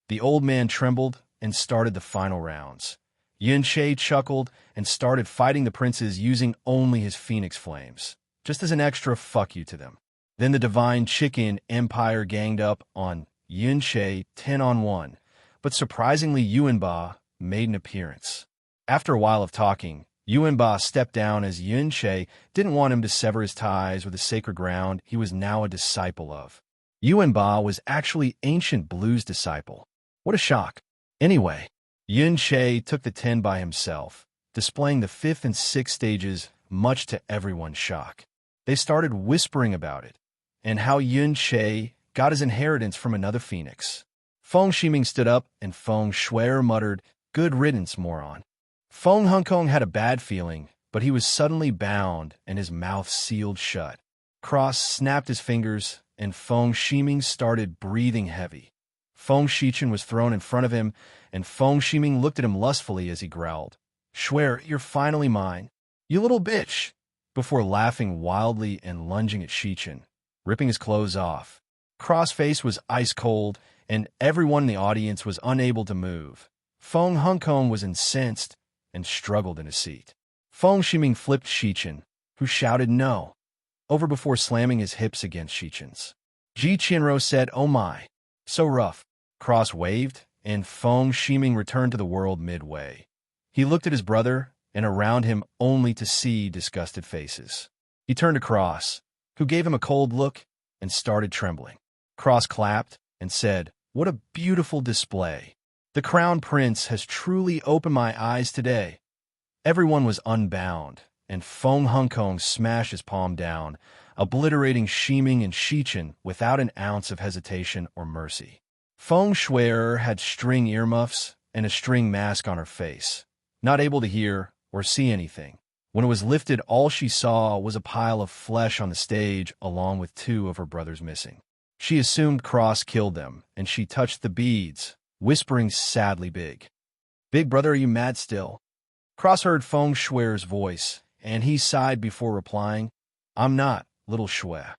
The old man trembled and started the final rounds. Yuan chuckled and started fighting the princes using only his phoenix flames, just as an extra fuck you to them. Then the divine chicken empire ganged up on Yuan 10-on-1, but surprisingly Yuanba made an appearance. After a while of talking, Yuanba stepped down as Yuan didn't want him to sever his ties with the sacred ground he was now a disciple of. Yuanba was actually Ancient Blue's disciple. What a shock. Anyway, Yuan took the 10 by himself, displaying the 5th and 6th stages, much to everyone's shock. They started whispering about it, and how Yuan got his inheritance from another phoenix. Feng Shiming stood up, and Feng Shuer muttered, "Good riddance, moron." Feng Hongkong had a bad feeling, but he was suddenly bound and his mouth sealed shut. Cross snapped his fingers, and Feng Shiming started breathing heavy. Feng Shichen was thrown in front of him, and Feng Shiming looked at him lustfully as he growled, "Shuer, you're finally mine, you little bitch," before laughing wildly and lunging at Shichen, ripping his clothes off. Cross' face was ice cold, and everyone in the audience was unable to move. Feng Hongkong was incensed and struggled in his seat. Feng Shiming flipped Shichen, who shouted no, over before slamming his hips against Shichen's. Ji Qianro said, "Oh my, so rough." Cross waved, and Feng Shiming returned to the world midway. He looked at his brother and around him only to see disgusted faces. He turned to Cross, who gave him a cold look and started trembling. Cross clapped and said, "What a beautiful display. The Crown Prince has truly opened my eyes today." Everyone was unbound, and Feng Hongkong smashed his palm down, obliterating Shiming and Shichen without an ounce of hesitation or mercy. Feng Shuer had string earmuffs and a string mask on her face, not able to hear or see anything. When it was lifted, all she saw was a pile of flesh on the stage along with 2 of her brothers missing. She assumed Cross killed them, and she touched the beads, whispering sadly, "Big brother, are you mad still?" Cross heard Feng Shuer's voice, and he sighed before replying, "I'm not, little Shuer."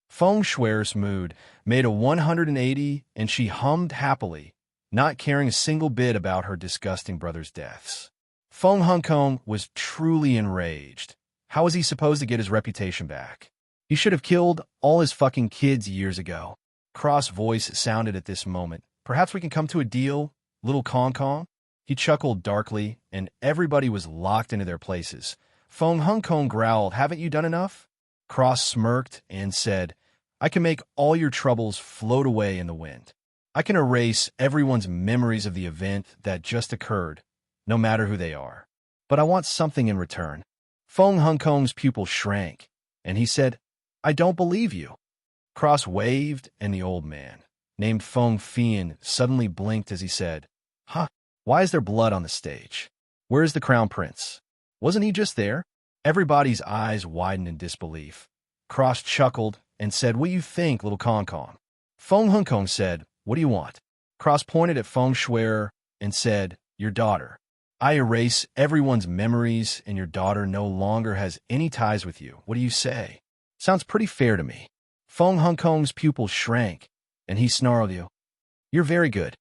Feng Shuer's mood made a 180, and she hummed happily, not caring a single bit about her disgusting brother's deaths. Feng Hongkong was truly enraged. How was he supposed to get his reputation back? He should have killed all his fucking kids years ago. Cross' voice sounded at this moment. "Perhaps we can come to a deal, little Kong Kong?" He chuckled darkly, and everybody was locked into their places. Feng Hongkong growled, "Haven't you done enough?" Cross smirked and said, "I can make all your troubles float away in the wind. I can erase everyone's memories of the event that just occurred, no matter who they are. But I want something in return." Feng Hongkong's pupil shrank, and he said, "I don't believe you." Cross waved, and the old man, named Feng Fian, suddenly blinked as he said, "Huh, why is there blood on the stage? Where is the Crown Prince? Wasn't he just there?" Everybody's eyes widened in disbelief. Cross chuckled and said, "What do you think, little Kong Kong?" Feng Hongkong said, "What do you want?" Cross pointed at Feng Shuer and said, "Your daughter. I erase everyone's memories, and your daughter no longer has any ties with you. What do you say? Sounds pretty fair to me." Feng Hongkong's pupil shrank, and he snarled, "You're very good.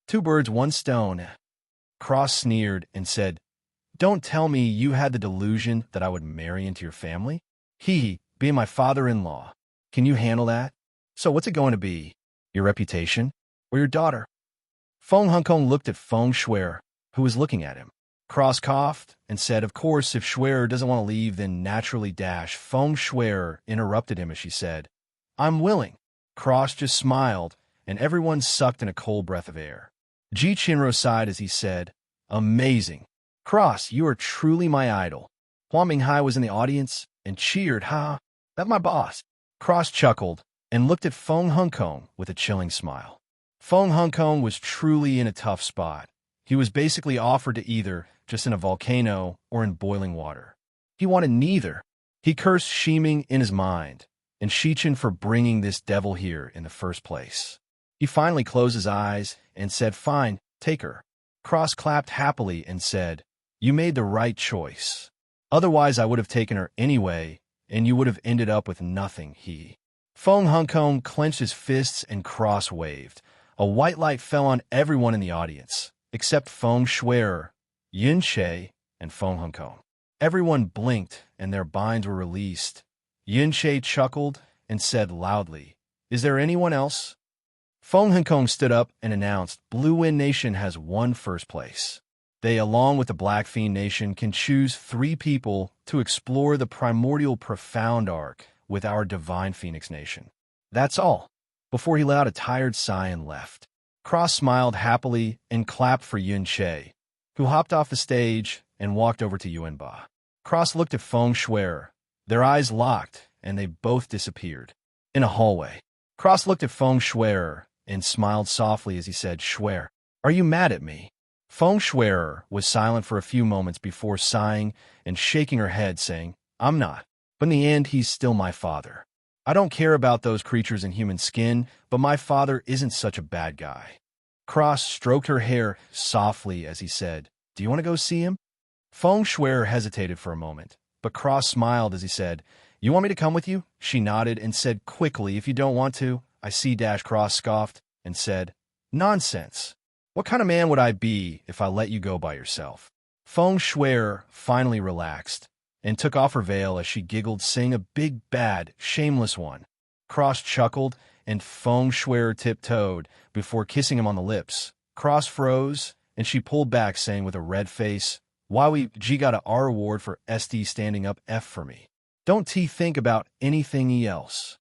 2 birds, 1 stone." Cross sneered and said, "Don't tell me you had the delusion that I would marry into your family? He, being my father-in-law. Can you handle that? So what's it going to be? Your reputation? Or your daughter?" Feng Hongkong looked at Feng Shuer, who was looking at him. Cross coughed and said, "Of course, if Shuer doesn't want to leave, then naturally dash." Feng Shuer interrupted him as she said, "I'm willing." Cross just smiled, and everyone sucked in a cold breath of air. Ji Qianro sighed as he said, "Amazing. Cross, you are truly my idol." Huang Minghai was in the audience and cheered, "Ha! That my boss. Cross chuckled and looked at Feng Hongkong with a chilling smile. Feng Hongkong was truly in a tough spot. He was basically offered to either just in a volcano or in boiling water. He wanted neither. He cursed Shiming in his mind, and Shichin for bringing this devil here in the first place. He finally closed his eyes and said, "Fine, take her." Cross clapped happily and said, "You made the right choice. Otherwise I would have taken her anyway, and you would have ended up with nothing." Feng Hongkong clenched his fists and Cross waved. A white light fell on everyone in the audience, except Feng Shui'er, Yun Che, and Feng Hongkong. Everyone blinked, and their binds were released. Yun Che chuckled and said loudly, "Is there anyone else?" Feng Hongkong stood up and announced, "Blue Wind Nation has won first place. They, along with the Black Fiend Nation, can choose 3 people to explore the primordial profound arc with our Divine Phoenix Nation. That's all." Before he let out a tired sigh and left. Cross smiled happily and clapped for Yun Che, who hopped off the stage and walked over to Yuan. Cross looked at Feng Shui'er. Their eyes locked, and they both disappeared. In a hallway, Cross looked at Feng Shui'er and smiled softly as he said, "Shui'er, are you mad at me?" Feng Shui'er was silent for a few moments before sighing and shaking her head, saying, "I'm not. But in the end, he's still my father. I don't care about those creatures in human skin, but my father isn't such a bad guy." Cross stroked her hair softly as he said, "Do you want to go see him?" Feng Shui'er hesitated for a moment, but Cross smiled as he said, "You want me to come with you?" She nodded and said quickly, "If you don't want to, I see." Cross scoffed and said, "Nonsense. What kind of man would I be if I let you go by yourself?" Feng Shui'er finally relaxed and took off her veil as she giggled, saying, "A big, bad, shameless one." Cross chuckled, and Feng Shui'er tiptoed before kissing him on the lips. Cross froze, and she pulled back, saying with a red face, "Why we G got a R award for SD standing up F for me. Don't T think about anything else."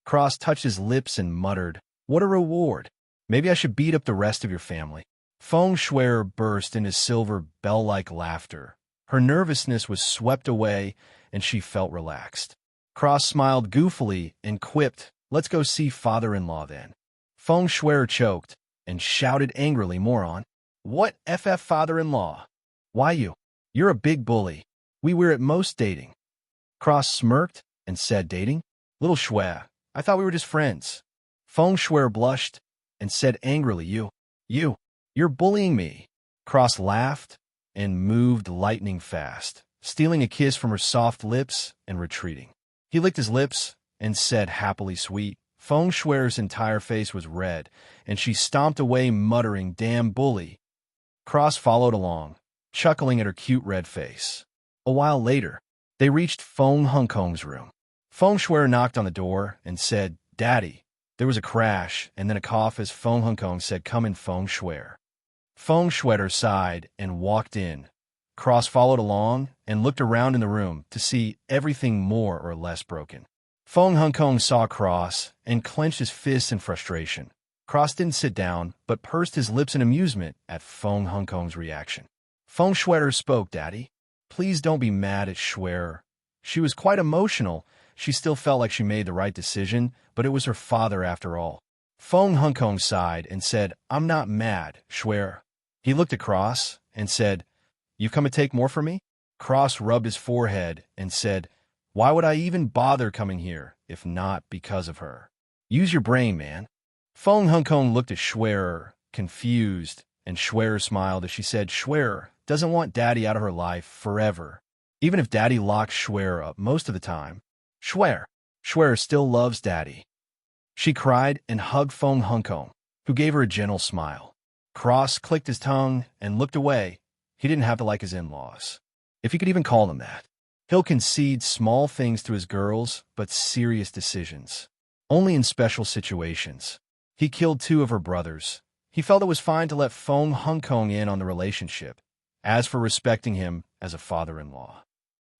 Cross touched his lips and muttered, "What a reward. Maybe I should beat up the rest of your family." Feng Shui'er burst into silver bell-like laughter. Her nervousness was swept away, and she felt relaxed. Cross smiled goofily and quipped, "Let's go see father-in-law then." Feng Shui'er choked and shouted angrily, "Moron. What FF father-in-law? Why you're a big bully. We were at most dating." Cross smirked and said, "Dating? Little Shui'er, I thought we were just friends." Feng Shui'er blushed and said angrily, You're bullying me." Cross laughed and moved lightning fast, stealing a kiss from her soft lips and retreating. He licked his lips and said happily, "Sweet." Feng Shui'er's entire face was red, and she stomped away muttering, "Damn bully." Cross followed along, chuckling at her cute red face. A while later, they reached Feng Hongkong's room. Feng Shui'er knocked on the door and said, "Daddy." There was a crash and then a cough as Feng Hongkong said, "Come in, Feng Shui'er." Feng Shui'er sighed and walked in. Cross followed along and looked around in the room to see everything more or less broken. Feng Hongkong saw Cross and clenched his fists in frustration. Cross didn't sit down, but pursed his lips in amusement at Feng Hongkong's reaction. Feng Shui'er spoke, "Daddy, please don't be mad at Shui'er." She was quite emotional. She still felt like she made the right decision, but it was her father after all. Feng Hongkong sighed and said, "I'm not mad, Shui'er." He looked at Cross and said, "You've come to take more from me?" Cross rubbed his forehead and said, "Why would I even bother coming here, if not because of her? Use your brain, man." Feng Hongkong looked at Shui'er, confused, and Shui'er smiled as she said, "Shui'er doesn't want Daddy out of her life forever. Even if Daddy locks Shui'er up most of the time, Shui'er still loves Daddy." She cried and hugged Feng Hongkong, who gave her a gentle smile. Cross clicked his tongue and looked away. He didn't have to like his in-laws, if he could even call them that. He'll concede small things to his girls, but serious decisions only in special situations. He killed 2 of her brothers. He felt it was fine to let Feng Hongkong in on the relationship. As for respecting him as a father-in-law,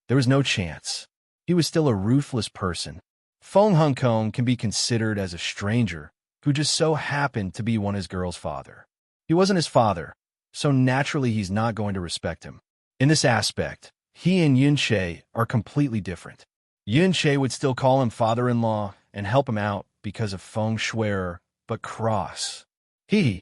there was no chance. He was still a ruthless person. Feng Hongkong can be considered as a stranger who just so happened to be one of his girl's father. He wasn't his father, so naturally he's not going to respect him. In this aspect, he and Yun Che are completely different. Yuan would still call him father-in-law and help him out because of feng shui, but Cross. Feng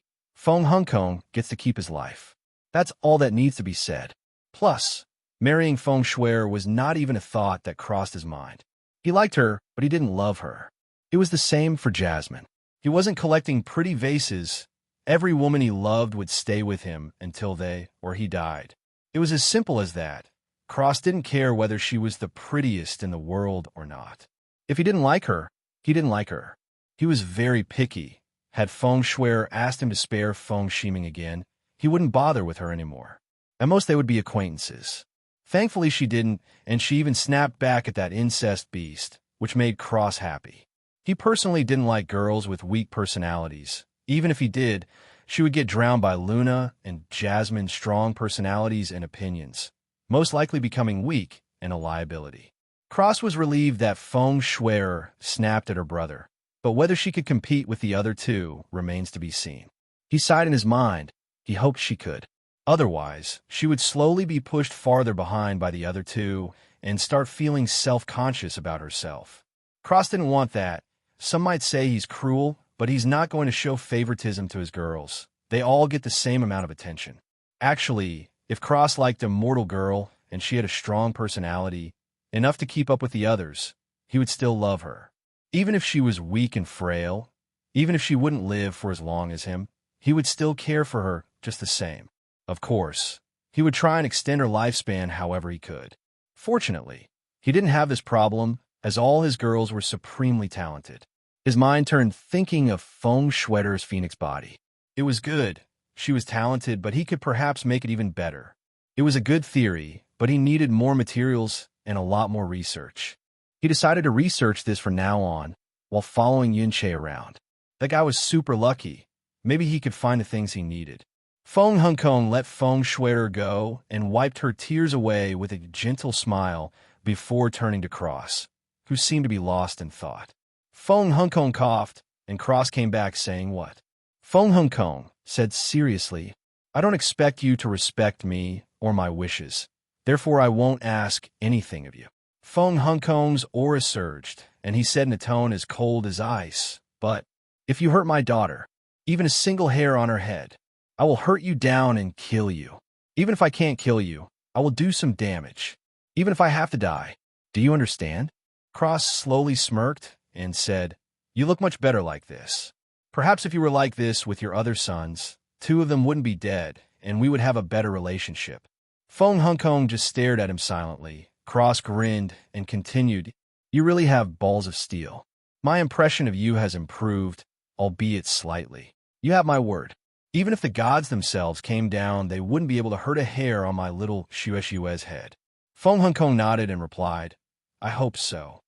Hongkong gets to keep his life. That's all that needs to be said. Plus, marrying feng shui was not even a thought that crossed his mind. He liked her, but he didn't love her. It was the same for Jasmine. He wasn't collecting pretty vases. Every woman he loved would stay with him until they or he died. It was as simple as that. Cross didn't care whether she was the prettiest in the world or not. If he didn't like her, he didn't like her. He was very picky. Had feng shui asked him to spare feng shiming again, he wouldn't bother with her anymore. At most they would be acquaintances. Thankfully she didn't, and she even snapped back at that incest beast, which made Cross happy. He personally didn't like girls with weak personalities. Even if he did, she would get drowned by Luna and Jasmine's strong personalities and opinions, most likely becoming weak and a liability. Cross was relieved that feng shui snapped at her brother, but whether she could compete with the other two remains to be seen. He sighed in his mind. He hoped she could. Otherwise, she would slowly be pushed farther behind by the other two and start feeling self-conscious about herself. Cross didn't want that. Some might say he's cruel, but he's not going to show favoritism to his girls. They all get the same amount of attention. Actually, if Cross liked a mortal girl and she had a strong personality, enough to keep up with the others, he would still love her. Even if she was weak and frail, even if she wouldn't live for as long as him, he would still care for her just the same. Of course, he would try and extend her lifespan however he could. Fortunately, he didn't have this problem, as all his girls were supremely talented. His mind turned thinking of feng shui's phoenix body. It was good. She was talented, but he could perhaps make it even better. It was a good theory, but he needed more materials and a lot more research. He decided to research this from now on, while following Yuan around. That guy was super lucky. Maybe he could find the things he needed. Feng Hongkong let feng shui go and wiped her tears away with a gentle smile before turning to Cross, who seemed to be lost in thought. Feng Hongkong coughed, and Cross came back saying what? Feng Hongkong said seriously, I don't expect you to respect me or my wishes. Therefore, I won't ask anything of you. Feng Hongkong's aura surged, and he said in a tone as cold as ice, but if you hurt my daughter, even a single hair on her head, I will hurt you down and kill you. Even if I can't kill you, I will do some damage. Even if I have to die. Do you understand? Cross slowly smirked and said, You look much better like this. Perhaps if you were like this with your other sons, 2 of them wouldn't be dead, and we would have a better relationship. Feng Hongkong just stared at him silently. Cross grinned and continued, You really have balls of steel. My impression of you has improved, albeit slightly. You have my word. Even if the gods themselves came down, they wouldn't be able to hurt a hair on my little Shue's head. Feng Hongkong nodded and replied, I hope so.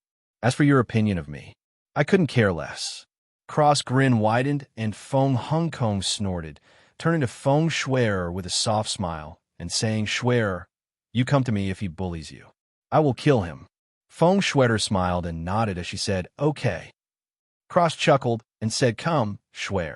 As for your opinion of me, I couldn't care less. Cross grin widened and Feng Hongkong snorted, turning to Feng Shui with a soft smile and saying, Shui, you come to me if he bullies you. I will kill him. Feng Shui smiled and nodded as she said, Okay. Cross chuckled and said, Come, Shui.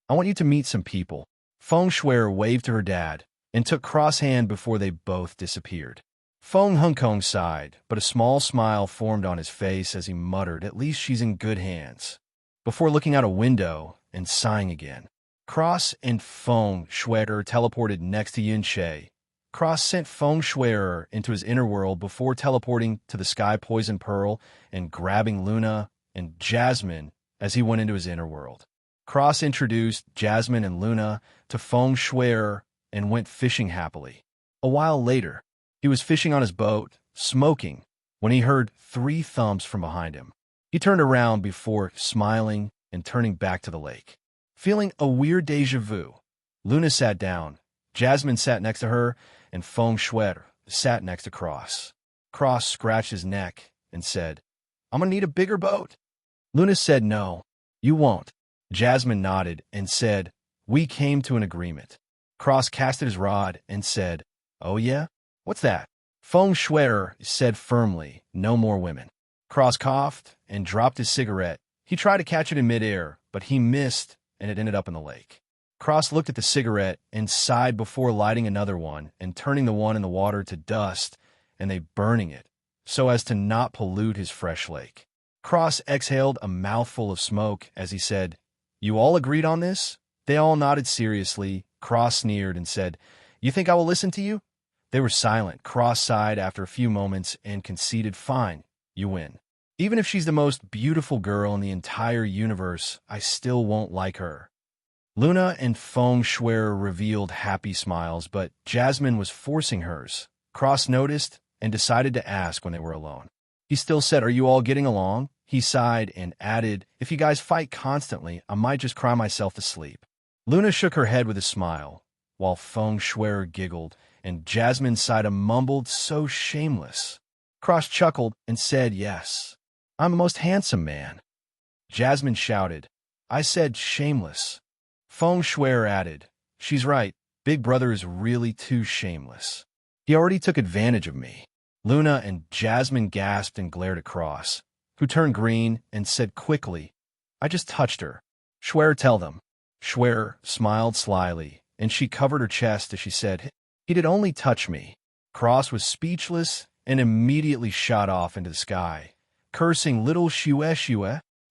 I want you to meet some people. Feng Shui waved to her dad and took Cross' hand before they both disappeared. Feng Hongkong sighed, but a small smile formed on his face as he muttered, At least she's in good hands, before looking out a window and sighing again. Cross and Feng Shui teleported next to Yuan. Cross sent Feng Shui into his inner world before teleporting to the Sky Poison Pearl and grabbing Luna and Jasmine as he went into his inner world. Cross introduced Jasmine and Luna to Feng Shui and went fishing happily. A while later, he was fishing on his boat, smoking, when he heard 3 thumps from behind him. He turned around before smiling and turning back to the lake. Feeling a weird déjà vu, Luna sat down, Jasmine sat next to her, and Feng Shui sat next to Cross. Cross scratched his neck and said, I'm gonna need a bigger boat. Luna said, No, you won't. Jasmine nodded and said, We came to an agreement. Cross casted his rod and said, Oh yeah? What's that? Feng Shui said firmly, No more women. Cross coughed and dropped his cigarette. He tried to catch it in midair, but he missed and it ended up in the lake. Cross looked at the cigarette and sighed before lighting another one and turning the one in the water to dust and they burning it, so as to not pollute his fresh lake. Cross exhaled a mouthful of smoke as he said, "You all agreed on this?" They all nodded seriously. Cross sneered and said, "You think I will listen to you?" They were silent. Cross sighed after a few moments and conceded, "Fine, you win. Even if she's the most beautiful girl in the entire universe, I still won't like her." Luna and Feng Shui revealed happy smiles, but Jasmine was forcing hers. Cross noticed and decided to ask when they were alone. He still said, "Are you all getting along?" He sighed and added, "If you guys fight constantly, I might just cry myself to sleep." Luna shook her head with a smile, while Feng Shui giggled, and Jasmine sighed and mumbled, "So shameless." Cross chuckled and said, "Yes, I'm the most handsome man." Jasmine shouted, "I said shameless." Feng Shui added, "She's right. Big Brother is really too shameless. He already took advantage of me." Luna and Jasmine gasped and glared at Cross, who turned green and said quickly, "I just touched her. Shui, tell them." Shui smiled slyly, and she covered her chest as she said, "He did only touch me." Cross was speechless and immediately shot off into the sky, cursing, "Little Shui,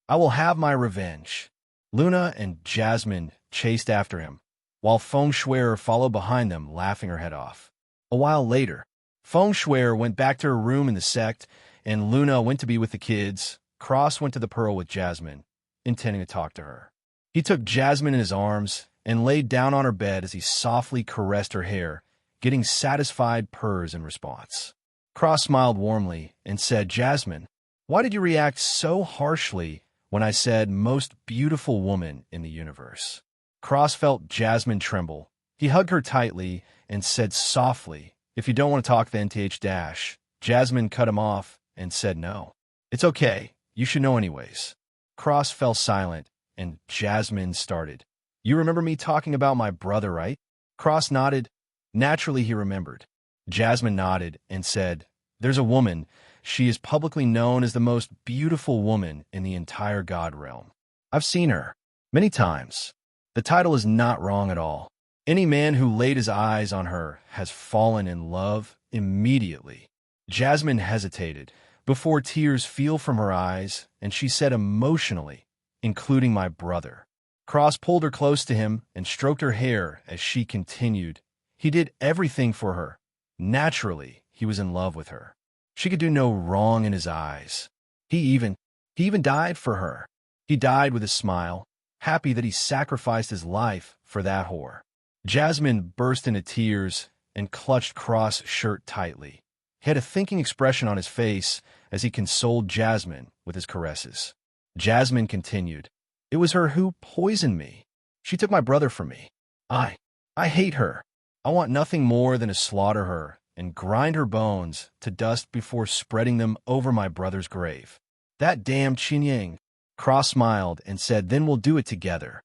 I will have my revenge." Luna and Jasmine chased after him, while Feng Shui followed behind them, laughing her head off. A while later, Feng Shui went back to her room in the sect, and Luna went to be with the kids. Cross went to the Pearl with Jasmine, intending to talk to her. He took Jasmine in his arms and laid down on her bed as he softly caressed her hair, getting satisfied purrs in response. Cross smiled warmly and said, "Jasmine, why did you react so harshly when I said most beautiful woman in the universe?" Cross felt Jasmine tremble. He hugged her tightly and said softly, "If you don't want to talk, then th-." Jasmine cut him off and said, "No. It's okay. You should know anyways." Cross fell silent, and Jasmine started, "You remember me talking about my brother, right?" Cross nodded. Naturally, he remembered. Jasmine nodded and said, "There's a woman. She is publicly known as the most beautiful woman in the entire God realm. I've seen her many times. The title is not wrong at all. Any man who laid his eyes on her has fallen in love immediately." Jasmine hesitated before tears fell from her eyes, and she said emotionally, "Including my brother." Cross pulled her close to him and stroked her hair as she continued, "He did everything for her. Naturally, he was in love with her. She could do no wrong in his eyes. He even died for her. He died with a smile, happy that he sacrificed his life for that whore." Jasmine burst into tears and clutched Cross' shirt tightly. He had a thinking expression on his face as he consoled Jasmine with his caresses. Jasmine continued, "It was her who poisoned me. She took my brother from me. I hate her. I want nothing more than to slaughter her and grind her bones to dust before spreading them over my brother's grave. That damned Shin." Cross smiled and said, "Then we'll do it together."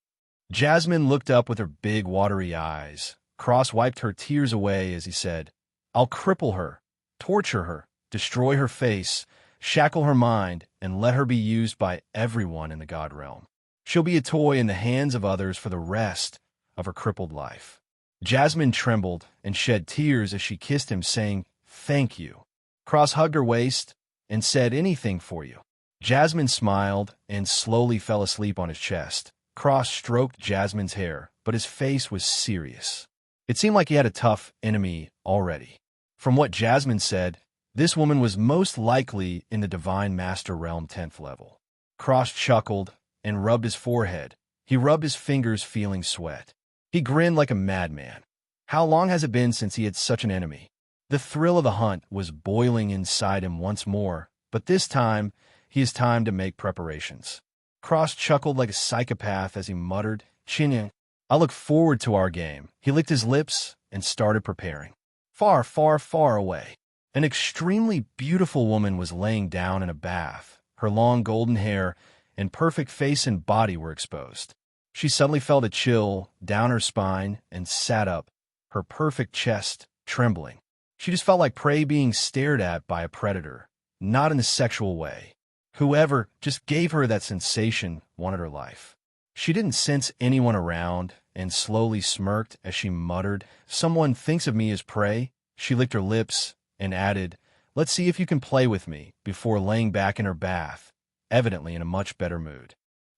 Jasmine looked up with her big watery eyes. Cross wiped her tears away as he said, "I'll cripple her, torture her, destroy her face, shackle her mind, and let her be used by everyone in the God realm. She'll be a toy in the hands of others for the rest of her crippled life." Jasmine trembled and shed tears as she kissed him, saying, "Thank you." Cross hugged her waist and said, "Anything for you." Jasmine smiled and slowly fell asleep on his chest. Cross stroked Jasmine's hair, but his face was serious. It seemed like he had a tough enemy already. From what Jasmine said, this woman was most likely in the Divine Master Realm 10th level. Cross chuckled and rubbed his forehead. He rubbed his fingers, feeling sweat. He grinned like a madman. How long has it been since he had such an enemy? The thrill of the hunt was boiling inside him once more, but this time he has time to make preparations. Cross chuckled like a psychopath as he muttered, "Shin, I look forward to our game." He licked his lips and started preparing. Far, far, far away, an extremely beautiful woman was laying down in a bath. Her long golden hair and perfect face and body were exposed. She suddenly felt a chill down her spine and sat up, her perfect chest trembling. She just felt like prey being stared at by a predator, not in a sexual way. Whoever just gave her that sensation wanted her life. She didn't sense anyone around and slowly smirked as she muttered, "Someone thinks of me as prey." She licked her lips and added, Let's see if you can play with me, before laying back in her bath, evidently in a much better mood.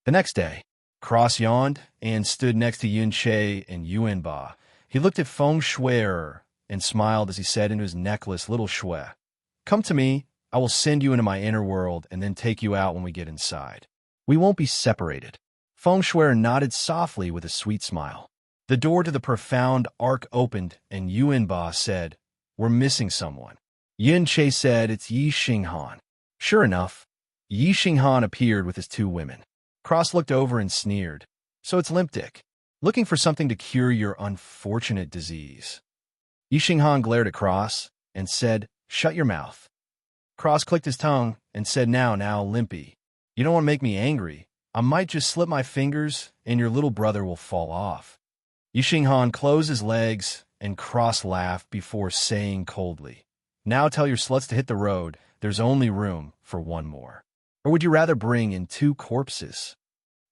The next day, Cross yawned and stood next to Yin Che and Yuan. He looked at Feng Shui and smiled as he said into his necklace, "Little Shui, come to me. I will send you into my inner world and then take you out when we get inside. We won't be separated." Feng Shui nodded softly with a sweet smile. The door to the profound arc opened and Yuan said, "We're missing someone." Yin Che said, "It's Yi Xinghan." Sure enough, Yi Xinghan appeared with his two women. Cross looked over and sneered. "So it's Limp Dick, looking for something to cure your unfortunate disease." Yi Xinghan glared at Cross and said, "Shut your mouth." Cross clicked his tongue and said, Now, Limpy, you don't want to make me angry. I might just slip my fingers and your little brother will fall off." Yi Xinghan closed his legs and Cross laughed before saying coldly, "Now tell your sluts to hit the road. There's only room for one more. Or would you rather bring in 2 corpses?"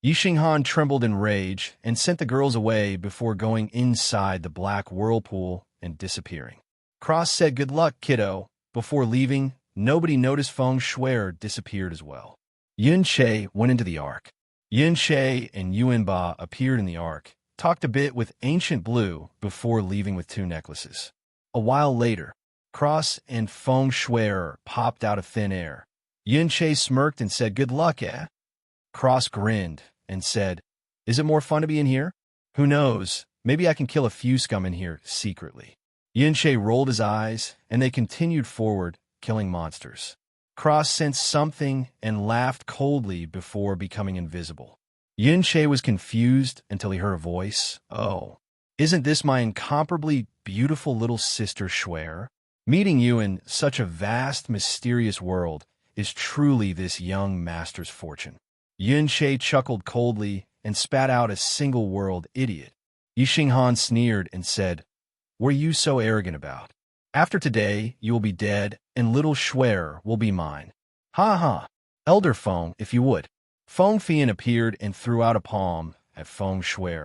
Yi Xinghan trembled in rage and sent the girls away before going inside the black whirlpool and disappearing. Cross said, "Good luck, kiddo." Before leaving, nobody noticed Feng Shui disappeared as well. Yin Che went into the ark. Yin Che and Yuan appeared in the ark, talked a bit with Ancient Blue before leaving with 2 necklaces. A while later, Cross and Feng Shui popped out of thin air. Yin Che smirked and said, "Good luck, eh?" Cross grinned and said, "Is it more fun to be in here? Who knows, maybe I can kill a few scum in here secretly." Yin Che rolled his eyes, and they continued forward, killing monsters. Cross sensed something and laughed coldly before becoming invisible. Yin Che was confused until he heard a voice. "Oh, isn't this my incomparably beautiful little sister Shui? Meeting you in such a vast, mysterious world is truly this young master's fortune." Yin Che chuckled coldly and spat out a single word, "Idiot." Yi Xinghan sneered and said, "What are you so arrogant about? After today, you will be dead, and little Shui will be mine. Ha ha! Elder Feng, if you would." Feng Fian appeared and threw out a palm at Feng Shui.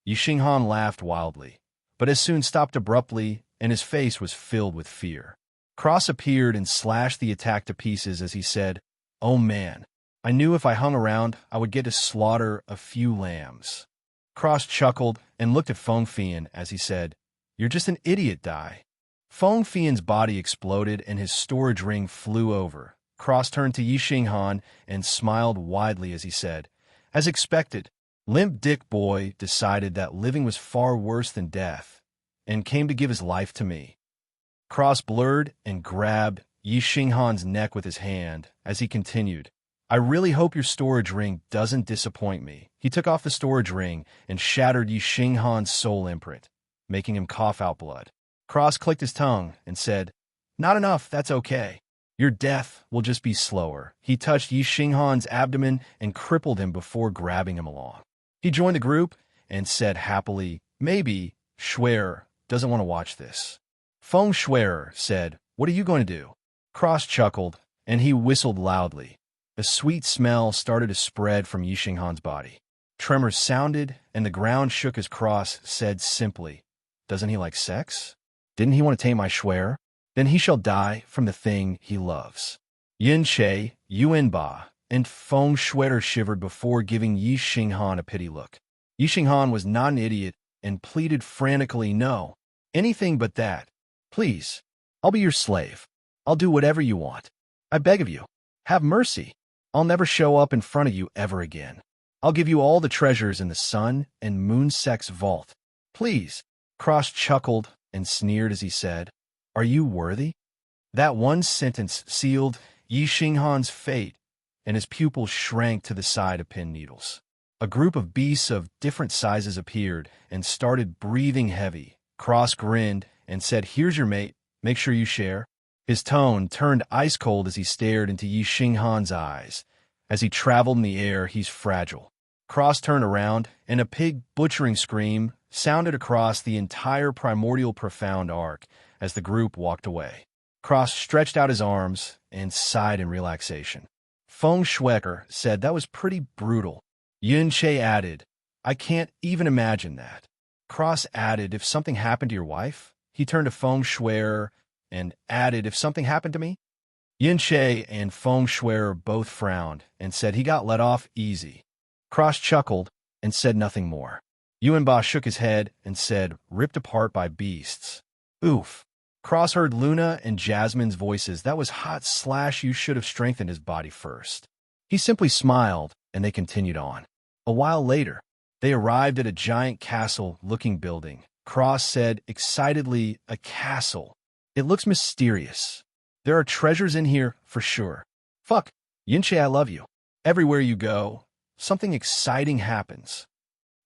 Yi Xinghan laughed wildly, but as soon stopped abruptly, and his face was filled with fear. Cross appeared and slashed the attack to pieces as he said, "Oh man, I knew if I hung around, I would get to slaughter a few lambs." Cross chuckled and looked at Feng Fian as he said, "You're just an idiot, Dai." Feng Fian's body exploded and his storage ring flew over. Cross turned to Yi Xinghan and smiled widely as he said, "As expected, Limp Dick Boy decided that living was far worse than death, and came to give his life to me." Cross blurred and grabbed Yi Xinghan's neck with his hand as he continued, "I really hope your storage ring doesn't disappoint me." He took off the storage ring and shattered Yi Xinghan's soul imprint, making him cough out blood. Cross clicked his tongue and said, "Not enough, that's okay. Your death will just be slower." He touched Yi Xinghan's abdomen and crippled him before grabbing him along. He joined the group and said happily, "Maybe Shui doesn't want to watch this." Feng Shui said, "What are you going to do?" Cross chuckled, and he whistled loudly. A sweet smell started to spread from Yi Xinghan's body. Tremors sounded, and the ground shook as Cross said simply, "Doesn't he like sex? Didn't he want to tame my Shui? Then he shall die from the thing he loves." Yin Che, Yuan, and Feng Shui shivered before giving Yi Xinghan a pity look. Yi Xinghan was not an idiot and pleaded frantically, "No, anything but that. Please, I'll be your slave. I'll do whatever you want. I beg of you, have mercy. I'll never show up in front of you ever again. I'll give you all the treasures in the sun and moon sect's vault. Please." Cross chuckled and sneered as he said, "Are you worthy?" That one sentence sealed Yi Xinghan's fate, and his pupils shrank to the side of pin needles. A group of beasts of different sizes appeared and started breathing heavy. Cross grinned and said, "Here's your mate. Make sure you share." His tone turned ice cold as he stared into Yi Xinghan's eyes. As he traveled in the air, "He's fragile." Cross turned around, and a pig butchering scream sounded across the entire primordial profound arc as the group walked away. Cross stretched out his arms and sighed in relaxation. Feng Shui said, "That was pretty brutal." Yin Che added, "I can't even imagine that." Cross added, "If something happened to your wife?" He turned to Feng Shui and added, if something happened to me? Yunche and Feng Shuer both frowned and said he got let off easy. Cross chuckled and said nothing more. Yuan shook his head and said, ripped apart by beasts. Oof. Cross heard Luna and Jasmine's voices. That was hot / you should have strengthened his body first. He simply smiled, and they continued on. A while later, they arrived at a giant castle-looking building. Cross said excitedly, a castle. It looks mysterious. There are treasures in here, for sure. Fuck, Yunche, I love you. Everywhere you go, something exciting happens.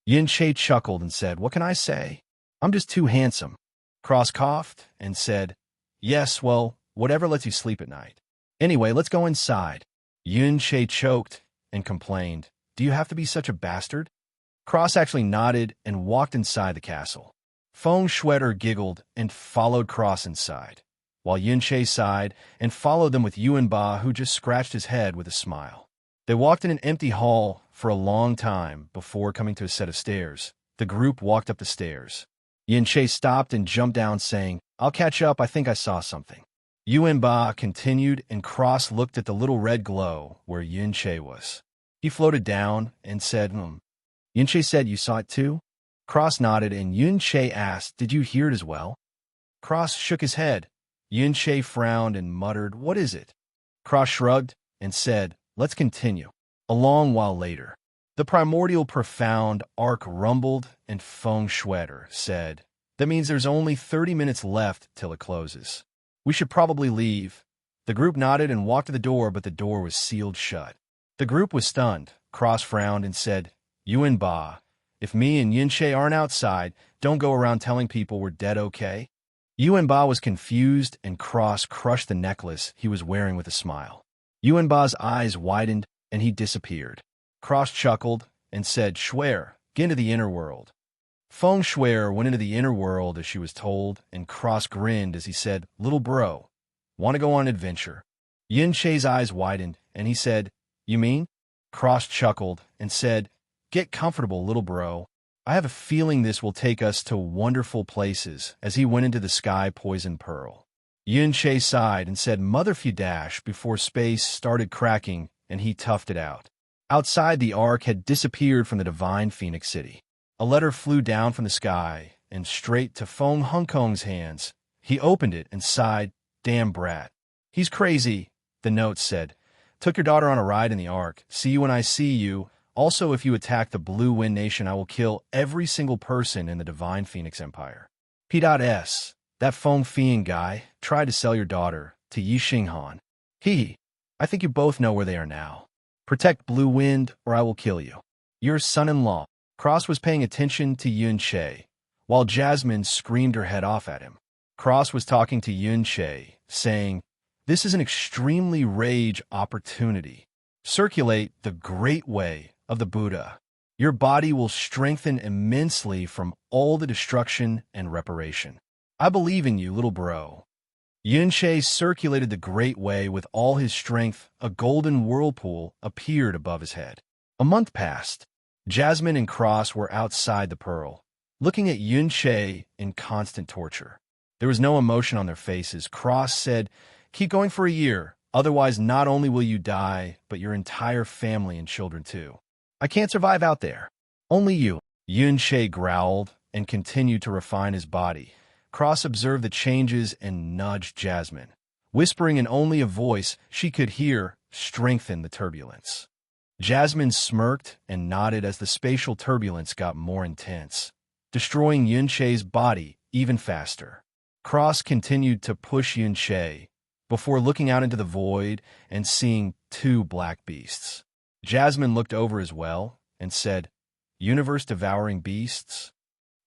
Yunche chuckled and said, what can I say? I'm just too handsome. Cross coughed and said, yes, well, whatever lets you sleep at night. Anyway, let's go inside. Yunche choked and complained, do you have to be such a bastard? Cross actually nodded and walked inside the castle. Feng Shuer giggled and followed Cross inside, while Yunche sighed and followed them with Yuan, who just scratched his head with a smile. They walked in an empty hall for a long time before coming to a set of stairs. The group walked up the stairs. Yunche stopped and jumped down, saying, I'll catch up, I think I saw something. Yuan continued, and Cross looked at the little red glow where Yunche was. He floated down and said, Yunche said you saw it too? Cross nodded, and Yunche asked, did you hear it as well? Cross shook his head. Yunche frowned and muttered, what is it? Cross shrugged and said, let's continue. A long while later, the primordial profound arc rumbled, and Feng Shuer said, that means there's only 30 minutes left till it closes. We should probably leave. The group nodded and walked to the door, but the door was sealed shut. The group was stunned. Cross frowned and said, Yuan, if me and Yunche aren't outside, don't go around telling people we're dead, okay? Yuan was confused, and Cross crushed the necklace he was wearing with a smile. Yuan eyes widened, and he disappeared. Cross chuckled and said, Shuer, get into the inner world. Feng Shuer went into the inner world as she was told, and Cross grinned as he said, little bro, want to go on an adventure? Yunche's eyes widened, and he said, you mean? Cross chuckled and said, get comfortable, little bro. I have a feeling this will take us to wonderful places, as he went into the sky poison pearl. Yunche sighed and said, motherfudash, before space started cracking, and he toughed it out. Outside, the ark had disappeared from the divine Phoenix City. A letter flew down from the sky and straight to Feng Hongkong's hands. He opened it and sighed, damn brat. He's crazy, the note said. Took your daughter on a ride in the ark. See you when I see you. Also, if you attack the Blue Wind Nation, I will kill every single person in the Divine Phoenix Empire. P.S. That Feng Fian guy tried to sell your daughter to Yi Xinghan. I think you both know where they are now. Protect Blue Wind, or I will kill you. Your son-in-law. Cross was paying attention to Yunche, while Jasmine screamed her head off at him. Cross was talking to Yunche, saying, this is an extremely rage opportunity. Circulate the great way of the Buddha. Your body will strengthen immensely from all the destruction and reparation. I believe in you, little bro. Yunche circulated the great way with all his strength. A golden whirlpool appeared above his head. A month passed. Jasmine and Cross were outside the pearl, looking at Yunche in constant torture. There was no emotion on their faces. Cross said, keep going for a year. Otherwise, not only will you die, but your entire family and children too. I can't survive out there. Only you. Yunche growled and continued to refine his body. Cross observed the changes and nudged Jasmine, whispering in only a voice she could hear, strengthen the turbulence. Jasmine smirked and nodded as the spatial turbulence got more intense, destroying Yunche's body even faster. Cross continued to push Yunche before looking out into the void and seeing two black beasts. Jasmine looked over as well and said, universe-devouring beasts?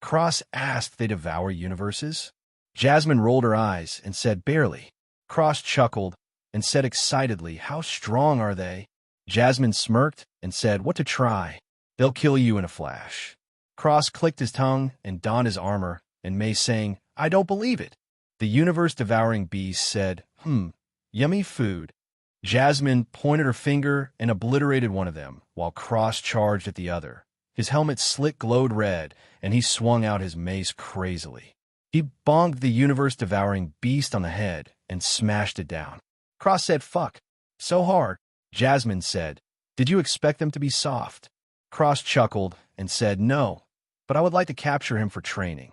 Cross asked, they devour universes? Jasmine rolled her eyes and said, barely. Cross chuckled and said excitedly, how strong are they? Jasmine smirked and said, what to try? They'll kill you in a flash. Cross clicked his tongue and donned his armor, and May saying, I don't believe it. The universe-devouring beast said, yummy food. Jasmine pointed her finger and obliterated one of them, while Cross charged at the other. His helmet's slit glowed red, and he swung out his mace crazily. He bonked the universe-devouring beast on the head and smashed it down. Cross said, "Fuck. So hard." Jasmine said, "Did you expect them to be soft?" Cross chuckled and said, "No, but I would like to capture him for training."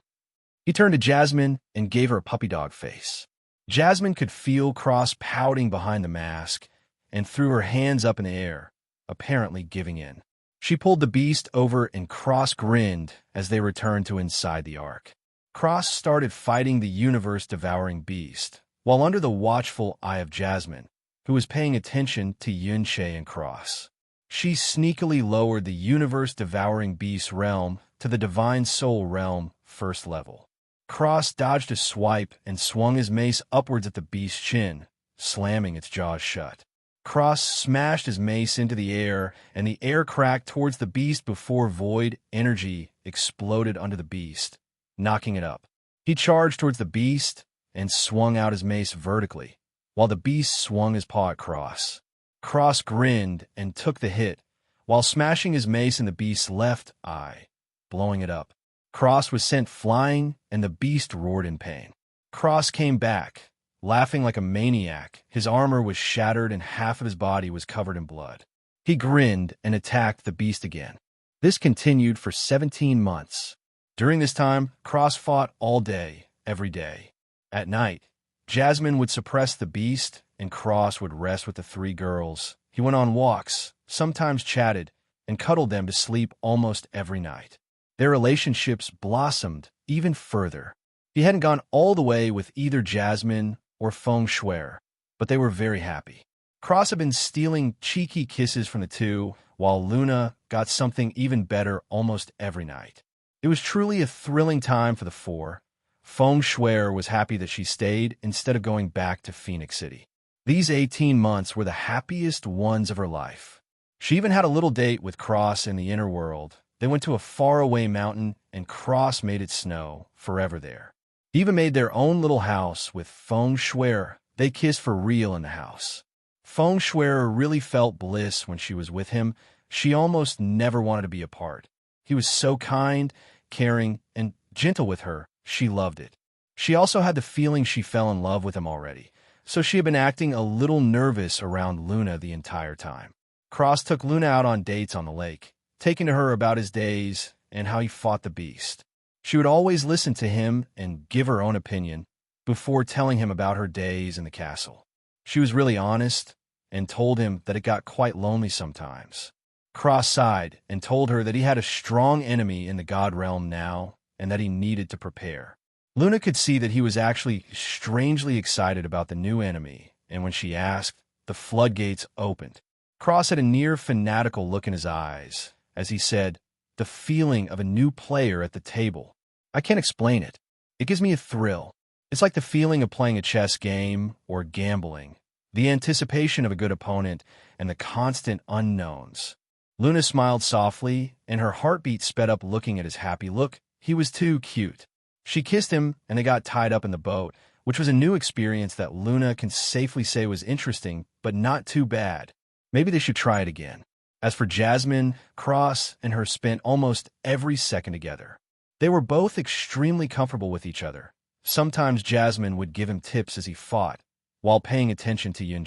He turned to Jasmine and gave her a puppy dog face. Jasmine could feel Cross pouting behind the mask and threw her hands up in the air, apparently giving in. She pulled the beast over and Cross grinned as they returned to inside the ark. Cross started fighting the universe-devouring beast, while under the watchful eye of Jasmine, who was paying attention to Yuan and Cross. She sneakily lowered the universe-devouring beast's realm to the divine soul realm first level. Cross dodged a swipe and swung his mace upwards at the beast's chin, slamming its jaws shut. Cross smashed his mace into the air, and the air cracked towards the beast before void energy exploded under the beast, knocking it up. He charged towards the beast and swung out his mace vertically, while the beast swung his paw at Cross. Cross grinned and took the hit, while smashing his mace in the beast's left eye, blowing it up. Cross was sent flying, and the beast roared in pain. Cross came back, laughing like a maniac. His armor was shattered and half of his body was covered in blood. He grinned and attacked the beast again. This continued for 17 months. During this time, Cross fought all day, every day. At night, Jasmine would suppress the beast, and Cross would rest with the three girls. He went on walks, sometimes chatted, and cuddled them to sleep almost every night. Their relationships blossomed even further. He hadn't gone all the way with either Jasmine or Feng Shui, but they were very happy. Cross had been stealing cheeky kisses from the two, while Luna got something even better almost every night. It was truly a thrilling time for the four. Feng Shui was happy that she stayed instead of going back to Phoenix City. These 18 months were the happiest ones of her life. She even had a little date with Cross in the inner world. They went to a faraway mountain, and Cross made it snow forever there. He even made their own little house with Feng Shui. They kissed for real in the house. Feng Shui really felt bliss when she was with him. She almost never wanted to be apart. He was so kind, caring, and gentle with her. She loved it. She also had the feeling she fell in love with him already, so she had been acting a little nervous around Luna the entire time. Cross took Luna out on dates on the lake, taking to her about his days and how he fought the beast. She would always listen to him and give her own opinion before telling him about her days in the castle. She was really honest and told him that it got quite lonely sometimes. Cross sighed and told her that he had a strong enemy in the god realm now and that he needed to prepare. Luna could see that he was actually strangely excited about the new enemy, and when she asked, the floodgates opened. Cross had a near fanatical look in his eyes as he said, "The feeling of a new player at the table. I can't explain it. It gives me a thrill. It's like the feeling of playing a chess game or gambling, the anticipation of a good opponent, and the constant unknowns." Luna smiled softly, and her heartbeat sped up looking at his happy look. He was too cute. She kissed him, and they got tied up in the boat, which was a new experience that Luna can safely say was interesting, but not too bad. Maybe they should try it again. As for Jasmine, Cross and her spent almost every second together. They were both extremely comfortable with each other. Sometimes Jasmine would give him tips as he fought, while paying attention to Yuan.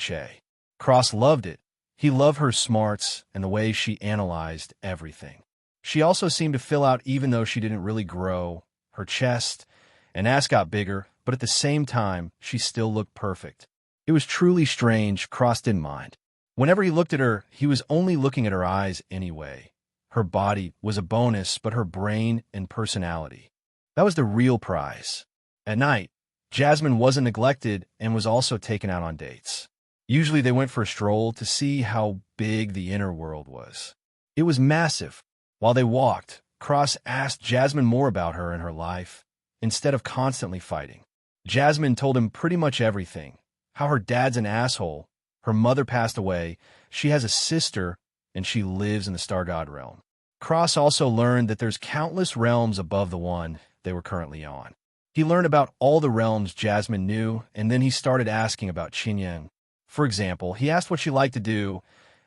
Cross loved it. He loved her smarts and the way she analyzed everything. She also seemed to fill out even though she didn't really grow. Her chest and ass got bigger, but at the same time, she still looked perfect. It was truly strange. Cross didn't mind. Whenever he looked at her, he was only looking at her eyes anyway. Her body was a bonus, but her brain and personality, that was the real prize. At night, Jasmine wasn't neglected and was also taken out on dates. Usually they went for a stroll to see how big the inner world was. It was massive. While they walked, Cross asked Jasmine more about her and her life, instead of constantly fighting. Jasmine told him pretty much everything. How her dad's an asshole, her mother passed away, she has a sister, and she lives in the Star God realm. Cross also learned that there's countless realms above the one they were currently on. He learned about all the realms Jasmine knew, and then he started asking about Qingyang. For example, he asked what she liked to do,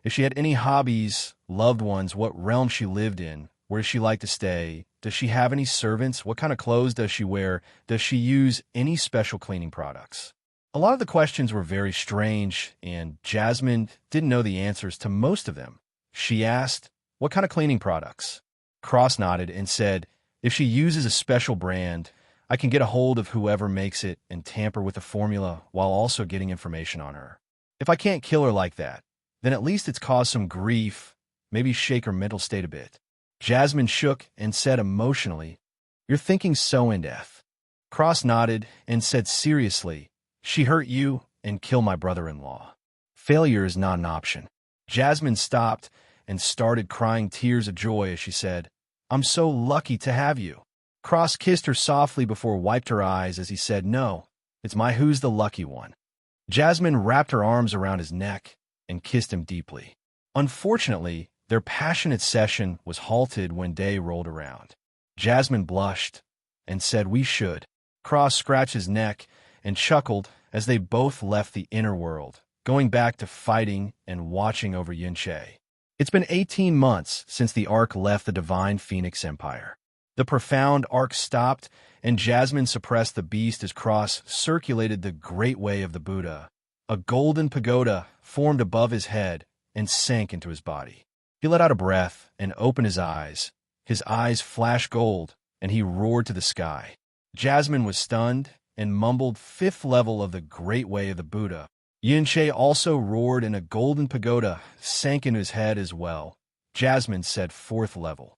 if she had any hobbies, loved ones, what realm she lived in, where she liked to stay, Does she have any servants? What kind of clothes does she wear? Does she use any special cleaning products? A lot of the questions were very strange, and Jasmine didn't know the answers to most of them. She asked, "What kind of cleaning products?" Cross nodded and said, "If she uses a special brand, I can get a hold of whoever makes it and tamper with the formula while also getting information on her. If I can't kill her like that, then at least it's caused some grief, maybe shake her mental state a bit." Jasmine shook and said emotionally, "You're thinking so in depth." Cross nodded and said seriously, "She hurt you and killed my brother-in-law. Failure is not an option." Jasmine stopped and started crying tears of joy as she said, "I'm so lucky to have you." Cross kissed her softly before wiped her eyes as he said, "No, it's my who's the lucky one." Jasmine wrapped her arms around his neck and kissed him deeply. Unfortunately, their passionate session was halted when day rolled around. Jasmine blushed and said, "We should." Cross scratched his neck and chuckled as they both left the inner world, going back to fighting and watching over Yuan. It's been 18 months since the Ark left the Divine Phoenix Empire. The profound arc stopped, and Jasmine suppressed the beast as Cross circulated the Great Way of the Buddha. A golden pagoda formed above his head and sank into his body. He let out a breath and opened his eyes. His eyes flashed gold, and he roared to the sky. Jasmine was stunned and mumbled, "Fifth level of the Great Way of the Buddha." Yuan also roared, and a golden pagoda sank into his head as well. Jasmine said, "Fourth level."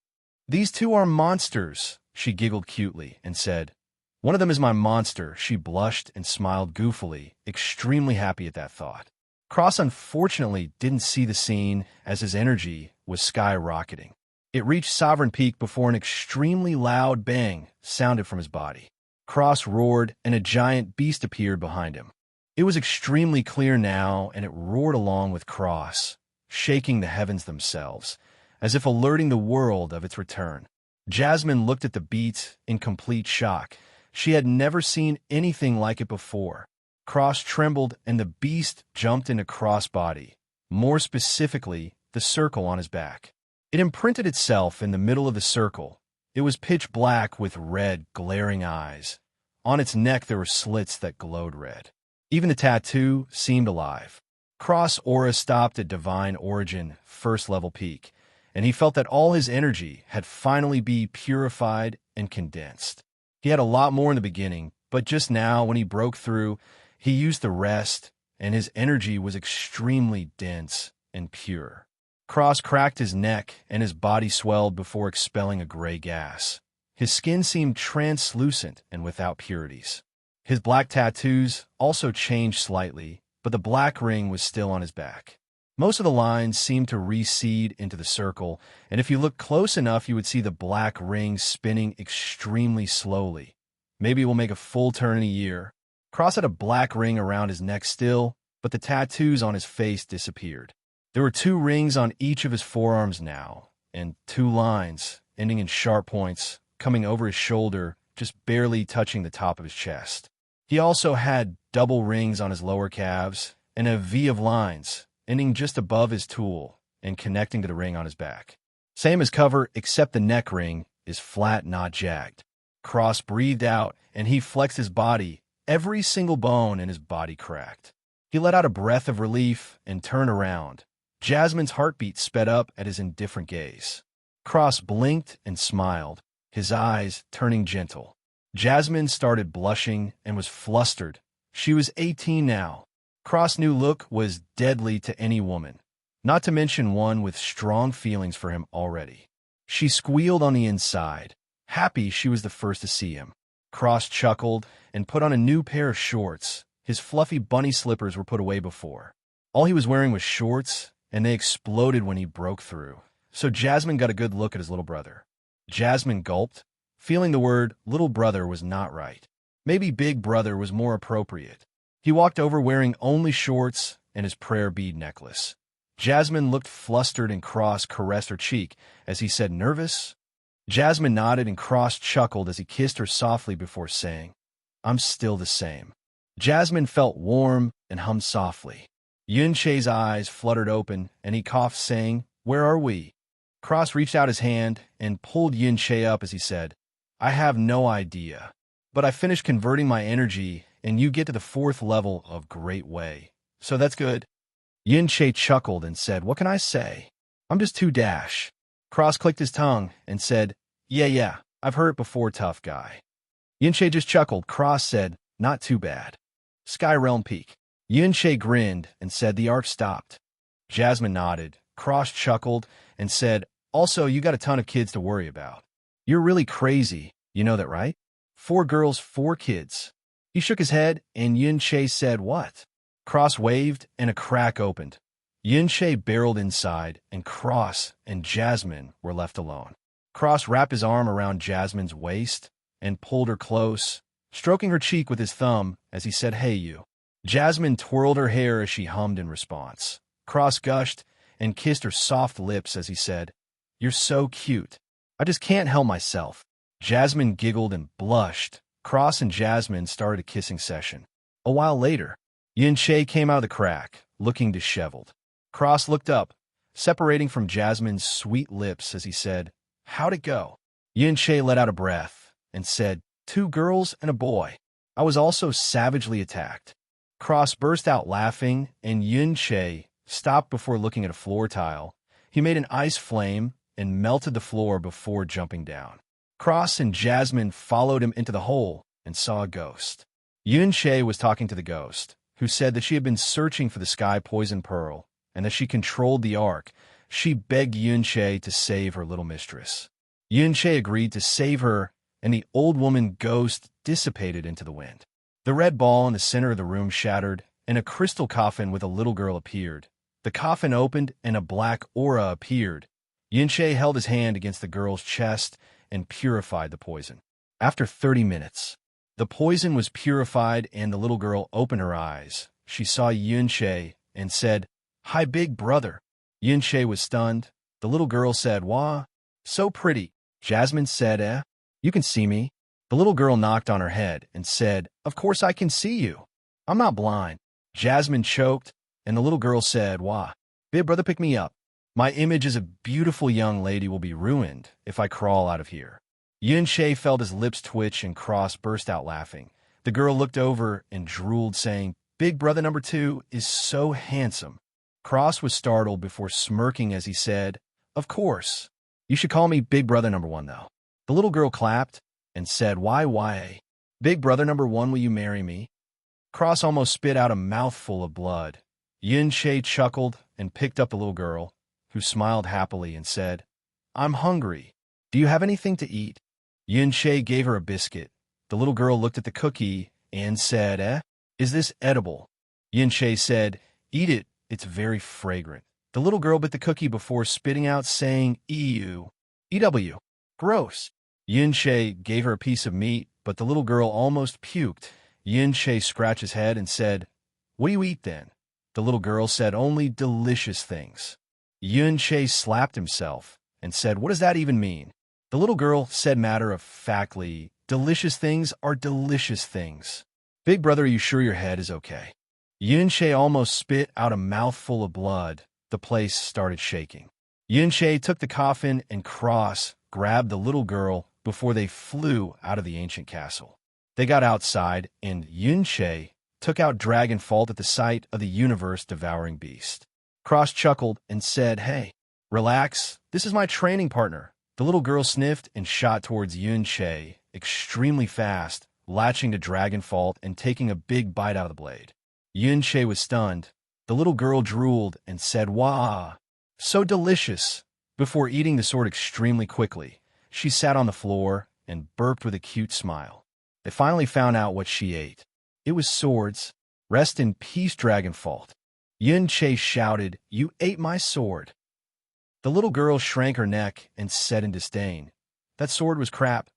"These two are monsters," she giggled cutely and said. "One of them is my monster." She blushed and smiled goofily, extremely happy at that thought. Cross unfortunately didn't see the scene as his energy was skyrocketing. It reached sovereign peak before an extremely loud bang sounded from his body. Cross roared, and a giant beast appeared behind him. It was extremely clear now, and it roared along with Cross, shaking the heavens themselves, as if alerting the world of its return. Jasmine looked at the beast in complete shock. She had never seen anything like it before. Cross trembled, and the beast jumped into Cross' body, more specifically, the circle on his back. It imprinted itself in the middle of the circle. It was pitch black with red, glaring eyes. On its neck there were slits that glowed red. Even the tattoo seemed alive. Cross' aura stopped at divine origin, first level peak, and he felt that all his energy had finally been purified and condensed. He had a lot more in the beginning, but just now, when he broke through, he used the rest, and his energy was extremely dense and pure. Cross cracked his neck, and his body swelled before expelling a gray gas. His skin seemed translucent and without purities. His black tattoos also changed slightly, but the black ring was still on his back. Most of the lines seemed to recede into the circle, and if you looked close enough, you would see the black ring spinning extremely slowly. Maybe it will make a full turn in a year. Cross had a black ring around his neck still, but the tattoos on his face disappeared. There were 2 rings on each of his forearms now, and 2 lines, ending in sharp points, coming over his shoulder, just barely touching the top of his chest. He also had double rings on his lower calves, and a V of lines, ending just above his tool and connecting to the ring on his back. Same as cover, except the neck ring is flat, not jagged. Cross breathed out, and he flexed his body. Every single bone in his body cracked. He let out a breath of relief and turned around. Jasmine's heartbeat sped up at his indifferent gaze. Cross blinked and smiled, his eyes turning gentle. Jasmine started blushing and was flustered. She was 18 now. Cross' new look was deadly to any woman, not to mention one with strong feelings for him already. She squealed on the inside, happy she was the first to see him. Cross chuckled and put on a new pair of shorts. His fluffy bunny slippers were put away before. All he was wearing was shorts, and they exploded when he broke through. So Jasmine got a good look at his little brother. Jasmine gulped, feeling the word little brother was not right. Maybe big brother was more appropriate. He walked over wearing only shorts and his prayer bead necklace. Jasmine looked flustered, and Cross caressed her cheek as he said, "Nervous?" Jasmine nodded, and Cross chuckled as he kissed her softly before saying, "I'm still the same." Jasmine felt warm and hummed softly. Yuan's eyes fluttered open, and he coughed, saying, "Where are we?" Cross reached out his hand and pulled Yin Che up as he said, I have no idea. But I finished converting my energy, and you get to the 4th level of Great Way. So that's good. Yin Che chuckled and said, what can I say? I'm just too dash. Cross clicked his tongue and said, yeah, I've heard it before, tough guy. Yin Che just chuckled. Cross said, not too bad. Sky Realm Peak. Yin Che grinned and said the arc stopped. Jasmine nodded. Cross chuckled and said, also, you got a ton of kids to worry about. You're really crazy. You know that, right? 4 girls, 4 kids. He shook his head, and Yin Che said, what? Cross waved, and a crack opened. Yin Che barreled inside, and Cross and Jasmine were left alone. Cross wrapped his arm around Jasmine's waist and pulled her close, stroking her cheek with his thumb as he said, hey, you. Jasmine twirled her hair as she hummed in response. Cross gushed and kissed her soft lips as he said, you're so cute. I just can't help myself. Jasmine giggled and blushed. Cross and Jasmine started a kissing session. A while later, Yin Che came out of the crack, looking disheveled. Cross looked up, separating from Jasmine's sweet lips as he said, how'd it go? Yin Che let out a breath and said, 2 girls and a boy. I was also savagely attacked. Cross burst out laughing, and Yin Che stopped before looking at a floor tile. He made an ice flame and melted the floor before jumping down. Cross and Jasmine followed him into the hole and saw a ghost. Yin Che was talking to the ghost, who said that she had been searching for the sky poison pearl and that she controlled the ark. She begged Yin Che to save her little mistress. Yin Che agreed to save her, and the old woman ghost dissipated into the wind. The red ball in the center of the room shattered, and a crystal coffin with a little girl appeared. The coffin opened, and a black aura appeared. Yin Che held his hand against the girl's chest and purified the poison. After 30 minutes, the poison was purified, and the little girl opened her eyes. She saw Yin Che and said, hi, big brother. Yin Che was stunned. The little girl said, wah, so pretty. Jasmine said, you can see me. The little girl knocked on her head and said, of course I can see you. I'm not blind. Jasmine choked, and the little girl said, wah, big brother, pick me up. My image as a beautiful young lady will be ruined if I crawl out of here. Yin Che felt his lips twitch, and Cross burst out laughing. The girl looked over and drooled, saying, big brother number 2 is so handsome. Cross was startled before smirking as he said, of course. You should call me big brother number 1, though. The little girl clapped and said, why? Big brother number 1, will you marry me? Cross almost spit out a mouthful of blood. Yin Che chuckled and picked up the little girl, who smiled happily and said, I'm hungry. Do you have anything to eat? Yin Che gave her a biscuit. The little girl looked at the cookie and said, is this edible? Yin Che said, eat it. It's very fragrant. The little girl bit the cookie before spitting out, saying, ew. EW. Gross. Yin Che gave her a piece of meat, but the little girl almost puked. Yin Che scratched his head and said, what do you eat then? The little girl said, only delicious things. Yin Che slapped himself and said, what does that even mean? The little girl said matter-of-factly, delicious things are delicious things. Big brother, are you sure your head is okay? Yin Che almost spit out a mouthful of blood. The place started shaking. Yin Che took the coffin, and Cross grabbed the little girl before they flew out of the ancient castle. They got outside, and Yin Che took out Dragon Fault at the sight of the universe-devouring beast. Cross chuckled and said, hey, relax, this is my training partner. The little girl sniffed and shot towards Yin Che extremely fast, latching to Dragon Fault and taking a big bite out of the blade. Yin Che was stunned. The little girl drooled and said, wah, so delicious. Before eating the sword extremely quickly, she sat on the floor and burped with a cute smile. They finally found out what she ate. It was swords. Rest in peace, Dragon Fault. Yin Che shouted, you ate my sword. The little girl shrank her neck and said in disdain, that sword was crap.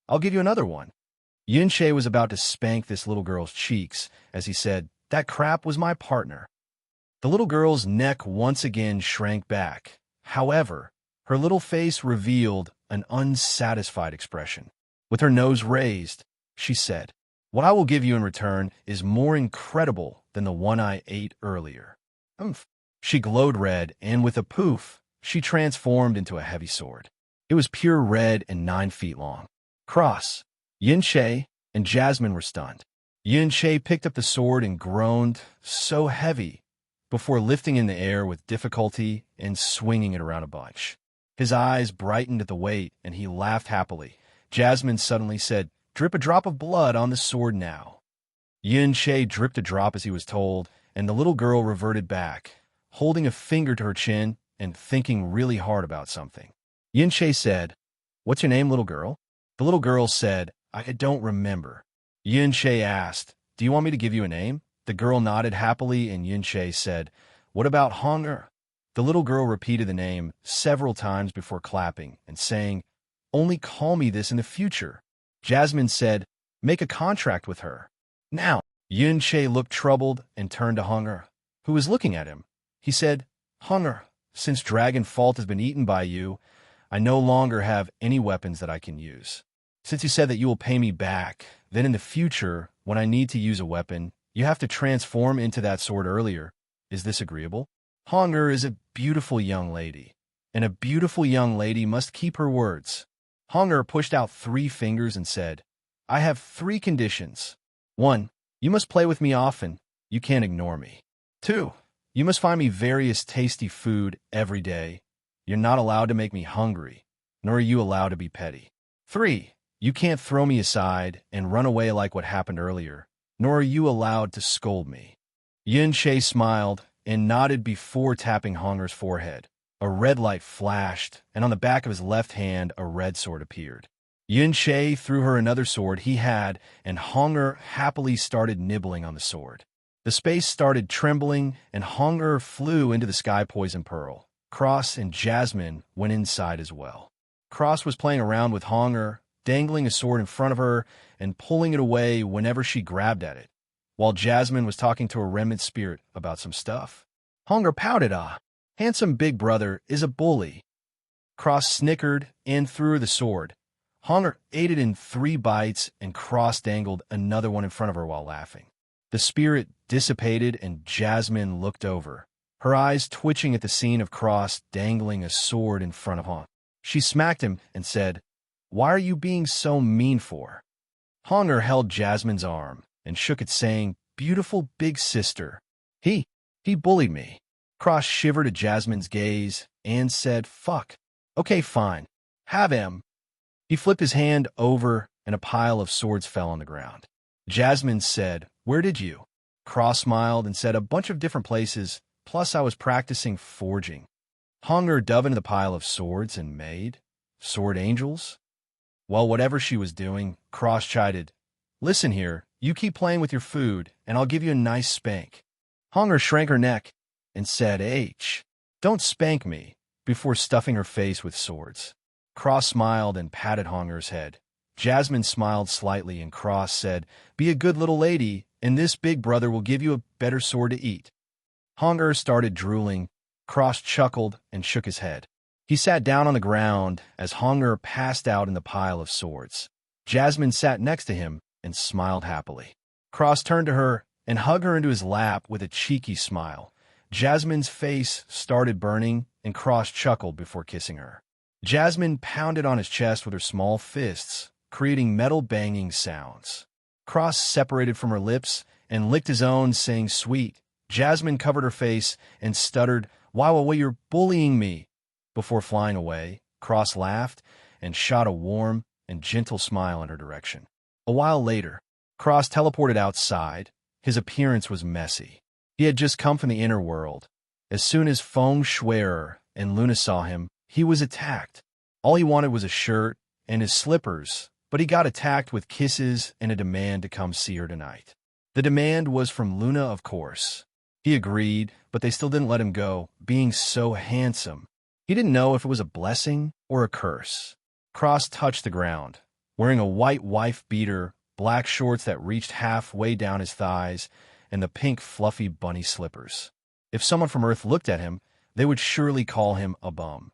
I'll give you another one. Yin Che was about to spank this little girl's cheeks as he said, that crap was my partner. The little girl's neck once again shrank back. However, her little face revealed an unsatisfied expression. With her nose raised, she said, what I will give you in return is more incredible than the one I ate earlier. She glowed red, and with a poof, she transformed into a heavy sword. It was pure red and 9 feet long. Cross, Yin Che, and Jasmine were stunned. Yin Che picked up the sword and groaned, so heavy, before lifting in the air with difficulty and swinging it around a bunch. His eyes brightened at the weight, and he laughed happily. Jasmine suddenly said, "Drip a drop of blood on the sword now." Yin Che dripped a drop as he was told, and the little girl reverted back, holding a finger to her chin and thinking really hard about something. Yin Che said, "What's your name, little girl?" The little girl said, "I don't remember." Yin Che asked, "Do you want me to give you a name?" The girl nodded happily, and Yin Che said, "What about Hunger?" The little girl repeated the name several times before clapping and saying, "Only call me this in the future." Jasmine said, "Make a contract with her." Now, Yin Che looked troubled and turned to Hunger, who was looking at him. He said, "Hunger, since Dragon Fault has been eaten by you, I no longer have any weapons that I can use. Since you said that you will pay me back, then in the future, when I need to use a weapon, you have to transform into that sword earlier. Is this agreeable?" Hunger is a beautiful young lady, and a beautiful young lady must keep her words. Hunger pushed out 3 fingers and said, "I have 3 conditions. 1. You must play with me often. You can't ignore me. 2. You must find me various tasty food every day. You're not allowed to make me hungry, nor are you allowed to be petty. 3. You can't throw me aside and run away like what happened earlier, nor are you allowed to scold me." Yin Che smiled and nodded before tapping Hunger's forehead. A red light flashed, and on the back of his left hand a red sword appeared. Yin Che threw her another sword he had, and Hunger happily started nibbling on the sword. The space started trembling, and Hunger flew into the sky poison pearl. Cross and Jasmine went inside as well. Cross was playing around with Hunger, dangling a sword in front of her and pulling it away whenever she grabbed at it, while Jasmine was talking to a remnant spirit about some stuff. Hunger pouted, "Handsome big brother is a bully." Cross snickered and threw her the sword. Hunger ate it in 3 bites, and Cross dangled another one in front of her while laughing. The spirit dissipated, and Jasmine looked over, her eyes twitching at the scene of Cross dangling a sword in front of Hunger. She smacked him and said, "Why are you being so mean for?" Hunger held Jasmine's arm and shook it, saying, "Beautiful big sister. He bullied me." Cross shivered at Jasmine's gaze and said, "Fuck. Okay, fine. Have him." He flipped his hand over, and a pile of swords fell on the ground. Jasmine said, "Where did you?" Cross smiled and said, "A bunch of different places, plus I was practicing forging." Hunger dove into the pile of swords and made sword angels. Well, whatever she was doing, Cross chided, "Listen here, you keep playing with your food, and I'll give you a nice spank." Hunger shrank her neck and said, "Don't spank me," before stuffing her face with swords. Cross smiled and patted Hunger's head. Jasmine smiled slightly, and Cross said, "Be a good little lady, and this big brother will give you a better sword to eat." Hunger started drooling. Cross chuckled and shook his head. He sat down on the ground as Hunger passed out in the pile of swords. Jasmine sat next to him and smiled happily. Cross turned to her and hugged her into his lap with a cheeky smile. Jasmine's face started burning, and Cross chuckled before kissing her. Jasmine pounded on his chest with her small fists, creating metal banging sounds. Cross separated from her lips and licked his own, saying, "Sweet." Jasmine covered her face and stuttered, "Wow, you're bullying me." Before flying away, Cross laughed and shot a warm and gentle smile in her direction. A while later, Cross teleported outside. His appearance was messy. He had just come from the inner world. As soon as Feng Shui'er and Luna saw him, he was attacked. All he wanted was a shirt and his slippers, but he got attacked with kisses and a demand to come see her tonight. The demand was from Luna, of course. He agreed, but they still didn't let him go, being so handsome. He didn't know if it was a blessing or a curse. Cross touched the ground, wearing a white wife beater, black shorts that reached halfway down his thighs, and the pink fluffy bunny slippers. If someone from Earth looked at him, they would surely call him a bum.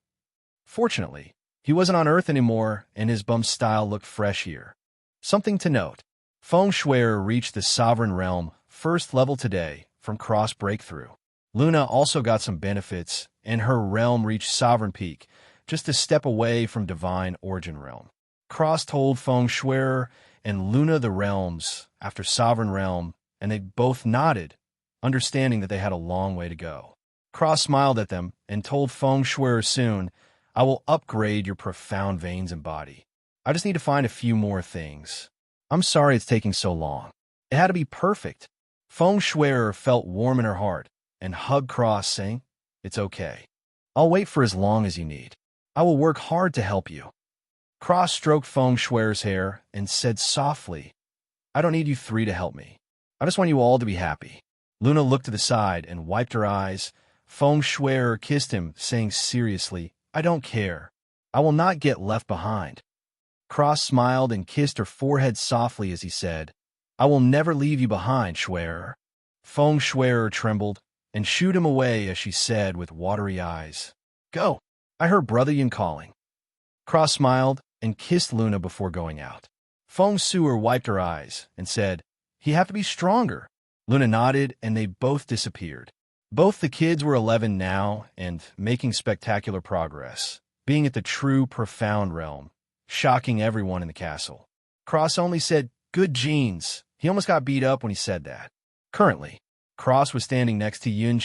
Fortunately, he wasn't on Earth anymore, and his bum style looked fresh here. Something to note: Feng Shui'er reached the Sovereign Realm, first level today, from Cross Breakthrough. Luna also got some benefits, and her realm reached sovereign peak, just a step away from divine origin realm. Cross told Feng Shui'er and Luna the realms after sovereign realm, and they both nodded, understanding that they had a long way to go. Cross smiled at them and told Feng Shui'er soon, I will upgrade your profound veins and body. I just need to find a few more things. I'm sorry it's taking so long. It had to be perfect. Feng Shui'er felt warm in her heart and hugged Cross, saying, It's okay. I'll wait for as long as you need. I will work hard to help you. Cross stroked Feng Shui'er's hair and said softly, I don't need you three to help me. I just want you all to be happy. Luna looked to the side and wiped her eyes. Feng Shui'er kissed him, saying seriously, I don't care. I will not get left behind. Cross smiled and kissed her forehead softly as he said, I will never leave you behind, Shui'er. Feng Shui'er trembled and shooed him away as she said with watery eyes, Go, I heard Brother Yuan calling. Cross smiled and kissed Luna before going out. Feng Shui'er wiped her eyes and said, He have to be stronger. Luna nodded and they both disappeared. Both the kids were 11 now and making spectacular progress, being at the true profound realm, shocking everyone in the castle. Cross only said, Good genes. He almost got beat up when he said that. Currently, Cross was standing next to Yuan,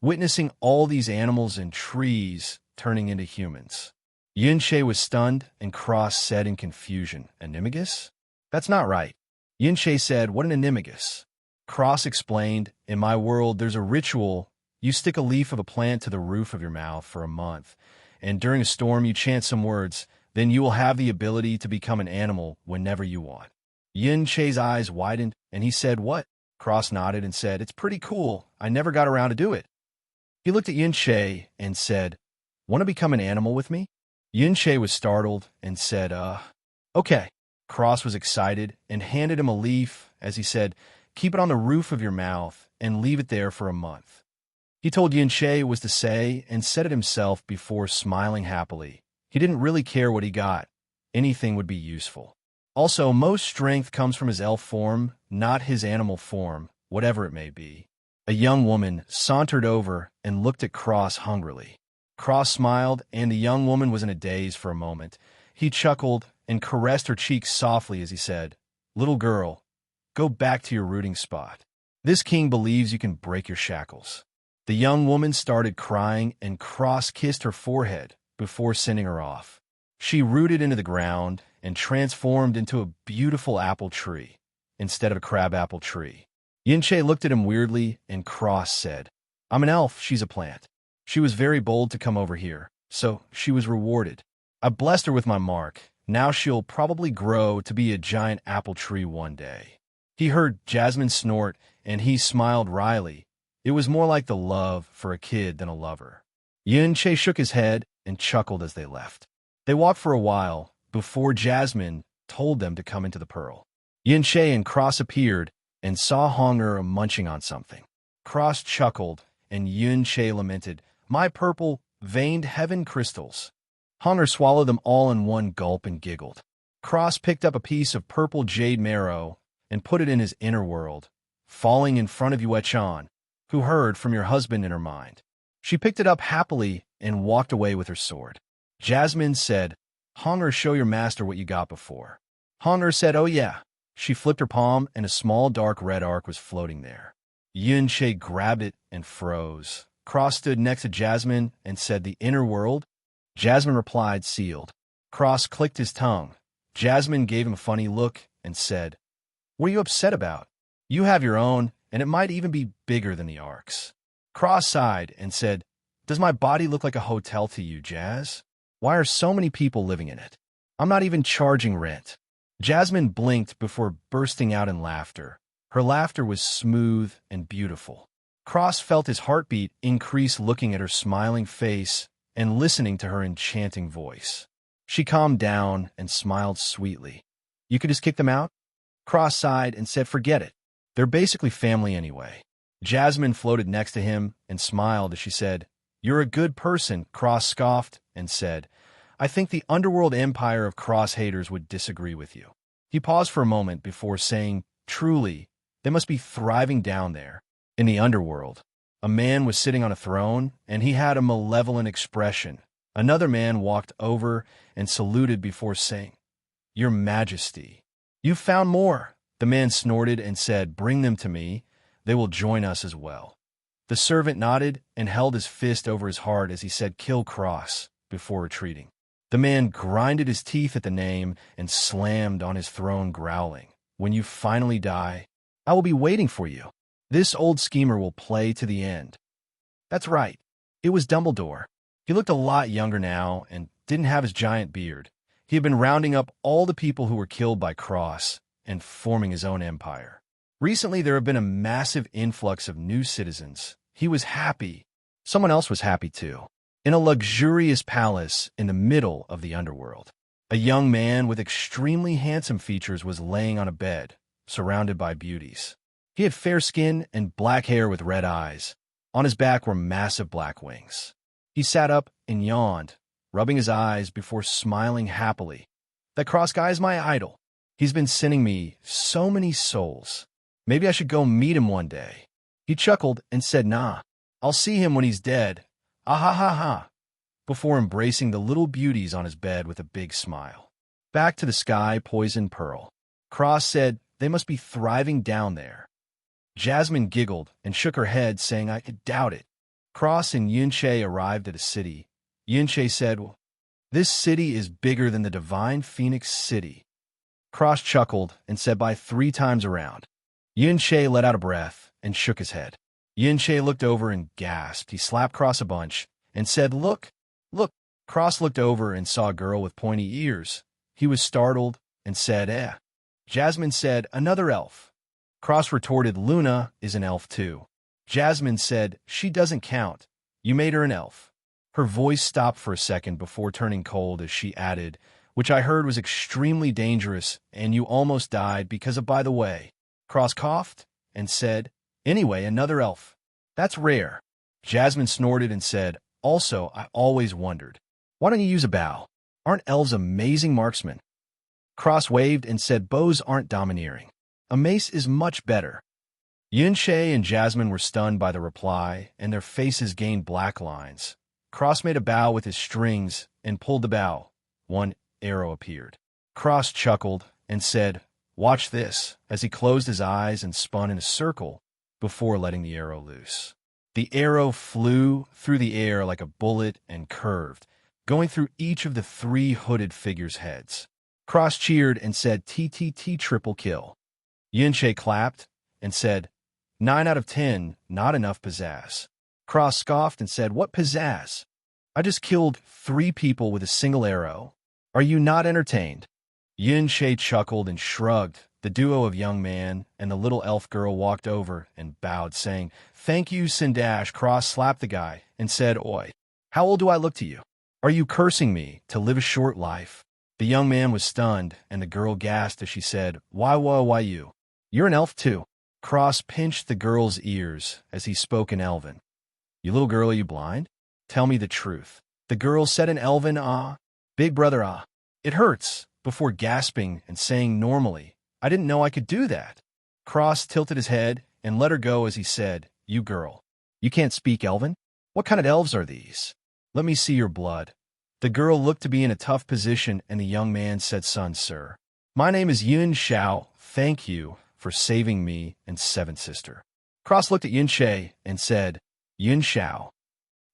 witnessing all these animals and trees turning into humans. Yuan was stunned, and Cross said in confusion, Animagus? That's not right. Yuan said, What an animagus? Cross explained, In my world, there's a ritual. You stick a leaf of a plant to the roof of your mouth for a month, and during a storm you chant some words, then you will have the ability to become an animal whenever you want. Yuan eyes widened, and he said, What? Cross nodded and said, It's pretty cool. I never got around to do it. He looked at Yuan and said, Want to become an animal with me? Yuan was startled and said, Okay. Cross was excited and handed him a leaf as he said, Keep it on the roof of your mouth and leave it there for a month. He told Yuan what was to say and said it himself before smiling happily. He didn't really care what he got. Anything would be useful. Also, most strength comes from his elf form, not his animal form, whatever it may be. A young woman sauntered over and looked at Cross hungrily. Cross smiled, and the young woman was in a daze for a moment. He chuckled and caressed her cheeks softly as he said, Little girl, go back to your rooting spot. This king believes you can break your shackles. The young woman started crying, and Cross kissed her forehead before sending her off. She rooted into the ground and transformed into a beautiful apple tree instead of a crabapple tree. Yuan looked at him weirdly, and Cross said, I'm an elf, she's a plant. She was very bold to come over here, so she was rewarded. I blessed her with my mark. Now she'll probably grow to be a giant apple tree one day. He heard Jasmine snort, and he smiled wryly. It was more like the love for a kid than a lover. Yuan shook his head and chuckled as they left. They walked for a while before Jasmine told them to come into the pearl. Yuan and Cross appeared and saw Hunger munching on something. Cross chuckled, and Yuan lamented, My purple, veined heaven crystals. Hunger swallowed them all in one gulp and giggled. Cross picked up a piece of purple jade marrow and put it in his inner world, falling in front of Yuan, who heard from your husband in her mind. She picked it up happily and walked away with her sword. Jasmine said, Hunger, show your master what you got before. Hunger said, Oh yeah. She flipped her palm, and a small dark red arc was floating there. Yuan grabbed it and froze. Cross stood next to Jasmine and said, The inner world? Jasmine replied, Sealed. Cross clicked his tongue. Jasmine gave him a funny look and said, What are you upset about? You have your own, and it might even be bigger than the arcs. Cross sighed and said, Does my body look like a hotel to you, Jazz? Why are so many people living in it? I'm not even charging rent. Jasmine blinked before bursting out in laughter. Her laughter was smooth and beautiful. Cross felt his heartbeat increase looking at her smiling face and listening to her enchanting voice. She calmed down and smiled sweetly. You could just kick them out? Cross sighed and said, Forget it. They're basically family anyway. Jasmine floated next to him and smiled as she said, You're a good person, Cross scoffed and said, I think the underworld empire of Cross haters would disagree with you. He paused for a moment before saying, Truly, they must be thriving down there in the underworld. A man was sitting on a throne, and he had a malevolent expression. Another man walked over and saluted before saying, "Your Majesty." "You've found more." The man snorted and said, "Bring them to me. They will join us as well." The servant nodded and held his fist over his heart as he said, "Kill Cross," before retreating. The man grinded his teeth at the name and slammed on his throne, growling, "When you finally die, I will be waiting for you. This old schemer will play to the end." That's right. It was Dumbledore. He looked a lot younger now and didn't have his giant beard. He had been rounding up all the people who were killed by Cross and forming his own empire. Recently, there had been a massive influx of new citizens. He was happy. Someone else was happy too. In a luxurious palace in the middle of the underworld, a young man with extremely handsome features was laying on a bed, surrounded by beauties. He had fair skin and black hair with red eyes. On his back were massive black wings. He sat up and yawned, rubbing his eyes before smiling happily. "That Cross guy is my idol. He's been sending me so many souls. Maybe I should go meet him one day." He chuckled and said, "Nah, I'll see him when he's dead. Ah ha ha ha," before embracing the little beauties on his bed with a big smile. Back to the sky, Poison Pearl. Cross said, "They must be thriving down there." Jasmine giggled and shook her head, saying, "I could doubt it." Cross and Yuan arrived at a city. Yuan said, "Well, this city is bigger than the Divine Phoenix City." Cross chuckled and said, "By 3 times around." Yuan let out a breath and shook his head. Yuan looked over and gasped. He slapped Cross a bunch and said, "Look, look." Cross looked over and saw a girl with pointy ears. He was startled and said, "Eh." Jasmine said, "Another elf." Cross retorted, "Luna is an elf too." Jasmine said, "She doesn't count. You made her an elf." Her voice stopped for a second before turning cold as she added, "Which I heard was extremely dangerous, and you almost died because of, by the way." Cross coughed and said, "Anyway, another elf. That's rare." Jasmine snorted and said, "Also, I always wondered. Why don't you use a bow? Aren't elves amazing marksmen?" Cross waved and said, "Bows aren't domineering. A mace is much better." Yuan and Jasmine were stunned by the reply, and their faces gained black lines. Cross made a bow with his strings and pulled the bow. One arrow appeared. Cross chuckled and said, "Watch this," as he closed his eyes and spun in a circle before letting the arrow loose. The arrow flew through the air like a bullet and curved, going through each of the 3 hooded figures' heads. Cross cheered and said, "TTT triple kill." Yuan clapped and said, 9 out of 10, not enough pizzazz." Cross scoffed and said, "What pizzazz? I just killed 3 people with a single arrow. Are you not entertained?" Yuan chuckled and shrugged. The duo of young man and the little elf girl walked over and bowed, saying, "Thank you, Sindash." Cross slapped the guy and said, "Oi, how old do I look to you? Are you cursing me to live a short life?" The young man was stunned, and the girl gasped as she said, why you? You're an elf too." Cross pinched the girl's ears as he spoke in Elven. "You little girl, are you blind? Tell me the truth." The girl said in Elven, "Ah, big brother, ah, it hurts," before gasping and saying normally, "I didn't know I could do that." Cross tilted his head and let her go as he said, "You girl, you can't speak Elven? What kind of elves are these? Let me see your blood." The girl looked to be in a tough position, and the young man said, "Son, sir, my name is Yuan Shao. Thank you for saving me and Seventh Sister." Cross looked at Yuan and said, "Yuan Shao."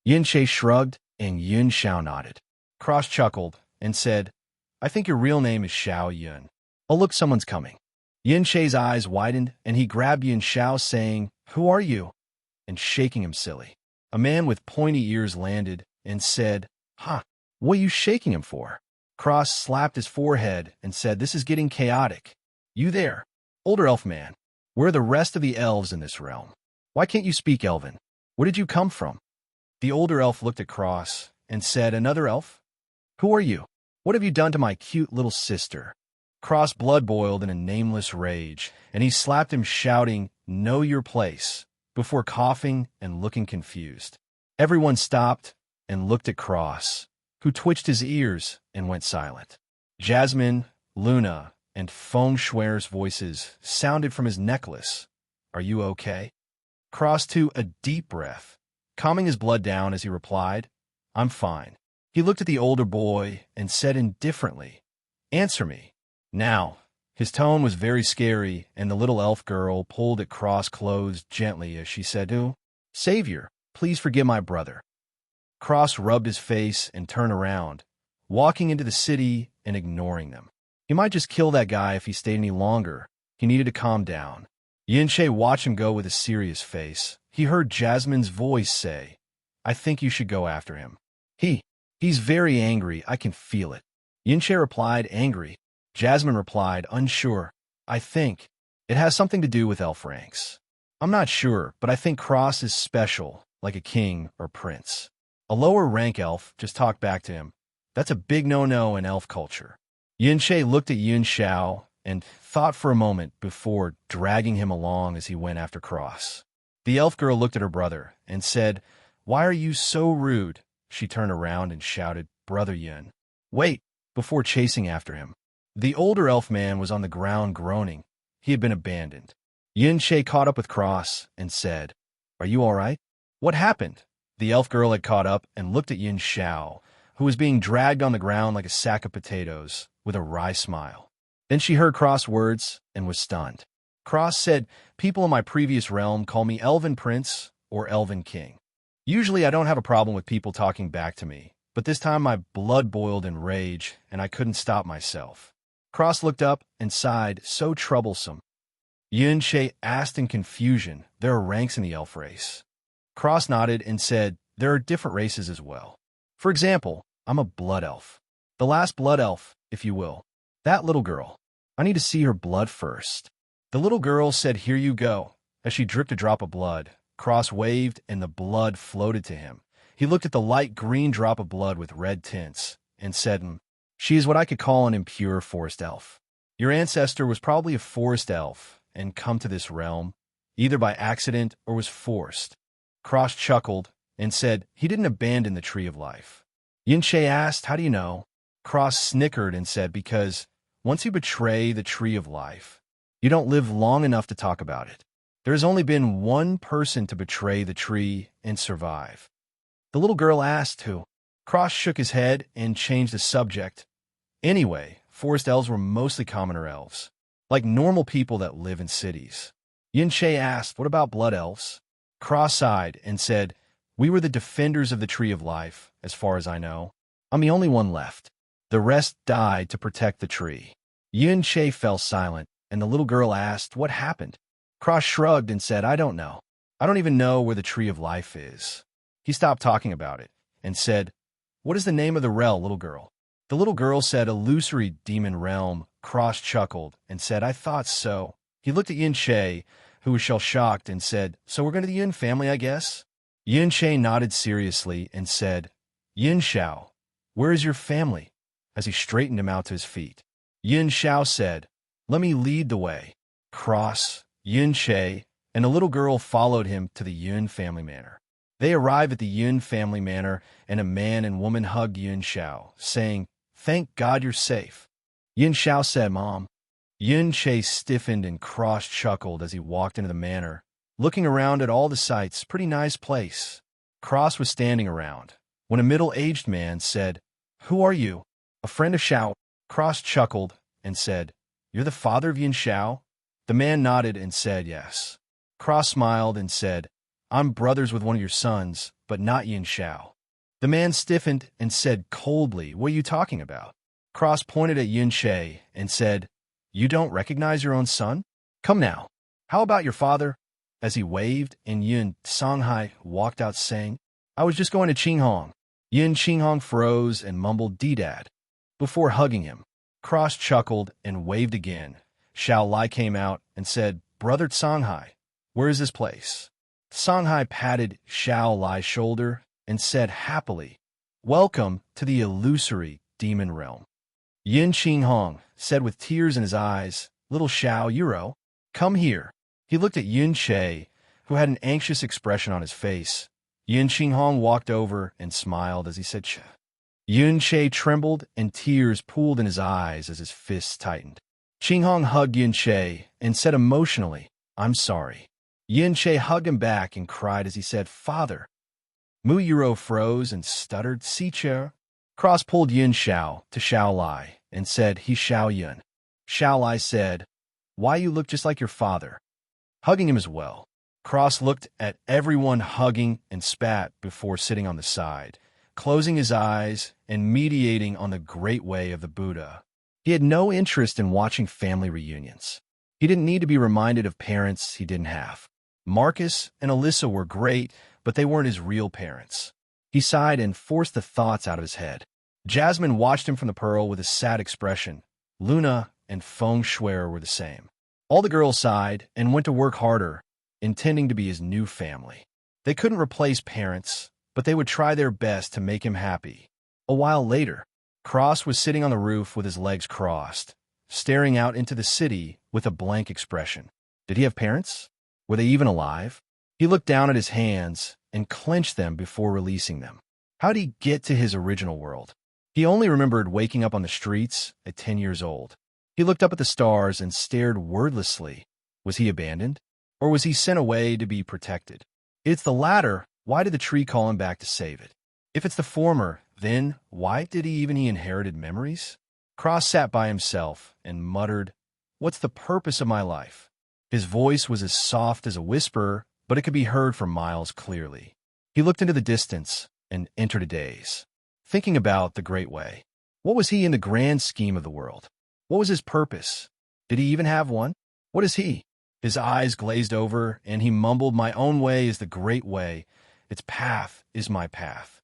Yuan shrugged, and Yuan Shao nodded. Cross chuckled and said, "I think your real name is Shao Yun. Oh, look, someone's coming." Yuan eyes widened, and he grabbed Yuan Shao, saying, "Who are you?" and shaking him silly. A man with pointy ears landed and said, "Huh, what are you shaking him for?" Cross slapped his forehead and said, "This is getting chaotic. You there, older elf man, where are the rest of the elves in this realm? Why can't you speak Elven? Where did you come from?" The older elf looked at Cross and said, "Another elf? Who are you? What have you done to my cute little sister?" Cross blood boiled in a nameless rage, and he slapped him, shouting, "Know your place," before coughing and looking confused. Everyone stopped and looked at Cross, who twitched his ears and went silent. Jasmine, Luna, and Feng Shui's voices sounded from his necklace. "Are you okay?" Cross took a deep breath, calming his blood down as he replied, I'm fine. He looked at the older boy and said indifferently, Answer me. Now. His tone was very scary, and the little elf girl pulled at Cross' clothes gently as she said, Oh, Savior, please forgive my brother. Cross rubbed his face and turned around, walking into the city and ignoring them. He might just kill that guy if he stayed any longer. He needed to calm down. Yuan watched him go with a serious face. He heard Jasmine's voice say, I think you should go after him. He's very angry, I can feel it. Yuan replied, angry. Jasmine replied, unsure. I think it has something to do with elf ranks. I'm not sure, but I think Cross is special, like a king or prince. A lower rank elf just talked back to him. That's a big no-no in elf culture. Yuan looked at Yuan Shao and thought for a moment before dragging him along as he went after Cross. The elf girl looked at her brother and said, Why are you so rude? She turned around and shouted, Brother Yuan, wait, before chasing after him. The older elf man was on the ground groaning. He had been abandoned. Yuan caught up with Cross and said, Are you all right? What happened? The elf girl had caught up and looked at Yuan Shao, who was being dragged on the ground like a sack of potatoes, with a wry smile. Then she heard Cross' words and was stunned. Cross said, People in my previous realm call me Elven Prince or Elven King. Usually I don't have a problem with people talking back to me, but this time my blood boiled in rage and I couldn't stop myself. Cross looked up and sighed, so troublesome. Yuan asked in confusion, There are ranks in the elf race. Cross nodded and said, There are different races as well. For example, I'm a blood elf. The last blood elf, if you will. That little girl. I need to see her blood first. The little girl said, Here you go. As she dripped a drop of blood, Cross waved and the blood floated to him. He looked at the light green drop of blood with red tints and said, She is what I could call an impure forest elf. Your ancestor was probably a forest elf and come to this realm, either by accident or was forced. Cross chuckled and said he didn't abandon the tree of life. Yuan asked, How do you know? Cross snickered and said, Because once you betray the tree of life, you don't live long enough to talk about it. There has only been one person to betray the tree and survive. The little girl asked who. Cross shook his head and changed the subject. Anyway, forest elves were mostly commoner elves, like normal people that live in cities. Yuan asked, What about blood elves? Cross sighed and said, We were the defenders of the tree of life, as far as I know. I'm the only one left. The rest died to protect the tree. Yuan fell silent, and the little girl asked, What happened? Cross shrugged and said, I don't know. I don't even know where the tree of life is. He stopped talking about it and said, What is the name of the realm, little girl? The little girl said, Illusory Demon Realm. Cross chuckled and said, I thought so. He looked at Yuan, who was shell-shocked, and said, So we're going to the Yuan family, I guess? Yuan nodded seriously and said, Yuan Shao, where is your family? As he straightened him out to his feet. Yuan Shao said, Let me lead the way. Cross, Yuan and the little girl followed him to the Yuan family manor. They arrived at the Yuan family manor, and a man and woman hugged Yuan Shao, saying, Thank God you're safe. Yuan Shao said, Mom. Yuan stiffened and Cross chuckled as he walked into the manor, looking around at all the sights. Pretty nice place. Cross was standing around when a middle-aged man said, Who are you? A friend of Shao. Cross chuckled and said, You're the father of Yuan Shao? The man nodded and said, Yes. Cross smiled and said, I'm brothers with one of your sons, but not Yuan Shao. The man stiffened and said coldly, What are you talking about? Cross pointed at Yuan and said, You don't recognize your own son? Come now. How about your father? As he waved, and Yuan Songhai walked out saying, I was just going to Qinghong. Yuan Qinghong froze and mumbled D-Dad before hugging him. Cross chuckled and waved again. Xiao Lai came out and said, Brother Songhai, where is this place? Songhai patted Xiao Lai's shoulder and said happily, Welcome to the illusory demon realm. Yuan Qinghong said with tears in his eyes, Little Xiao Yuro, come here. He looked at Yuan who had an anxious expression on his face. Yuan Qinghong walked over and smiled as he said, Ch. Yuan trembled and tears pooled in his eyes as his fists tightened. Qinghong hugged Yuan and said emotionally, I'm sorry. Yin Che hugged him back and cried as he said, "Father." Mu Yuro froze and stuttered, "Si-che." Cross pulled Yin Xiao to Xiao Lai and said, "He Xiao Yun." Xiao Lai said, "Why, you look just like your father." Hugging him as well. Cross looked at everyone hugging and spat before sitting on the side, closing his eyes and meditating on the great way of the Buddha. He had no interest in watching family reunions. He didn't need to be reminded of parents he didn't have. Marcus and Alyssa were great, but they weren't his real parents. He sighed and forced the thoughts out of his head. Jasmine watched him from the pearl with a sad expression. Luna and Feng Shui were the same. All the girls sighed and went to work harder, intending to be his new family. They couldn't replace parents, but they would try their best to make him happy. A while later, Cross was sitting on the roof with his legs crossed, staring out into the city with a blank expression. Did he have parents? Were they even alive? He looked down at his hands and clenched them before releasing them. How did he get to his original world? He only remembered waking up on the streets at 10 years old. He looked up at the stars and stared wordlessly. Was he abandoned? Or was he sent away to be protected? If it's the latter, why did the tree call him back to save it? If it's the former, then why did he inherited memories? Cross sat by himself and muttered, "What's the purpose of my life?" His voice was as soft as a whisper, but it could be heard for miles clearly. He looked into the distance and entered a daze, thinking about the Great Way. What was he in the grand scheme of the world? What was his purpose? Did he even have one? What is he? His eyes glazed over, and he mumbled, "My own way is the great way. Its path is my path."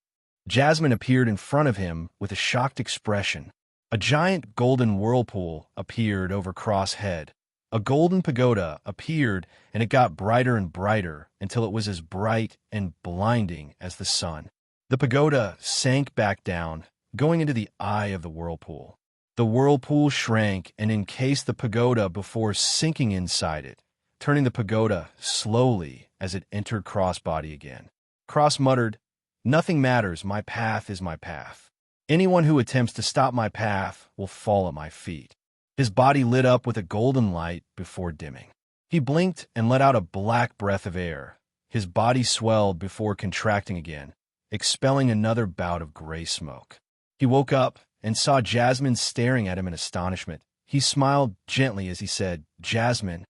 Jasmine appeared in front of him with a shocked expression. A giant golden whirlpool appeared over Cross' head. A golden pagoda appeared, and it got brighter and brighter until it was as bright and blinding as the sun. The pagoda sank back down, going into the eye of the whirlpool. The whirlpool shrank and encased the pagoda before sinking inside it, turning the pagoda slowly as it entered Cross' body again. Cross muttered, "Nothing matters, my path is my path. Anyone who attempts to stop my path will fall at my feet." His body lit up with a golden light before dimming. He blinked and let out a black breath of air. His body swelled before contracting again, expelling another bout of gray smoke. He woke up and saw Jasmine staring at him in astonishment. He smiled gently as he said, "Jasmine."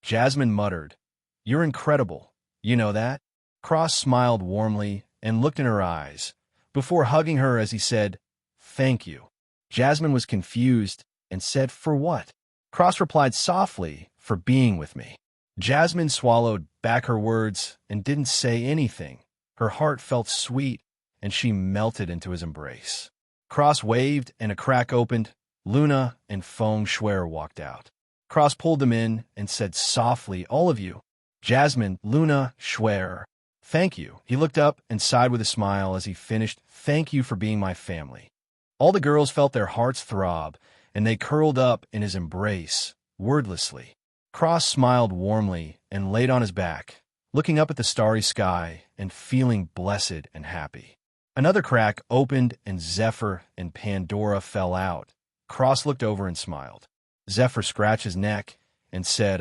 Jasmine muttered, "You're incredible. You know that?" Cross smiled warmly and looked in her eyes, before hugging her as he said, "Thank you." Jasmine was confused and said, "For what?" Cross replied softly, "For being with me." Jasmine swallowed back her words and didn't say anything. Her heart felt sweet, and she melted into his embrace. Cross waved, and a crack opened. Luna and Feng Shui walked out. Cross pulled them in and said softly, "All of you." Jasmine, Luna, Shui, "Thank you." He looked up and sighed with a smile as he finished, "Thank you for being my family." All the girls felt their hearts throb, and they curled up in his embrace, wordlessly. Cross smiled warmly and laid on his back, looking up at the starry sky and feeling blessed and happy. Another crack opened and Zephyr and Pandora fell out. Cross looked over and smiled. Zephyr scratched his neck and said,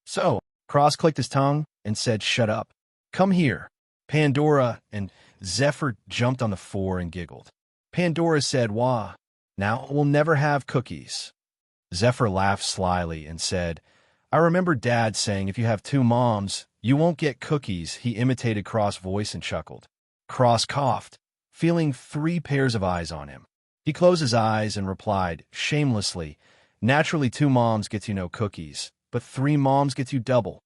So. Cross clicked his tongue and said, "Shut up. Come here." Pandora and Zephyr jumped on the floor and giggled. Pandora said, "Wah, now we'll never have cookies." Zephyr laughed slyly and said, "I remember Dad saying if you have two moms, you won't get cookies." He imitated Cross' voice and chuckled. Cross coughed, feeling 3 pairs of eyes on him. He closed his eyes and replied, shamelessly, "Naturally 2 moms gets you no cookies, but 3 moms gets you double."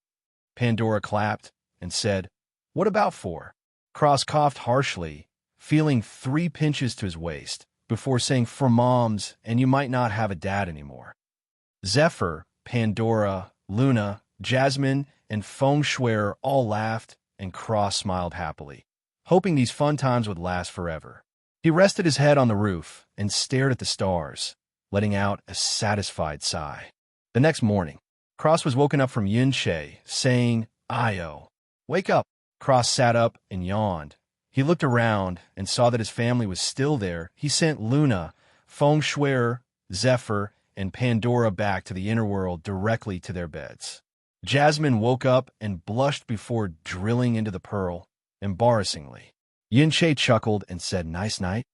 Pandora clapped and said, "What about 4? Cross coughed harshly, feeling 3 pinches to his waist, before saying, "For moms, and you might not have a dad anymore." Zephyr, Pandora, Luna, Jasmine, and Feng Shui all laughed, and Cross smiled happily, hoping these fun times would last forever. He rested his head on the roof and stared at the stars, letting out a satisfied sigh. The next morning, Cross was woken up from Yin Che, saying, "Io, wake up." Cross sat up and yawned. He looked around and saw that his family was still there. He sent Luna, Feng Shui, Zephyr, and Pandora back to the inner world directly to their beds. Jasmine woke up and blushed before drilling into the pearl, embarrassingly. Yuan chuckled and said, "Nice night."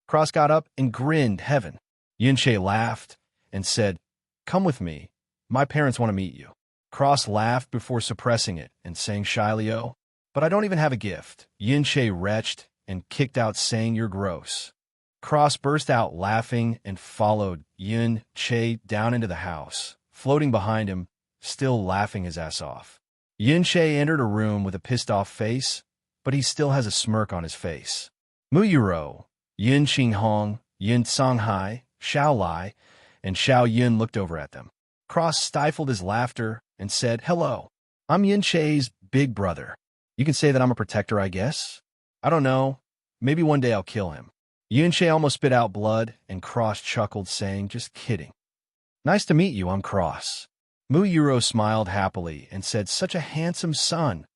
Cross got up and grinned heaven. Yuan laughed and said, "Come with me. My parents want to meet you." Cross laughed before suppressing it and saying shyly, "Oh, but I don't even have a gift." Yuan retched and kicked out saying, "You're gross." Cross burst out laughing and followed Yuan down into the house, floating behind him, still laughing his ass off. Yuan entered a room with a pissed-off face, but he still has a smirk on his face. Mu Yuro, Yuan Xinghong, Yuan Songhai, Xiao Lai, and Xiao Yun looked over at them. Cross stifled his laughter and said, "Hello, I'm Yuan big brother. You can say that I'm a protector, I guess? I don't know. Maybe one day I'll kill him." Yuan almost spit out blood, and Cross chuckled, saying, "Just kidding. Nice to meet you, I'm Cross." Mu Yuro smiled happily and said, "Such a handsome son."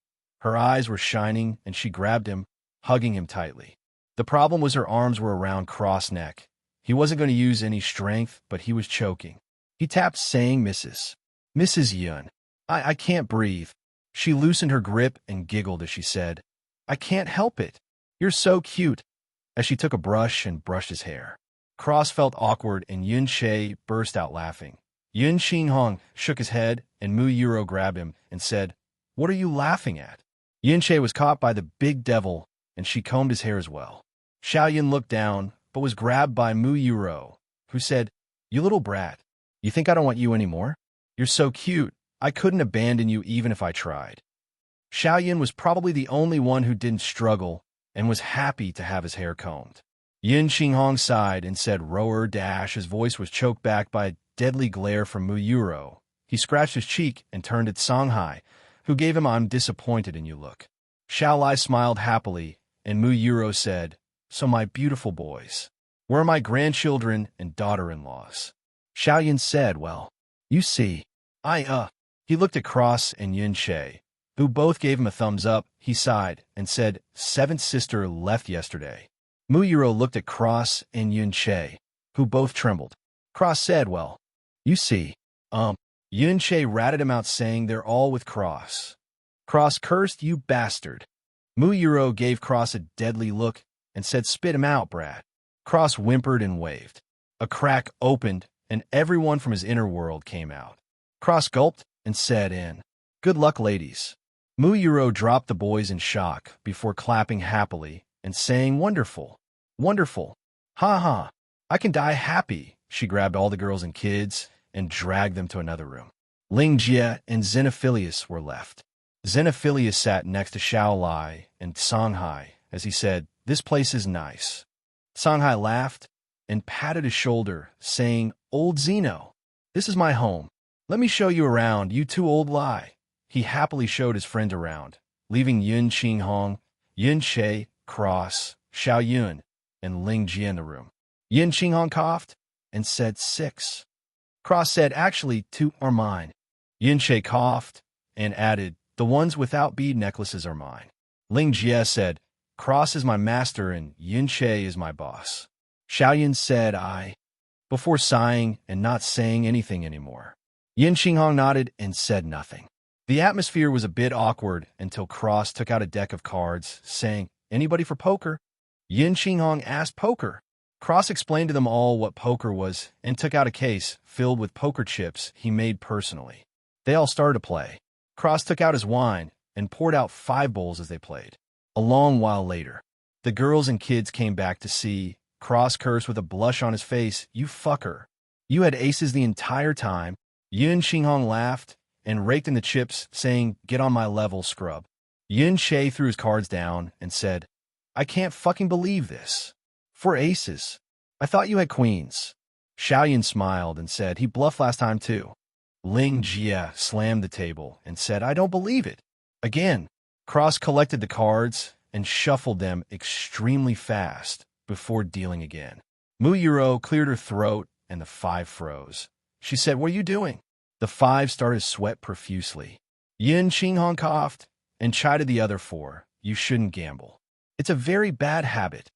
Her eyes were shining, and she grabbed him, hugging him tightly. The problem was her arms were around Cross' neck. He wasn't going to use any strength, but he was choking. He tapped, saying, Mrs. Yuan, I can't breathe." She loosened her grip and giggled as she said, "I can't help it. You're so cute," as she took a brush and brushed his hair. Cross felt awkward, and Yuan burst out laughing. Yuan Xinghong shook his head, and Mu Yuro grabbed him and said, "What are you laughing at?" Yuan was caught by the big devil, and she combed his hair as well. Xiao Yun looked down, but was grabbed by Mu Yuro, who said, "You little brat. You think I don't want you anymore? You're so cute. I couldn't abandon you even if I tried." Xiao Yun was probably the only one who didn't struggle and was happy to have his hair combed. Yuan Xinghong sighed and said, "Rower dash." His voice was choked back by a deadly glare from Mu Yuro. He scratched his cheek and turned at Songhai, who gave him "I'm disappointed in you" look. Xiao Lai smiled happily, and Mu Yuro said, "So my beautiful boys, where are my grandchildren and daughter-in-laws?" Xiao Yun said, "Well, you see, He looked at Cross and Yuan who both gave him a thumbs up. He sighed and said, "Seventh sister left yesterday." Mu Yuro looked at Cross and Yuan who both trembled. Cross said, "Well, you see, Yuan ratted him out, saying, "They're all with Cross." Cross cursed, "You bastard." Mu Yuro gave Cross a deadly look and said, "Spit him out, brat." Cross whimpered and waved. A crack opened, and everyone from his inner world came out. Cross gulped and said, "Good luck, ladies." Mu Yuro dropped the boys in shock before clapping happily and saying, "Wonderful, wonderful. Ha ha, I can die happy." She grabbed all the girls and kids and dragged them to another room. Ling Jia and Xenophilius were left. Xenophilius sat next to Xiao Lai and Songhai as he said, "This place is nice." Songhai laughed and patted his shoulder, saying, "Old Zeno, this is my home. Let me show you around, you two old Lai." He happily showed his friend around, leaving Yuan Xinghong, Yuan Cross, Xiao Yun, and Ling Jia in the room. Yuan Xinghong coughed and said, "6." Cross said, "Actually, 2 are mine." Yuan coughed and added, "The ones without bead necklaces are mine." Ling Jia said, "Cross is my master and Yuan is my boss." Xiao Yun said, "I," before sighing and not saying anything anymore. Yuan Xinghong nodded and said nothing. The atmosphere was a bit awkward until Cross took out a deck of cards, saying, "Anybody for poker?" Yuan Xinghong asked poker. Cross explained to them all what poker was and took out a case filled with poker chips he made personally. They all started to play. Cross took out his wine and poured out 5 bowls as they played. A long while later, the girls and kids came back to see. Cross cursed with a blush on his face, "You fucker. You had aces the entire time." Yuan Xinghong laughed and raked in the chips, saying, "Get on my level, scrub." Yuan threw his cards down and said, "I can't fucking believe this. 4 aces. I thought you had queens." Xiao Yun smiled and said, "He bluffed last time too." Ling Jia slammed the table and said, "I don't believe it." Again, Cross collected the cards and shuffled them extremely fast before dealing again. Mu Yuro cleared her throat and the 5 froze. She said, "What are you doing?" The 5 started to sweat profusely. Yuan Xinghong coughed and chided the other 4, "You shouldn't gamble. It's a very bad habit."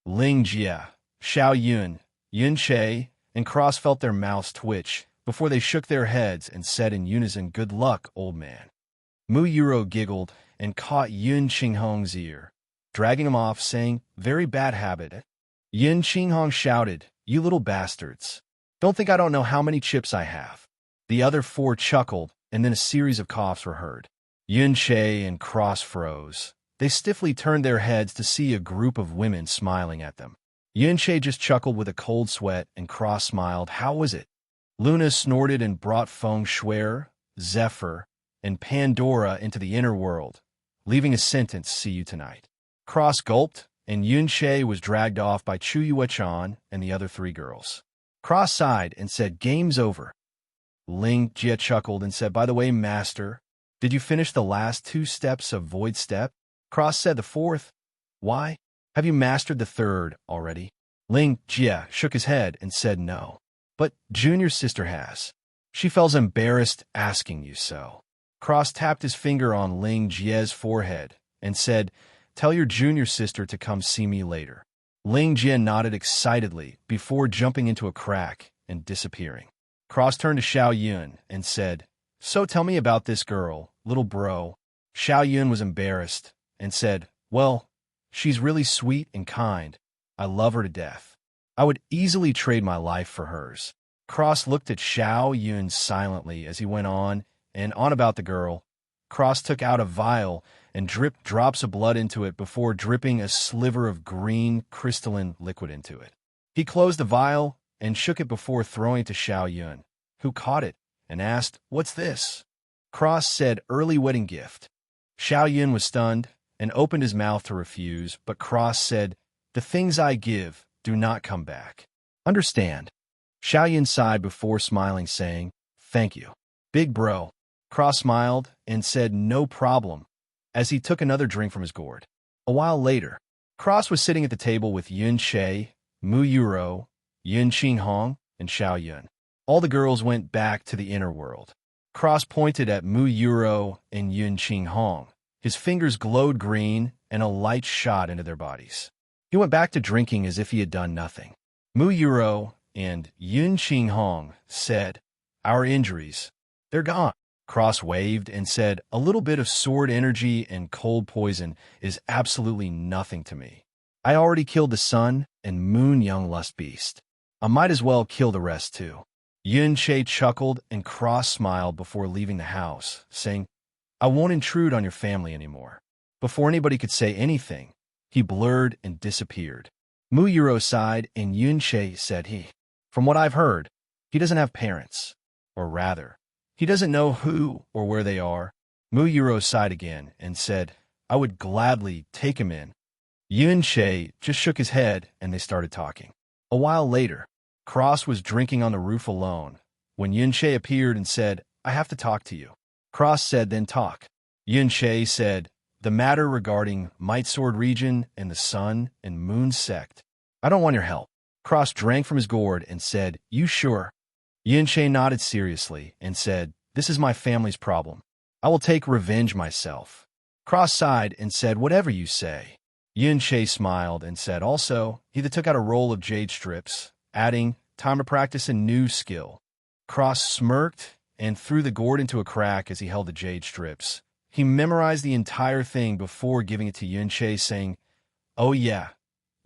Ling Jia, Xiao Yun, Yuan and Cross felt their mouths twitch before they shook their heads and said in unison, "Good luck, old man." Mu Yuro giggled and caught Yun Qinghong's ear, dragging him off, saying, "Very bad habit." Yun Qinghong shouted, "You little bastards. Don't think I don't know how many chips I have." The other four chuckled, and then a series of coughs were heard. Yun Che and Cross froze. They stiffly turned their heads to see a group of women smiling at them. Yun Che just chuckled with a cold sweat, and Cross smiled. "How was it?" Luna snorted and brought Feng Shui, Zephyr, and Pandora into the inner world, leaving a sentence, "See you tonight." Cross gulped, and Yun Che was dragged off by Chu Yuechan and the other three girls. Cross sighed and said, "Game's over." Ling Jia chuckled and said, "By the way, Master, did you finish the last 2 steps of Void Step?" Cross said, "The 4th. Why? Have you mastered the 3rd already?" Ling Jia shook his head and said, "No. But Junior's sister has. She feels embarrassed asking you so." Cross tapped his finger on Ling Jia's forehead and said, "Tell your junior sister to come see me later." Ling Jia nodded excitedly before jumping into a crack and disappearing. Cross turned to Xiao Yun and said, "So tell me about this girl, little bro." Xiao Yun was embarrassed and said, "Well, she's really sweet and kind. I love her to death. I would easily trade my life for hers." Cross looked at Xiao Yun silently as he went on and on about the girl. Cross took out a vial and dripped drops of blood into it before dripping a sliver of green crystalline liquid into it. He closed the vial and shook it before throwing it to Xiao Yun, who caught it and asked, "What's this?" Cross said, "Early wedding gift." Xiao Yun was stunned and opened his mouth to refuse, but Cross said, "The things I give do not come back. Understand?" Xiao Yun sighed before smiling, saying, "Thank you, big bro." Cross smiled and said, "No problem," as he took another drink from his gourd. A while later, Cross was sitting at the table with Yun Che, Mu Yuro, Yun Qinghong, and Xiao Yun. All the girls went back to the inner world. Cross pointed at Mu Yuro and Yun Qinghong. His fingers glowed green, and a light shot into their bodies. He went back to drinking as if he had done nothing. Mu Yuro and Yun Qinghong said, "Our injuries, they're gone." Cross waved and said, "A little bit of sword energy and cold poison is absolutely nothing to me. I already killed the sun and moon young lust beast. I might as well kill the rest too." Yun Che chuckled and Cross smiled before leaving the house, saying, "I won't intrude on your family anymore." Before anybody could say anything, he blurred and disappeared. Mu Yuro sighed and Yun Che said, "From what I've heard, he doesn't have parents. Or rather, he doesn't know who or where they are." Mu Yuro sighed again and said, "I would gladly take him in." Yun Che just shook his head and they started talking. A while later, Cross was drinking on the roof alone when Yun Che appeared and said, "I have to talk to you." Cross said, "Then talk." Yun Che said, "The matter regarding Might Sword region and the Sun and Moon sect. I don't want your help." Cross drank from his gourd and said, "You sure?" Yun Che nodded seriously and said, "This is my family's problem. I will take revenge myself." Cross sighed and said, "Whatever you say." Yun Che smiled and said also, he that took out a roll of jade strips, adding, "Time to practice a new skill." Cross smirked and threw the gourd into a crack as he held the jade strips. He memorized the entire thing before giving it to Yun Che, saying, "Oh yeah,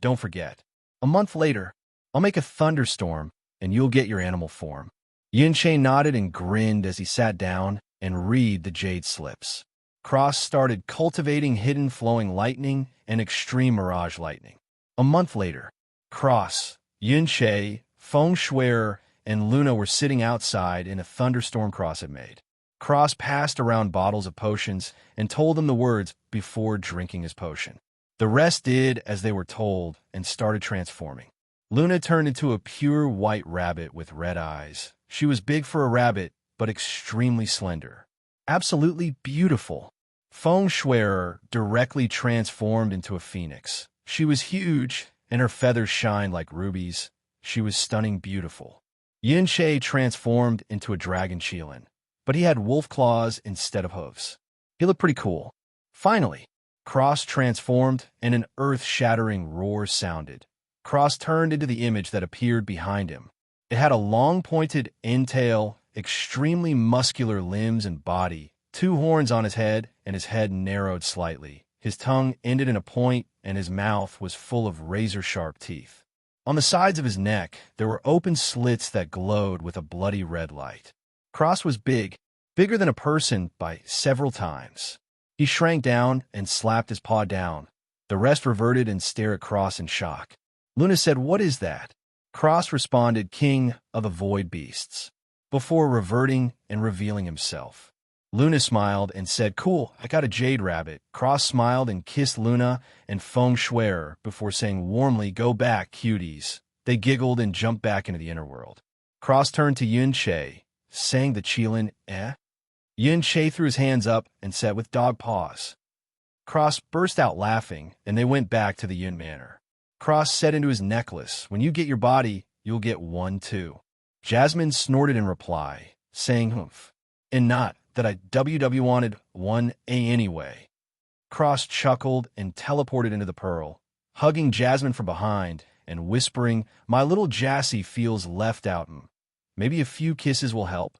don't forget. A month later, I'll make a thunderstorm and you'll get your animal form." Yun Che nodded and grinned as he sat down and read the jade slips. Cross started cultivating hidden flowing lightning and extreme mirage lightning. A month later, Cross, Yun Che, Feng Shui, and Luna were sitting outside in a thunderstorm Cross had made. Cross passed around bottles of potions and told them the words before drinking his potion. The rest did as they were told and started transforming. Luna turned into a pure white rabbit with red eyes. She was big for a rabbit, but extremely slender. Absolutely beautiful. Feng Shui directly transformed into a phoenix. She was huge, and her feathers shined like rubies. She was stunning beautiful. Yun Che transformed into a dragon Qilin, but he had wolf claws instead of hooves. He looked pretty cool. Finally, Cross transformed, and an earth-shattering roar sounded. Cross turned into the image that appeared behind him. It had a long pointed end tail, extremely muscular limbs and body, 2 horns on his head, and his head narrowed slightly. His tongue ended in a point, and his mouth was full of razor-sharp teeth. On the sides of his neck, there were open slits that glowed with a bloody red light. Cross was big, bigger than a person by several times. He shrank down and slapped his paw down. The rest reverted and stared at Cross in shock. Luna said, "What is that?" Cross responded, "King of the void beasts," before reverting and revealing himself. Luna smiled and said, "Cool, I got a jade rabbit." Cross smiled and kissed Luna and feng shuier before saying warmly, "Go back, cuties." They giggled and jumped back into the inner world. Cross turned to Yuan Che, saying the Qilin, "Eh?" Yuan Che threw his hands up and said with dog paws. Cross burst out laughing, and they went back to the Yuan manor. Cross said into his necklace, "When you get your body, you'll get one too." Jasmine snorted in reply, saying, "Humph, and not that I wanted one anyway." Cross chuckled and teleported into the pearl, hugging Jasmine from behind and whispering, "My little Jassy feels left out. Maybe a few kisses will help."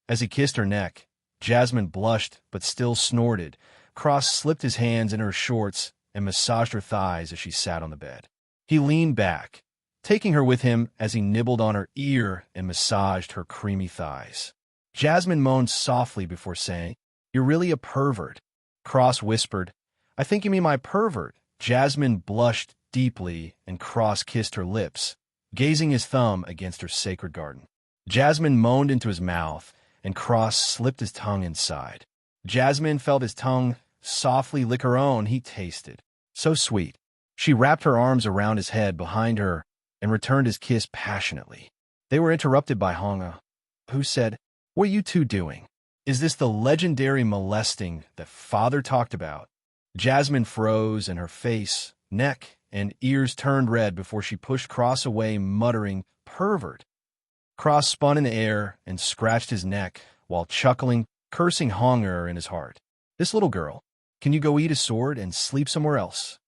As he kissed her neck, Jasmine blushed but still snorted. Cross slipped his hands in her shorts and massaged her thighs as she sat on the bed. He leaned back, taking her with him as he nibbled on her ear and massaged her creamy thighs. Jasmine moaned softly before saying, "You're really a pervert." Cross whispered, "I think you mean my pervert." Jasmine blushed deeply and Cross kissed her lips, gazing his thumb against her sacred garden. Jasmine moaned into his mouth and Cross slipped his tongue inside. Jasmine felt his tongue softly lick her own. He tasted so sweet. She wrapped her arms around his head behind her and returned his kiss passionately. They were interrupted by Honga, who said, "What are you two doing? Is this the legendary molesting that Father talked about?" Jasmine froze and her face, neck, and ears turned red before she pushed Cross away, muttering, "Pervert." Cross spun in the air and scratched his neck while chuckling, cursing Honga in his heart. "This little girl, can you go eat a sword and sleep somewhere else?"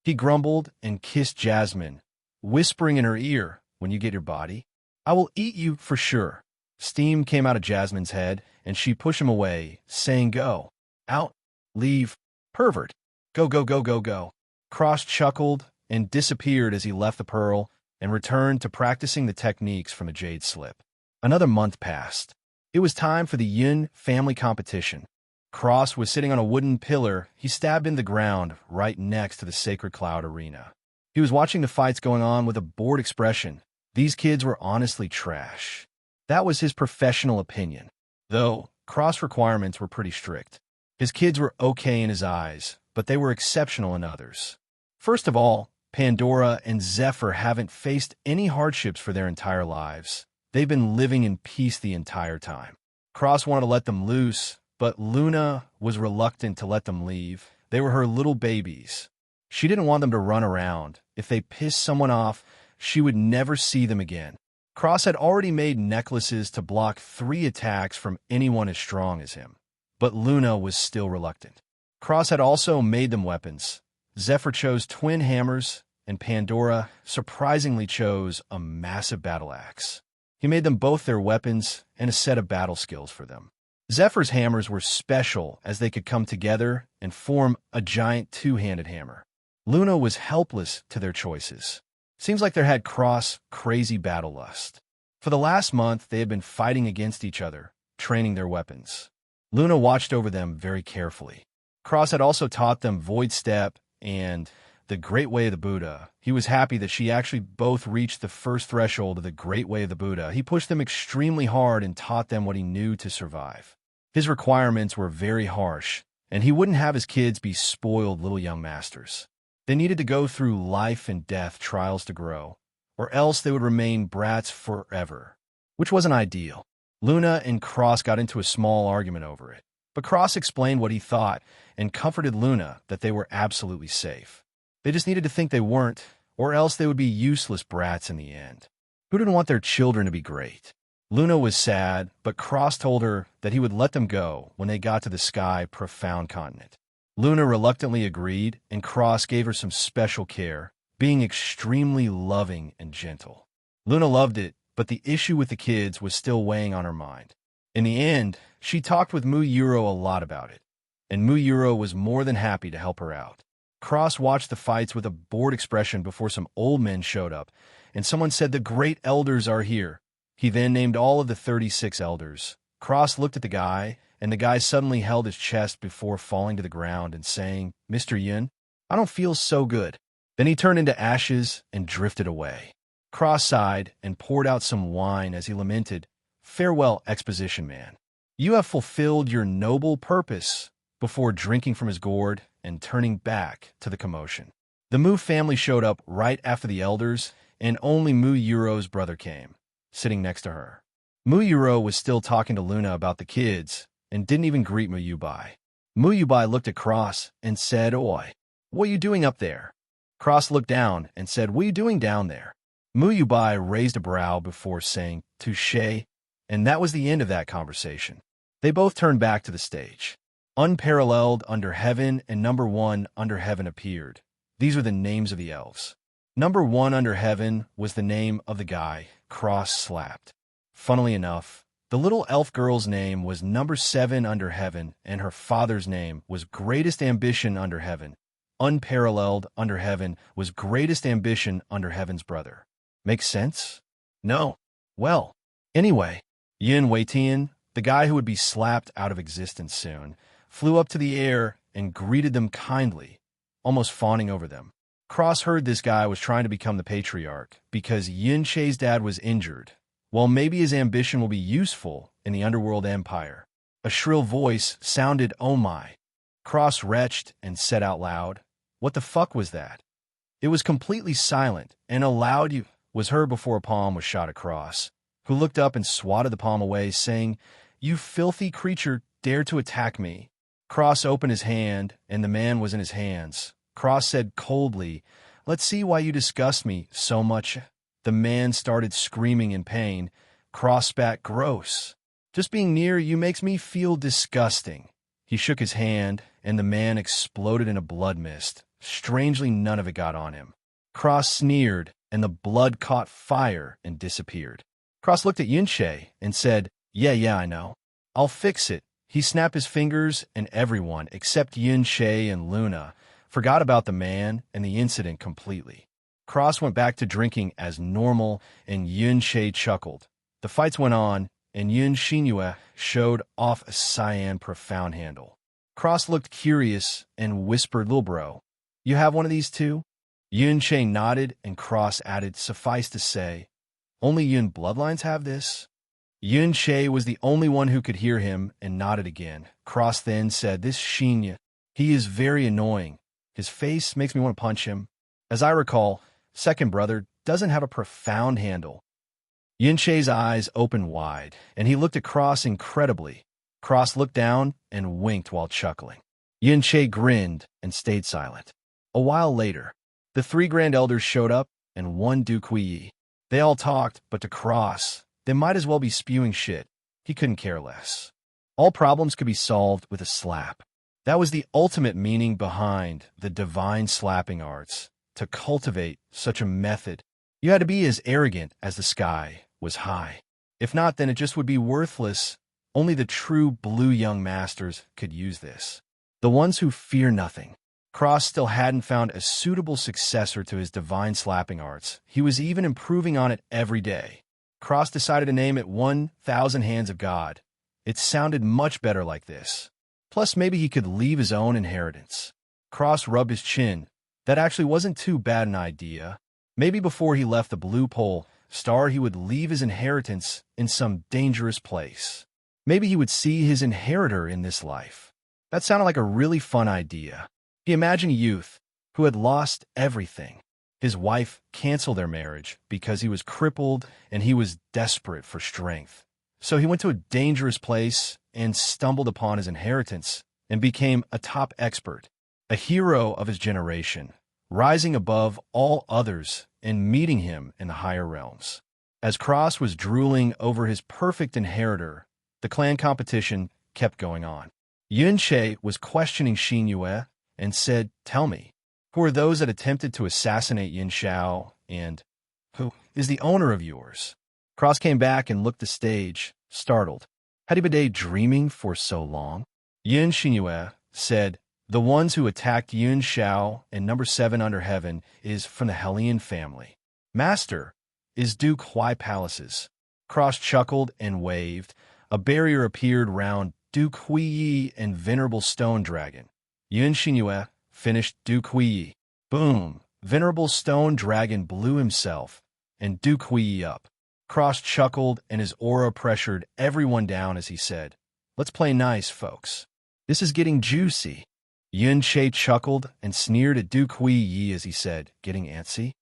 He grumbled and kissed Jasmine, whispering in her ear, "When you get your body, I will eat you for sure." Steam came out of Jasmine's head, and she pushed him away, saying, "Go. Out. Leave. Pervert. Go, go, go, go, go." Cross chuckled and disappeared as he left the pearl and returned to practicing the techniques from the jade slip. Another month passed. It was time for the Yuan family competition. Cross was sitting on a wooden pillar he stabbed in the ground right next to the Sacred Cloud arena. He was watching the fights going on with a bored expression. These kids were honestly trash. That was his professional opinion, though Cross requirements were pretty strict. His kids were okay in his eyes, but they were exceptional in others. First of all, Pandora and Zephyr haven't faced any hardships for their entire lives. They've been living in peace the entire time. Cross wanted to let them loose, but Luna was reluctant to let them leave. They were her little babies. She didn't want them to run around. If they pissed someone off, she would never see them again. Cross had already made necklaces to block 3 attacks from anyone as strong as him, but Luna was still reluctant. Cross had also made them weapons. Zephyr chose twin hammers, and Pandora surprisingly chose a massive battle axe. He made them both their weapons and a set of battle skills for them. Zephyr's hammers were special as they could come together and form a giant 2-handed hammer. Luna was helpless to their choices. Seems like they had crazy battle lust. For the last month, they had been fighting against each other, training their weapons. Luna watched over them very carefully. Cross had also taught them Void Step and the Great Way of the Buddha. He was happy that she actually both reached the first threshold of the Great Way of the Buddha. He pushed them extremely hard and taught them what he knew to survive. His requirements were very harsh, and he wouldn't have his kids be spoiled little young masters. They needed to go through life and death trials to grow, or else they would remain brats forever, which wasn't ideal. Luna and Cross got into a small argument over it, but Cross explained what he thought and comforted Luna that they were absolutely safe. They just needed to think they weren't, or else they would be useless brats in the end. Who didn't want their children to be great? Luna was sad, but Cross told her that he would let them go when they got to the Sky Profound continent. Luna reluctantly agreed, and Cross gave her some special care, being extremely loving and gentle. Luna loved it but the issue with the kids was still weighing on her mind. In the end, she talked with Mu Yuro a lot about it, and Mu Yuro was more than happy to help her out. Cross watched the fights with a bored expression before some old men showed up, and someone said the great elders are here. He then named all of the 36 elders. Cross looked at the guy, and the guy suddenly held his chest before falling to the ground and saying, "Mr. Yuan, I don't feel so good." Then he turned into ashes and drifted away. Cross sighed and poured out some wine as he lamented, "Farewell, exposition man. You have fulfilled your noble purpose," before drinking from his gourd and turning back to the commotion. The Mu family showed up right after the elders, and only Mu Yuro's brother came, sitting next to her. Mu Yuro was still talking to Luna about the kids and didn't even greet Mu Yubai. Mu Yubai looked at Cross and said, "Oi, what are you doing up there?" Cross looked down and said, "What are you doing down there?" Mu Yubai raised a brow before saying, "Touché," and that was the end of that conversation. They both turned back to the stage. Unparalleled Under Heaven and Number 1 Under Heaven appeared. These were the names of the elves. Number 1 Under Heaven was the name of the guy Cross slapped. Funnily enough, the little elf girl's name was Number 7 Under Heaven, and her father's name was Greatest Ambition Under Heaven. Unparalleled Under Heaven was Greatest Ambition Under Heaven's brother. Make sense? No. Well, anyway, Yin Weitian, the guy who would be slapped out of existence soon, flew up to the air and greeted them kindly, almost fawning over them. Cross heard this guy was trying to become the patriarch because Yin Che's dad was injured. Well, maybe his ambition will be useful in the underworld empire. A shrill voice sounded, "Oh my." Cross retched and said out loud, "What the fuck was that?" It was completely silent, and a loud "you" was heard before a palm was shot at Cross, who looked up and swatted the palm away, saying, "You filthy creature dared to attack me." Cross opened his hand, and the man was in his hands. Cross said coldly, "Let's see why you disgust me so much." The man started screaming in pain. Cross spat, "Gross. Just being near you makes me feel disgusting." He shook his hand, and the man exploded in a blood mist. Strangely, none of it got on him. Cross sneered, and the blood caught fire and disappeared. Cross looked at Yunche and said, Yeah, I know. I'll fix it." He snapped his fingers, and everyone, except Yunche and Luna, forgot about the man and the incident completely. Cross went back to drinking as normal, and Yunche chuckled. The fights went on, and Yun Xinyue showed off a cyan profound handle. Cross looked curious and whispered, "Lil bro, you have one of these too?" Yunche nodded, and Cross added, "Suffice to say, only Yun bloodlines have this?" Yunche was the only one who could hear him and nodded again. Cross then said, "This Shinya, he is very annoying. His face makes me want to punch him. As I recall, second brother doesn't have a profound handle." Yunche's eyes opened wide, and he looked at Cross incredibly. Cross looked down and winked while chuckling. Yunche grinned and stayed silent. A while later, the 3 Grand Elders showed up, and 1 Duke Yi. They all talked, but to Cross, they might as well be spewing shit. He couldn't care less. All problems could be solved with a slap. That was the ultimate meaning behind the divine slapping arts. To cultivate such a method, you had to be as arrogant as the sky was high. If not, then it just would be worthless. Only the true blue young masters could use this. The ones who fear nothing. Cross still hadn't found a suitable successor to his divine slapping arts. He was even improving on it every day. Cross decided to name it 1,000 Hands of God. It sounded much better like this. Plus, maybe he could leave his own inheritance. Cross rubbed his chin. That actually wasn't too bad an idea. Maybe before he left the Blue Pole Star, he would leave his inheritance in some dangerous place. Maybe he would see his inheritor in this life. That sounded like a really fun idea. He imagined a youth who had lost everything. His wife canceled their marriage because he was crippled and he was desperate for strength. So he went to a dangerous place and stumbled upon his inheritance and became a top expert, a hero of his generation, rising above all others and meeting him in the higher realms. As Cross was drooling over his perfect inheritor, the clan competition kept going on. Yunche was questioning Xinyue and said, "Tell me, who are those that attempted to assassinate Yin Xiao, and who is the owner of yours?" Cross came back and looked the stage, startled. Had he been daydreaming for so long? Yin Xinyue said, "The ones who attacked Yun Xiao and number 7 under heaven is from the Hellion family. Master is Duke Huai Palaces." Cross chuckled and waved. A barrier appeared round Duke Huiyi and Venerable Stone Dragon. Yun Xinyue finished Duke Huiyi. Boom! Venerable Stone Dragon blew himself and Duke Huiyi up. Cross chuckled and his aura pressured everyone down as he said, "Let's play nice, folks. This is getting juicy." Yun Che chuckled and sneered at Duke Huiyi as he said, "Getting antsy?"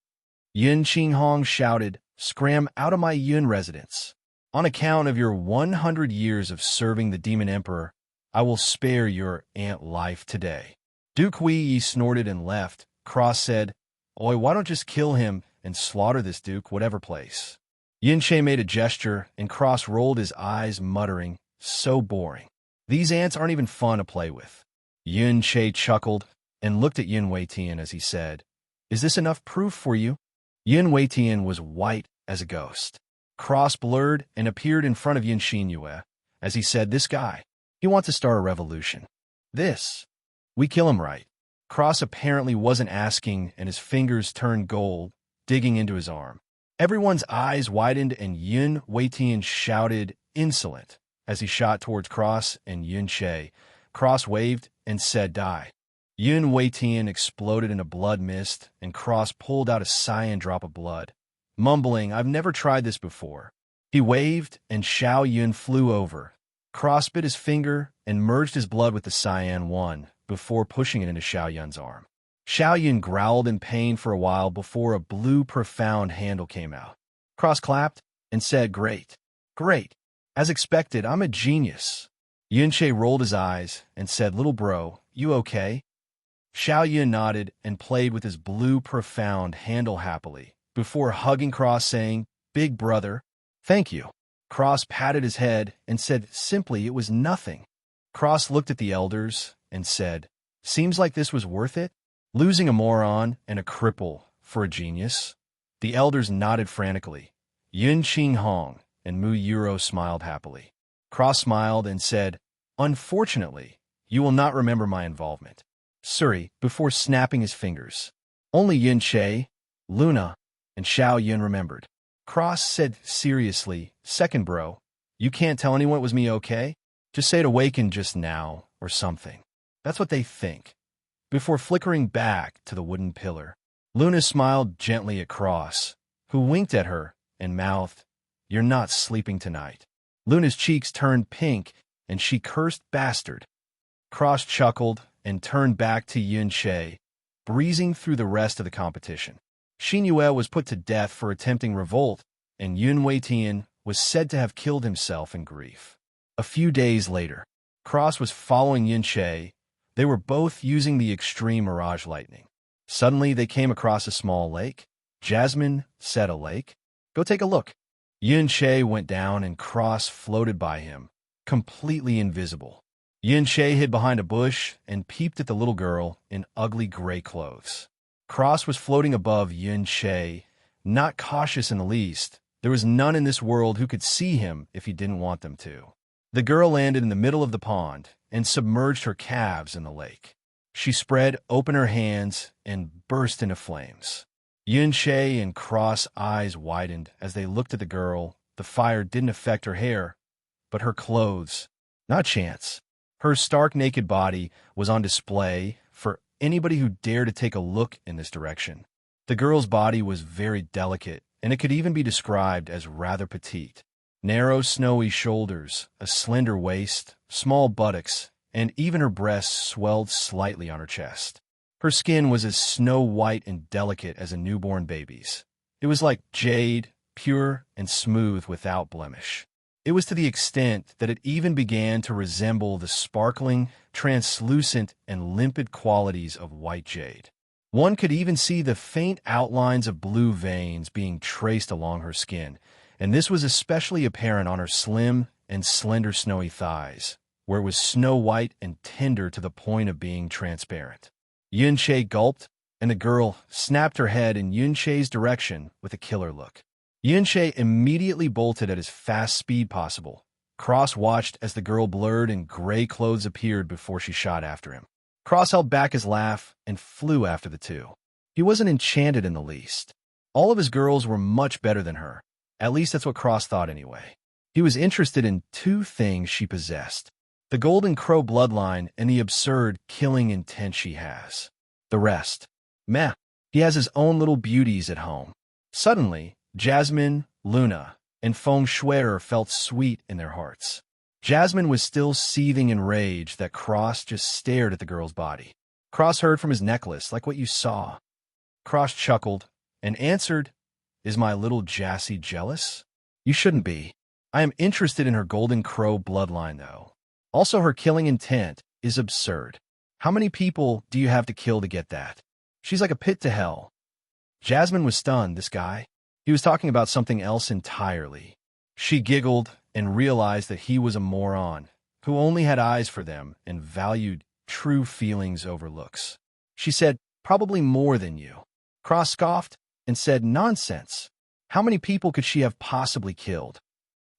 Yun Qinghong shouted, "Scram out of my Yun residence. On account of your 100 years of serving the Demon Emperor, I will spare your ant life today." Duke Huiyi snorted and left. Cross said, "Oi, why don't just kill him and slaughter this Duke, whatever place?" Yin Che made a gesture, and Cross rolled his eyes, muttering, "So boring. These ants aren't even fun to play with." Yun Che chuckled and looked at Yin Weitian as he said, "Is this enough proof for you?" Yin Weitian was white as a ghost. Cross blurred and appeared in front of Yin Xinyue as he said, "This guy, he wants to start a revolution. We kill him, right?" Cross apparently wasn't asking, and his fingers turned gold, digging into his arm. Everyone's eyes widened, and Yun Weitian shouted, "Insolent," as he shot towards Cross and Yun Che. Cross waved and said, "Die." Yun Weitian exploded in a blood mist, and Cross pulled out a cyan drop of blood. Mumbling, "I've never tried this before." He waved, and Xiao Yun flew over. Cross bit his finger and merged his blood with the cyan one before pushing it into Xiao Yun's arm. Xiao Yun growled in pain for a while before a blue profound handle came out. Cross clapped and said, "Great, great. As expected, I'm a genius." Yun Che rolled his eyes and said, "Little bro, you okay?" Xiao Yun nodded and played with his blue profound handle happily before hugging Cross, saying, "Big brother, thank you." Cross patted his head and said simply it was nothing. Cross looked at the elders and said, "Seems like this was worth it? Losing a moron and a cripple for a genius?" The elders nodded frantically. Yun Qinghong and Mu Yuro smiled happily. Cross smiled and said, "Unfortunately, you will not remember my involvement." Suri, before snapping his fingers. Only Yun Che, Luna, and Xiao Yun remembered. Cross said seriously, "Second bro, you can't tell anyone it was me, okay? Just say it awakened just now or something. That's what they think." Before flickering back to the wooden pillar, Luna smiled gently at Cross, who winked at her and mouthed, "You're not sleeping tonight." Luna's cheeks turned pink, and she cursed bastard. Cross chuckled and turned back to Yun Che, breezing through the rest of the competition. Xinyue was put to death for attempting revolt, and Yun Weitian was said to have killed himself in grief. A few days later, Cross was following Yun Che. They were both using the extreme mirage lightning. Suddenly, they came across a small lake. Jasmine said, "A lake? Go take a look." Yun Che went down, and Cross floated by him, completely invisible. Yun Che hid behind a bush and peeped at the little girl in ugly gray clothes. Cross was floating above Yun Che, not cautious in the least. There was none in this world who could see him if he didn't want them to. The girl landed in the middle of the pond and submerged her calves in the lake. She spread open her hands and burst into flames. Yun Che and Cross' eyes widened as they looked at the girl. The fire didn't affect her hair, but her clothes. Not chance. Her stark naked body was on display for anybody who dared to take a look in this direction. The girl's body was very delicate, and it could even be described as rather petite. Narrow, snowy shoulders, a slender waist, small buttocks, and even her breasts swelled slightly on her chest. Her skin was as snow-white and delicate as a newborn baby's. It was like jade, pure and smooth without blemish. It was to the extent that it even began to resemble the sparkling, translucent, and limpid qualities of white jade. One could even see the faint outlines of blue veins being traced along her skin, and this was especially apparent on her slim and slender snowy thighs, where it was snow-white and tender to the point of being transparent. Yun Che gulped, and the girl snapped her head in Yun Che's direction with a killer look. Yuan immediately bolted at as fast speed possible. Cross watched as the girl blurred and gray clothes appeared before she shot after him. Cross held back his laugh and flew after the two. He wasn't enchanted in the least. All of his girls were much better than her. At least that's what Cross thought anyway. He was interested in two things she possessed: the Golden Crow bloodline and the absurd killing intent she has. The rest, meh. He has his own little beauties at home. Suddenly, Jasmine, Luna, and Feng Shuier felt sweet in their hearts. Jasmine was still seething in rage that Cross just stared at the girl's body. Cross heard from his necklace, like what you saw. Cross chuckled and answered, "Is my little Jassy jealous? You shouldn't be. I am interested in her Golden Crow bloodline, though. Also, her killing intent is absurd. How many people do you have to kill to get that? She's like a pit to hell." Jasmine was stunned, this guy. He was talking about something else entirely. She giggled and realized that he was a moron who only had eyes for them and valued true feelings over looks. She said, "Probably more than you." Cross scoffed and said, "Nonsense. How many people could she have possibly killed?"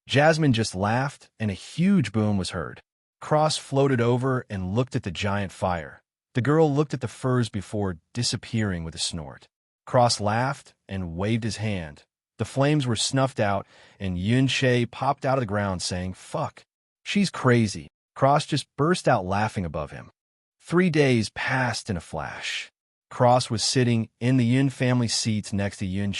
Jasmine just laughed, and a huge boom was heard. Cross floated over and looked at the giant fire. The girl looked at the furs before disappearing with a snort. Cross laughed and waved his hand. The flames were snuffed out, and Yuan popped out of the ground saying, "Fuck. She's crazy." Cross just burst out laughing above him. 3 days passed in a flash. Cross was sitting in the Yuan family seats next to Yuan.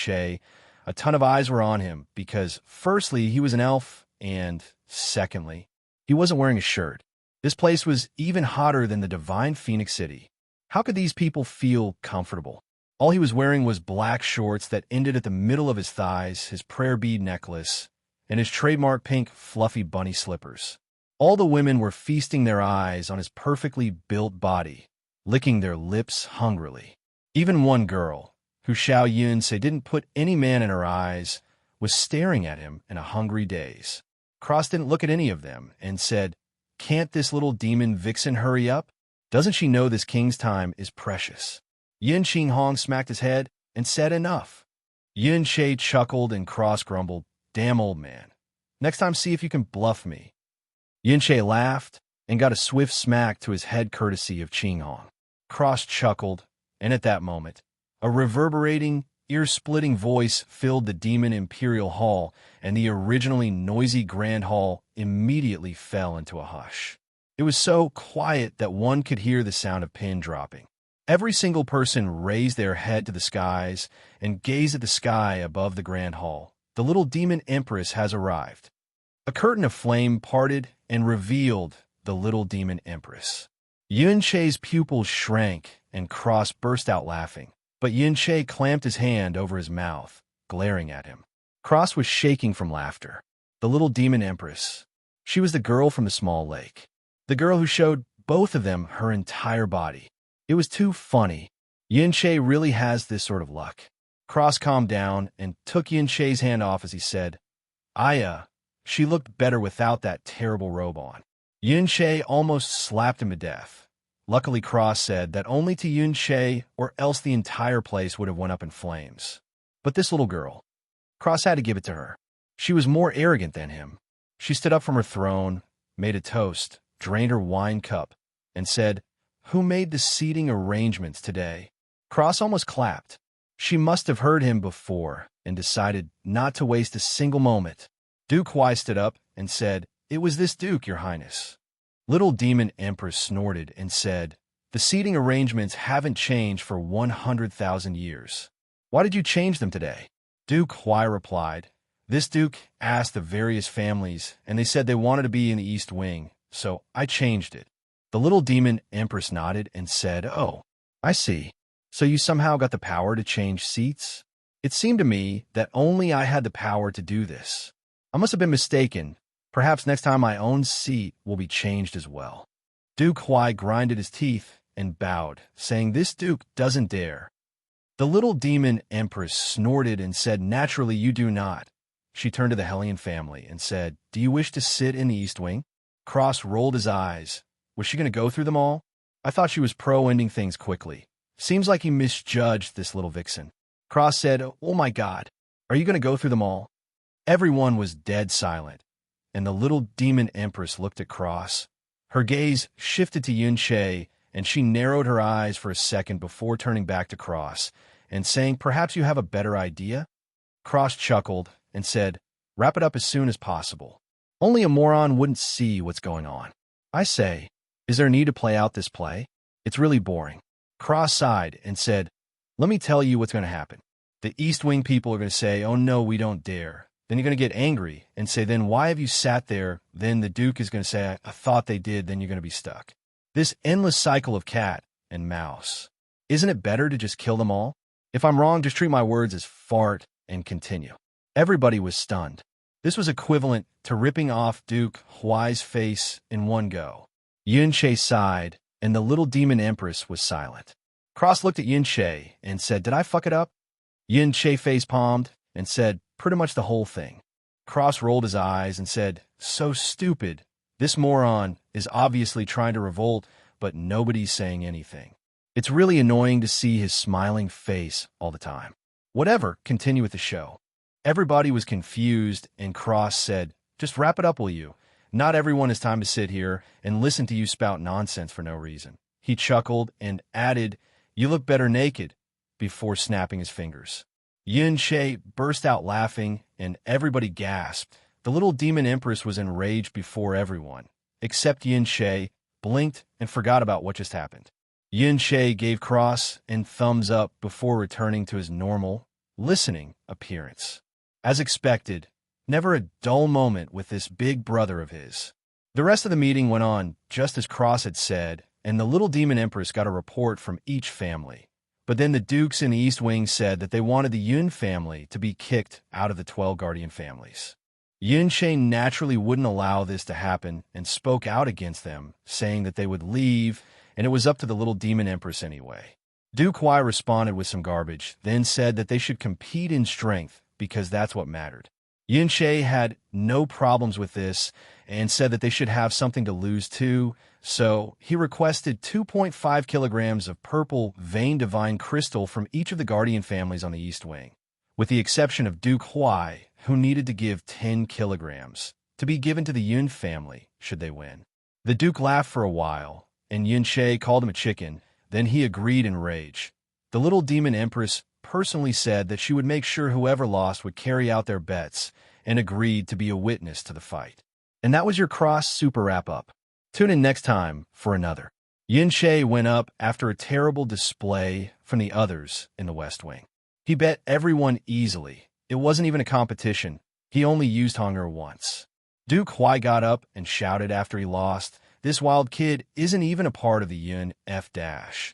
A ton of eyes were on him because, firstly, he was an elf, and, secondly, he wasn't wearing a shirt. This place was even hotter than the divine Phoenix City. How could these people feel comfortable? All he was wearing was black shorts that ended at the middle of his thighs, his prayer bead necklace, and his trademark pink fluffy bunny slippers. All the women were feasting their eyes on his perfectly built body, licking their lips hungrily. Even one girl, who Xiao Yun didn't put any man in her eyes, was staring at him in a hungry daze. Cross didn't look at any of them and said, "Can't this little demon vixen hurry up? Doesn't she know this king's time is precious?" Yin Hong smacked his head and said, "Enough." Yuan chuckled and Cross grumbled, "Damn old man. Next time see if you can bluff me." Yuan laughed and got a swift smack to his head courtesy of Hong. Cross chuckled, and at that moment, a reverberating, ear-splitting voice filled the Demon Imperial Hall, and the originally noisy Grand Hall immediately fell into a hush. It was so quiet that one could hear the sound of pin dropping. Every single person raised their head to the skies and gazed at the sky above the Grand Hall. The little demon empress has arrived. A curtain of flame parted and revealed the little demon empress. Yuan pupils shrank and Cross burst out laughing, but Yuan clamped his hand over his mouth, glaring at him. Cross was shaking from laughter. The little demon empress. She was the girl from the small lake. The girl who showed both of them her entire body. It was too funny. Yuan really has this sort of luck. Cross calmed down and took Yuan hand off as he said, she looked better without that terrible robe on." Yuan almost slapped him to death. Luckily, Cross said that only to Yuan or else the entire place would have went up in flames. But this little girl, Cross had to give it to her. She was more arrogant than him. She stood up from her throne, made a toast, drained her wine cup, and said, "Who made the seating arrangements today?" Cross almost clapped. She must have heard him before and decided not to waste a single moment. Duke Huai stood up and said, "It was this Duke, Your Highness." Little Demon Empress snorted and said, "The seating arrangements haven't changed for 100,000 years. Why did you change them today?" Duke Huai replied, "This Duke asked the various families, and they said they wanted to be in the East Wing, so I changed it." The little demon empress nodded and said, "Oh, I see. So you somehow got the power to change seats? It seemed to me that only I had the power to do this. I must have been mistaken. Perhaps next time my own seat will be changed as well." Duke Huai grinded his teeth and bowed, saying, "This Duke doesn't dare." The little demon empress snorted and said, "Naturally you do not." She turned to the Hellion family and said, "Do you wish to sit in the East Wing?" Cross rolled his eyes. Was she going to go through them all? I thought she was pro-ending things quickly. Seems like he misjudged this little vixen. Cross said, "Oh my God. Are you going to go through them all? Everyone was dead silent, and the little demon empress looked at Cross. Her gaze shifted to Yun Che, and she narrowed her eyes for a second before turning back to Cross and saying, "Perhaps you have a better idea?" Cross chuckled and said, "Wrap it up as soon as possible. Only a moron wouldn't see what's going on. I say, is there a need to play out this play? It's really boring." Cross sighed and said, "Let me tell you what's going to happen. The East Wing people are going to say, 'Oh no, we don't dare.' Then you're going to get angry and say, 'Then why have you sat there?' Then the Duke is going to say, 'I thought they did.' Then you're going to be stuck. This endless cycle of cat and mouse. Isn't it better to just kill them all? If I'm wrong, just treat my words as fart and continue." Everybody was stunned. This was equivalent to ripping off Duke Huai's face in one go. Yun Che sighed, and the little demon empress was silent. Cross looked at Yun Che and said, "Did I fuck it up?" Yun Che face-palmed and said, "Pretty much the whole thing." Cross rolled his eyes and said, "So stupid. This moron is obviously trying to revolt, but nobody's saying anything. It's really annoying to see his smiling face all the time. Whatever, continue with the show." Everybody was confused, and Cross said, "Just wrap it up, will you? Not everyone has time to sit here and listen to you spout nonsense for no reason." He chuckled and added, "You look better naked," before snapping his fingers. Yun Che burst out laughing, and everybody gasped. The little demon empress was enraged before everyone, except Yun Che, blinked and forgot about what just happened. Yun Che gave Cross and thumbs up before returning to his normal, listening appearance. As expected, never a dull moment with this big brother of his. The rest of the meeting went on just as Cross had said, and the little demon empress got a report from each family. But then the dukes in the East Wing said that they wanted the Yuan family to be kicked out of the 12 guardian families. Yun Che naturally wouldn't allow this to happen and spoke out against them, saying that they would leave, and it was up to the little demon empress anyway. Duke Huai responded with some garbage, then said that they should compete in strength because that's what mattered. Yun Che had no problems with this and said that they should have something to lose too, so he requested 2.5 kilograms of purple vein divine crystal from each of the guardian families on the East Wing, with the exception of Duke Huai, who needed to give 10 kilograms to be given to the Yuan family should they win. The Duke laughed for a while, and Yun Che called him a chicken. Then he agreed in rage. The little demon empress personally said that she would make sure whoever lost would carry out their bets and agreed to be a witness to the fight. And that was your Cross Super Wrap-Up. Tune in next time for another. Yun Che went up after a terrible display from the others in the West Wing. He bet everyone easily. It wasn't even a competition. He only used hunger once. Duke Huai got up and shouted after he lost, "This wild kid isn't even a part of the Yuan F-dash."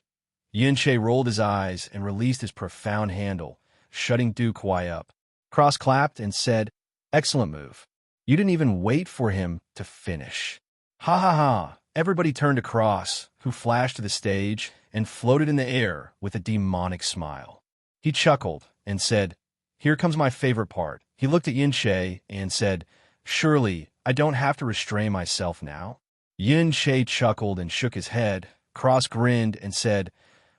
Yun Che rolled his eyes and released his profound handle, shutting Duke Huai up. Cross clapped and said, "Excellent move. You didn't even wait for him to finish." Ha ha ha. Everybody turned to Cross, who flashed to the stage and floated in the air with a demonic smile. He chuckled and said, "Here comes my favorite part." He looked at Yun Che and said, "Surely I don't have to restrain myself now?" Yun Che chuckled and shook his head. Cross grinned and said,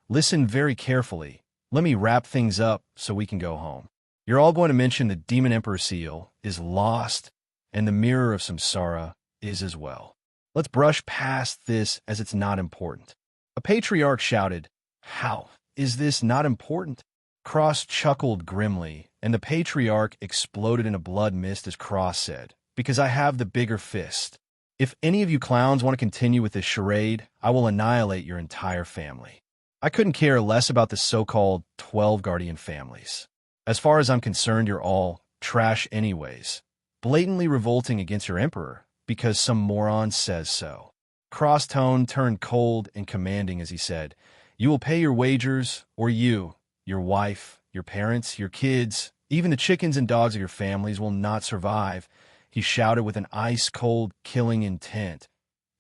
"Listen very carefully. Let me wrap things up so we can go home. You're all going to mention the Demon Emperor seal is lost, and the Mirror of Samsara is as well. Let's brush past this as it's not important." A patriarch shouted, "How is this not important?" Cross chuckled grimly, and the patriarch exploded in a blood mist as Cross said, "Because I have the bigger fist. If any of you clowns want to continue with this charade, I will annihilate your entire family." I couldn't care less about the so-called 12 guardian families. As far as I'm concerned, you're all trash anyways, blatantly revolting against your emperor because some moron says so. Cross tone turned cold and commanding as he said, "You will pay your wagers, or you, your wife, your parents, your kids, even the chickens and dogs of your families will not survive." He shouted with an ice-cold, killing intent.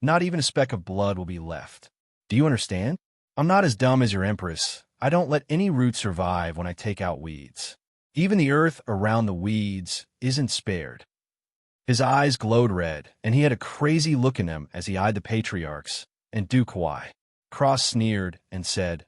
"Not even a speck of blood will be left. Do you understand? I'm not as dumb as your empress. I don't let any root survive when I take out weeds. Even the earth around the weeds isn't spared." His eyes glowed red, and he had a crazy look in them as he eyed the patriarchs and Duke Huai. Cross sneered and said,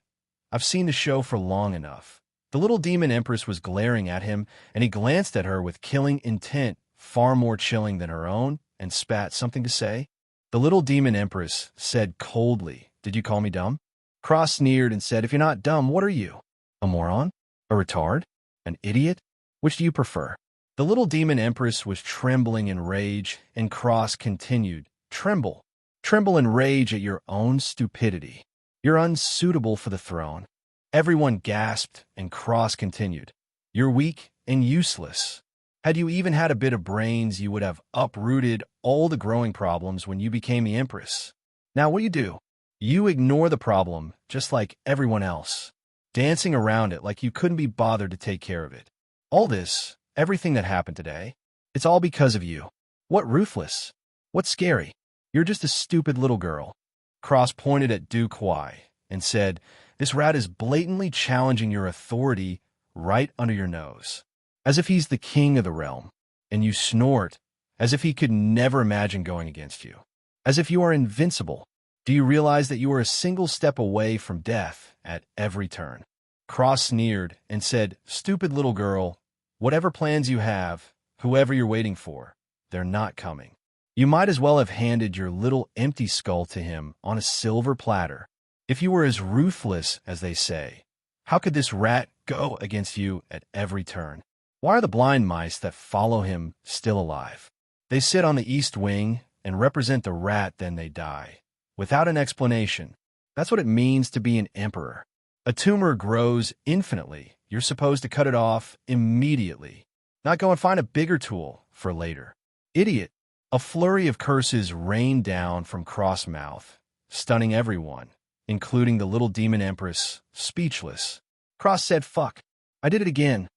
"I've seen the show for long enough. The little demon empress was glaring at him, and he glanced at her with killing intent, far more chilling than her own, and spat something to say. The little demon empress said coldly, "Did you call me dumb?" Cross sneered and said, "If you're not dumb, what are you? A moron? A retard? An idiot? Which do you prefer?" The little demon empress was trembling in rage, and Cross continued, "Tremble. Tremble in rage at your own stupidity. You're unsuitable for the throne." Everyone gasped, and Cross continued, "You're weak and useless. Had you even had a bit of brains, you would have uprooted all the growing problems when you became the empress. Now what do? You ignore the problem, just like everyone else, dancing around it like you couldn't be bothered to take care of it. All this, everything that happened today, it's all because of you. What ruthless? What's scary? You're just a stupid little girl." Cross pointed at Du Kuai and said, "This rat is blatantly challenging your authority right under your nose, as if he's the king of the realm, and you snort, as if he could never imagine going against you, as if you are invincible. Do you realize that you are a single step away from death at every turn?" Cross sneered and said, "Stupid little girl, whatever plans you have, whoever you're waiting for, they're not coming. You might as well have handed your little empty skull to him on a silver platter. If you were as ruthless as they say, how could this rat go against you at every turn? Why are the blind mice that follow him still alive? They sit on the east wing and represent the rat, then they die, without an explanation. That's what it means to be an emperor. A tumor grows infinitely. You're supposed to cut it off immediately, not go and find a bigger tool for later. Idiot." A flurry of curses rained down from Cross mouth, stunning everyone, including the little demon empress, speechless. Cross said, "Fuck. I did it again."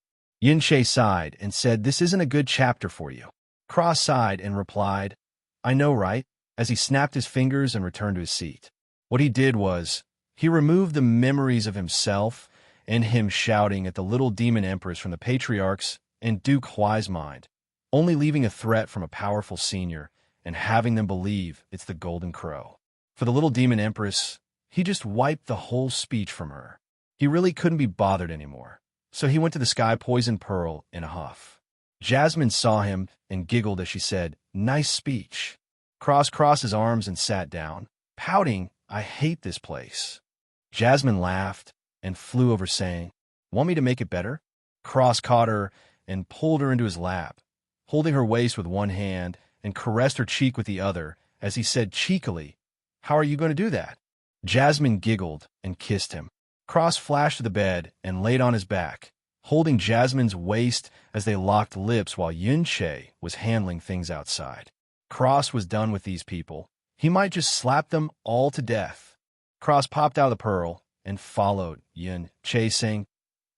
Yin Che sighed and said, "This isn't a good chapter for you." Cross sighed and replied, "I know, right?" as he snapped his fingers and returned to his seat. What he did was, he removed the memories of himself and him shouting at the little demon empress from the patriarchs and Duke Huai's mind, only leaving a threat from a powerful senior and having them believe it's the Golden Crow. For the little demon empress, he just wiped the whole speech from her. He really couldn't be bothered anymore, so he went to the Sky Poison Pearl in a huff. Jasmine saw him and giggled as she said, "Nice speech." Cross crossed his arms and sat down, pouting, "I hate this place." Jasmine laughed and flew over, saying, "Want me to make it better?" Cross caught her and pulled her into his lap, holding her waist with one hand, and caressed her cheek with the other, as he said cheekily, "How are you going to do that?" Jasmine giggled and kissed him. Cross flashed to the bed and laid on his back, holding Jasmine's waist as they locked lips while Yin Che was handling things outside. Cross was done with these people. He might just slap them all to death. Cross popped out of the pearl and followed Yin Che, saying,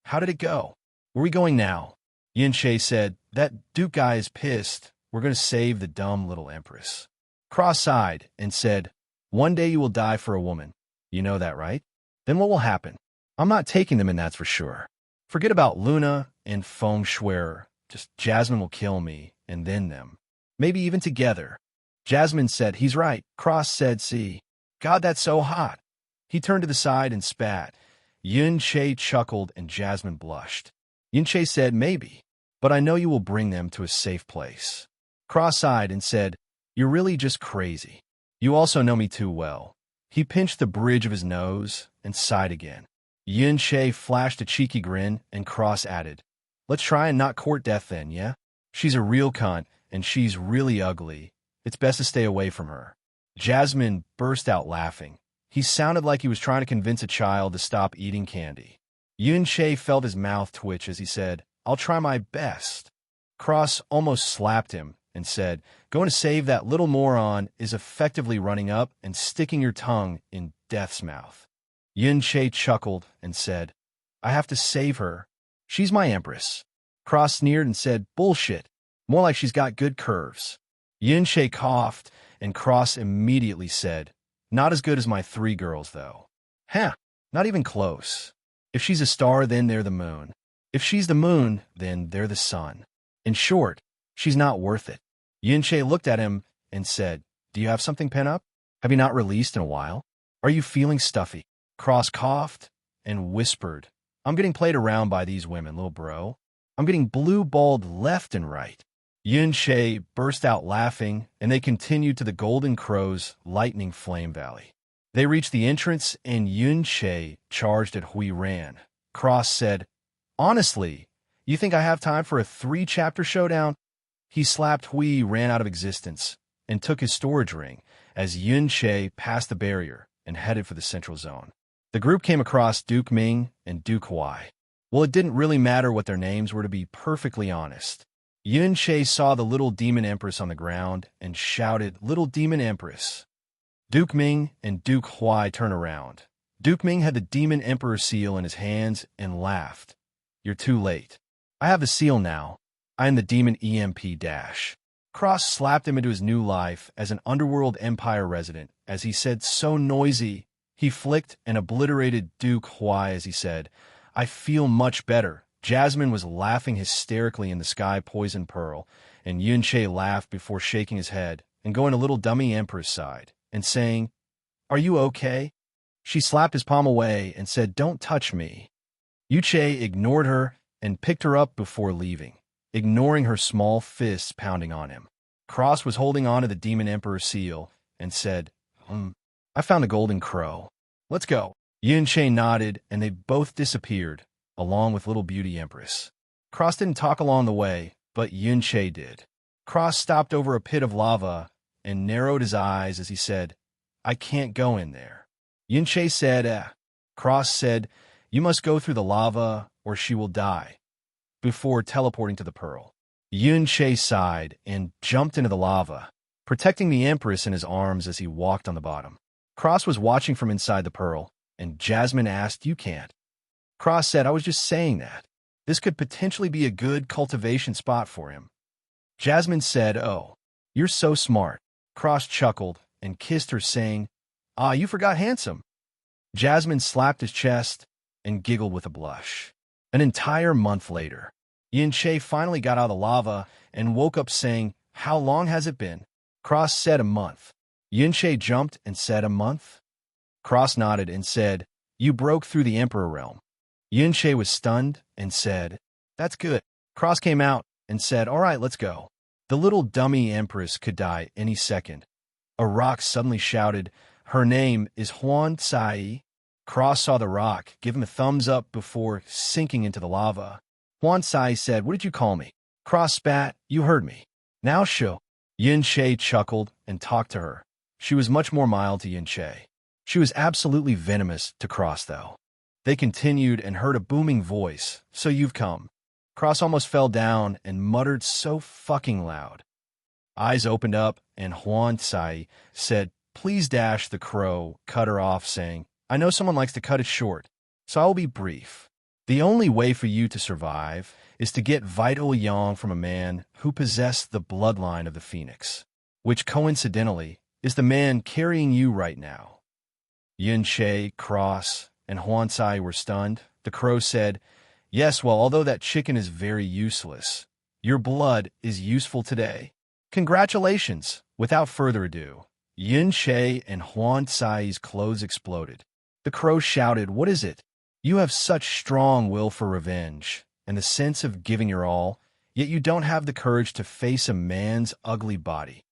"How did it go? Where are we going now?" Yin Che said, "That Duke guy is pissed. We're going to save the dumb little empress." Cross sighed and said, "One day you will die for a woman. You know that, right? Then what will happen? I'm not taking them in, that's for sure. Forget about Luna and Feng Shuer. Just Jasmine will kill me, and then them. Maybe even together." Jasmine said, "He's right." Cross said, "See. God, that's so hot." He turned to the side and spat. Yin Che chuckled and Jasmine blushed. Yin Che said, "Maybe, but I know you will bring them to a safe place." Cross sighed and said, "You're really just crazy. You also know me too well." He pinched the bridge of his nose and sighed again. Yin Che flashed a cheeky grin, and Cross added, "Let's try and not court death then, yeah? She's a real cunt, and she's really ugly. It's best to stay away from her." Jasmine burst out laughing. He sounded like he was trying to convince a child to stop eating candy. Yin Che felt his mouth twitch as he said, "I'll try my best." Cross almost slapped him and said, "Going to save that little moron is effectively running up and sticking your tongue in death's mouth." Yin Che chuckled and said, "I have to save her. She's my empress." Cross sneered and said, "Bullshit. More like she's got good curves." Yin Che coughed, and Cross immediately said, "Not as good as my 3 girls, though." "Huh, not even close. If she's a star, then they're the moon. If she's the moon, then they're the sun. In short, she's not worth it." Yin Che looked at him and said, "Do you have something pent up? Have you not released in a while? Are you feeling stuffy?" Cross coughed and whispered, I'm getting played around by these women, little bro. I'm getting blue-balled left and right. Yuan burst out laughing, and they continued to the Golden Crow's lightning flame valley. They reached the entrance, and Yuan charged at Hui Ran. Cross said, "Honestly, you think I have time for a 3-chapter showdown?" He slapped Hui Ran out of existence and took his storage ring as Yuan passed the barrier and headed for the central zone. The group came across Duke Ming and Duke Huai. Well, it didn't really matter what their names were, to be perfectly honest. Yuan saw the little demon empress on the ground and shouted, "Little demon empress." Duke Ming and Duke Huai turned around. Duke Ming had the demon emperor seal in his hands and laughed. "You're too late. I have the seal now. I am the demon EMP dash." Cross slapped him into his new life as an underworld empire resident as he said, "So noisy." He flicked and obliterated Duke Huai as he said, "I feel much better." Jasmine was laughing hysterically in the sky poison pearl, and Yuan laughed before shaking his head and going a little dummy empress side and saying, "Are you okay?" She slapped his palm away and said, "Don't touch me." Yuche ignored her and picked her up before leaving, ignoring her small fists pounding on him. Cross was holding on to the demon emperor seal and said, "I found a golden crow. Let's go." Yuan nodded, and they both disappeared, along with Little Beauty Empress. Cross didn't talk along the way, but Yuan did. Cross stopped over a pit of lava and narrowed his eyes as he said, "I can't go in there." Yuan said, Cross said, "You must go through the lava or she will die," before teleporting to the pearl. Yuan sighed and jumped into the lava, protecting the Empress in his arms as he walked on the bottom. Cross was watching from inside the pearl, and Jasmine asked, "You can't." Cross said, "I was just saying that. This could potentially be a good cultivation spot for him." Jasmine said, "Oh, you're so smart." Cross chuckled and kissed her, saying, "Ah, you forgot handsome." Jasmine slapped his chest and giggled with a blush. An entire month later, Yuan finally got out of the lava and woke up saying, "How long has it been?" Cross said, "A month." Yuan jumped and said, "A month?" Cross nodded and said, "You broke through the Emperor realm." Yuan was stunned and said, "That's good." Cross came out and said, "All right, let's go." The little dummy Empress could die any second. A rock suddenly shouted, "Her name is Huan Cai." Cross saw the rock give him a thumbs up before sinking into the lava. Huan Cai said, "What did you call me?" Cross spat, "You heard me. Now show." Yuan chuckled and talked to her. She was much more mild to Yuan. She was absolutely venomous to Cross, though. They continued and heard a booming voice, "So you've come." Cross almost fell down and muttered so fucking loud. Eyes opened up, and Huan Cai said, "Please dash." The crow cut her off, saying, "I know someone likes to cut it short, so I will be brief. The only way for you to survive is to get vital Euang from a man who possessed the bloodline of the Phoenix, which coincidentally is the man carrying you right now." Yuan, Cross, and Huan Cai were stunned. The crow said, "Yes, well, although that chicken is very useless, your blood is useful today. Congratulations." Without further ado, Yuan and Huan Cai's clothes exploded. The crow shouted, "What is it? You have such strong will for revenge and the sense of giving your all, yet you don't have the courage to face a man's ugly body.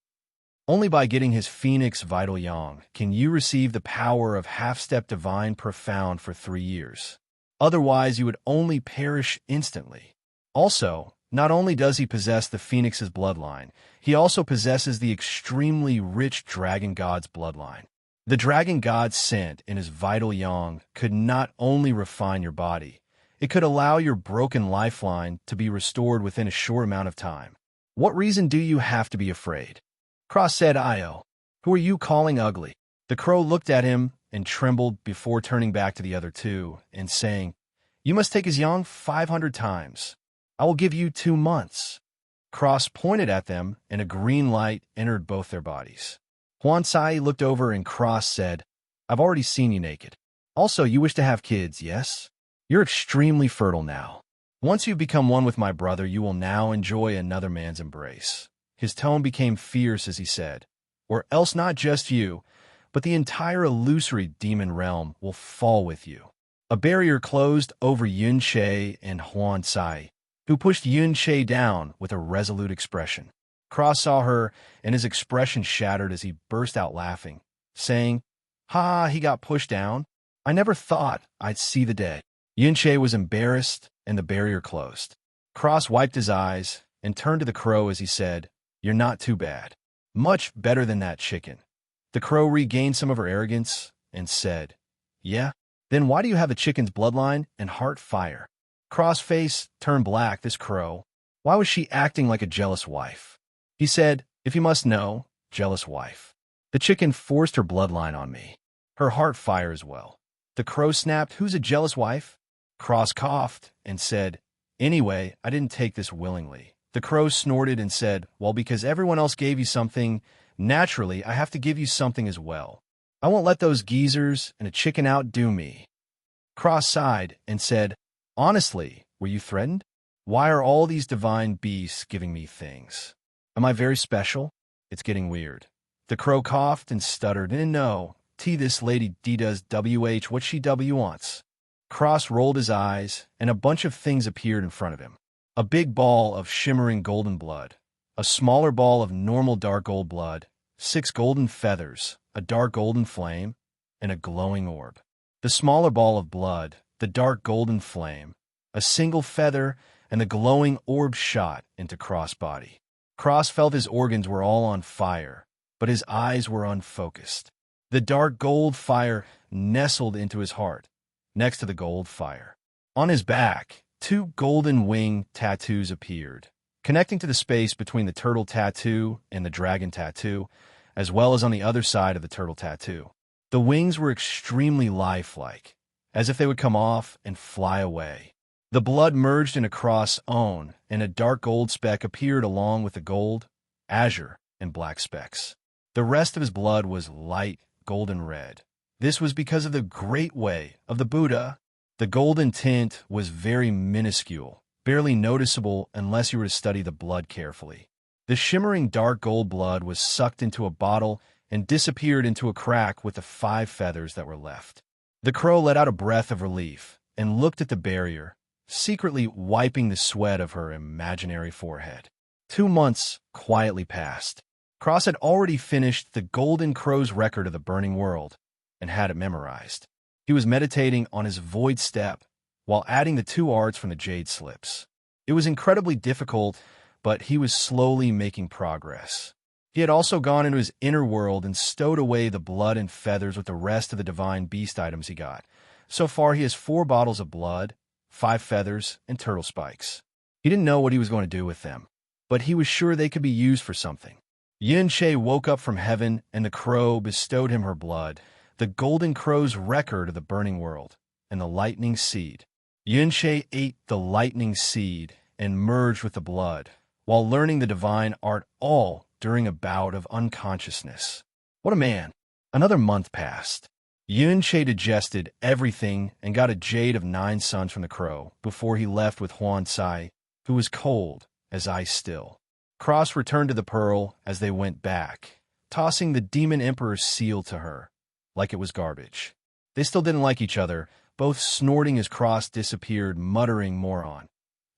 Only by getting his Phoenix vital Euang can you receive the power of half-step divine profound for 3 years. Otherwise, you would only perish instantly. Also, not only does he possess the Phoenix's bloodline, he also possesses the extremely rich Dragon God's bloodline. The Dragon God sent in his vital Euang could not only refine your body, it could allow your broken lifeline to be restored within a short amount of time. What reason do you have to be afraid?" Cross said, "Io, who are you calling ugly?" The crow looked at him and trembled before turning back to the other two and saying, "You must take his Euang 500 times. I will give you 2 months." Cross pointed at them, and a green light entered both their bodies. Huan Cai looked over, and Cross said, "I've already seen you naked. Also, you wish to have kids, yes? You're extremely fertile now. Once you've become one with my brother, you will now enjoy another man's embrace." His tone became fierce as he said, "Or else not just you, but the entire illusory demon realm will fall with you." A barrier closed over Yuan and Huan Sai, who pushed Yuan down with a resolute expression. Cross saw her, and his expression shattered as he burst out laughing, saying, "Ha, he got pushed down? I never thought I'd see the day." Yuan was embarrassed, and the barrier closed. Cross wiped his eyes and turned to the crow as he said, "You're not too bad. Much better than that chicken." The crow regained some of her arrogance and said, "Yeah? Then why do you have a chicken's bloodline and heart fire?" Cross face turned black. This crow. Why was she acting like a jealous wife? He said, "If you must know, jealous wife. The chicken forced her bloodline on me. Her heart fire as well." The crow snapped, "Who's a jealous wife?" Cross coughed and said, "Anyway, I didn't take this willingly." The crow snorted and said, "Well, because everyone else gave you something, naturally, I have to give you something as well. I won't let those geezers and a chicken outdo me." Cross sighed and said, "Honestly, were you threatened? Why are all these divine beasts giving me things? Am I very special? It's getting weird." The crow coughed and stuttered, "No, this lady D does WH what she W wants." Cross rolled his eyes, and a bunch of things appeared in front of him. A big ball of shimmering golden blood, a smaller ball of normal dark gold blood, 6 golden feathers, a dark golden flame, and a glowing orb. The smaller ball of blood, the dark golden flame, a single feather, and the glowing orb shot into Cross' body. Cross felt his organs were all on fire, but his eyes were unfocused. The dark gold fire nestled into his heart, next to the gold fire. On his back, 2 golden wing tattoos appeared, connecting to the space between the turtle tattoo and the dragon tattoo, as well as on the other side of the turtle tattoo. The wings were extremely lifelike, as if they would come off and fly away. The blood merged in a Cross' own, and a dark gold speck appeared along with the gold, azure, and black specks. The rest of his blood was light golden red. This was because of the great way of the Buddha. The golden tint was very minuscule, barely noticeable unless you were to study the blood carefully. The shimmering dark gold blood was sucked into a bottle and disappeared into a crack with the 5 feathers that were left. The crow let out a breath of relief and looked at the barrier, secretly wiping the sweat of her imaginary forehead. 2 months quietly passed. Cross had already finished the Golden Crow's record of the burning world and had it memorized. He was meditating on his void step while adding the 2 arts from the jade slips. It was incredibly difficult, but he was slowly making progress. He had also gone into his inner world and stowed away the blood and feathers with the rest of the divine beast items he got. So far, he has 4 bottles of blood, 5 feathers, and turtle spikes. He didn't know what he was going to do with them, but he was sure they could be used for something. Yuan woke up from heaven, and the crow bestowed him her blood, the Golden Crow's record of the burning world, and the lightning seed. Yuan ate the lightning seed and merged with the blood, while learning the divine art all during a bout of unconsciousness. What a man! Another month passed. Yuan digested everything and got a jade of 9 suns from the crow before he left with Huan Sai, who was cold as ice still. Cross returned to the pearl as they went back, tossing the demon emperor's seal to her, like it was garbage. They still didn't like each other, both snorting as Cross disappeared, muttering moron,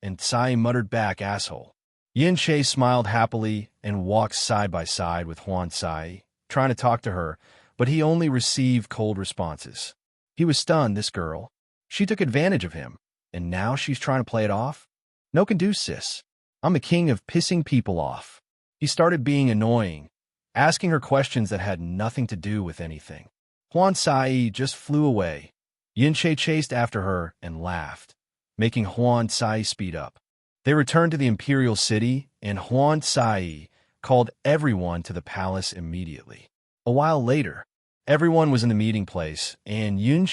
and Sai muttered back asshole. Yuan smiled happily and walked side by side with Huan Sai, trying to talk to her, but he only received cold responses. He was stunned, this girl. She took advantage of him, and now she's trying to play it off? No can do, sis. I'm the king of pissing people off. He started being annoying, asking her questions that had nothing to do with anything. Huan Sai just flew away. Yuan chased after her and laughed, making Huan Sai speed up. They returned to the imperial city, and Huan Sai called everyone to the palace immediately. A while later, everyone was in the meeting place, and Yuan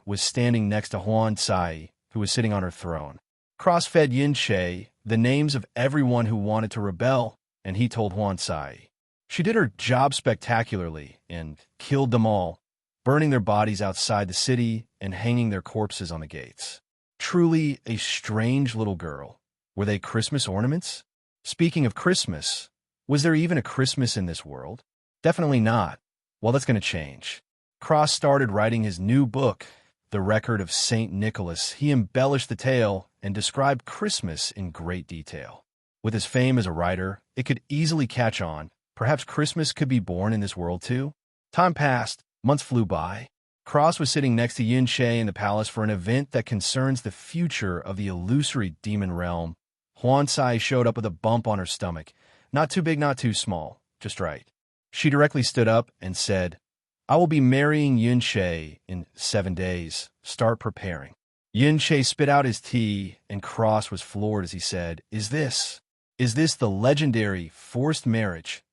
was standing next to Huan Sai, who was sitting on her throne. Cross fed Yuan the names of everyone who wanted to rebel, and he told Huan Sai. She did her job spectacularly and killed them all, burning their bodies outside the city and hanging their corpses on the gates. Truly a strange little girl. Were they Christmas ornaments? Speaking of Christmas, was there even a Christmas in this world? Definitely not. Well, that's going to change. Cross started writing his new book, the record of St. Nicholas, he embellished the tale and described Christmas in great detail. With his fame as a writer, it could easily catch on. Perhaps Christmas could be born in this world too? Time passed, months flew by. Cross was sitting next to Yuan in the palace for an event that concerns the future of the illusory demon realm. Huan Sai showed up with a bump on her stomach. Not too big, not too small, just right. She directly stood up and said, "I will be marrying Yuan in 7 days. Start preparing." Yuan spit out his tea, and Cross was floored as he said, Is this the legendary forced marriage?"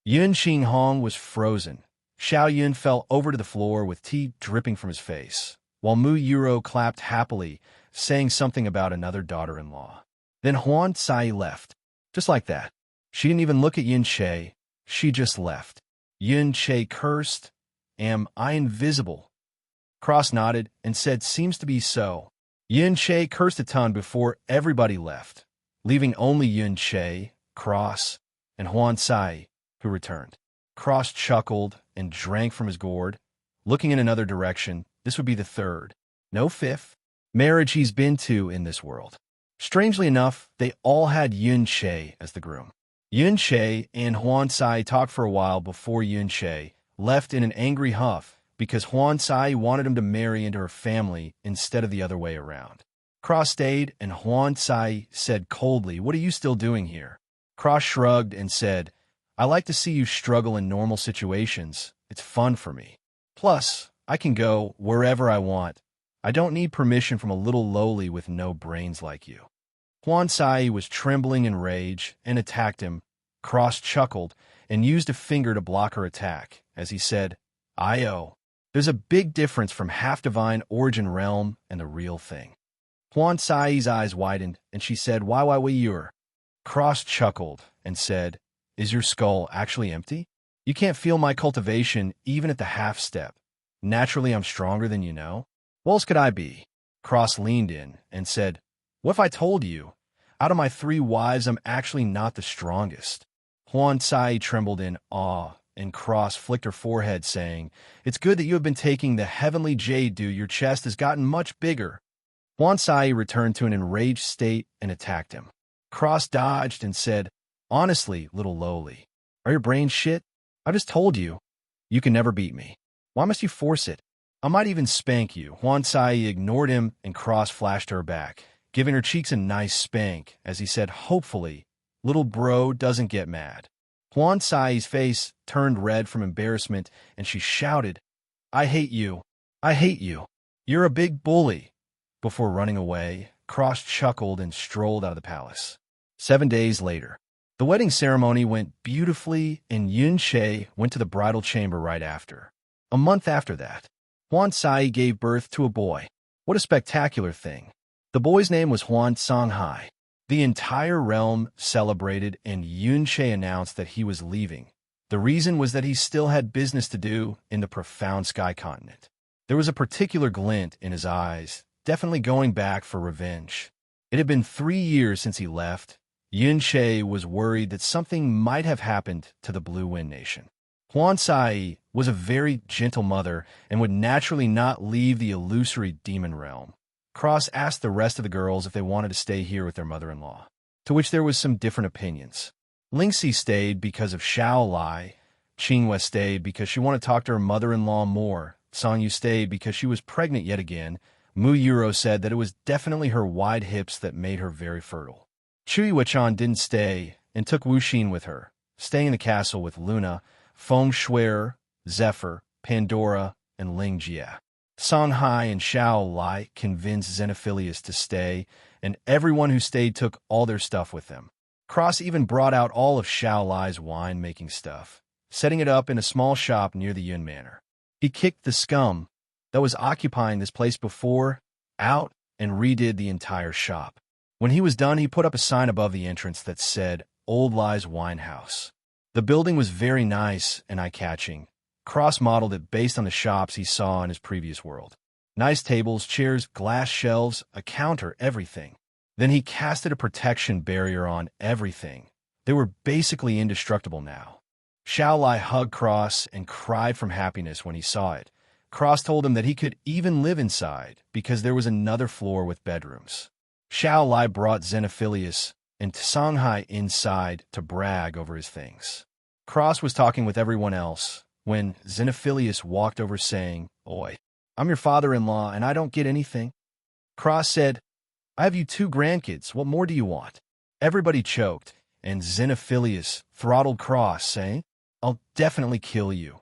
Yuan Hong was frozen. Xiao Yun fell over to the floor with tea dripping from his face, while Mu Yuro clapped happily, saying something about another daughter-in-law. Then Huan Sai left. Just like that. She didn't even look at Yuan she just left. Yuan cursed, "Am I invisible?" Cross nodded and said, "Seems to be so." Yuan cursed a ton before everybody left, leaving only Yuan Cross, and Huan Sai, who returned. Cross chuckled and drank from his gourd, looking in another direction. This would be the third, no fifth, marriage he's been to in this world. Strangely enough, they all had Yuan as the groom. Yuan and Huan Sai talked for a while before Yuan left in an angry huff because Huan Sai wanted him to marry into her family instead of the other way around. Cross stayed, and Huan Sai said coldly, "What are you still doing here?" Cross shrugged and said, "I like to see you struggle in normal situations. It's fun for me. Plus, I can go wherever I want. I don't need permission from a little lowly with no brains like you." Huan Sai was trembling in rage and attacked him. Cross chuckled and used a finger to block her attack as he said, "I-O. There's a big difference from half-divine origin realm and the real thing." Huan Sai's eyes widened, and she said, "Why you're?" Cross chuckled and said, "Is your skull actually empty? You can't feel my cultivation even at the half step. Naturally, I'm stronger than you know. What else could I be?" Cross leaned in and said, "What if I told you, out of my 3 wives, I'm actually not the strongest?" Huan Sai trembled in awe, and Cross flicked her forehead, saying, "It's good that you have been taking the heavenly jade, dude. Your chest has gotten much bigger." Huan Sai returned to an enraged state and attacked him. Cross dodged and said, "Honestly, little lowly, are your brains shit? I just told you, you can never beat me. Why must you force it? I might even spank you." Huan Sai ignored him, and Cross flashed her back, giving her cheeks a nice spank, as he said, "Hopefully, little bro doesn't get mad." Huan Sai's face turned red from embarrassment, and she shouted, "I hate you. I hate you. You're a big bully." Before running away, Cross chuckled and strolled out of the palace. 7 days later, the wedding ceremony went beautifully, and Yuan went to the bridal chamber right after. A month after that, Huan Sai gave birth to a boy. What a spectacular thing. The boy's name was Huan Songhai. The entire realm celebrated, and Yuan announced that he was leaving. The reason was that he still had business to do in the profound sky continent. There was a particular glint in his eyes, definitely going back for revenge. It had been 3 years since he left. Yuan was worried that something might have happened to the Blue Wind Nation. Huan Sai was a very gentle mother and would naturally not leave the illusory demon realm. Cross asked the rest of the girls if they wanted to stay here with their mother-in-law, to which there was some different opinions. Lingxi stayed because of Xiao Lai. Qinghua stayed because she wanted to talk to her mother-in-law more. Songyu stayed because she was pregnant yet again. Mu Yuro said that it was definitely her wide hips that made her very fertile. Chui Wechan didn't stay and took Wu Xin with her, staying in the castle with Luna, Feng Shuer, Zephyr, Pandora, and Ling Jia. Songhai and Xiao Lai convinced Xenophilius to stay, and everyone who stayed took all their stuff with them. Cross even brought out all of Xiao Lai's wine-making stuff, setting it up in a small shop near the Yuan Manor. He kicked the scum that was occupying this place before out and redid the entire shop. When he was done, he put up a sign above the entrance that said, "Old Lai's Wine House." The building was very nice and eye-catching. Cross modeled it based on the shops he saw in his previous world. Nice tables, chairs, glass shelves, a counter, everything. Then he casted a protection barrier on everything. They were basically indestructible now. Xiao Lai hugged Cross and cried from happiness when he saw it. Cross told him that he could even live inside because there was another floor with bedrooms. Xiao Lai brought Xenophilius and Songhai inside to brag over his things. Cross was talking with everyone else when Xenophilius walked over saying, "Oi, I'm your father-in-law and I don't get anything." Cross said, "I have you 2 grandkids. What more do you want?" Everybody choked, and Xenophilius throttled Cross, saying, "I'll definitely kill you."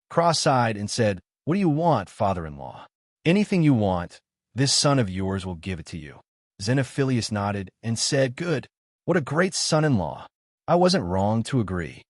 Cross sighed and said, "What do you want, father-in-law?" "Anything you want. This son of yours will give it to you." Xenophilius nodded and said, "Good. What a great son-in-law. I wasn't wrong to agree."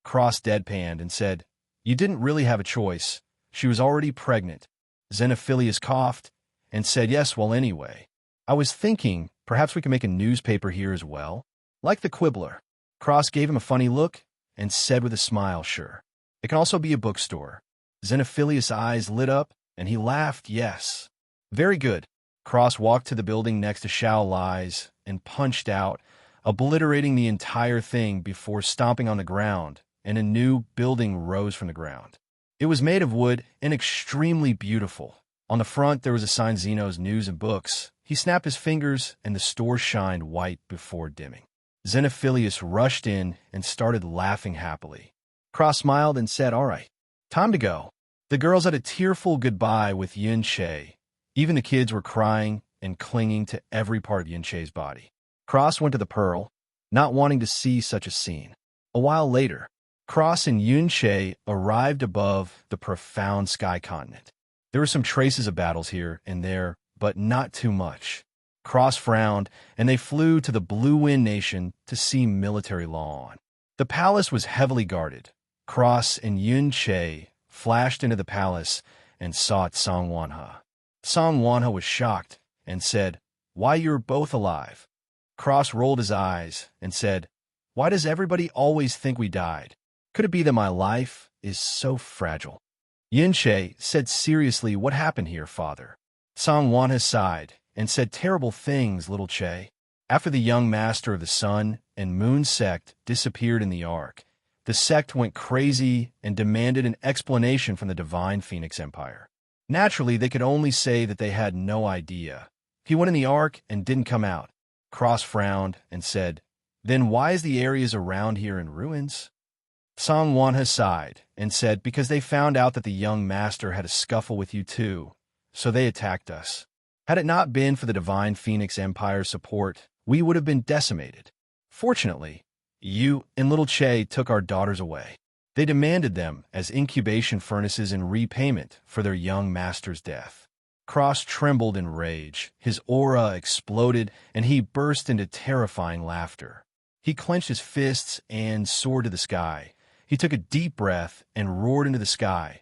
Cross deadpanned and said, "You didn't really have a choice. She was already pregnant." Xenophilius coughed and said, "Yes, well, anyway. I was thinking perhaps we can make a newspaper here as well, like the Quibbler." Cross gave him a funny look and said with a smile, "Sure. It can also be a bookstore." Xenophilius' eyes lit up, and he laughed, "Yes. Very good." Cross walked to the building next to Xiao Lai's and punched out, obliterating the entire thing before stomping on the ground, and a new building rose from the ground. It was made of wood and extremely beautiful. On the front, there was a sign Zeno's News and Books. He snapped his fingers, and the store shined white before dimming. Xenophilius rushed in and started laughing happily. Cross smiled and said, "All right, time to go." The girls had a tearful goodbye with Yin Che. Even the kids were crying and clinging to every part of Yin Che's body. Cross went to the Pearl, not wanting to see such a scene. A while later, Cross and Yun Che arrived above the profound sky continent. There were some traces of battles here and there, but not too much. Cross frowned, and they flew to the Blue Wind Nation to see military law on. The palace was heavily guarded. Cross and Yun Che flashed into the palace and sought Song Wanha. Song Wanha was shocked and said, "Why, you're both alive." Cross rolled his eyes and said, "Why does everybody always think we died? Could it be that my life is so fragile?" Yin Che said seriously, "What happened here, father?" Song Wanha sighed and said, "Terrible things, little Che. After the young master of the Sun and Moon sect disappeared in the Ark, the sect went crazy and demanded an explanation from the Divine Phoenix Empire. Naturally, they could only say that they had no idea. He went in the Ark and didn't come out." Cross frowned and said, "Then why is the areas around here in ruins?" Song Wanha sighed and said, "Because they found out that the young master had a scuffle with you too, so they attacked us. Had it not been for the Divine Phoenix Empire's support, we would have been decimated. Fortunately, you and little Che took our daughters away. They demanded them as incubation furnaces in repayment for their young master's death." Cross trembled in rage. His aura exploded, and he burst into terrifying laughter. He clenched his fists and soared to the sky. He took a deep breath and roared into the sky.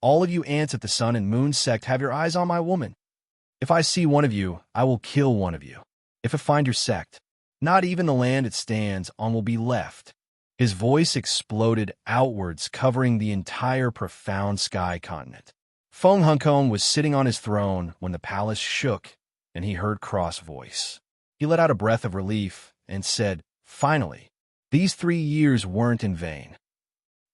"All of you ants at the Sun and Moon sect, have your eyes on my woman. If I see one of you, I will kill one of you. If I find your sect, not even the land it stands on will be left." His voice exploded outwards, covering the entire profound sky continent. Feng Hunkong was sitting on his throne when the palace shook, and he heard Cross' voice. He let out a breath of relief and said, "Finally, these 3 years weren't in vain."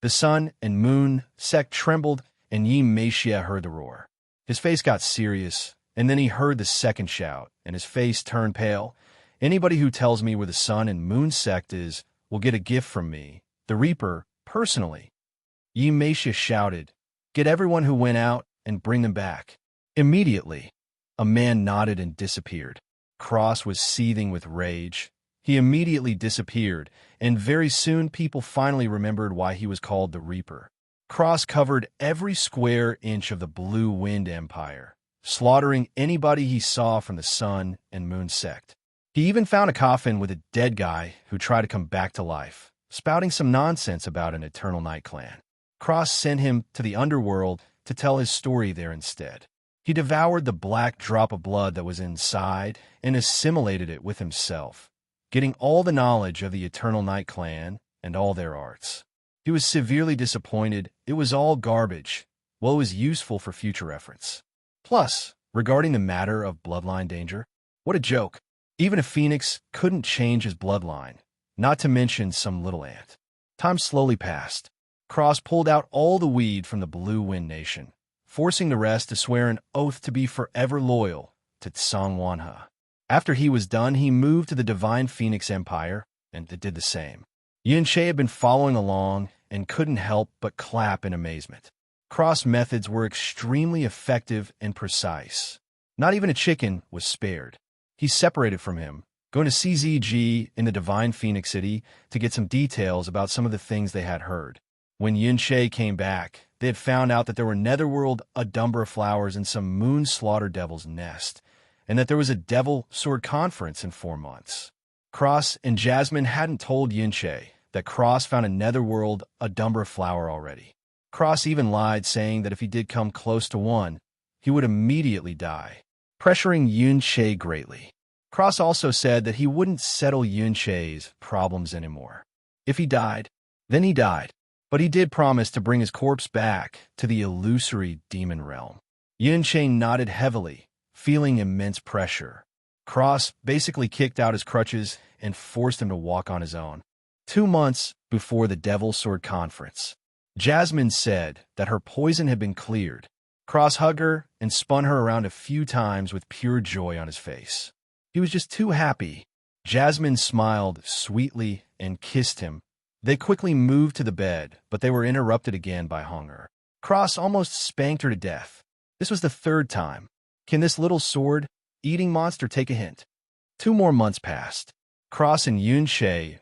The Sun and Moon sect trembled, and Yi Meishia heard the roar. His face got serious, and then he heard the second shout, and his face turned pale. "Anybody who tells me where the Sun and Moon sect is will get a gift from me, the Reaper, personally." Yi Meishia shouted, "Get everyone who went out and bring them back." Immediately, a man nodded and disappeared. Cross was seething with rage. He immediately disappeared, and very soon people finally remembered why he was called the Reaper. Cross covered every square inch of the Blue Wind Empire, slaughtering anybody he saw from the Sun and Moon sect. He even found a coffin with a dead guy who tried to come back to life, spouting some nonsense about an Eternal Night clan. Cross sent him to the underworld to tell his story there instead. He devoured the black drop of blood that was inside and assimilated it with himself, getting all the knowledge of the Eternal Night clan and all their arts. He was severely disappointed. It was all garbage. Well, it was useful for future reference. Plus, regarding the matter of bloodline danger, what a joke. Even a phoenix couldn't change his bloodline, not to mention some little ant. Time slowly passed. Cross pulled out all the weed from the Blue Wind Nation, forcing the rest to swear an oath to be forever loyal to Tsang Wanhe. After he was done, he moved to the Divine Phoenix Empire, and it did the same. Yuan had been following along and couldn't help but clap in amazement. Cross methods were extremely effective and precise. Not even a chicken was spared. He separated from him, going to CZG in the Divine Phoenix City to get some details about some of the things they had heard. When Yuan came back, they had found out that there were netherworld Adumbra flowers in some moon slaughter devil's nest, and that there was a devil sword conference in 4 months. Cross and Jasmine hadn't told Yuan that Cross found a netherworld Adumbra flower already. Cross even lied, saying that if he did come close to one, he would immediately die, pressuring Yuan greatly. Cross also said that he wouldn't settle Yuan-Che's problems anymore. If he died, then he died, but he did promise to bring his corpse back to the illusory demon realm. Yuan nodded heavily, feeling immense pressure. Cross basically kicked out his crutches and forced him to walk on his own. 2 months before the Devil's Sword Conference, Jasmine said that her poison had been cleared. Cross hugged her and spun her around a few times with pure joy on his face. He was just too happy. Jasmine smiled sweetly and kissed him. They quickly moved to the bed, but they were interrupted again by hunger. Cross almost spanked her to death. This was the 3rd time. Can this little sword-eating monster take a hint? 2 more months passed. Cross and Yuan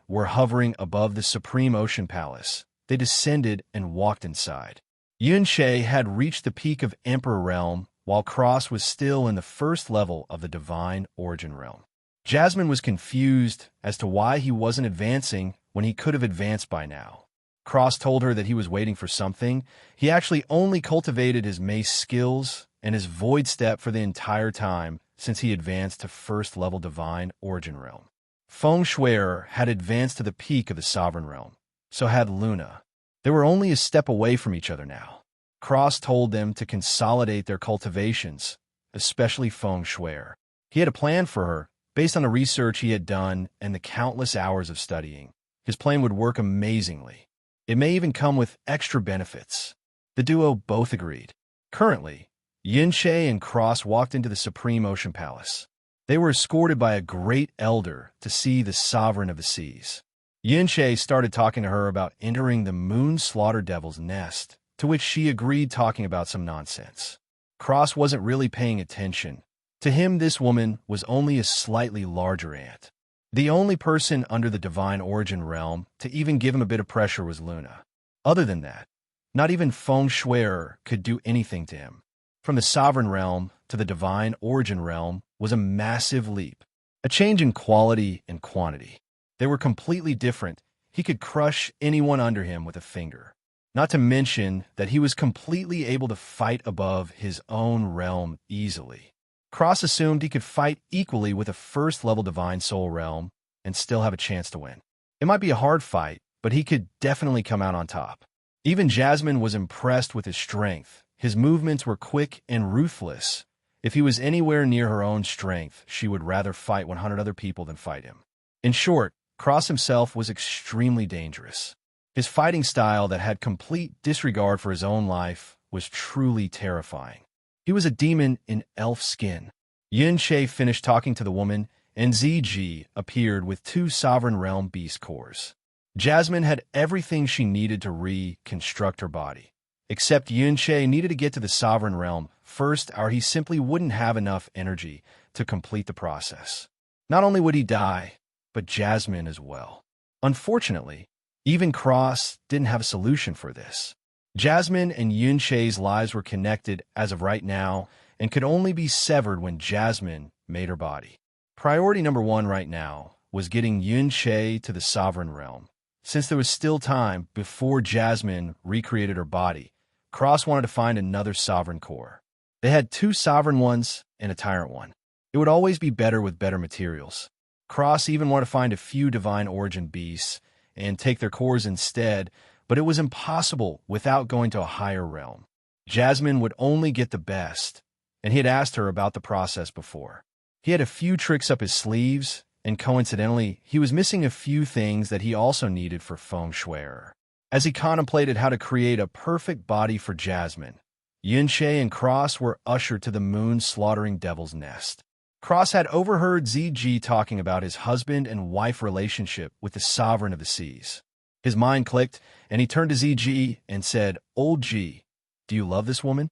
were hovering above the Supreme Ocean Palace. They descended and walked inside. Yuan had reached the peak of Emperor Realm, while Cross was still in the 1st level of the Divine Origin Realm. Jasmine was confused as to why he wasn't advancing when he could have advanced by now. Cross told her that he was waiting for something. He actually only cultivated his mace skills and his void step for the entire time since he advanced to 1st level Divine Origin Realm. Feng Shuier had advanced to the peak of the Sovereign Realm, so had Luna. They were only a step away from each other now. Cross told them to consolidate their cultivations, especially Feng Shuier. He had a plan for her, based on the research he had done and the countless hours of studying. His plan would work amazingly. It may even come with extra benefits. The duo both agreed. Currently, Yuan and Cross walked into the Supreme Ocean Palace. They were escorted by a great elder to see the Sovereign of the Seas. Yuan started talking to her about entering the Moon Slaughter Devil's nest, to which she agreed, talking about some nonsense. Cross wasn't really paying attention. To him, this woman was only a slightly larger ant. The only person under the Divine Origin Realm to even give him a bit of pressure was Luna. Other than that, not even Feng Shuier could do anything to him. From the Sovereign Realm to the Divine Origin Realm was a massive leap, a change in quality and quantity. They were completely different. He could crush anyone under him with a finger. Not to mention that he was completely able to fight above his own realm easily. Cross assumed he could fight equally with a 1st level Divine Soul Realm and still have a chance to win. It might be a hard fight, but he could definitely come out on top. Even Jasmine was impressed with his strength. His movements were quick and ruthless. If he was anywhere near her own strength, she would rather fight 100 other people than fight him. In short, Cross himself was extremely dangerous. His fighting style that had complete disregard for his own life was truly terrifying. He was a demon in elf skin. Yuan finished talking to the woman, and ZG appeared with 2 Sovereign Realm beast cores. Jasmine had everything she needed to reconstruct her body, except Yuan needed to get to the Sovereign Realm first, or he simply wouldn't have enough energy to complete the process. Not only would he die, but Jasmine as well. Unfortunately, even Cross didn't have a solution for this. Jasmine and Yuan lives were connected as of right now and could only be severed when Jasmine made her body. Priority number 1 right now was getting Yuan to the Sovereign Realm. Since there was still time before Jasmine recreated her body, Cross wanted to find another Sovereign core. They had 2 Sovereign ones and a Tyrant one. It would always be better with better materials. Cross even wanted to find a few Divine Origin beasts and take their cores instead, but it was impossible without going to a higher realm. Jasmine would only get the best, and he had asked her about the process before. He had a few tricks up his sleeves, and coincidentally, he was missing a few things that he also needed for Feng Shuier. As he contemplated how to create a perfect body for Jasmine, Yunche and Cross were ushered to the moon-slaughtering devil's nest. Cross had overheard ZG talking about his husband and wife relationship with the sovereign of the seas. His mind clicked, and he turned to ZG and said, "Old G, do you love this woman?"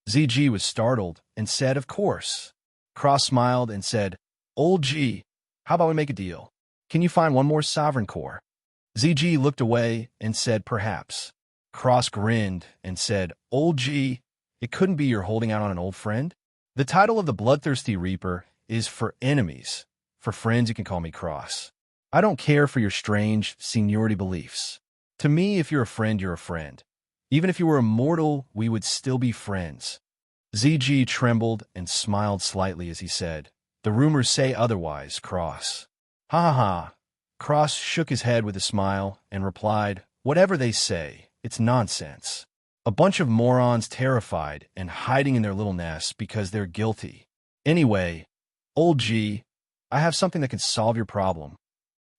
ZG was startled and said, "Of course." Cross smiled and said, "Old G, how about we make a deal? Can you find one more sovereign core?" ZG looked away and said, "Perhaps." Cross grinned and said, "Old G, it couldn't be you're holding out on an old friend?" The title of the Bloodthirsty Reaper is for enemies. For friends, you can call me Cross. I don't care for your strange seniority beliefs. To me, if you're a friend, you're a friend. Even if you were immortal, we would still be friends. ZG trembled and smiled slightly as he said, "The rumors say otherwise, Cross." "Ha ha ha." Cross shook his head with a smile and replied, "Whatever they say, it's nonsense. A bunch of morons terrified and hiding in their little nests because they're guilty. Anyway, Old G, I have something that can solve your problem."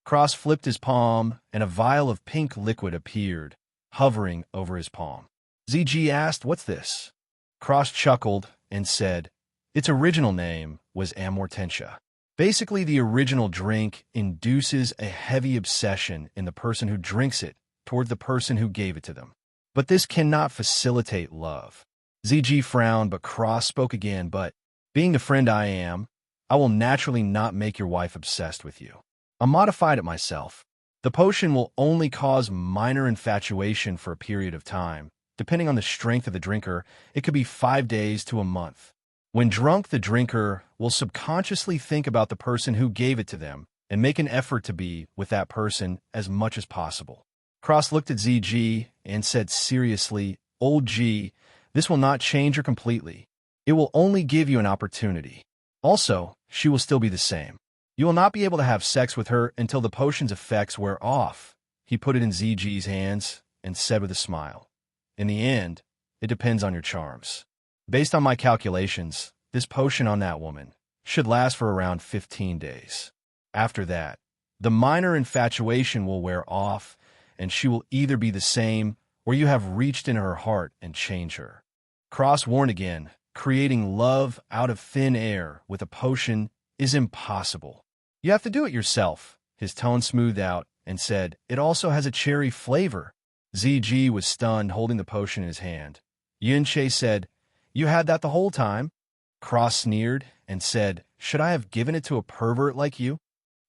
Cross flipped his palm, and a vial of pink liquid appeared, hovering over his palm. ZG asked, "What's this?" Cross chuckled and said, "Its original name was Amortentia. Basically, the original drink induces a heavy obsession in the person who drinks it toward the person who gave it to them. But this cannot facilitate love." ZG frowned, but Cross spoke again, "But, being the friend I am, I will naturally not make your wife obsessed with you. I modified it myself. The potion will only cause minor infatuation for a period of time. Depending on the strength of the drinker, it could be 5 days to a month. When drunk, the drinker will subconsciously think about the person who gave it to them and make an effort to be with that person as much as possible." Cross looked at ZG and said seriously, "Old G, this will not change her completely. It will only give you an opportunity. Also, she will still be the same. You will not be able to have sex with her until the potion's effects wear off." He put it in ZG's hands and said with a smile, "In the end, it depends on your charms. Based on my calculations, this potion on that woman should last for around 15 days. After that, the minor infatuation will wear off, and she will either be the same or you have reached in her heart and change her." Cross warned again, "Creating love out of thin air with a potion is impossible. You have to do it yourself." His tone smoothed out and said, "It also has a cherry flavor." ZG was stunned, holding the potion in his hand. Yunche said, "You had that the whole time?" Cross sneered and said, "Should I have given it to a pervert like you?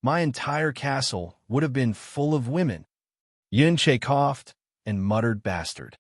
My entire castle would have been full of women." Yunche coughed and muttered, "Bastard."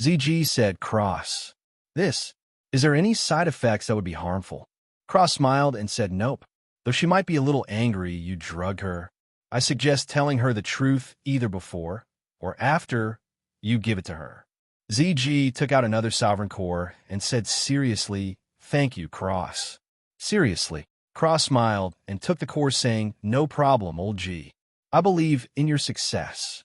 ZG said, "Cross, is there any side effects that would be harmful?" Cross smiled and said, "Nope. Though she might be a little angry you drug her, I suggest telling her the truth either before or after you give it to her." ZG took out another sovereign core and said seriously, "Thank you, Cross." "Seriously." Cross smiled and took the core, saying, "No problem, Old G. I believe in your success."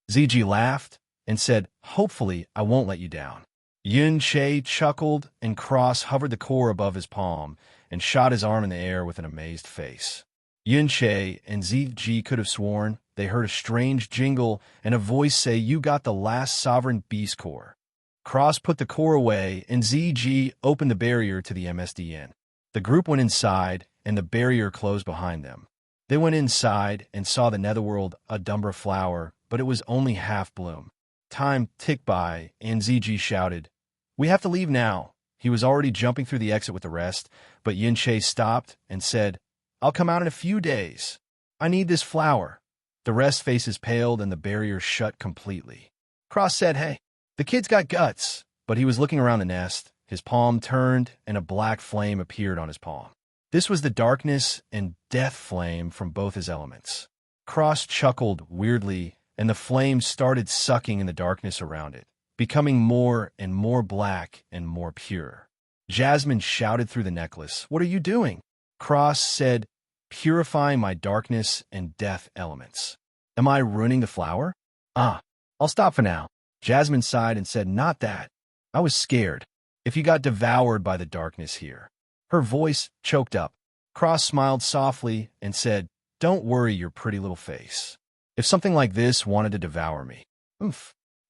ZG laughed and said, "Hopefully I won't let you down." Yunche chuckled, and Cross hovered the core above his palm and shot his arm in the air with an amazed face. Yunche and ZG could have sworn they heard a strange jingle and a voice say, "You got the last sovereign beast core." Cross put the core away, and ZG opened the barrier to the MSDN. The group went inside, and the barrier closed behind them. They went inside and saw the netherworld Adumbra flower, but it was only half bloom. Time ticked by, and ZG shouted, "We have to leave now." He was already jumping through the exit with the rest, but Yunche stopped and said, "I'll come out in a few days. I need this flower." The rest faces paled and the barrier shut completely. Cross said, "Hey, the kid's got guts," but he was looking around the nest. His palm turned and a black flame appeared on his palm. This was the darkness and death flame from both his elements. Cross chuckled weirdly, and the flame started sucking in the darkness around it, becoming more and more black and more pure. Jasmine shouted through the necklace, "What are you doing?" Cross said, "Purifying my darkness and death elements." "Am I ruining the flower?" I'll stop for now." Jasmine sighed and said, "Not that. I was scared if you got devoured by the darkness here." Her voice choked up. Cross smiled softly and said, "Don't worry your pretty little face. If something like this wanted to devour me,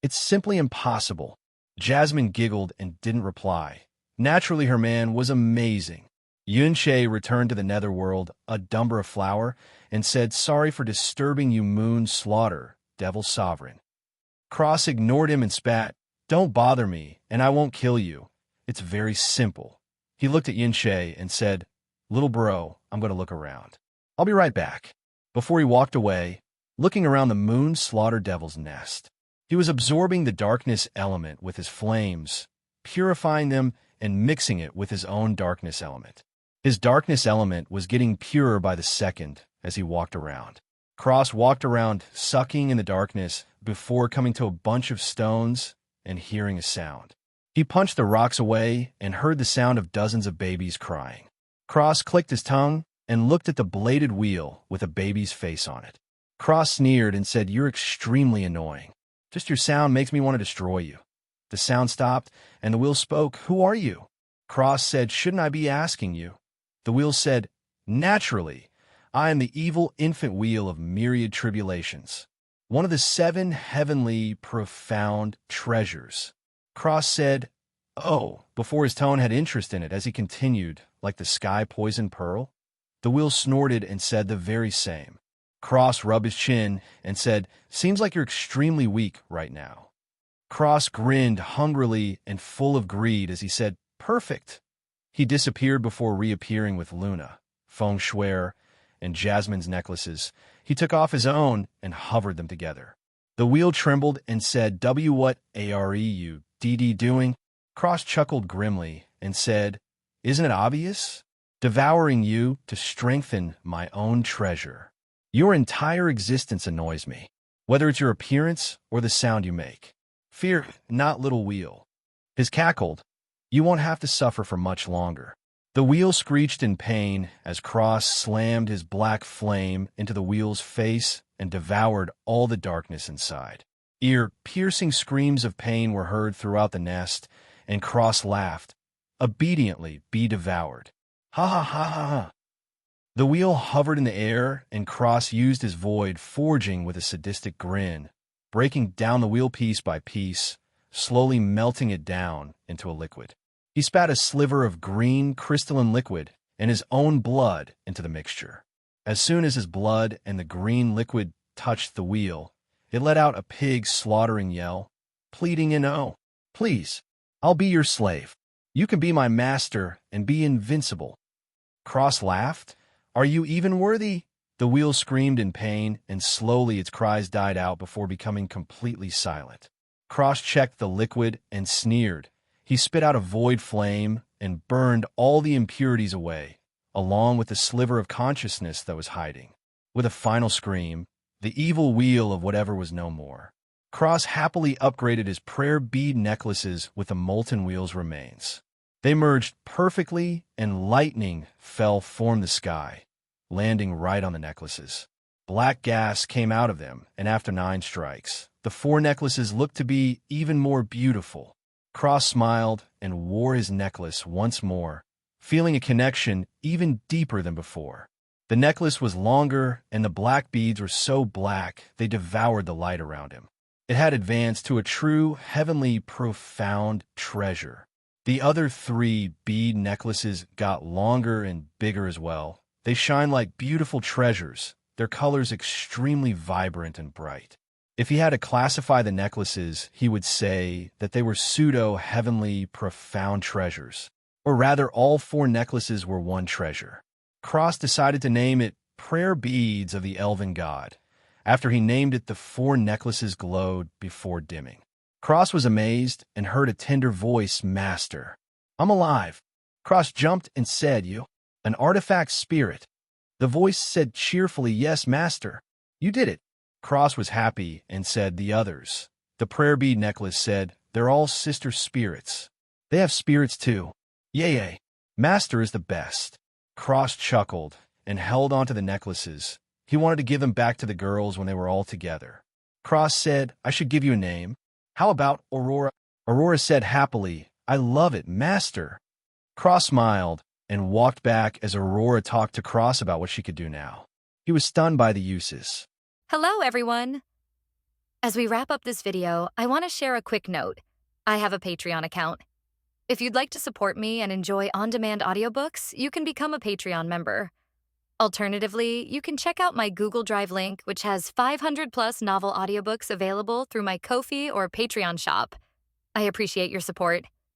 it's simply impossible. Jasmine giggled and didn't reply. Naturally, her man was amazing. Yuan returned to the netherworld, a dumber of flour, and said, "Sorry for disturbing you, Moon Slaughter, Devil Sovereign." Cross ignored him and spat, "Don't bother me, and I won't kill you. It's very simple." He looked at Yuan and said, "Little bro, I'm going to look around. I'll be right back." Before he walked away, looking around the Moon Slaughter Devil's nest. He was absorbing the darkness element with his flames, purifying them and mixing it with his own darkness element. His darkness element was getting purer by the second as he walked around. Cross walked around, sucking in the darkness before coming to a bunch of stones and hearing a sound. He punched the rocks away and heard the sound of dozens of babies crying. Cross clicked his tongue and looked at the bladed wheel with a baby's face on it. Cross sneered and said, "You're extremely annoying. Just your sound makes me want to destroy you." The sound stopped, and the wheel spoke, "Who are you?" Cross said, "Shouldn't I be asking you?" The wheel said, "Naturally, I am the evil infant wheel of myriad tribulations, one of the 7 heavenly profound treasures." Cross said, "Oh," before his tone had interest in it as he continued, "like the sky poisoned pearl?" The wheel snorted and said the very same. Cross rubbed his chin and said, "Seems like you're extremely weak right now." Cross grinned hungrily and full of greed as he said, "Perfect." He disappeared before reappearing with Luna, Feng Shui, and Jasmine's necklaces. He took off his own and hovered them together. The wheel trembled and said, "What are you, DD, doing?" Cross chuckled grimly and said, "Isn't it obvious? Devouring you to strengthen my own treasure. Your entire existence annoys me, whether it's your appearance or the sound you make. Fear not, little wheel." His cackled, "You won't have to suffer for much longer." The wheel screeched in pain as Cross slammed his black flame into the wheel's face and devoured all the darkness inside. Ear-piercing screams of pain were heard throughout the nest, and Cross laughed, obediently be devoured. "Ha ha ha ha ha." The wheel hovered in the air, and Cross used his void, forging with a sadistic grin, breaking down the wheel piece by piece, slowly melting it down into a liquid. He spat a sliver of green crystalline liquid and his own blood into the mixture. As soon as his blood and the green liquid touched the wheel, it let out a pig slaughtering yell, pleading in, "Oh, please, I'll be your slave. You can be my master and be invincible." Cross laughed. "Are you even worthy?" The wheel screamed in pain, and slowly its cries died out before becoming completely silent. Cross checked the liquid and sneered. He spit out a void flame and burned all the impurities away, along with the sliver of consciousness that was hiding. With a final scream, the evil wheel of whatever was no more. Cross happily upgraded his prayer bead necklaces with the molten wheel's remains. They merged perfectly, and lightning fell from the sky, landing right on the necklaces. Black gas came out of them, and after 9 strikes, the 4 necklaces looked to be even more beautiful. Cross smiled and wore his necklace once more, feeling a connection even deeper than before. The necklace was longer, and the black beads were so black they devoured the light around him. It had advanced to a true, heavenly, profound treasure. The other 3 bead necklaces got longer and bigger as well. They shine like beautiful treasures, their colors extremely vibrant and bright. If he had to classify the necklaces, he would say that they were pseudo-heavenly, profound treasures. Or rather, all 4 necklaces were one treasure. Cross decided to name it Prayer Beads of the Elven God. After he named it, the 4 necklaces glowed before dimming. Cross was amazed and heard a tender voice, "Master, I'm alive." Cross jumped and said, "You, an artifact spirit?" The voice said cheerfully, "Yes, Master. You did it." Cross was happy and said, "The others." The prayer bead necklace said, "They're all sister spirits. They have spirits too. Yay. Master is the best." Cross chuckled and held onto the necklaces. He wanted to give them back to the girls when they were all together. Cross said, "I should give you a name. How about Aurora?" Aurora said happily, "I love it, Master." Cross smiled and walked back as Aurora talked to Cross about what she could do now. He was stunned by the uses. Hello, everyone. As we wrap up this video, I want to share a quick note. I have a Patreon account. If you'd like to support me and enjoy on-demand audiobooks, you can become a Patreon member. Alternatively, you can check out my Google Drive link, which has 500-plus novel audiobooks available through my Ko-fi or Patreon shop. I appreciate your support.